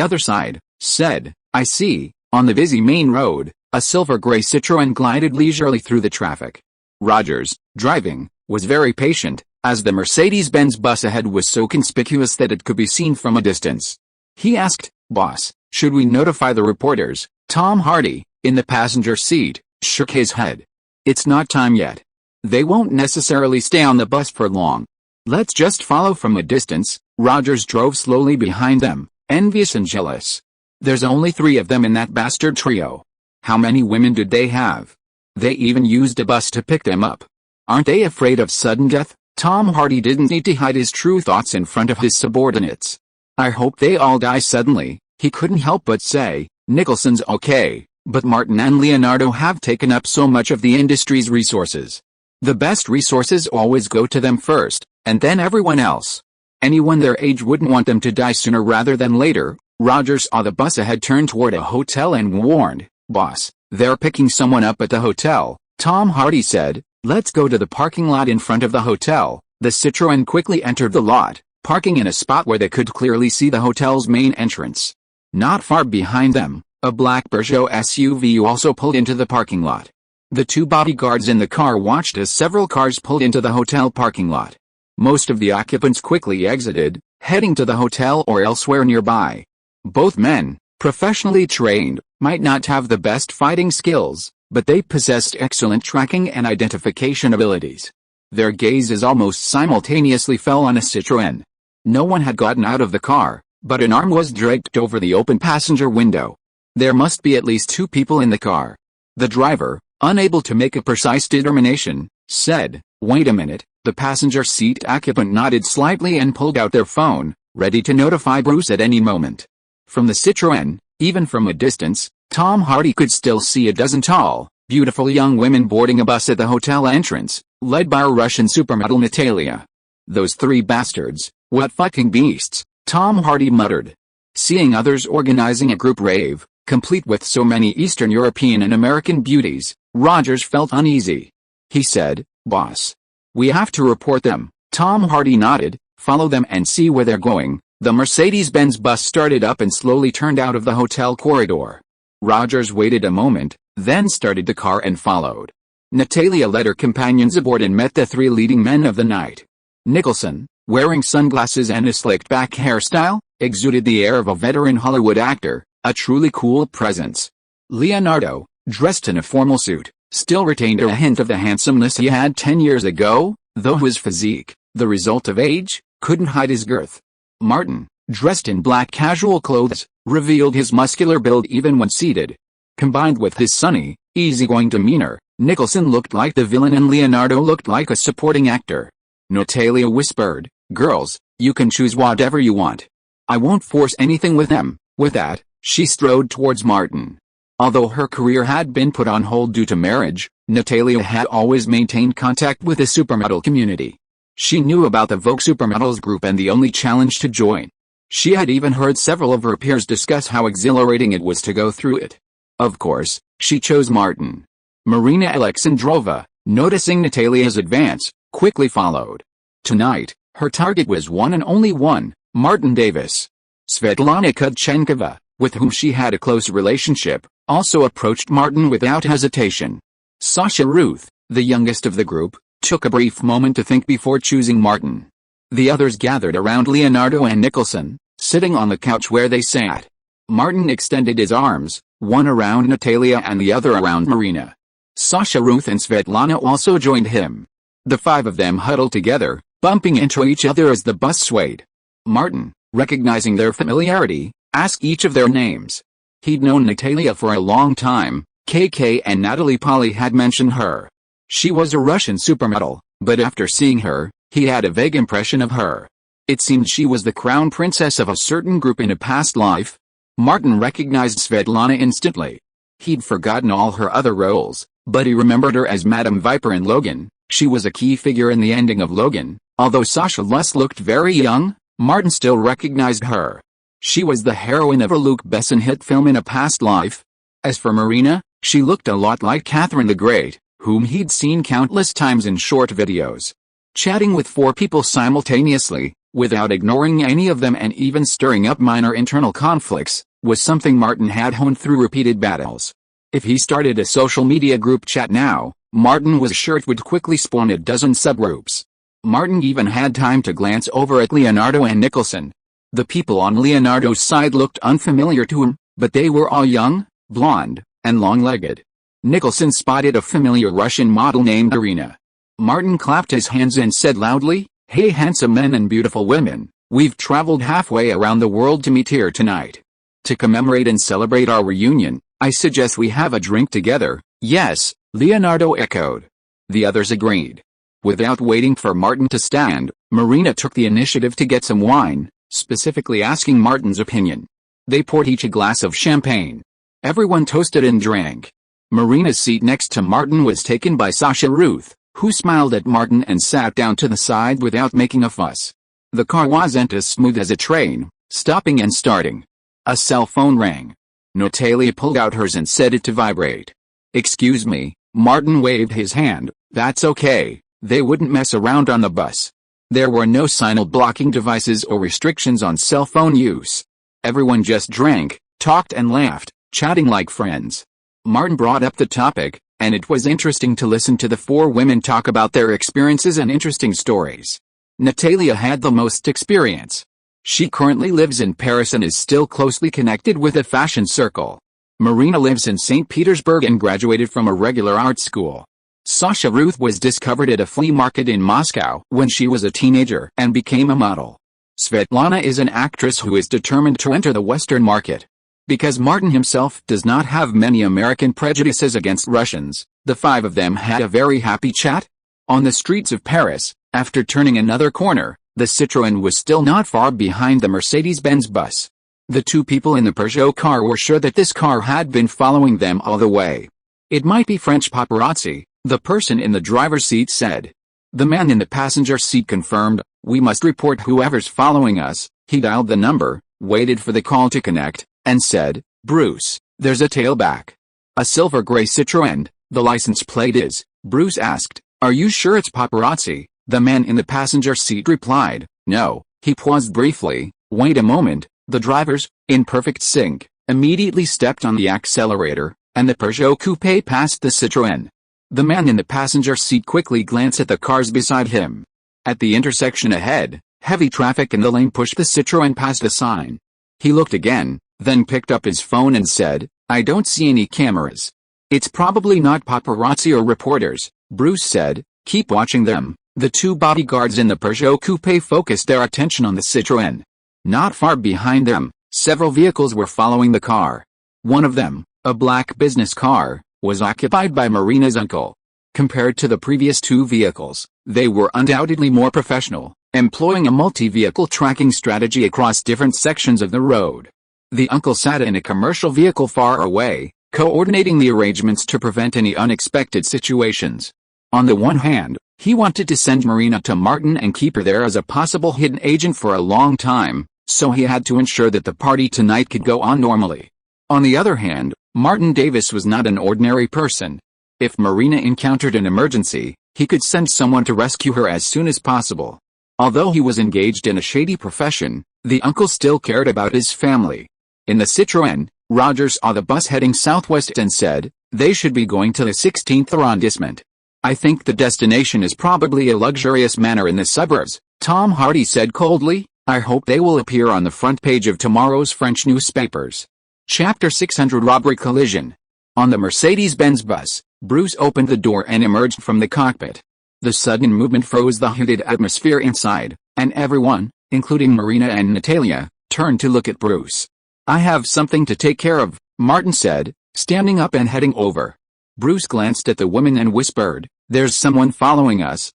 other side, said, I see. On the busy main road, a silver-gray Citroën glided leisurely through the traffic. Rogers, driving, was very patient, as the Mercedes-Benz bus ahead was so conspicuous that it could be seen from a distance. He asked, Boss, Should we notify the reporters? Tom Hardy, in the passenger seat, shook his head. It's not time yet. They won't necessarily stay on the bus for long. Let's just follow from a distance. Rogers drove slowly behind them, envious and jealous. There's only 3 of them in that bastard trio. How many women did they have? They even used a bus to pick them up. Aren't they afraid of sudden death? Tom Hardy didn't need to hide his true thoughts in front of his subordinates. I hope they all die suddenly, he couldn't help but say. Nicholson's okay, but Martin and Leonardo have taken up so much of the industry's resources. The best resources always go to them first, and then everyone else. Anyone their age wouldn't want them to die sooner rather than later. Rogers saw the bus ahead turn toward a hotel and warned, "Boss, they're picking someone up at the hotel." Tom Hardy said, "Let's go to the parking lot in front of the hotel." The Citroën quickly entered the lot, parking in a spot where they could clearly see the hotel's main entrance. Not far behind them, a black Peugeot SUV also pulled into the parking lot. The 2 bodyguards in the car watched as several cars pulled into the hotel parking lot. Most of the occupants quickly exited, heading to the hotel or elsewhere nearby. Both men, professionally trained, might not have the best fighting skills, but they possessed excellent tracking and identification abilities. Their gazes almost simultaneously fell on a Citroën. No one had gotten out of the car, but an arm was draped over the open passenger window. There must be at least 2 people in the car. The driver, unable to make a precise determination, said, "Wait a minute." The passenger seat occupant nodded slightly and pulled out their phone, ready to notify Bruce at any moment. From the Citroën, even from a distance, Tom Hardy could still see a dozen tall, beautiful young women boarding a bus at the hotel entrance, led by a Russian supermodel Natalia. "Those 3 bastards, what fucking beasts," Tom Hardy muttered. Seeing others organizing a group rave, complete with so many Eastern European and American beauties, Rogers felt uneasy. He said, "Boss, we have to report them." Tom Hardy nodded. "Follow them and see where they're going." The Mercedes-Benz bus started up and slowly turned out of the hotel corridor. Rogers waited a moment, then started the car and followed. Natalia led her companions aboard and met the 3 leading men of the night. Nicholson, wearing sunglasses and a slicked-back hairstyle, exuded the air of a veteran Hollywood actor, a truly cool presence. Leonardo, dressed in a formal suit, still retained a hint of the handsomeness he had 10 years ago, though his physique, the result of age, couldn't hide his girth. Martin, dressed in black casual clothes, revealed his muscular build even when seated. Combined with his sunny, easygoing demeanor, Nicholson looked like the villain and Leonardo looked like a supporting actor. Natalia whispered, "Girls, you can choose whatever you want. I won't force anything with them." With that, she strode towards Martin. Although her career had been put on hold due to marriage, Natalia had always maintained contact with the supermodel community. She knew about the Vogue Supermodels group and the only challenge to join. She had even heard several of her peers discuss how exhilarating it was to go through it. Of course, she chose Martin. Marina Alexandrova, noticing Natalia's advance, quickly followed. Tonight, her target was one and only one, Martin Davis. Svetlana Kudchenkova, with whom she had a close relationship, also approached Martin without hesitation. Sasha Ruth, the youngest of the group, took a brief moment to think before choosing Martin. The others gathered around Leonardo and Nicholson, sitting on the couch where they sat. Martin extended his arms, one around Natalia and the other around Marina. Sasha Ruth and Svetlana also joined him. The 5 of them huddled together, bumping into each other as the bus swayed. Martin, recognizing their familiarity, asked each of their names. He'd known Natalia for a long time. KK and Natalie Polly had mentioned her. She was a Russian supermodel, but after seeing her, he had a vague impression of her. It seemed she was the crown princess of a certain group in a past life. Martin recognized Svetlana instantly. He'd forgotten all her other roles, but he remembered her as Madame Viper in Logan. She was a key figure in the ending of Logan. Although Sasha Luss looked very young, Martin still recognized her. She was the heroine of a Luc Besson hit film in a past life. As for Marina, she looked a lot like Catherine the Great, whom he'd seen countless times in short videos. Chatting with 4 people simultaneously, without ignoring any of them and even stirring up minor internal conflicts, was something Martin had honed through repeated battles. If he started a social media group chat now, Martin was sure it would quickly spawn a dozen subgroups. Martin even had time to glance over at Leonardo and Nicholson. The people on Leonardo's side looked unfamiliar to him, But they were all young, blonde, and long-legged. Nicholson spotted a familiar Russian model named Irina. Martin clapped his hands and said loudly, "Hey handsome men and beautiful women, we've traveled halfway around the world to meet here tonight. To commemorate and celebrate our reunion, I suggest we have a drink together." "Yes," Leonardo echoed. The others agreed. Without waiting for Martin to stand, Marina took the initiative to get some wine, specifically asking Martin's opinion. They poured each a glass of champagne. Everyone toasted and drank. Marina's seat next to Martin was taken by Sasha Ruth, who smiled at Martin and sat down to the side without making a fuss. The car wasn't as smooth as a train, stopping and starting. A cell phone rang. Natalia pulled out hers and set it to vibrate. "Excuse me," Martin waved his hand. "That's okay, they wouldn't mess around on the bus." There were no signal blocking devices or restrictions on cell phone use. Everyone just drank, talked and laughed, chatting like friends. Martin brought up the topic, and it was interesting to listen to the four women talk about their experiences and interesting stories. Natalia had the most experience. She currently lives in Paris and is still closely connected with a fashion circle. Marina lives in St. Petersburg and graduated from a regular art school. Sasha Ruth was discovered at a flea market in Moscow when she was a teenager and became a model. Svetlana is an actress who is determined to enter the Western market. Because Martin himself does not have many American prejudices against Russians, the five of them had a very happy chat. On the streets of Paris, after turning another corner, the Citroën was still not far behind the Mercedes-Benz bus. The two people in the Peugeot car were sure that this car had been following them all the way. "It might be French paparazzi," the person in the driver's seat said. The man in the passenger seat confirmed, "We must report whoever's following us." He dialed the number, waited for the call to connect, and said, "Bruce, there's a tailback. A silver gray Citroën, the license plate is." Bruce asked, "Are you sure it's paparazzi?" The man in the passenger seat replied, "No." He paused briefly. "Wait a moment." The drivers, in perfect sync, immediately stepped on the accelerator, and the Peugeot coupe passed the Citroën. The man in the passenger seat quickly glanced at the cars beside him. At the intersection ahead, heavy traffic in the lane pushed the Citroën past the sign. He looked again, then picked up his phone and said, "I don't see any cameras." "It's probably not paparazzi or reporters," Bruce said. "Keep watching them." The two bodyguards in the Peugeot coupe focused their attention on the Citroën. Not far behind them, several vehicles were following the car. One of them, a black business car, was occupied by Marina's uncle. Compared to the previous two vehicles, they were undoubtedly more professional, employing a multi-vehicle tracking strategy across different sections of the road. The uncle sat in a commercial vehicle far away, coordinating the arrangements to prevent any unexpected situations. On the one hand, he wanted to send Marina to Martin and keep her there as a possible hidden agent for a long time, so he had to ensure that the party tonight could go on normally. On the other hand, Martin Davis was not an ordinary person. If Marina encountered an emergency, he could send someone to rescue her as soon as possible. Although he was engaged in a shady profession, the uncle still cared about his family. In the Citroën, Roger saw the bus heading southwest and said, "They should be going to the 16th arrondissement. I think the destination is probably a luxurious manor in the suburbs," Tom Hardy said coldly. "I hope they will appear on the front page of tomorrow's French newspapers." Chapter 600 Robbery Collision. On the Mercedes-Benz bus, Bruce opened the door and emerged from the cockpit. The sudden movement froze the heated atmosphere inside, and everyone, including Marina and Natalia, turned to look at Bruce. "I have something to take care of," Martin said, standing up and heading over. Bruce glanced at the women and whispered, "There's someone following us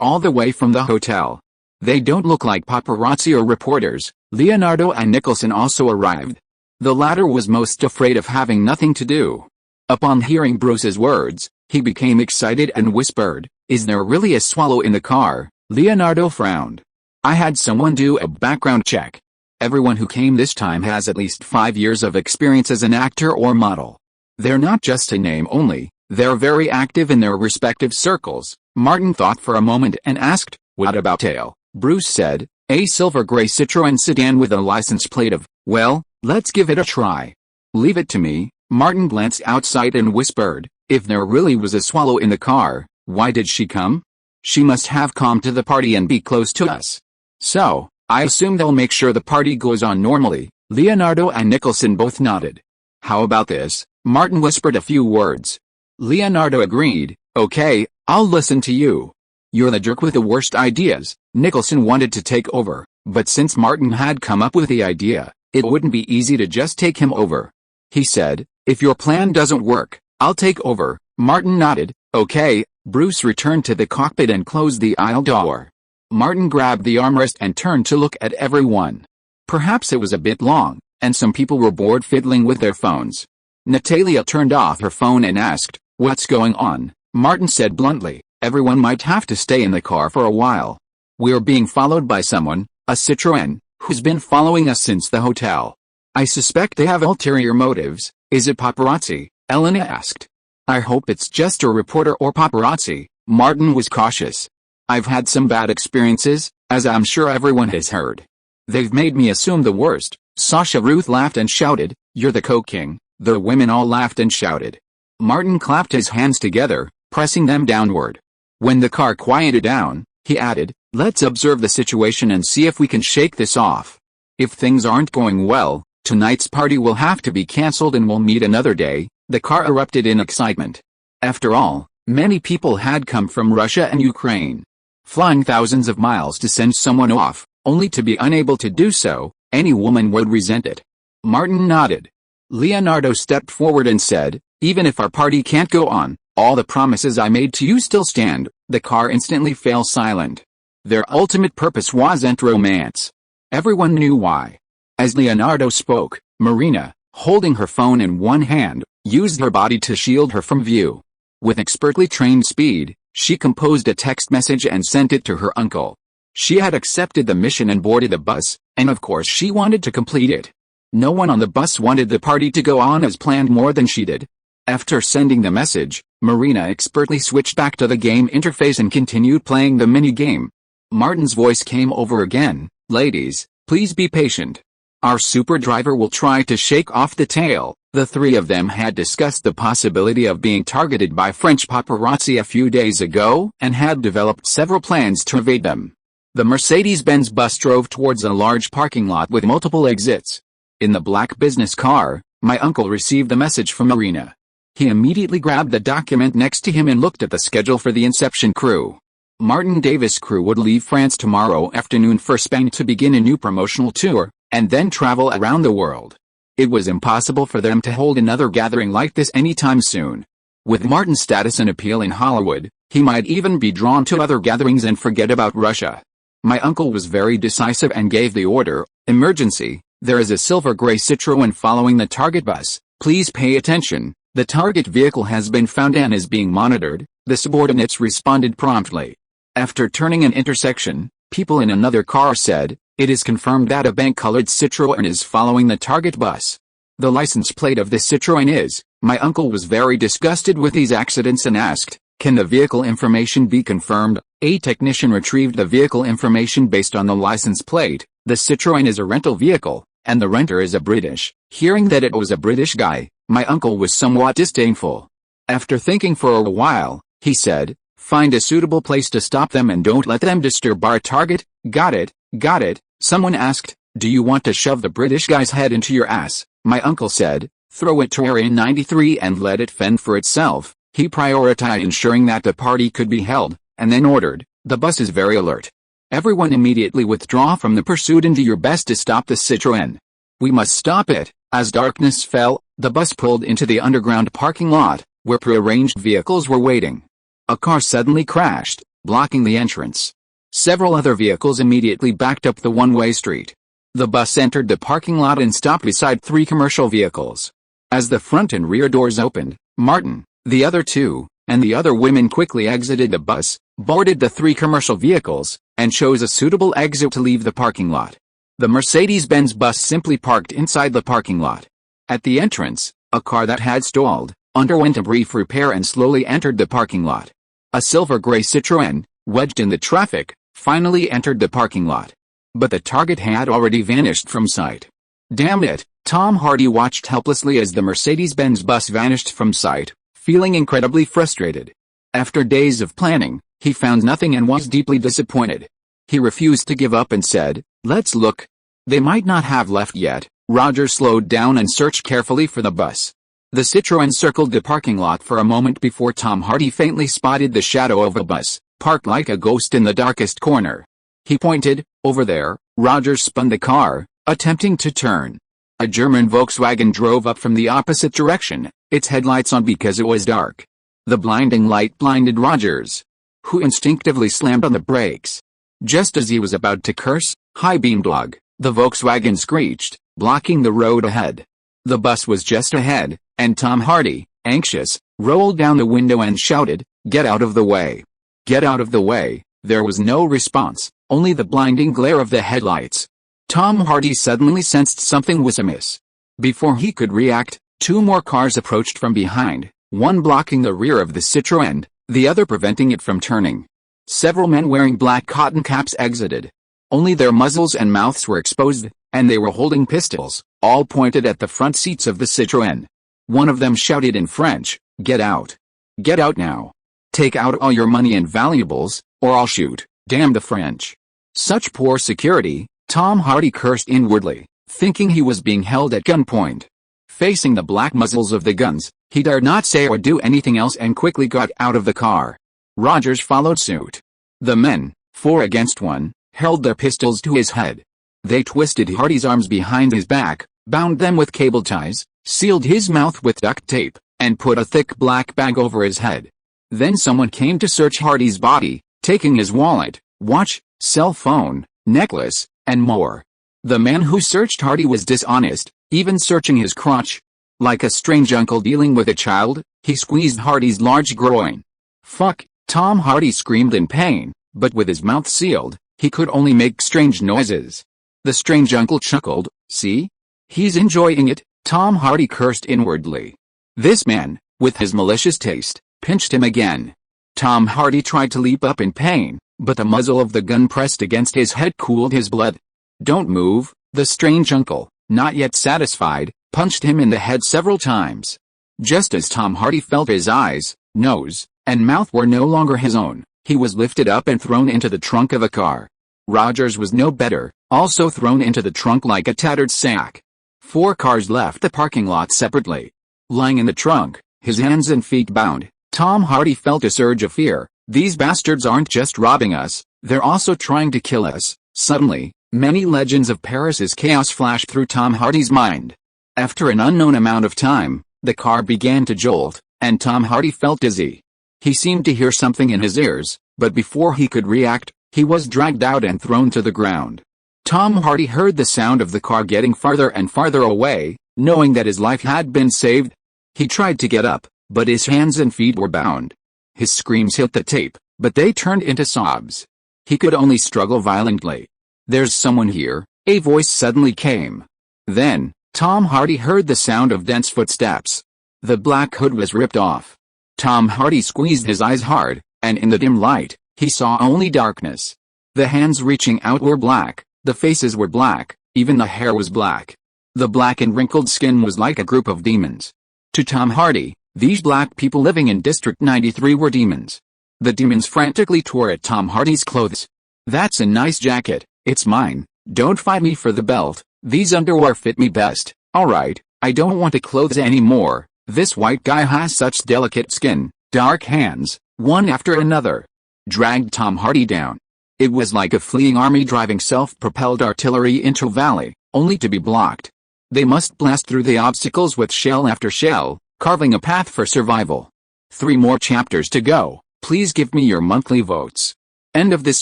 all the way from the hotel. They don't look like paparazzi or reporters." Leonardo and Nicholson also arrived. The latter was most afraid of having nothing to do. Upon hearing Bruce's words, he became excited and whispered, "Is there really a swallow in the car?" Leonardo frowned. "I had someone do a background check. Everyone who came this time has at least 5 years of experience as an actor or model. They're not just a name only, they're very active in their respective circles." Martin thought for a moment and asked, "What about tail?" Bruce said, "A silver gray Citroën sedan with a license plate of, well, let's give it a try." "Leave it to me." Martin glanced outside and whispered, "If there really was a swallow in the car, why did she come? She must have come to the party and be close to us. So, I assume they'll make sure the party goes on normally." Leonardo and Nicholson both nodded. "How about this?" Martin whispered a few words. Leonardo agreed. "Okay, I'll listen to you." "You're the jerk with the worst ideas." Nicholson wanted to take over, but since Martin had come up with the idea, it wouldn't be easy to just take him over. He said, "If your plan doesn't work, I'll take over." Martin nodded. "Okay." Bruce returned to the cockpit and closed the aisle door. Martin grabbed the armrest and turned to look at everyone. Perhaps it was a bit long, and some people were bored fiddling with their phones. Natalia turned off her phone and asked, "What's going on?" Martin said bluntly, "Everyone might have to stay in the car for a while. We're being followed by someone, a Citroën, who's been following us since the hotel. I suspect they have ulterior motives." "Is it paparazzi?" Elena asked. "I hope it's just a reporter or paparazzi." Martin was cautious. "I've had some bad experiences, as I'm sure everyone has heard. They've made me assume the worst." Sasha Ruth laughed and shouted, "You're the Coke King." The women all laughed and shouted. Martin clapped his hands together, pressing them downward. When the car quieted down, he added, "Let's observe the situation and see if we can shake this off. If things aren't going well, tonight's party will have to be cancelled and we'll meet another day." The car erupted in excitement. After all, many people had come from Russia and Ukraine, flying thousands of miles to send someone off, only to be unable to do so. Any woman would resent it. Martin nodded. Leonardo stepped forward and said, "Even if our party can't go on, all the promises I made to you still stand." The car instantly fell silent. Their ultimate purpose wasn't romance. Everyone knew why. As Leonardo spoke, Marina, holding her phone in one hand, used her body to shield her from view. With expertly trained speed, she composed a text message and sent it to her uncle. She had accepted the mission and boarded the bus, and of course she wanted to complete it. No one on the bus wanted the party to go on as planned more than she did. After sending the message, Marina expertly switched back to the game interface and continued playing the mini-game. Martin's voice came over again, "Ladies, please be patient. Our super driver will try to shake off the tail." The three of them had discussed the possibility of being targeted by French paparazzi a few days ago and had developed several plans to evade them. The Mercedes-Benz bus drove towards a large parking lot with multiple exits. In the black business car, my uncle received the message from Marina. He immediately grabbed the document next to him and looked at the schedule for the Inception crew. Martin Davis' crew would leave France tomorrow afternoon for Spain to begin a new promotional tour, and then travel around the world. It was impossible for them to hold another gathering like this anytime soon. With Martin's status and appeal in Hollywood, he might even be drawn to other gatherings and forget about Russia. My uncle was very decisive and gave the order, "Emergency, there is a silver gray Citroën following the target bus. Please pay attention. The target vehicle has been found and is being monitored." The subordinates responded promptly. After turning an intersection, people in another car said, "It is confirmed that a bank-colored Citroën is following the target bus." The license plate of the Citroën is. My uncle was very disgusted with these accidents and asked, "Can the vehicle information be confirmed?" A technician retrieved the vehicle information based on the license plate. The Citroën is a rental vehicle, and the renter is a British. Hearing that it was a British guy, my uncle was somewhat disdainful. After thinking for a while, he said, "Find a suitable place to stop them and don't let them disturb our target." "Got it, got it." Someone asked, "Do you want to shove the British guy's head into your ass?" My uncle said, "Throw it to Area 93 and let it fend for itself." He prioritized ensuring that the party could be held, and then ordered, "The bus is very alert. Everyone immediately withdraw from the pursuit and do your best to stop the Citroën. We must stop it." As darkness fell, the bus pulled into the underground parking lot, where prearranged vehicles were waiting. A car suddenly crashed, blocking the entrance. Several other vehicles immediately backed up the one-way street. The bus entered the parking lot and stopped beside three commercial vehicles. As the front and rear doors opened, Martin, the other two, and the other women quickly exited the bus, boarded the three commercial vehicles, and chose a suitable exit to leave the parking lot. The Mercedes-Benz bus simply parked inside the parking lot. At the entrance, a car that had stalled, underwent a brief repair and slowly entered the parking lot. A silver gray Citroën, wedged in the traffic, finally entered the parking lot. But the target had already vanished from sight. "Damn it," Tom Hardy watched helplessly as the Mercedes-Benz bus vanished from sight, feeling incredibly frustrated. After days of planning, he found nothing and was deeply disappointed. He refused to give up and said, "Let's look. They might not have left yet." Roger slowed down and searched carefully for the bus. The Citroën circled the parking lot for a moment before Tom Hardy faintly spotted the shadow of a bus, parked like a ghost in the darkest corner. He pointed. Over there. Roger spun the car, attempting to turn. A German Volkswagen drove up from the opposite direction, its headlights on because it was dark. The blinding light blinded Rogers, who instinctively slammed on the brakes. Just as he was about to curse, high-beam dog, the Volkswagen screeched, blocking the road ahead. The bus was just ahead, and Tom Hardy, anxious, rolled down the window and shouted, "Get out of the way! Get out of the way!" There was no response, only the blinding glare of the headlights. Tom Hardy suddenly sensed something was amiss. Before he could react, two more cars approached from behind, one blocking the rear of the Citroën, the other preventing it from turning. Several men wearing black cotton caps exited. Only their muzzles and mouths were exposed, and they were holding pistols, all pointed at the front seats of the Citroën. One of them shouted in French, "Get out! Get out now! Take out all your money and valuables, or I'll shoot, damn the French!" Such poor security, Tom Hardy cursed inwardly, thinking he was being held at gunpoint. Facing the black muzzles of the guns, he dared not say or do anything else and quickly got out of the car. Rogers followed suit. The men, 4 against 1, held their pistols to his head. They twisted Hardy's arms behind his back, bound them with cable ties, sealed his mouth with duct tape, and put a thick black bag over his head. Then someone came to search Hardy's body, taking his wallet, watch, cell phone, necklace, and more. The man who searched Hardy was dishonest, even searching his crotch. Like a strange uncle dealing with a child, he squeezed Hardy's large groin. "Fuck!" Tom Hardy screamed in pain, but with his mouth sealed, he could only make strange noises. The strange uncle chuckled. "See? He's enjoying it," Tom Hardy cursed inwardly. This man, with his malicious taste, pinched him again. Tom Hardy tried to leap up in pain, but the muzzle of the gun pressed against his head cooled his blood. "Don't move," the strange uncle, not yet satisfied, punched him in the head several times. Just as Tom Hardy felt his eyes, nose, and mouth were no longer his own, he was lifted up and thrown into the trunk of a car. Rogers was no better, also thrown into the trunk like a tattered sack. 4 cars left the parking lot separately. Lying in the trunk, his hands and feet bound, Tom Hardy felt a surge of fear. These bastards aren't just robbing us, they're also trying to kill us. Suddenly, many legends of Paris's chaos flashed through Tom Hardy's mind. After an unknown amount of time, the car began to jolt, and Tom Hardy felt dizzy. He seemed to hear something in his ears, but before he could react, he was dragged out and thrown to the ground. Tom Hardy heard the sound of the car getting farther and farther away, knowing that his life had been saved. He tried to get up, but his hands and feet were bound. His screams hit the tape, but they turned into sobs. He could only struggle violently. "There's someone here," a voice suddenly came. Then, Tom Hardy heard the sound of dense footsteps. The black hood was ripped off. Tom Hardy squeezed his eyes hard, and in the dim light, he saw only darkness. The hands reaching out were black, the faces were black, even the hair was black. The black and wrinkled skin was like a group of demons. To Tom Hardy, these black people living in District 93 were demons. The demons frantically tore at Tom Hardy's clothes. "That's a nice jacket, it's mine, don't fight me for the belt, these underwear fit me best, alright, I don't want the clothes anymore, this white guy has such delicate skin." Dark hands, one after another, dragged Tom Hardy down. It was like a fleeing army driving self-propelled artillery into a valley, only to be blocked. They must blast through the obstacles with shell after shell, carving a path for survival. 3 more chapters to go. Please give me your monthly votes. End of this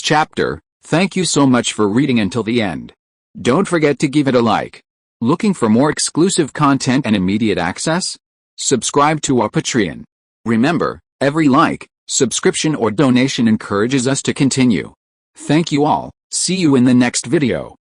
chapter. Thank you so much for reading until the end. Don't forget to give it a like. Looking for more exclusive content and immediate access? Subscribe to our Patreon. Remember, every like, subscription or donation encourages us to continue. Thank you all. See you in the next video.